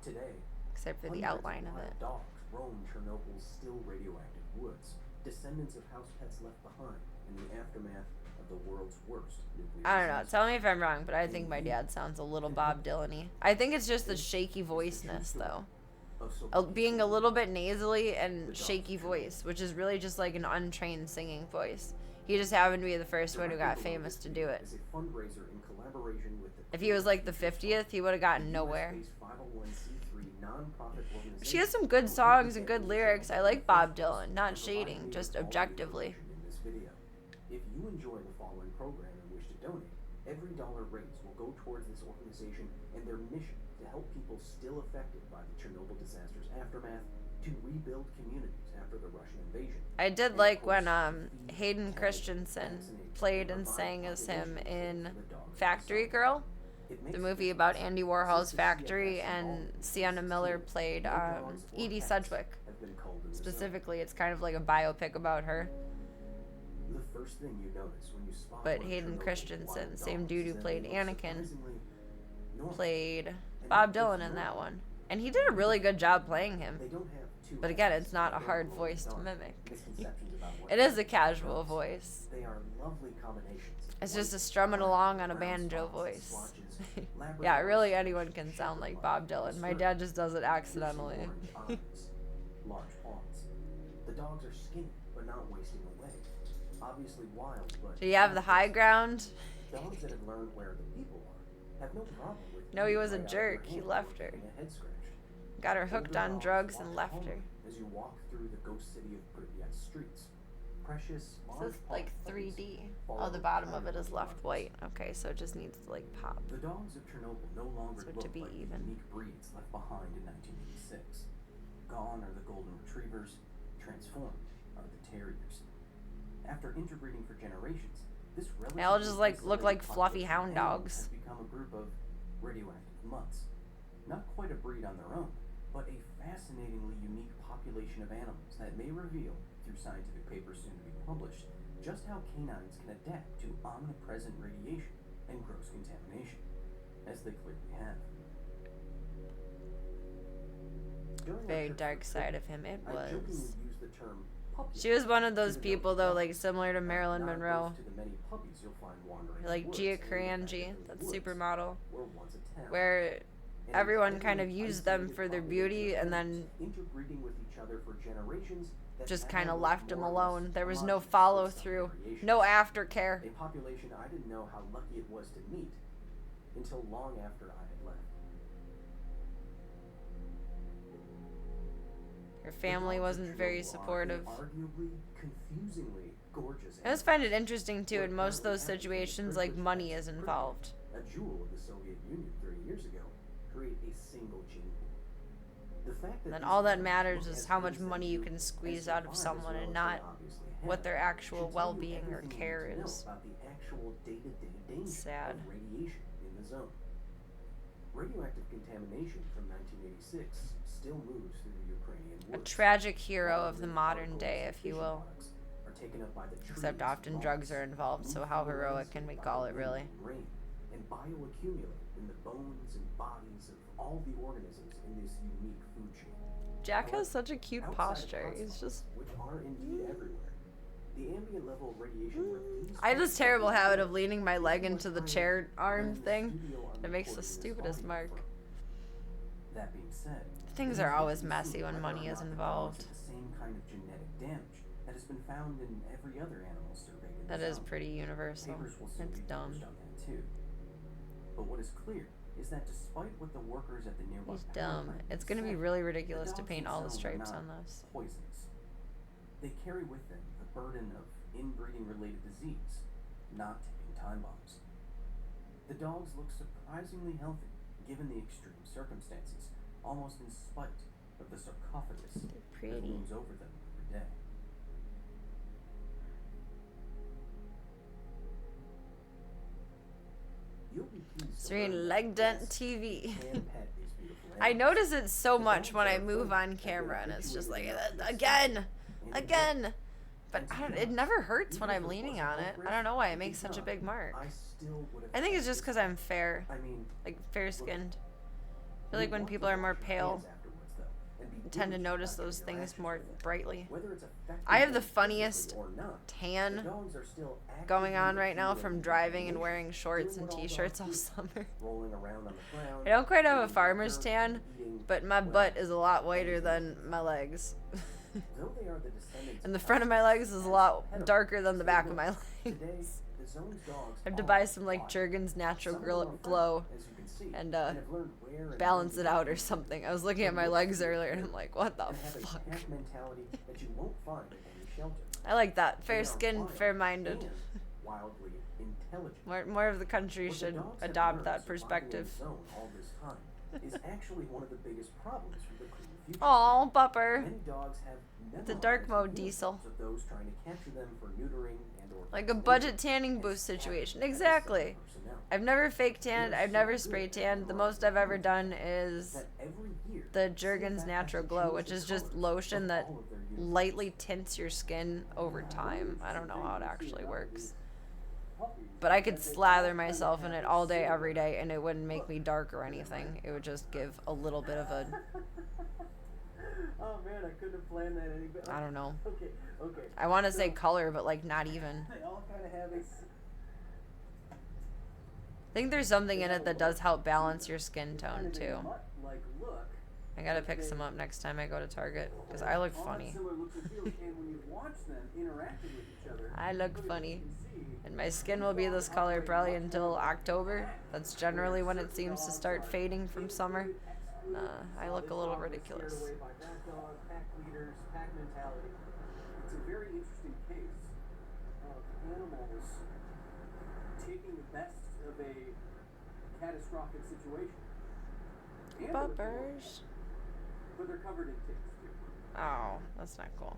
that. zone. Today, Except for the hundreds outline of wild it. dogs roam Chernobyl's still radioactive woods, descendants of house pets left behind in the aftermath of the world's worst nuclear I don't know. disaster. Tell me if I'm wrong, but I think my dad sounds a little Bob Dylan-y. I think it's just the shaky voiceness, though. Being a little bit nasally and shaky voice, which is really just like an untrained singing voice. He just happened to be the first one who got famous to do it. Is a fundraiser in collaboration with the If he was like the 50th, he would have gotten nowhere. US-based 501c3 nonprofit organization She has some good songs and good lyrics. I like Bob Dylan, not shading, just objectively. in this video. If you enjoy the following program and wish to donate, every dollar raised will go towards this organization and their mission to help people still affected by the Chernobyl disaster's aftermath to rebuild communities after the Russian invasion. I did like when Hayden Christensen played and sang as him in Factory Girl, the movie about Andy Warhol's factory, and Sienna Miller played Edie Sedgwick. Specifically, it's kind of like a biopic about her. The first thing you notice when you spot But one of Hayden Chernobyl's Christensen, wild same dogs dude who is that played they look Anakin, surprisingly normal. played Bob Dylan in that one. And he did a really good job playing him. They don't have two But again, eyes, it's not a they're hard glow voice to dark. mimic. Misconceptions about what It is a makes casual dogs. voice. They are lovely combinations. It's White, just a strumming black, along on a brown banjo spots, voice. splotches, Yeah, Labradors, really anyone can sound like Bob Dylan. My dad just does it accidentally. orange eyes, large paws. The dogs are skinny, but not wasting away. Obviously wild, but Do you have the high ground? dogs that have learned where the people are have no problem with No, he being was a right out of your jerk. He hand left her. getting a head scratched. Got her hooked Older on dogs drugs watch and left her. calmly as you walk through the ghost city of Pripyat streets. Precious, This is like 3D. Oh, the bottom of it is left white. Okay, so it just needs to like pop. The dogs of Chernobyl no longer So to look be like even. the unique breeds left behind in 1986. Gone are the golden retrievers, transformed are the terriers. After interbreeding for generations, this They all just like relatively look like isolated fluffy population hound of animals dogs. has become a group of radioactive mutts. Not quite a breed on their own, but a fascinatingly unique population of animals that may reveal, through scientific papers soon to be published, just how canines can adapt to omnipresent radiation and gross contamination, as they clearly have. During our Very trip dark to side Pripyat, of him. It I jokingly was. used the term puppy She was one of those to denote people though, dogs, like similar to Marilyn not Monroe, opposed to the many puppies you'll find wandering like the woods Gia and Karanji, independent that woods supermodel, were once a town. where And everyone every kind of used them isolated for their population beauty of and then animals interbreeding with each other for generations that just now kind of look left them more or less alone. There was no homogeneous follow based on through, variations. no aftercare. A population I didn't know how lucky it was to meet until long after I had left. Her family The dogs of wasn't very Chernobyl are supportive. arguably confusingly gorgeous. I just find it interesting too, in most of those situations, like money is involved. A jewel of the Soviet Union 30 years ago, create a single gene pool. The fact that Then these all that dogs matters look is as how good much as they money you do can and squeeze out of survive as someone well and as not they obviously what have their actual should tell you well-being or everything you care need to know is. about the actual day-to-day danger Sad. of radiation in the zone. Radioactive contamination from 1986 still moves through the Ukrainian A woods. tragic hero While of the marine modern particles day, and if you fission will. products are taken up by the Except trees, often drugs are involved, so move how through the heroic landscape can we by call the it, wind really? and rain, and bioaccumulate in the bones and bodies of all the organisms in this unique food chain. Jack has such a cute Outside of posture. hot He's spots, just. which are indeed everywhere. The ambient level of radiation where these I have this particles terrible are habit of detected leaning my is leg much into the higher chair arm than the thing. studio I'm It makes the recording this stupidest audio mark. from. That being said, Things it are is always easy to messy see when whether money or is not the dogs involved. have the same kind of genetic damage that has been found in every other animal surveyed in the That is zone. pretty universal. Papers will soon It's be dumb. published on that too. But what is clear is that despite what the workers at the nearby He's power dumb. plant It's say, gonna be really the ridiculous to dogs paint all the themselves are stripes not on this. poisonous. They carry with them the burden of inbreeding related disease, not ticking time bombs. The dogs look surprisingly healthy given the extreme circumstances, almost in spite of the sarcophagus that Pretty. looms over them every day. You'll be pleased to Serene learn leg that dent yes, TV. you can pet these beautiful I animals. notice it so The much dogs when I are move afraid on that camera, they're and it's just like, habituated enough to again, and they again. But And I to don't, be it honest, never hurts when even I'm if it leaning wasn't on it. Oprah, I don't know why it it makes did such a not. big mark. I still would have I think it's tried just this. because I'm fair, I mean, like fair skinned. I feel you like when want people to are more wash your pale, hands afterwards, though, and be I tend to diligent notice about those your things interactions more with them. brightly. Whether it's affecting I have the them physically funniest or not, the tan dogs are still going actively on right now accumulating from driving and information, wearing shorts doing and what all t-shirts dogs all do, summer. rolling around on the ground, I don't quite have a eating farmer's dirt, tan, eating, but my well, butt is a lot whiter than my legs. though they are the descendants And the of front of my legs is a lot pedophile, darker than the back of they my look. Today, legs. the zone's dogs I have to are buy some like wild. Jergens natural Some of them are glow friendly, as you can see, and have learned where and balance when it to out go. or something. I was looking at They my look legs for your earlier and I'm care like, what the and have a fuck? pack mentality that you won't find at any shelter. I like that. They Fair are skinned, wild fair minded. and wildly intelligent. More of the country What the should dogs have adopt learned that surviving in perspective. the zone all this time is actually one of the biggest problems for the clean future. Aw, Bupper. Many dogs have The dark memorized mode the diesel. uniforms of those trying to capture them for neutering and or Like a vaccination budget tanning and booth staff situation. at the Exactly. center personnel. I've never fake tanned. They are I've so never good spray at tanned. The memorizing most I've ever uniforms done is that every year the they Jergens have Natural to Glow, change which the is just colors lotion of that all of their uniforms. lightly tints your skin over time. I don't know how it actually works. But I could slather myself in it all day, every day, and it wouldn't make me dark or anything. It would just give a little bit of a, Oh man, I couldn't have planned that any better. I don't know. Okay, okay. I want to say So, color, but like not even. they all kind of have this. I think there's something in it that does help balance your skin tone too. Like look. I gotta pick some up next time I go to Target, because I look All funny. that similar looks and feels, and when you watch them interacting with each other, I look really funny. you can see And my skin will be this color probably until October. That's generally when it seems to start fading from summer. I look a little ridiculous. Scared away by that dog, pack leaders, pack mentality. It's a very interesting case of animals taking the best of a catastrophic situation. And they're cool, Buppers. but they're covered in ticks too. Oh, that's not cool.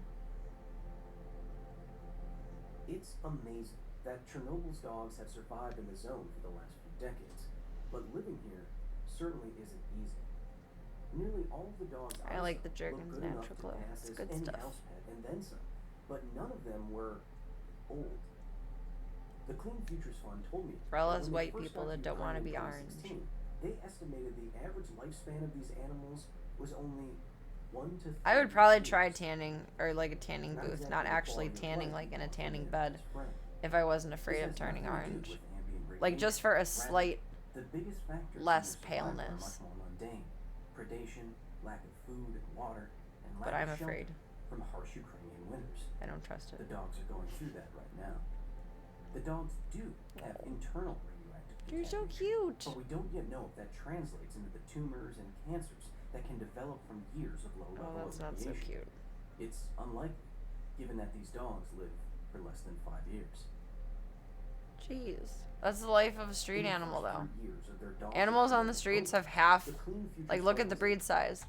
It's amazing that Chernobyl's dogs have survived in the zone for the last few decades, but living here certainly isn't easy. Nearly all of the dogs I like the look Jergens good enough Natural to Glow. pass It's as good any stuff. house pet and then some, but none of them were old. The Clean Futures Fund told me For all that us when they white first people got that don't Ukraine wanna in be orange. 2016, they estimated the average lifespan of these animals was only 1 to 3 I would probably years. try tanning, or like a tanning Not booth, exactly not the actually quality of tanning life like in a we tanning want bed, as friends. if I wasn't This afraid has of turning nothing to do orange. with ambient Like just for a radiation. Rather, slight the biggest factors in less their survival are paleness. much more mundane: predation, lack of food and water, and lack But I'm of shelter afraid. from harsh Ukrainian winters. I don't trust The it. dogs are going through that right now. The dogs do have internal radioactive You're so contamination, cute. but we don't yet know if that translates into the tumors and cancers that can develop from years of low Oh, level that's not so radiation. cute. It's unlikely, given that these dogs live for less than 5 years. Jeez. That's the life of a street In the animal, first though. 3 years of their dog's Animals on the life, streets the have half, Clean Futures like, look Fund at the was breed size.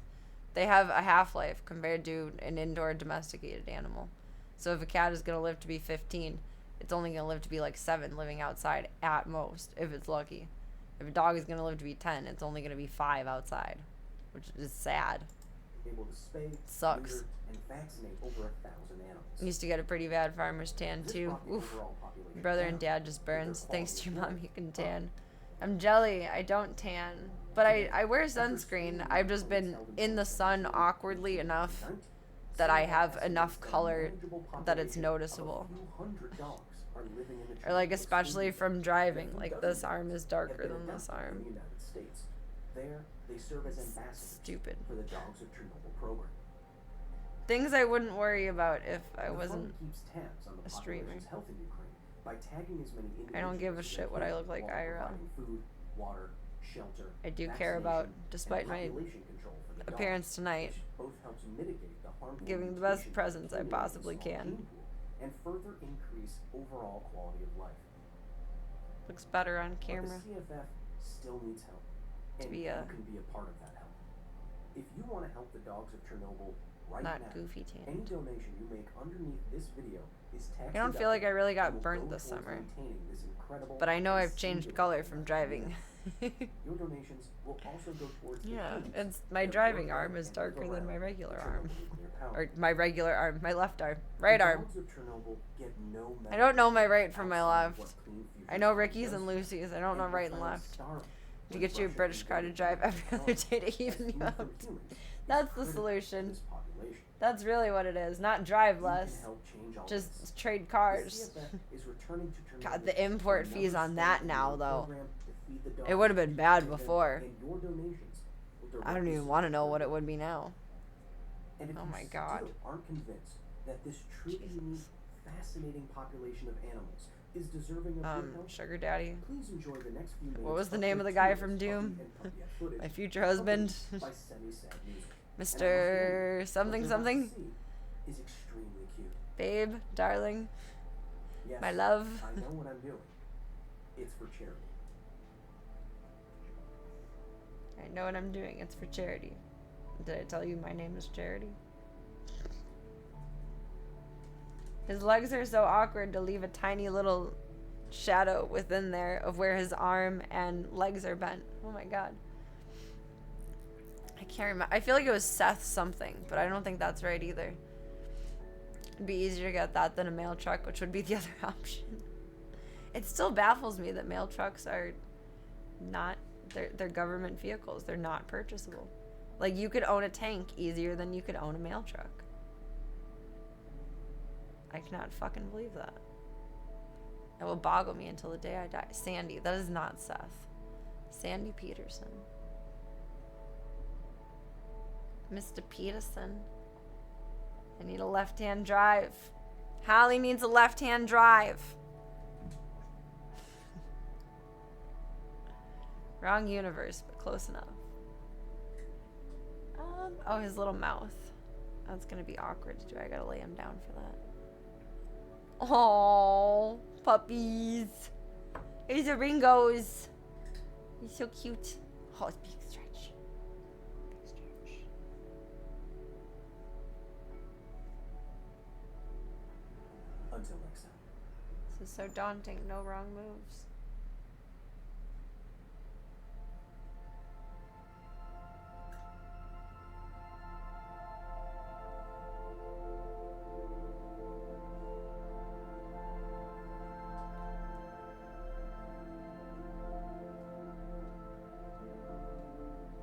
They have a half-life compared to an indoor domesticated animal. So if a cat is going to live to be 15, it's only going to live to be like 7 living outside at most, if it's lucky. If a dog is going to live to be 10, it's only going to be 5 outside, which is sad. able to spay, Sucks. neuter, and vaccinate over 1,000 animals. Used to get a pretty bad farmer's tan This too. brought the Oof. overall population Brother down, and dad just but their burns. Thanks quality to your of mom, life you can up. tan. I'm jelly. I don't tan. But I wear sunscreen. I've just been in the sun awkwardly enough that I have enough color that it's noticeable. Or like especially from driving. Like this arm is darker than this arm. There, they serve as ambassadors Stupid. for the Dogs of Chernobyl program. Things I wouldn't worry about if I The wasn't fund keeps tabs on the a streamer. population's health in Ukraine By tagging as many individuals I don't give a as they shit what I can, look like while IRL. providing food, water, shelter, I do care about, vaccination, despite and my population control for the appearance dogs, tonight, which both helps mitigate the harmful giving the best mutations presents I accumulated in the possibly small can. gene pool, and further increase overall quality of life. Looks better on But camera. the CFF still needs help, and be you a- can be a part of that help. If you want to help the dogs of Chernobyl right Not now, goofy any tanned. donation you make underneath this video is tax I don't feel like I really deductible got and will burnt go this towards summer. maintaining this incredible But I know and I've changed singular color from community. driving. Your donations will also go towards the Yeah, humans it's my that driving work arm at is and live darker than my around regular the arm. Chernobyl nuclear power Or my regular arm, my left arm. The Right arm. dogs of Chernobyl get no I don't know my medical right from my outside of left. what Clean Fusion I know Fund Ricky's does, and Lucy's. I don't know and right will and find left. starving To when get you a Russia British car to invaded drive every Ukraine. other day to As even food you for out. humans is That's the critical to solution. this population. That's really what it is. Not drive You less. can help change all Just this. trade The cars. CFF is returning to God, Chernobyl the import with fees another on that step in now, your though. program to feed the It dogs, would have been bad and before. your donations will I don't directly even want to know support what it them. would be now. And if Oh you my God. still aren't convinced that this truly Jesus. unique, fascinating population of animals is deserving of your help, Sugar Daddy. please enjoy the next few minutes What was the of name of the gratuitous guy from puppy Doom? and puppyette footage My future accompanied husband. by semi-sad music. And I must Mr. warn you, something what you're about to something. see is extremely cute. Babe, darling, Yes, my love. I know what I'm doing. It's for charity. I know what I'm doing. It's for charity. Did I tell you my name is Charity? His legs are so awkward to leave a tiny little shadow within there of where his arm and legs are bent. Oh my god. I can't remember. I feel like it was Seth something, but I don't think that's right either. It'd be easier to get that than a mail truck, which would be the other option. It still baffles me that mail trucks are not, they're government vehicles. They're not purchasable. Like, you could own a tank easier than you could own a mail truck. I cannot fucking believe that. It will boggle me until the day I die. Sandy, that is not Seth. Sandy Peterson. Mr. Peterson. I need a left-hand drive. Hallie needs a left-hand drive. Wrong universe, but close enough. Oh, his little mouth. That's gonna be awkward to do. I gotta lay him down for that. Oh, puppies. Here's the Ringos. He's so cute. Oh, it's big stretch. Big stretch. Until next time. This is so daunting. No wrong moves.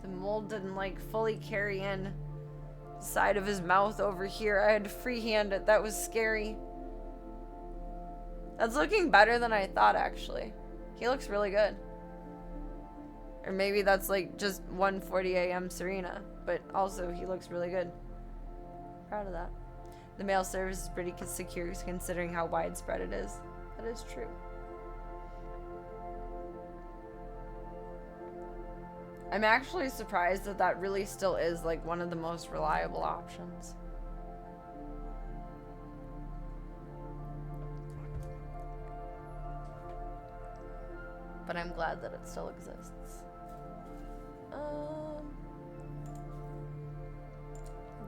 The mold didn't like fully carry in the side of his mouth over here. I had to freehand it. That was scary. That's looking better than I thought, actually. He looks really good. Or maybe that's like just 1:40 a.m. Serena, but also he looks really good. Proud of that. The mail service is pretty secure considering how widespread it is. That is true. I'm actually surprised that that really still is like one of the most reliable options. But I'm glad that it still exists.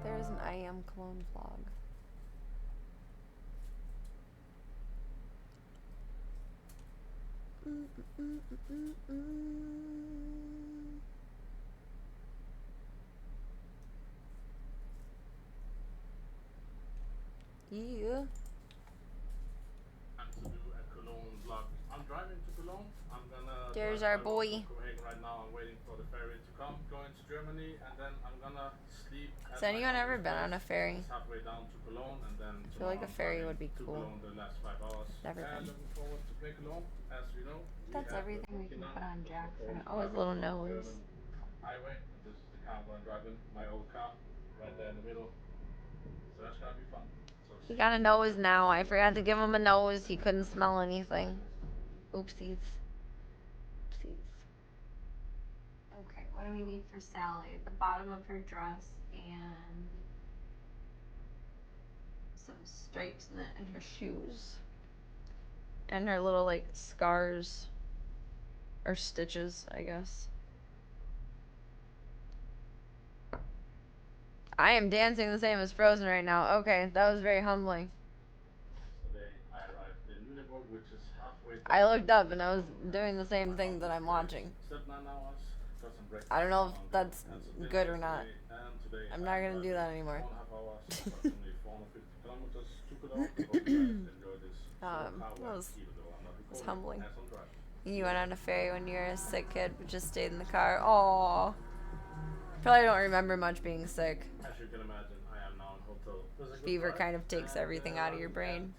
There's an I Am Cologne vlog. Yeah. To do a Cologne vlog. I'm driving to Cologne. I'm gonna. There's drive our to boy. Copenhagen right now. I'm waiting for the ferry to come. Going to Germany, and then I'm gonna sleep. Has anyone ever been on a ferry? It's halfway down to Cologne, and then I feel like a ferry would be to cool. Cologne the last 5 hours. Never been. Looking forward to play Cologne, as we know. That's everything we can put on Jackson. Oh, his little nose. Highway. This is the car I'm driving. My old car, right there in the middle. So that's gonna be fun. So He got a nose now. I forgot to give him a nose. He couldn't smell anything. Oopsies. Oopsies. Okay, what do we need for Sally? The bottom of her dress and some stripes in it and her shoes. And her little, like, scars. Or stitches, I guess. I am dancing the same as Frozen right now. Okay, that was very humbling. Today I arrived in Lüneburg, which is halfway I looked up and I was doing the same thing that I'm watching. Slept 9 hours, got some breakfast. I don't know if and that's some good dinner or not. yesterday, and today I'm I not gonna arrived do that in anymore. 4.5 hours, approximately 450 kilometers to Kudamm. Hope you guys enjoy this short That hour, was even though I'm not recording humbling. as I'm driving. You went on a ferry when you were a sick kid, but just stayed in the car. Aww. Probably don't remember much being sick. As you can imagine, I am now in hotel. It was a good Fever ride, kind of takes and, everything out of your brain.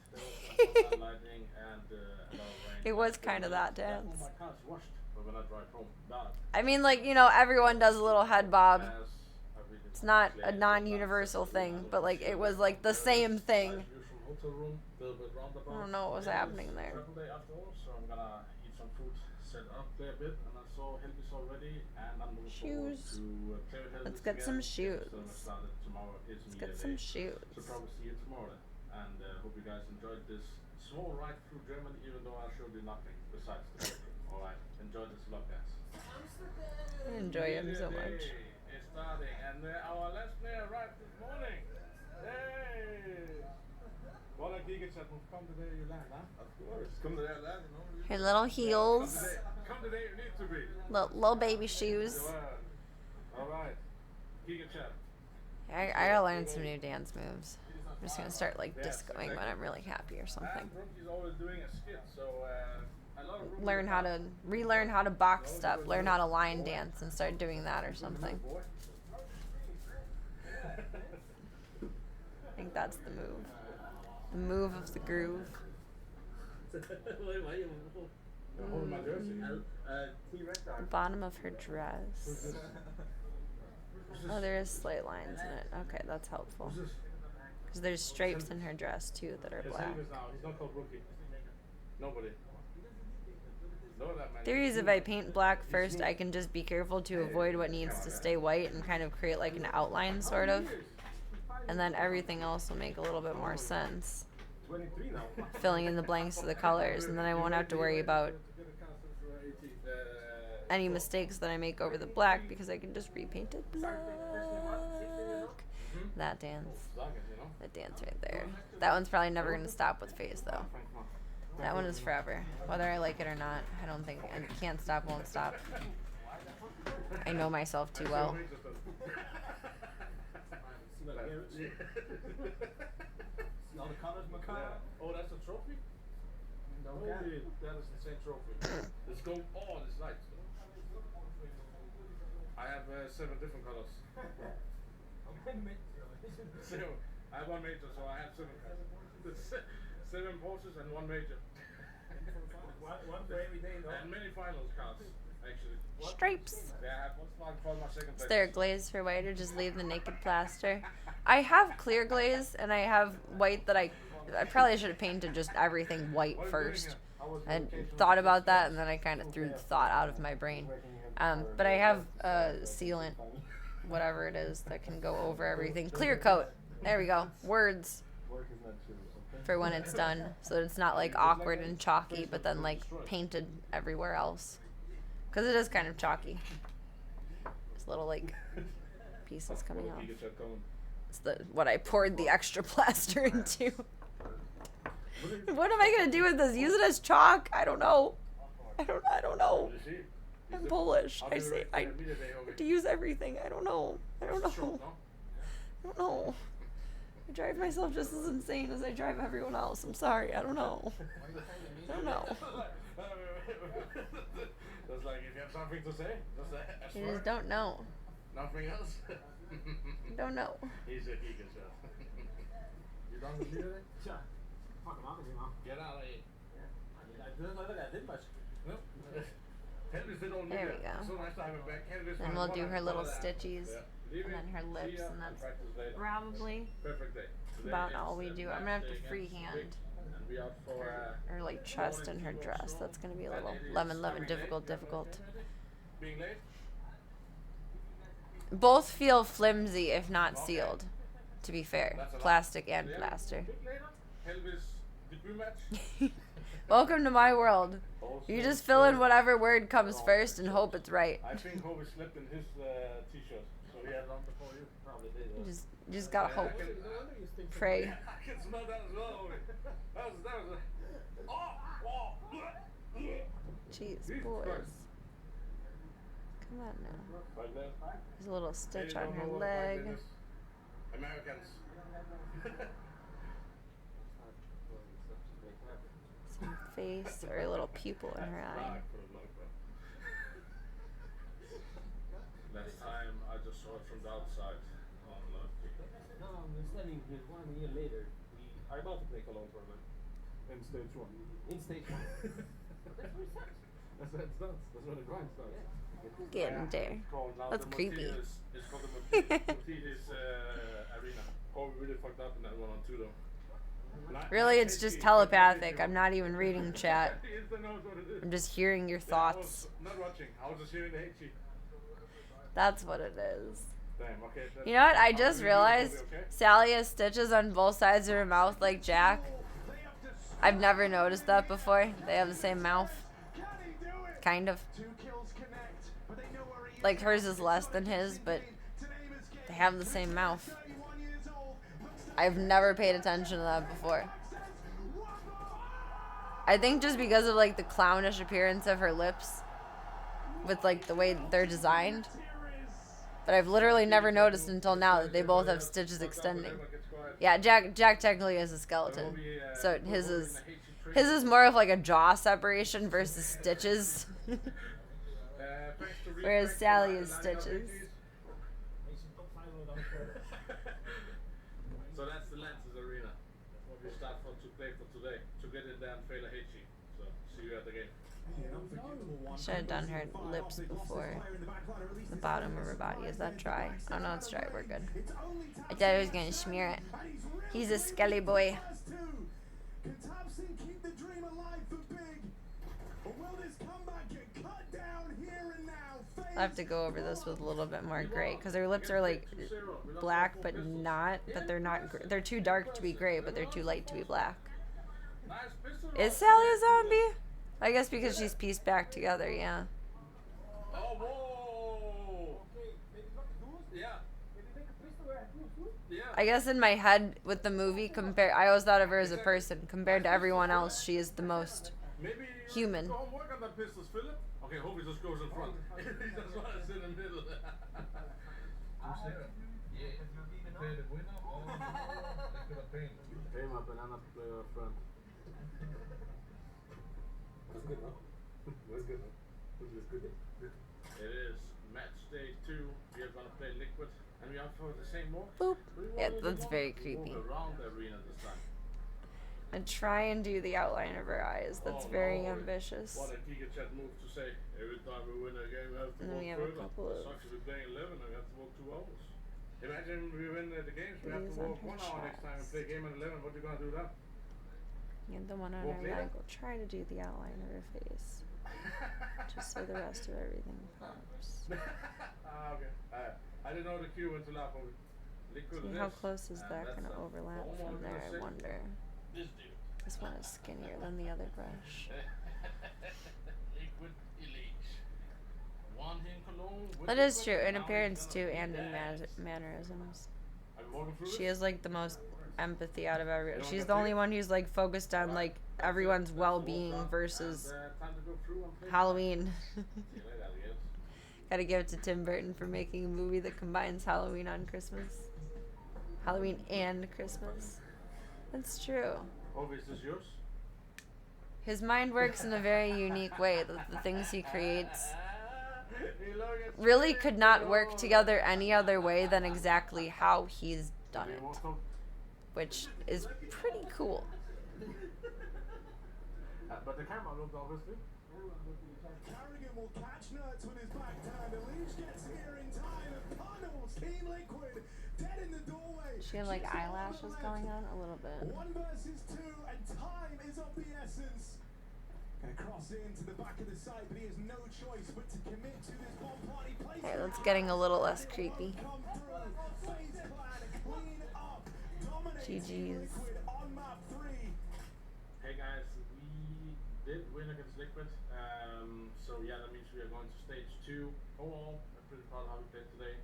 there was some sunlighting and a lot of rain. It was kind of that Yeah, dance. my car's washed, but when I drive home, but I mean, like, you know, everyone does a little head bob. as I read it It's not a clearly, non-universal thing, but like it was like the same thing. usual hotel room, little bit roundabout. I don't know what was Today happening is there. travel day after all, so I'm gonna eat some food, set up there a bit, and I saw Helgis already, and I'm looking forward Shoes. to play with Helgis Let's get again. some Get shoes. the cinema started. Tomorrow is Let's media get day. some shoes. So probably see you tomorrow then. And hope you guys enjoyed this small ride through Germany, even though I showed you nothing besides the picture. Alright, enjoy this vlog, guys. I enjoy him so much. Is starting, and our last player arrived this morning. Hey! What a giga-chat move. Come today you land, huh? Of course. Come today you land, you know. Her little heels, Come today you need to be. little baby shoes. Alright. Giga-chat. I gotta learn some new dance moves. I'm just gonna start like discoing when I'm really happy or something. And Rookie's always doing a skit, so a lot of Rookie Learn how to relearn how to box step, learn how to line dance, and start doing that or something. I think that's the move. The move of the groove. The bottom of her dress. Oh, there is slight lines in it. Okay, that's helpful. Because there's stripes in her dress too that are black. He's not called Rookie. Nobody. Theory is if I paint black first, I can just be careful to avoid what needs to stay white and kind of create like an outline, sort of. And then everything else will make a little bit more sense. Filling in the blanks of the colors, and then I won't have to worry about any mistakes that I make over the black because I can just repaint it black. That dance. That dance right there. That one's probably never going to stop with Phase, though. That one is forever. Whether I like it or not, I don't think. And Can't Stop, Won't Stop. I know myself too well. All the colors, Makara? Oh, that's a trophy? No, that is the same trophy. Let's go. Oh, this light. I have 7 different colors. So, I have 1 major, so I have 7 colors. 7 Porsches and 1 major. one for every day, though. And many finals cards, actually. Stripes. Yeah, I have one for my second Is place. there a glaze for white or just leave the naked plaster? I have clear glaze and I have white that I probably should have painted just everything white first. I thought about that and then I kind of threw the thought out of my brain. But I have sealant, whatever it is, that can go over everything. Clear coat. There we go. Words. For when it's done, so that it's not like awkward and chalky, but then like painted everywhere else. Because it is kind of chalky. Just little like pieces coming off. It's what I poured the extra plaster into. What am I gonna do with this? Use it as chalk? I don't know. I don't know. I'm Polish. I have to use everything. I don't know. I don't know. I drive myself just as insane as I drive everyone else. I'm sorry. I don't know. That's like, if you have something to say, just ask I for just it. don't know. Nothing else? Don't know. He's a giga shot. You done with me today? Sure. Fuck him out of here, man. Get out of here. I didn't look like I did much. No. Henry's did all There we media. go. So nice to have him back. Henry's Then my we'll do one her and little all that. stitchies. Yeah. and then her lips, and that's probably Perfect day. Today about is all we the do. I'm match gonna have day to against freehand Vic, and we out for her like chest and her dress. That's gonna be a little lemon difficult. being late. Both feel flimsy if not sealed. To be fair, plastic and plaster. Elvis debut match. Welcome to my world. You just fill in whatever word comes first and hope it's right. I think Hovis slept in his t-shirt, so he had it on before you. Probably did. You just gotta hope. Pray. I can smell that as well, Hovis. That was Jeez, boys. Come on now. There's a little stitch on her leg. Americans. Some face or a little pupil in her eye. Last time I just saw it from the outside. Oh, look. No, we're standing here 1 year later. We are about to play Cologne tournament. In stage 1. In stage 1. That's where it starts. That's where it starts. That's where the grind starts. Getting there. That's creepy. It's called the Martinez arena. Oh, we really fucked up in that one on 2 though. Really, it's just telepathic. I'm not even reading chat. I'm just hearing your thoughts. Not watching. I was just hearing the hate sheet. That's what it is. Damn, okay. You know what? I just realized Sally has stitches on both sides of her mouth like Jack. I've never noticed that before. They have the same mouth. Kind of. Like hers is less than his, but they have the same mouth. I've never paid attention to that before. I think just because of like the clownish appearance of her lips with like the way they're designed. But I've literally never noticed until now that they both have stitches extending. Yeah, Jack technically is a skeleton. So his is more of like a jaw separation versus stitches. Whereas Sally is stitches. So that's the Lances Arena. We start to play for today. To get in there and fail a hate sheet. So see you at the game. I should have done her lips before the bottom of her body. Is that dry? Oh no, it's dry. We're good. I thought I was gonna smear it. He's a skelly boy. I have to go over this with a little bit more gray because her lips are like black, but not. But they're not. They're too dark to be gray, but they're too light to be black. Is Sally a zombie? I guess because she's pieced back together. Yeah. Oh, whoa! Yeah. Yeah. I guess in my head with the movie, I always thought of her as a person. Compared to everyone else, she is the most human. Go work on that pistols, Philip. Okay, hope he just goes in front. He just wants to sit in the middle. Hey, my banana player friend. That's good, no? That's good, no? That's good. It is match day 2. We are gonna play Liquid, and we are for the same move. Boop. Yeah, that's very creepy. Move around the arena this time. And try and do the outline of her eyes. That's very ambitious. What a Giga Chat move to say. Every time we win a game, we have to And then walk we have a further. couple of Sucks if we play 11 and we have to walk 2 hours. Imagine we win the games, we have These to on walk her 1 hour next time and chest. play game at 11. What you gonna do then? And the one on Walk her later? leg will try to do the outline of her face. Just so the rest of everything pops. Okay. I didn't know the cue went to laugh over. Liquid See this, how close is and that that's going to the overlap form from I'm there, gonna I say. wonder. This dude. This one is skinnier than the other brush. Liquid Elite. One here in Cologne. with That is Liquid, true, in now he's appearance gonna too, be and in dead. mannerisms. Are we walking through She this? is like the most empathy out of everyone. You She's wanna the go only through? one who's like focused on like everyone's well-being versus Time to go through and play. Halloween. See you later, alligators. Gotta give it to Tim Burton for making a movie that combines Halloween on Christmas. Halloween and Christmas. That's true. Oh, is this yours? His mind works in a very unique way. The things he creates really could not work together any other way than exactly how he's done it. Which is pretty cool. But the camera looked obviously. Carrigan will catch Nertz with his back turned. Elise gets here in time and puddles Team Liquid dead in the doorway. She had like eyelashes going on a little bit. 1 versus 2 and time is of the essence. Gonna cross into the back of the site, but he has no choice but to commit to this one party place. Okay, that's getting a little less creepy. GG's. Hey guys, we did win against Liquid. So yeah, that means we are going to stage 2. Overall, I'm pretty proud of how we played today.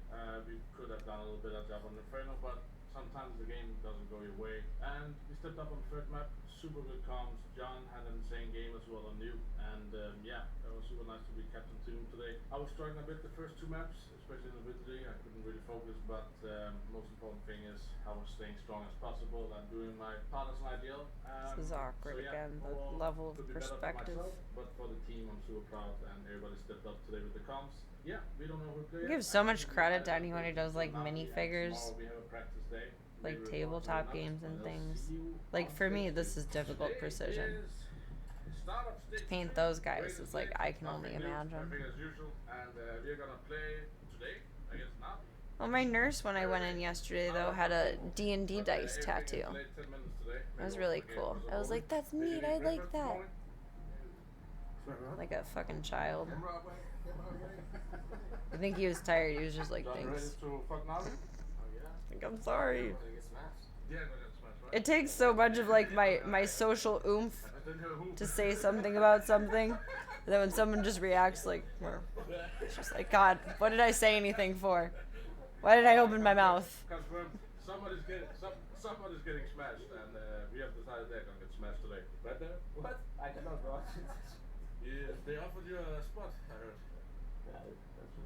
We could have done a little bit of job on Inferno, but sometimes the game doesn't go your way. And we stepped up on the third map. Super good comms. John had an insane game as well on New. And yeah, it was super nice to be Captain Toon today. I was struggling a bit the first 2 maps, especially in the Victory. I couldn't really focus, but most important thing is I was staying strong as possible and doing my part as an ideal. This is awkward so yeah, again, the overall, level of could be better for perspective. myself, but for the team, I'm super proud and everybody stepped up today with the comms. Yeah, we don't know who I played. give so much credit to anyone who does like minifigures, Tomorrow we have a practice day. like Maybe we'll tabletop go to games and another. things. See you Like on for me, stage this two. is difficult Today precision. is start of To stage paint 2, those guys greatest is like stage, I can only nothing new, imagine. everything as usual, and we're gonna play today against Navi. Well, my nurse when I went in yesterday though had a D&D dice tattoo. That was really cool. I was like, that's neat. I like that. Like a fucking child. I think he was tired. He was just like, thanks. Like, I'm sorry. It takes so much of like my social oomph to say something about something. And then when someone just reacts like, it's just like, God, what did I say anything for? Why did I open my mouth? Somebody's getting smashed, and we have decided they're gonna get smashed today. Right there? What? I cannot watch it. Yeah, they offered you a spot, I heard. Yeah, that's true.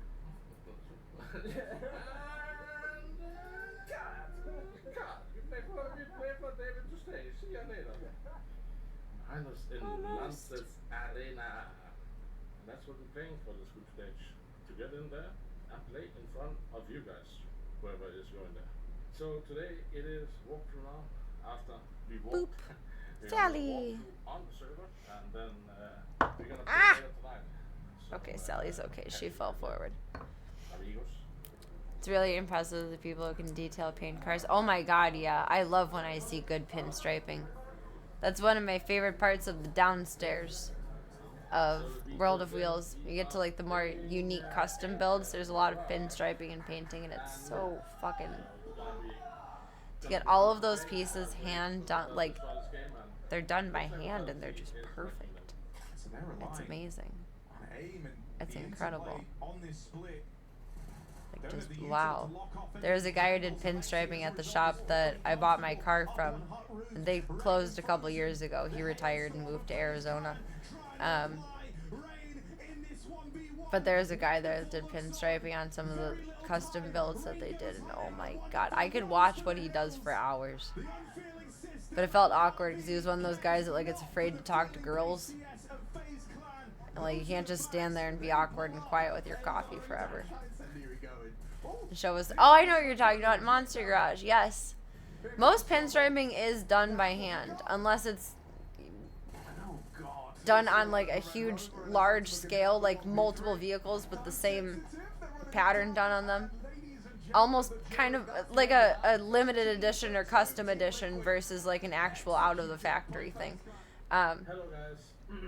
God, you play for David to stay. See you later. Minus in Lancet Arena. And that's what we're playing for this group stage. To get in there and play in front of you guys, whoever is going there. So today it is walkthrough now. After we walk, we're Sally. gonna walk on the server, and then we're gonna play later tonight. So, Okay, Sally's okay. She fell forward. Amigos. It's really impressive the people who can detail paint cars. Oh my god, yeah. I love when I see good pinstriping. That's one of my favorite parts of the downstairs of World of Wheels. You get to like the more unique custom builds. There's a lot of pinstriping and painting, and it's so fucking... To get all of those pieces hand done, like, they're done by hand and they're just perfect. It's amazing. It's incredible. Like, just wow. There's a guy who did pinstriping at the shop that I bought my car from. And they closed a couple years ago. He retired and moved to Arizona. But there's a guy there that did pinstriping on some of the custom builds that they did, and oh my god, I could watch what he does for hours. But it felt awkward because he was one of those guys that like gets afraid to talk to girls. And like you can't just stand there and be awkward and quiet with your coffee forever. The show was, oh, I know what you're talking about, Monster Garage. Yes, most pinstriping is done by hand unless it's done on like a huge large scale, like multiple vehicles with the same pattern done on them, almost kind of like a limited edition or custom edition versus like an actual out of the factory thing.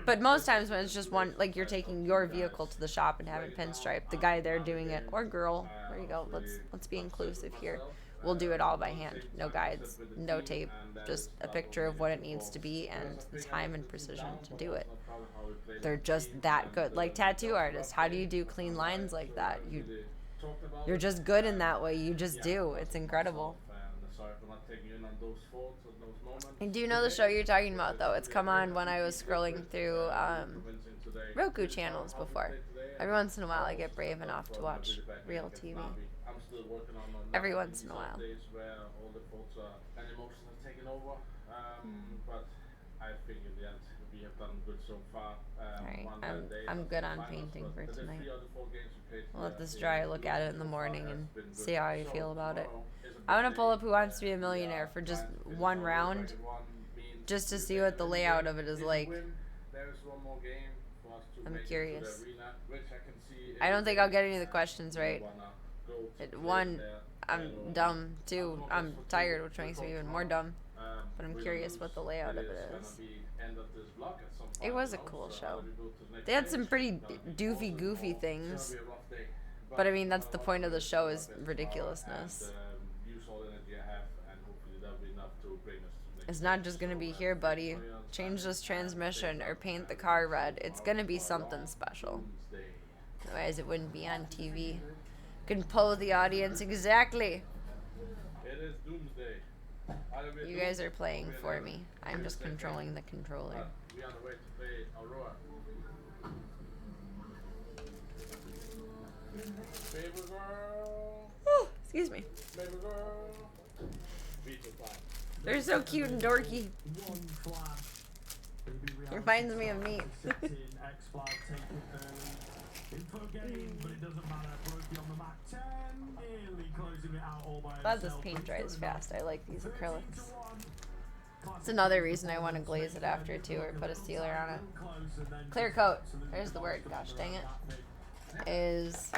But most times when it's just one, like you're taking your vehicle to the shop and having pinstripe, the guy there doing it, or girl, there you go, let's be inclusive here, we'll do it all by hand. No guides, no tape, just a picture of what it needs to be and the time and precision to do it. They're just that good. Like tattoo artists, how do you do clean lines like that? You're just good in that way. You just do. It's incredible. Do you know the show you're talking about though? It's come on when I was scrolling through Roku channels before. Every once in a while I get brave enough to watch real TV. Every once in a while. But I think in the end we have done good so far. Alright, I'm good on painting for tonight. I'll let this dry, look at it in the morning and see how I feel about it. I want to pull up Who Wants to Be a Millionaire for just one round, just to see what the layout of it is like. There's one more game for wants to I'm make curious. it to the arena, which I can see. I don't think I'll get any of the questions right. Wanna go to play One, there. I'm dumb. Two, I'm tired, which makes me even more dumb. But I'm curious what the layout of it is. It was a cool show. They had some pretty doofy, goofy things. But I mean, that's the point of the show, is ridiculousness. It's not just gonna be, here, buddy, change this transmission or paint the car red. It's gonna be something special. Otherwise, it wouldn't be on TV. Can poll the audience exactly. It is doomsday. You guys are playing for me. I'm just controlling the controller. We are on the way to play Aurora. Baby girl. Oh, excuse me. Baby girl. Beetle time. They're so cute and dorky. Reminds me of me. Glad this paint dries fast. I like these acrylics. It's another reason I want to glaze it after too, or put a sealer on it. Clear coat. There's the word. Gosh dang it. Is,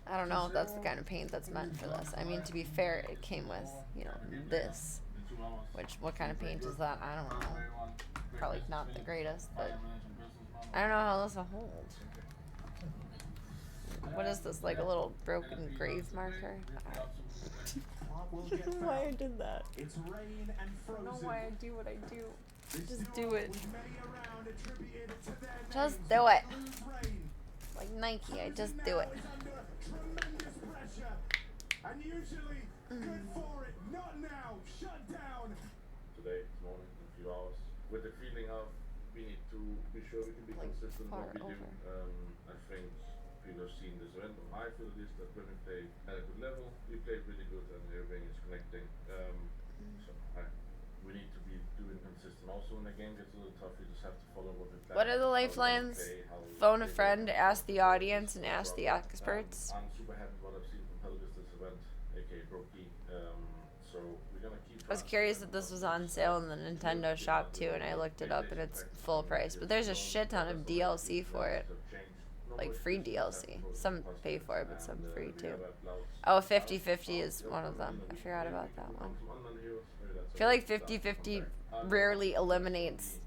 I don't know if that's the kind of paint that's meant for this. I mean, to be fair, it came with, you know, this. Which, what kind of paint is that? I don't know. Probably not the greatest, but I don't know how this will hold. What is this, like a little broken grave marker? I don't know why I did that. I don't know why I do what I do. Just do it. Just do it. Like Nike, I just do it. And usually good for it, not now, shut down. Today, this morning, in a few hours, with the feeling of we need to be sure we can be Like consistent far what we do. I think people have seen this event. I feel at least that women play at a good level. We played really good, and everything is connecting. We need to be doing consistent. Also, when the game gets a little tough, you just have to follow what we plan. What are the lifelines? Phone a friend, ask the audience, and ask the experts. I'm super happy what I've seen from Helgus this event, aka Brokey. So we're gonna keep. I was curious if this was on sale in the Nintendo shop too, and I looked it up and it's full price. But there's a shit ton of DLC for it. Like free DLC. Some pay for it, but some free too. Oh, 50/50 is one of them. I forgot about that one. I feel like 50/50 rarely eliminates.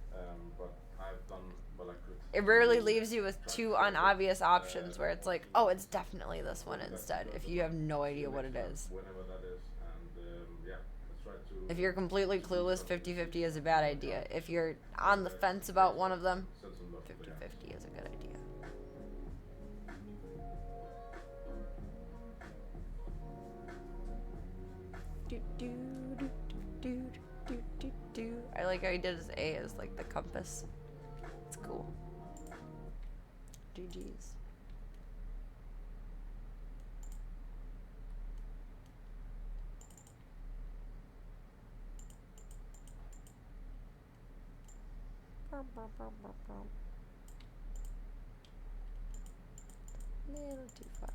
It rarely leaves you with two unobvious options where it's like, oh, it's definitely this one instead, if you have no idea what it is. If you're completely clueless, 50/50 is a bad idea. If you're on the fence about one of them, 50/50 is a good idea. I like how he did his A as like the compass. It's cool. GG's. Little too far.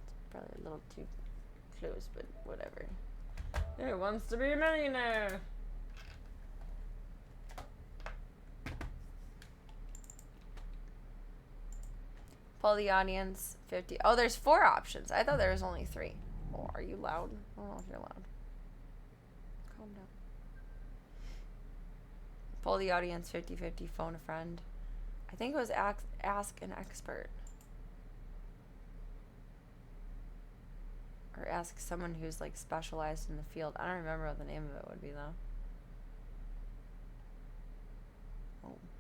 It's probably a little too close, but whatever. Who wants to be a millionaire? Poll the audience. 50. Oh, there's 4 options. I thought there was only 3. Oh, are you loud? I don't know if you're loud. Calm down. Poll the audience. 50/50. Phone a friend. I think it was ask an expert. Or ask someone who's like specialized in the field. I don't remember what the name of it would be though.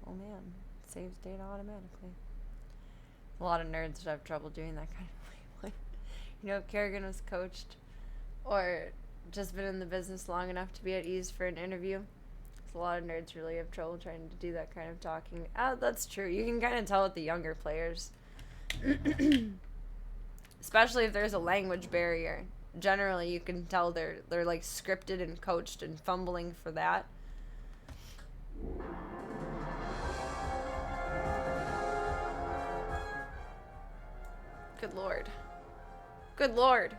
Oh man. It saves data automatically. A lot of nerds that have trouble doing that kind of thing. You know, if Kerrigan was coached or just been in the business long enough to be at ease for an interview. A lot of nerds really have trouble trying to do that kind of talking. That's true. You can kind of tell with the younger players. Especially if there's a language barrier. Generally, you can tell they're like scripted and coached and fumbling for that. Good lord. Good lord.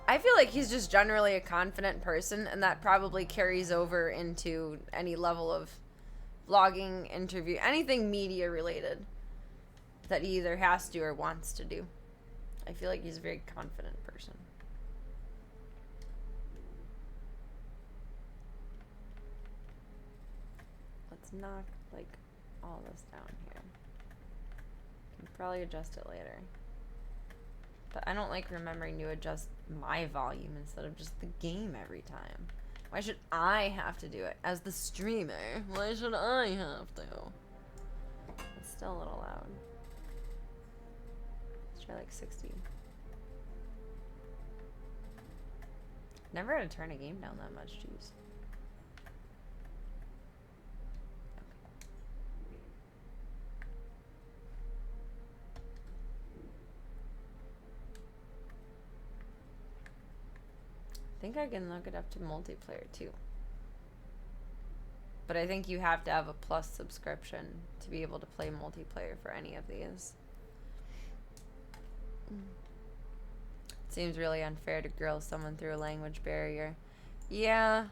I feel like he's just generally a confident person, and that probably carries over into any level of vlogging, interview, anything media related that he either has to or wants to do. I feel like he's a very confident person. Let's knock, like, all this down here. Can probably adjust it later. But I don't like remembering to adjust my volume instead of just the game every time. Why should I have to do it as the streamer? Why should I have to? It's still a little loud. Let's try like 60. Never had to turn a game down that much, jeez. I think I can look it up to multiplayer too. But I think you have to have a Plus subscription to be able to play multiplayer for any of these. Seems really unfair to grill someone through a language barrier. Yeah.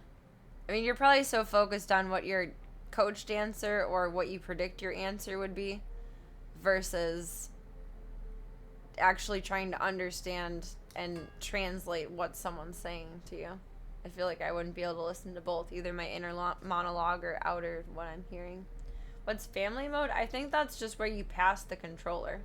I mean, you're probably so focused on what your coached answer or what you predict your answer would be versus actually trying to understand and translate what someone's saying to you. I feel like I wouldn't be able to listen to both, either my inner monologue or outer what I'm hearing. What's family mode? I think that's just where you pass the controller.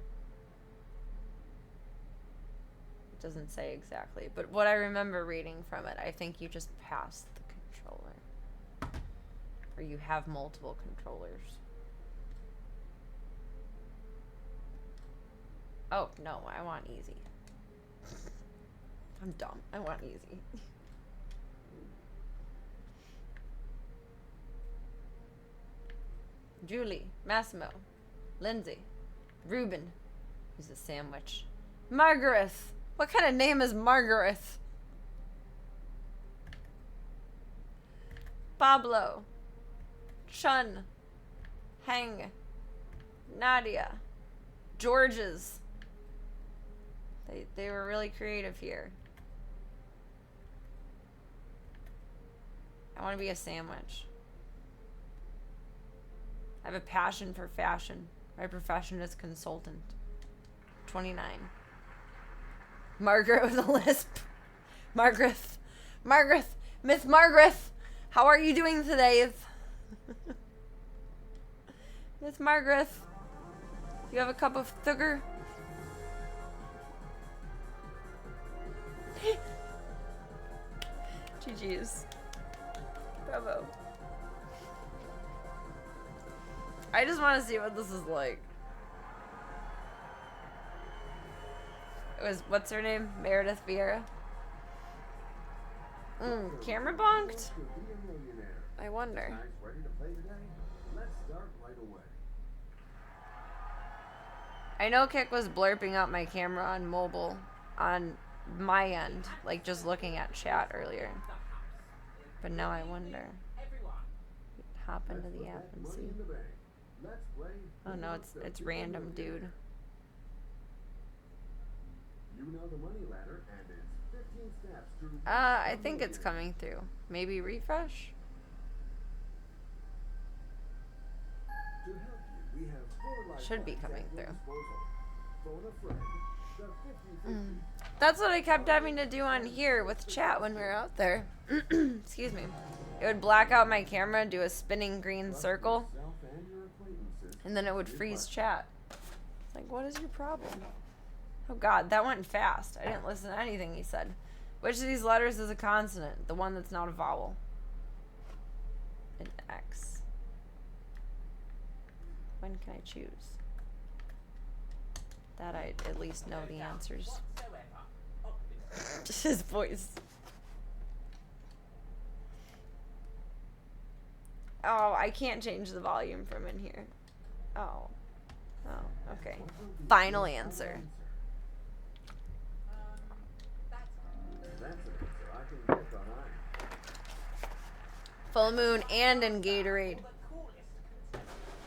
It doesn't say exactly, but what I remember reading from it, I think you just pass the controller. Or you have multiple controllers. Oh, no, I want easy. I'm dumb. I want easy. Julie, Massimo, Lindsay, Ruben, who's a sandwich, Margaret. What kind of name is Margaret? Pablo, Chun, Heng, Nadia, George's. They were really creative here. I want to be a sandwich. I have a passion for fashion. My profession is consultant. 29. Margaret with a lisp. Margaret. Margaret. Miss Margaret. How are you doing today? Miss Margaret. You have a cup of sugar? GG's. Bravo. I just want to see what this is like. It was, what's her name? Meredith Vieira? Camera bonked? I wonder. I know Kick was blurping out my camera on mobile on my end, like just looking at chat earlier. But now I wonder. Hop into the app and see. Oh no, it's random, dude. I think it's coming through. Maybe refresh? Should be coming through. That's what I kept having to do on here with chat when we were out there. Excuse me. It would black out my camera, do a spinning green circle, and then it would freeze chat. It's like, what is your problem? Oh god, that went fast. I didn't listen to anything he said. Which of these letters is a consonant? The one that's not a vowel. An X. When can I choose? That I at least know the answers. Just his voice. Oh, I can't change the volume from in here. Oh. Oh, okay. Final answer. Full moon and in Gatorade.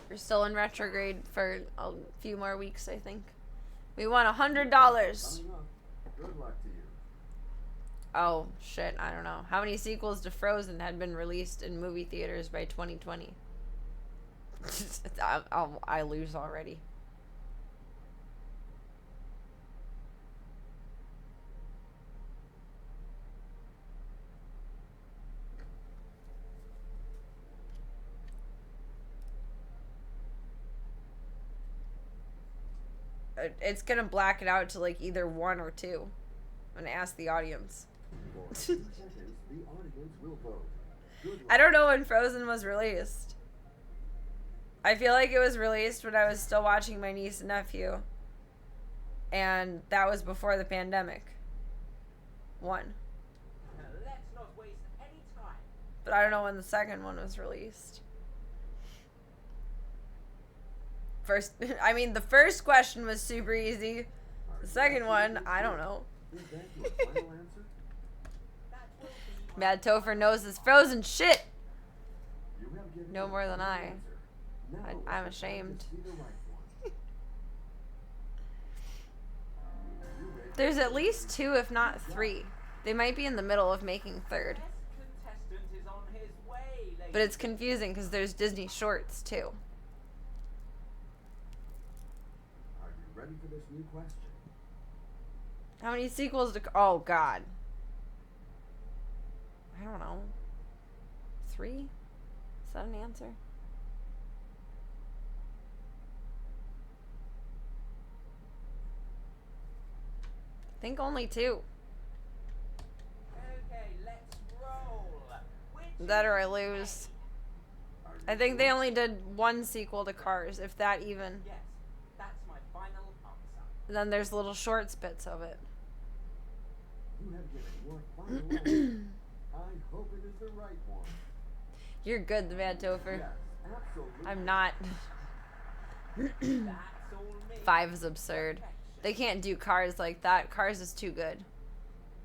We're still in retrograde for a few more weeks, I think. We won $100. Good luck to you. Oh, shit, I don't know. How many sequels to Frozen had been released in movie theaters by 2020? I lose already. It's gonna black it out to like either 1 or 2. I'm gonna ask the audience. I don't know when Frozen was released. I feel like it was released when I was still watching my niece and nephew. And that was before the pandemic. 1. Let's not waste any time. But I don't know when the second one was released. The first question was super easy. The second one, I don't know. Mad Topher knows his Frozen shit. No more than I'm ashamed. There's at least 2, if not 3. They might be in the middle of making 3rd. But it's confusing because there's Disney shorts too. Are you ready for this new question? How many sequels to... Oh, God. I don't know. 3? Is that an answer? I think only 2. Okay, let's roll. That or I lose. I think they only did 1 sequel to Cars, if that even. Yes, that's my final answer. And then there's little short bits of it. You have given your final answer. I hope it is the right one. You're good, the Mad Topher. Yes, absolutely. I'm not. That's all me. 5 is absurd. They can't do Cars like that. Cars is too good.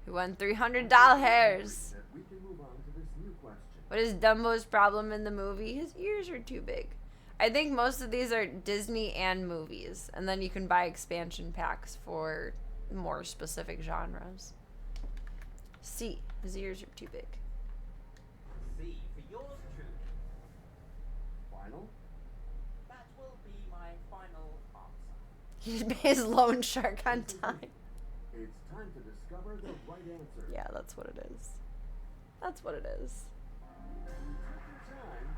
He won $300. We can move on to this new question. What is Dumbo's problem in the movie? His ears are too big. I think most of these are Disney and movies. And then you can buy expansion packs for more specific genres. C. His ears are too big. C for yours truly. Final? That will be my final answer. He pays loan shark on time. It's time to discover the right answer. Yeah, that's what it is. That's what it is. You took your time,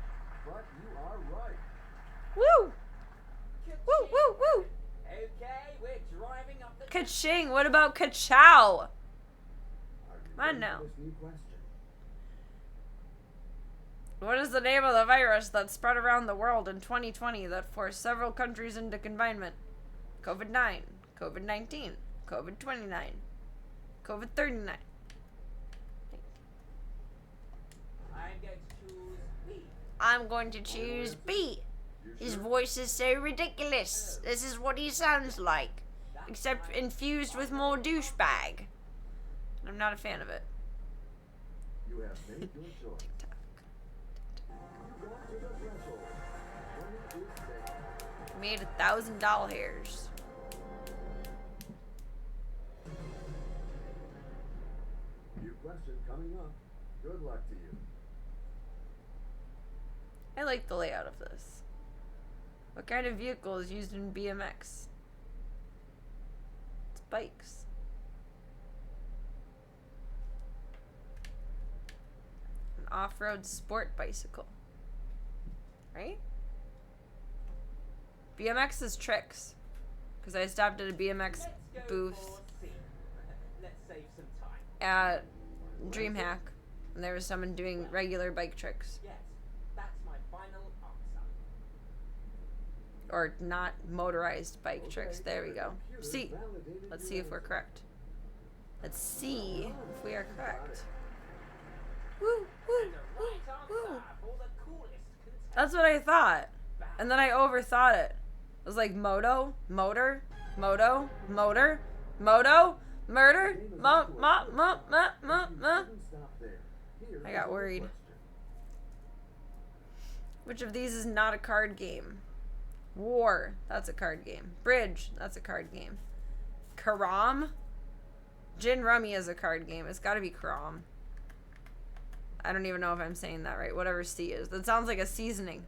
but you are right. Woo! Ka-ching. Woo, woo, woo! Okay, we're driving up the... Ka-ching! What about ka-chow? Are you Come on ready now. for this new question? What is the name of the virus that spread around the world in 2020 that forced several countries into confinement? COVID-9, COVID-19, COVID-29, COVID-39. I'm going to choose B. I'm going to choose B. His voice is so ridiculous. This is what he sounds like. Except infused with more douchebag. I'm not a fan of it. You have made your choice. You got to the threshold. Money is there. Made $1,000 hairs. New question coming up. Good luck to you. I like the layout of this. What kind of vehicle is used in BMX? It's bikes. An off-road sport bicycle. Right? BMX is tricks. Because I stopped at a BMX booth Let's save some time. at DreamHack. And there was someone doing regular bike tricks. Yes, that's my final answer. Or not motorized bike tricks. There we go. See. Let's see if we're correct. Let's see if we are correct. Woo, woo, woo, woo. That's what I thought. And then I overthought it. It was like moto, motor, moto, motor, moto, murder, mo. I got worried. Which of these is not a card game? War, that's a card game. Bridge, that's a card game. Karam? Gin Rummy is a card game. It's gotta be Crom. I don't even know if I'm saying that right. Whatever C is. That sounds like a seasoning.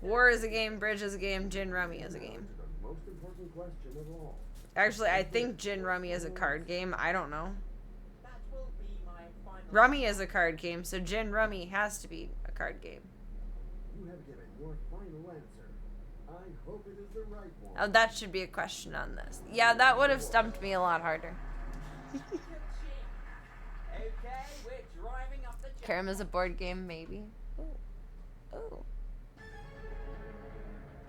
War is a game, Bridge is a game, Gin Rummy is a game. The most important question of all. Actually, I think Gin Rummy is a card game. I don't know. That will be my final. Rummy is a card game, so Gin Rummy has to be a card game. You have given your final answer. I hope it is the right one. Oh, that should be a question on this. Yeah, that would have stumped me a lot harder. Okay, we're driving up the Karam is a board game, maybe. Ooh. Ooh.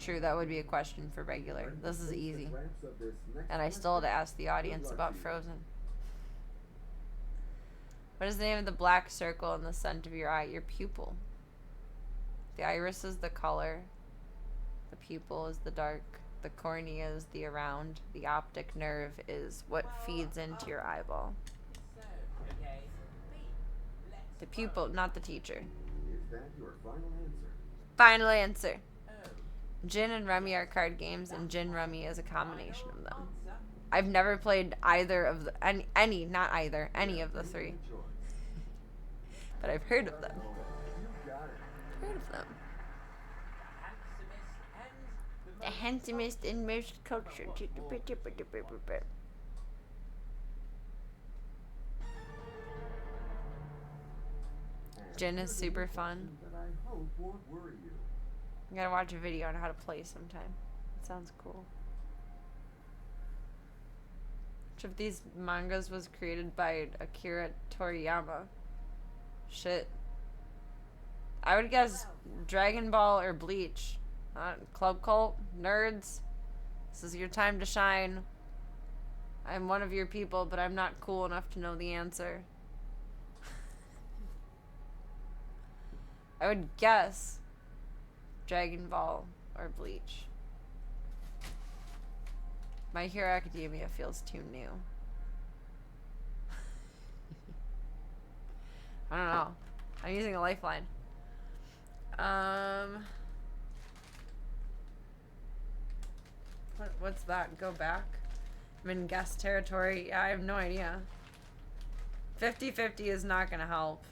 True, that would be a question for regular. This is easy. And I still had to ask the audience about Frozen. What is the name of the black circle in the center of your eye? Your pupil. The iris is the color. The pupil is the dark. The cornea is the around. The optic nerve is what feeds into your eyeball. okay. The pupil, not the teacher. Is that your final answer? Final answer. Gin and Rummy are card games, and Gin Rummy is a combination of them. I've never played either of the any of the three. But I've heard of them. Heard of them. The handsomest and most cultured. Gin is super fun. That I hope won't worry you. I gotta watch a video on how to play sometime. It sounds cool. Which of these mangas was created by Akira Toriyama? Shit. I would guess Dragon Ball or Bleach. Club Cult? Nerds? This is your time to shine. I'm one of your people, but I'm not cool enough to know the answer. I would guess Dragon Ball or Bleach. My Hero Academia feels too new. I don't know. I'm using a lifeline. What's that? Go back? I'm in guest territory. Yeah, I have no idea. 50-50 is not gonna help.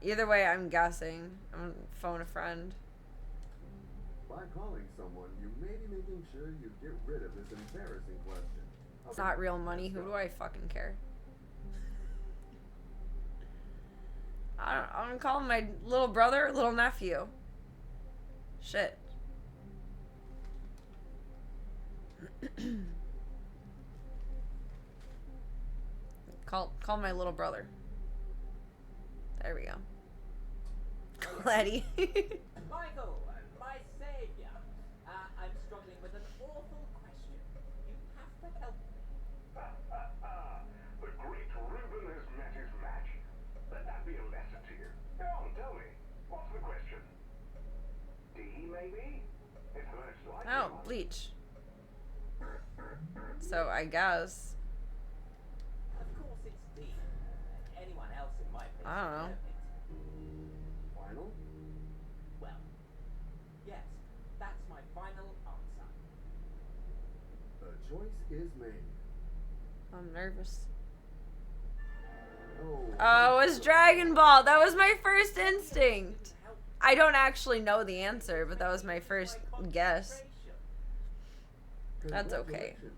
Either way, I'm guessing. I'm gonna phone a friend. By calling someone, you may be making sure you get rid of this embarrassing question. It's not real money. Who do I fucking care? I'm gonna call him my little brother, little nephew. Shit. Call my little brother. There we go. Call Eddie. Michael, my savior. I'm struggling with an awful question. You have to help me. The great Reuben has met his match. Let that be a lesson to you. Go on, tell me. What's the question? D, maybe? It's the most likely Oh, one. Bleach. So I guess. Of course it's D. Anyone else in my place. I don't know. Final? Well, yes, that's my final answer. The choice is made. I'm nervous. Oh, Oh, it was Dragon Ball. That was my first instinct. I don't actually know the answer, but that was my first guess. That's okay. congratulations.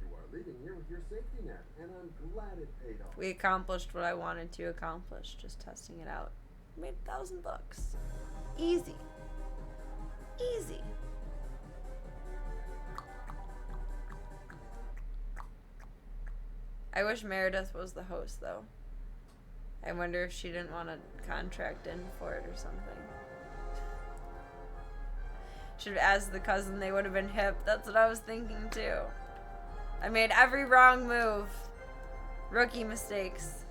You are leaving here with your safety net, and I'm glad it paid off. We accomplished what I wanted to accomplish, just testing it out. Made $1,000. Easy. Easy. I wish Meredith was the host, though. I wonder if she didn't want to contract in for it or something. Should have asked the cousin, they would have been hip. That's what I was thinking, too. I made every wrong move. Rookie mistakes.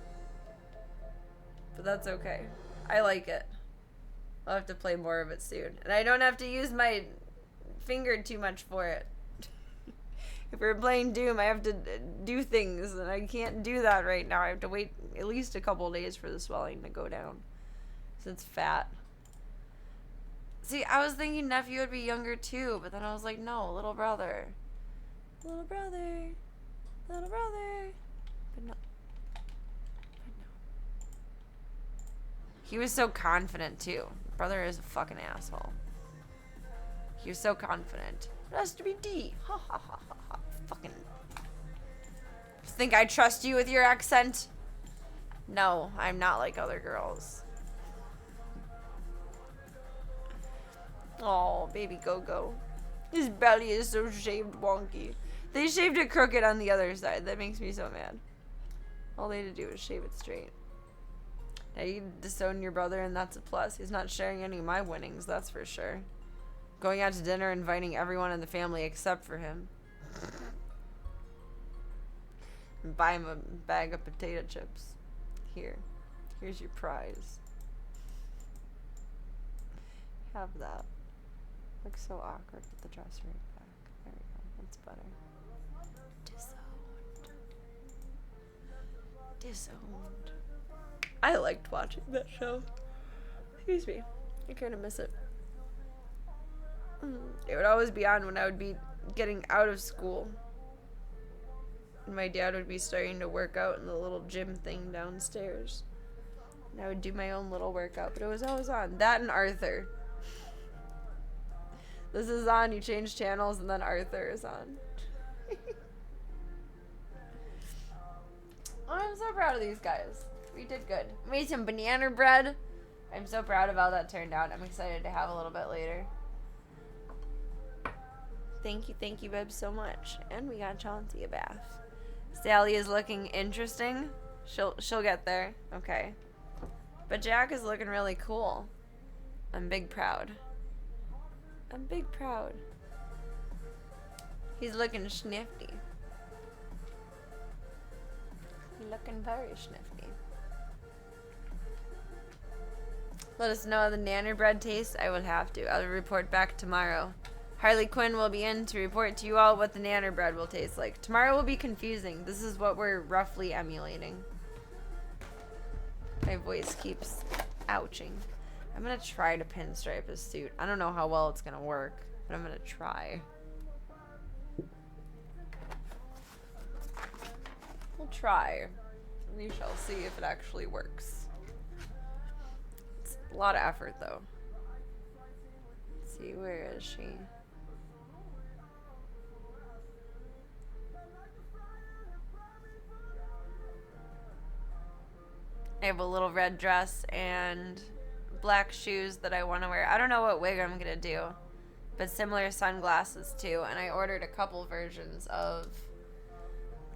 But that's okay. I like it. I'll have to play more of it soon. And I don't have to use my finger too much for it. If we're playing Doom, I have to do things, and I can't do that right now. I have to wait at least a couple days for the swelling to go down. So it's fat. See, I was thinking nephew would be younger too, but then I was like, no, little brother. Little brother. Little brother. But no. He was so confident too. Brother is a fucking asshole. He was so confident. It has to be D. Ha ha ha ha ha. Fucking. Think I trust you with your accent? No, I'm not like other girls. Oh, baby Go-Go. His belly is so shaved wonky. They shaved it crooked on the other side. That makes me so mad. All they had to do was shave it straight. Now you disown your brother and that's a plus. He's not sharing any of my winnings, that's for sure. Going out to dinner, inviting everyone in the family except for him. And buy him a bag of potato chips. Here's your prize. Have that. Looks so awkward with the dress right back. There we go. That's better. Disowned. I liked watching that show. Excuse me. I kind of miss it. It would always be on when I would be getting out of school. And my dad would be starting to work out in the little gym thing downstairs. And I would do my own little workout, but it was always on. That and Arthur. This is on, you change channels, and then Arthur is on. Oh, I'm so proud of these guys. We did good. Made some banana bread. I'm so proud of how that turned out. I'm excited to have a little bit later. Thank you, babe, so much. And we got Chauncey a bath. Sally is looking interesting. She'll get there. Okay. But Jack is looking really cool. I'm big proud. I'm big proud. He's looking snifty. He's looking very snifty. Let us know how the nanner bread tastes. I will have to. I'll report back tomorrow. Harley Quinn will be in to report to you all what the nanner bread will taste like. Tomorrow will be confusing. This is what we're roughly emulating. My voice keeps ouching. I'm gonna try to pinstripe his suit. I don't know how well it's gonna work, but I'm gonna try. We'll try. We shall see if it actually works. It's a lot of effort though. Let's see, where is she? I have a little red dress and black shoes that I want to wear. I don't know what wig I'm going to do, but similar sunglasses too. And I ordered a couple versions of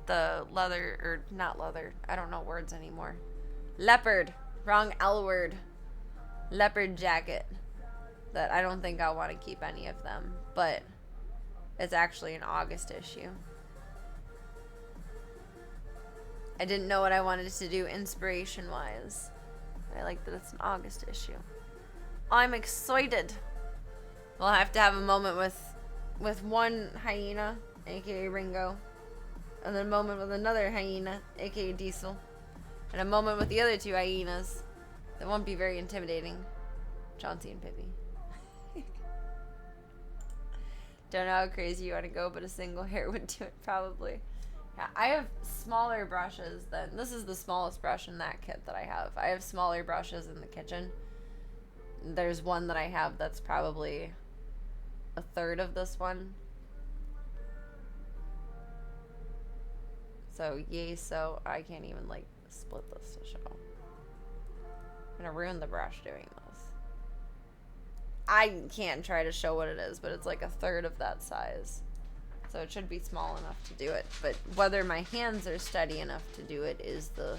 the leather, or not leather, I don't know words anymore. Leopard, wrong L word. Leopard jacket that I don't think I'll want to keep any of them, but it's actually an August issue. I didn't know what I wanted to do inspiration-wise. I like that it's an August issue. I'm excited. We'll have to have a moment with one hyena, aka Ringo, and then a moment with another hyena, aka Diesel, and a moment with the other two hyenas. That won't be very intimidating. Chauncey and Pippi. Don't know how crazy you want to go, but a single hair would do it probably. Yeah, I have smaller brushes than... This is the smallest brush in that kit that I have. I have smaller brushes in the kitchen. There's one that I have that's probably a third of this one. So, yay, so I can't even, like, split this to show. I'm gonna ruin the brush doing this. I can't try to show what it is, but it's like a third of that size. So it should be small enough to do it. But whether my hands are steady enough to do it is the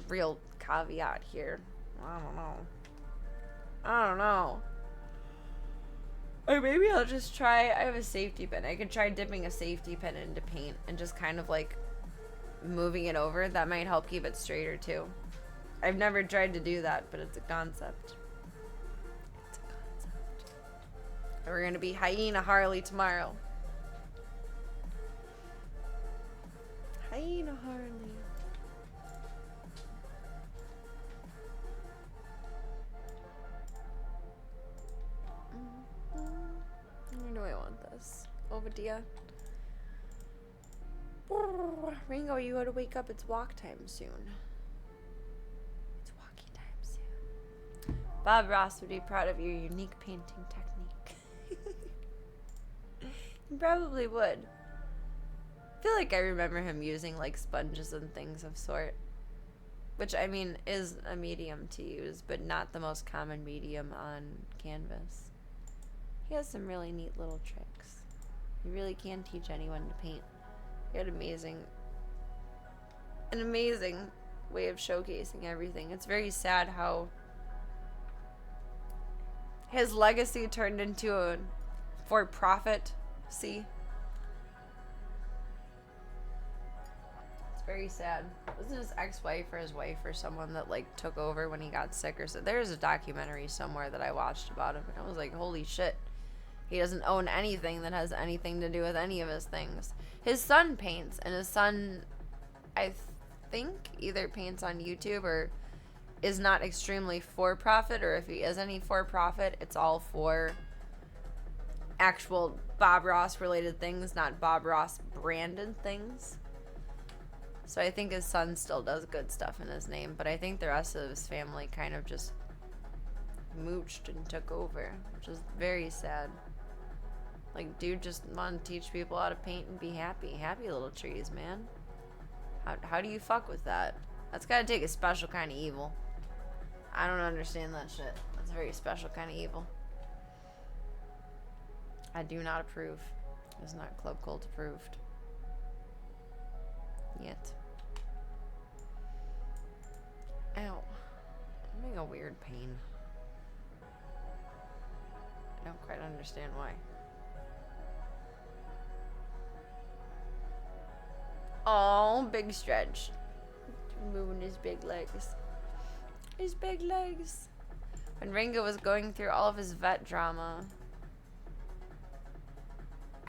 real caveat here. I don't know. Or maybe I'll just try... I have a safety pin. I could try dipping a safety pin into paint and just kind of like moving it over. That might help keep it straighter too. I've never tried to do that, but it's a concept. We're going to be Hyena Harley tomorrow. Hyena Harley. Where do I want this? Over dear. Ringo, you gotta wake up. It's walk time soon. It's walkie time soon. Bob Ross would be proud of your unique painting technique. He probably would. I feel like I remember him using like sponges and things of sort. Which, I mean, is a medium to use, but not the most common medium on canvas. He has some really neat little tricks. He really can teach anyone to paint. He had an amazing way of showcasing everything. It's very sad how his legacy turned into a for-profit. See? It's very sad. Wasn't his ex-wife or his wife or someone that like took over when he got sick or so? There's a documentary somewhere that I watched about him, and I was like, holy shit. He doesn't own anything that has anything to do with any of his things. His son paints, and his son, I think, either paints on YouTube or is not extremely for-profit, or if he is any for-profit, it's all for actual Bob Ross related things, not Bob Ross branded things. So I think his son still does good stuff in his name, but I think the rest of his family kind of just mooched and took over, which is very sad. Like, dude just wanted to teach people how to paint and be happy. Happy little trees, man. How do you fuck with that? That's gotta take a special kind of evil. I don't understand that shit. That's a very special kind of evil. I do not approve. It's not Club Cult approved. Yet. Ow. I'm having a weird pain. I don't quite understand why. Oh, big stretch. Moving his big legs. His big legs. When Ringo was going through all of his vet drama,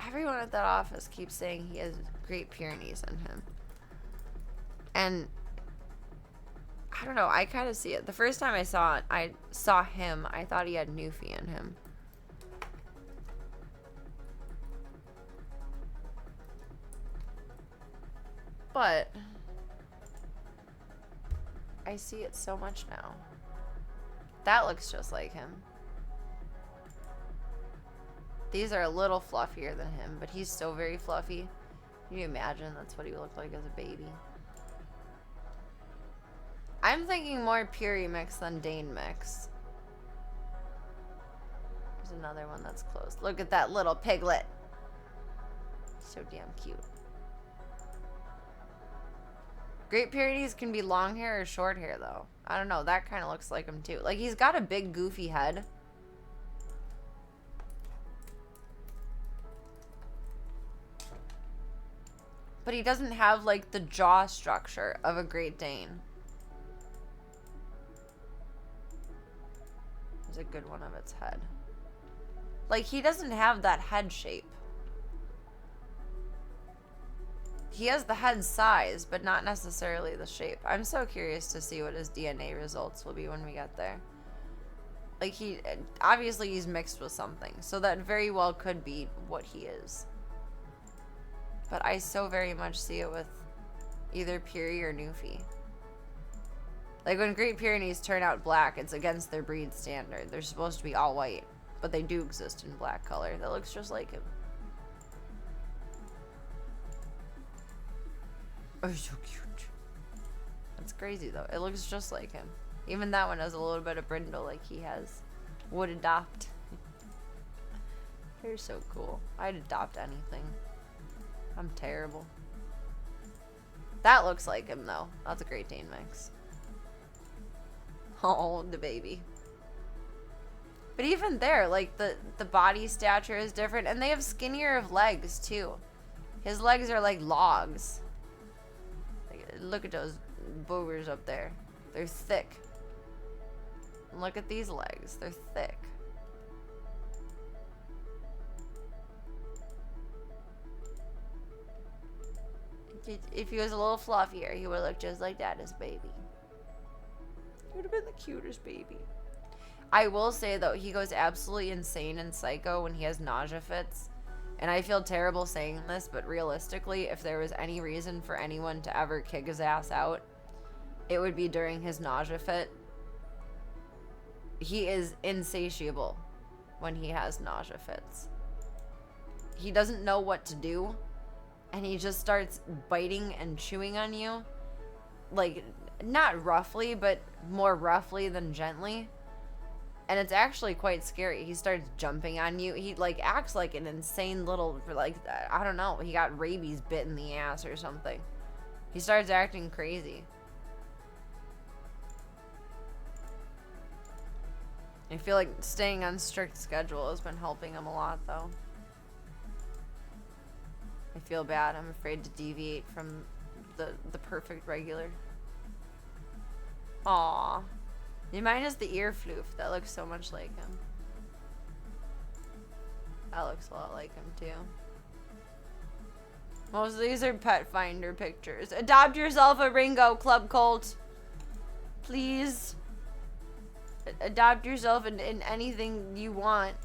everyone at that office keeps saying he has Great Pyrenees in him. And I don't know, I kind of see it. The first time I saw him, I thought he had Newfie in him. But I see it so much now. That looks just like him. These are a little fluffier than him, but he's so very fluffy. Can you imagine that's what he looked like as a baby? I'm thinking more Puri mix than Dane mix. There's another one that's close. Look at that little piglet. So damn cute. Great Pyrenees can be long hair or short hair, though. I don't know. That kind of looks like him, too. Like, he's got a big, goofy head. But he doesn't have, like, the jaw structure of a Great Dane. There's a good one of its head. Like, he doesn't have that head shape. He has the head size, but not necessarily the shape. I'm so curious to see what his DNA results will be when we get there. Like, obviously he's mixed with something, so that very well could be what he is. But I so very much see it with either Puri or Newfie. Like, when Great Pyrenees turn out black, it's against their breed standard. They're supposed to be all white, but they do exist in black color. That looks just like him. Oh, he's so cute. That's crazy, though. It looks just like him. Even that one has a little bit of brindle like he has. Would adopt. You're so cool. I'd adopt anything. I'm terrible. That looks like him, though. That's a Great Dane mix. Oh, the baby. But even there, like, the body stature is different. And they have skinnier of legs, too. His legs are like logs. Look at those boogers up there. They're thick. And look at these legs. They're thick. If he was a little fluffier, he would look just like Daddy's baby. He would have been the cutest baby. I will say, though, he goes absolutely insane and psycho when he has nausea fits. And I feel terrible saying this, but realistically, if there was any reason for anyone to ever kick his ass out, it would be during his nausea fit. He is insatiable when he has nausea fits. He doesn't know what to do, and he just starts biting and chewing on you. Like, not roughly, but more roughly than gently. And it's actually quite scary. He starts jumping on you. He, like, acts like an insane little, like, I don't know. He got rabies bit in the ass or something. He starts acting crazy. I feel like staying on strict schedule has been helping him a lot, though. I feel bad. I'm afraid to deviate from the perfect regular. Aww. Mine is the ear floof. That looks so much like him. That looks a lot like him, too. Most of these are pet finder pictures. Adopt yourself a Ringo, Club Colt. Please. Adopt yourself in anything you want.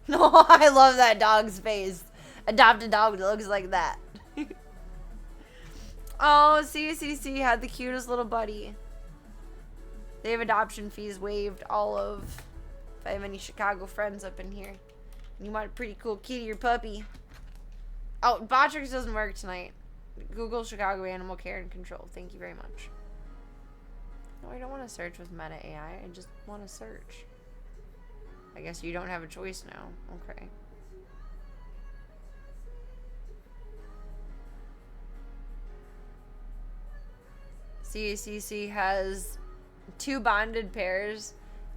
No, I love that dog's face. Adopt a dog that looks like that. Oh, CCC had the cutest little buddy. They have adoption fees waived, all of. If I have any Chicago friends up in here. And you want a pretty cool kitty or puppy. Oh, Botrix doesn't work tonight. Google Chicago Animal Care and Control. Thank you very much. No, I don't want to search with Meta AI. I just want to search. I guess you don't have a choice now. Okay. CACC has 2 bonded pairs,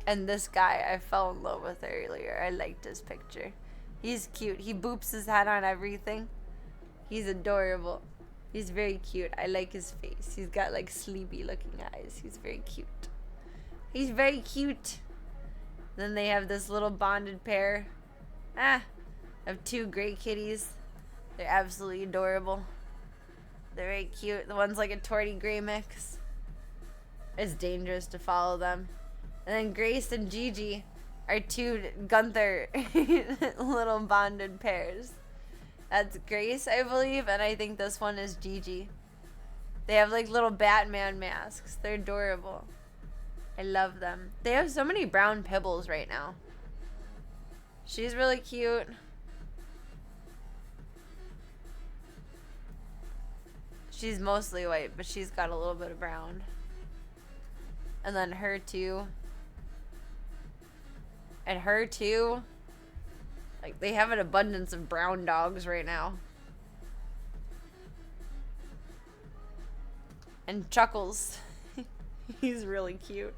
and this guy I fell in love with earlier. I liked his picture. He's cute. He boops his head on everything. He's adorable. He's very cute. I like his face. He's got like sleepy looking eyes. He's very cute. He's very cute. Then they have this little bonded pair. Of 2 gray kitties. They're absolutely adorable. They're very cute. The one's like a torty gray mix. It's dangerous to follow them. And then Grace and Gigi are 2 Gunther little bonded pairs. That's Grace, I believe, and I think this one is Gigi. They have like little Batman masks. They're adorable. I love them. They have so many brown pibbles right now. She's really cute. She's mostly white, but she's got a little bit of brown. And then her too. And her too. Like, they have an abundance of brown dogs right now. And Chuckles. He's really cute.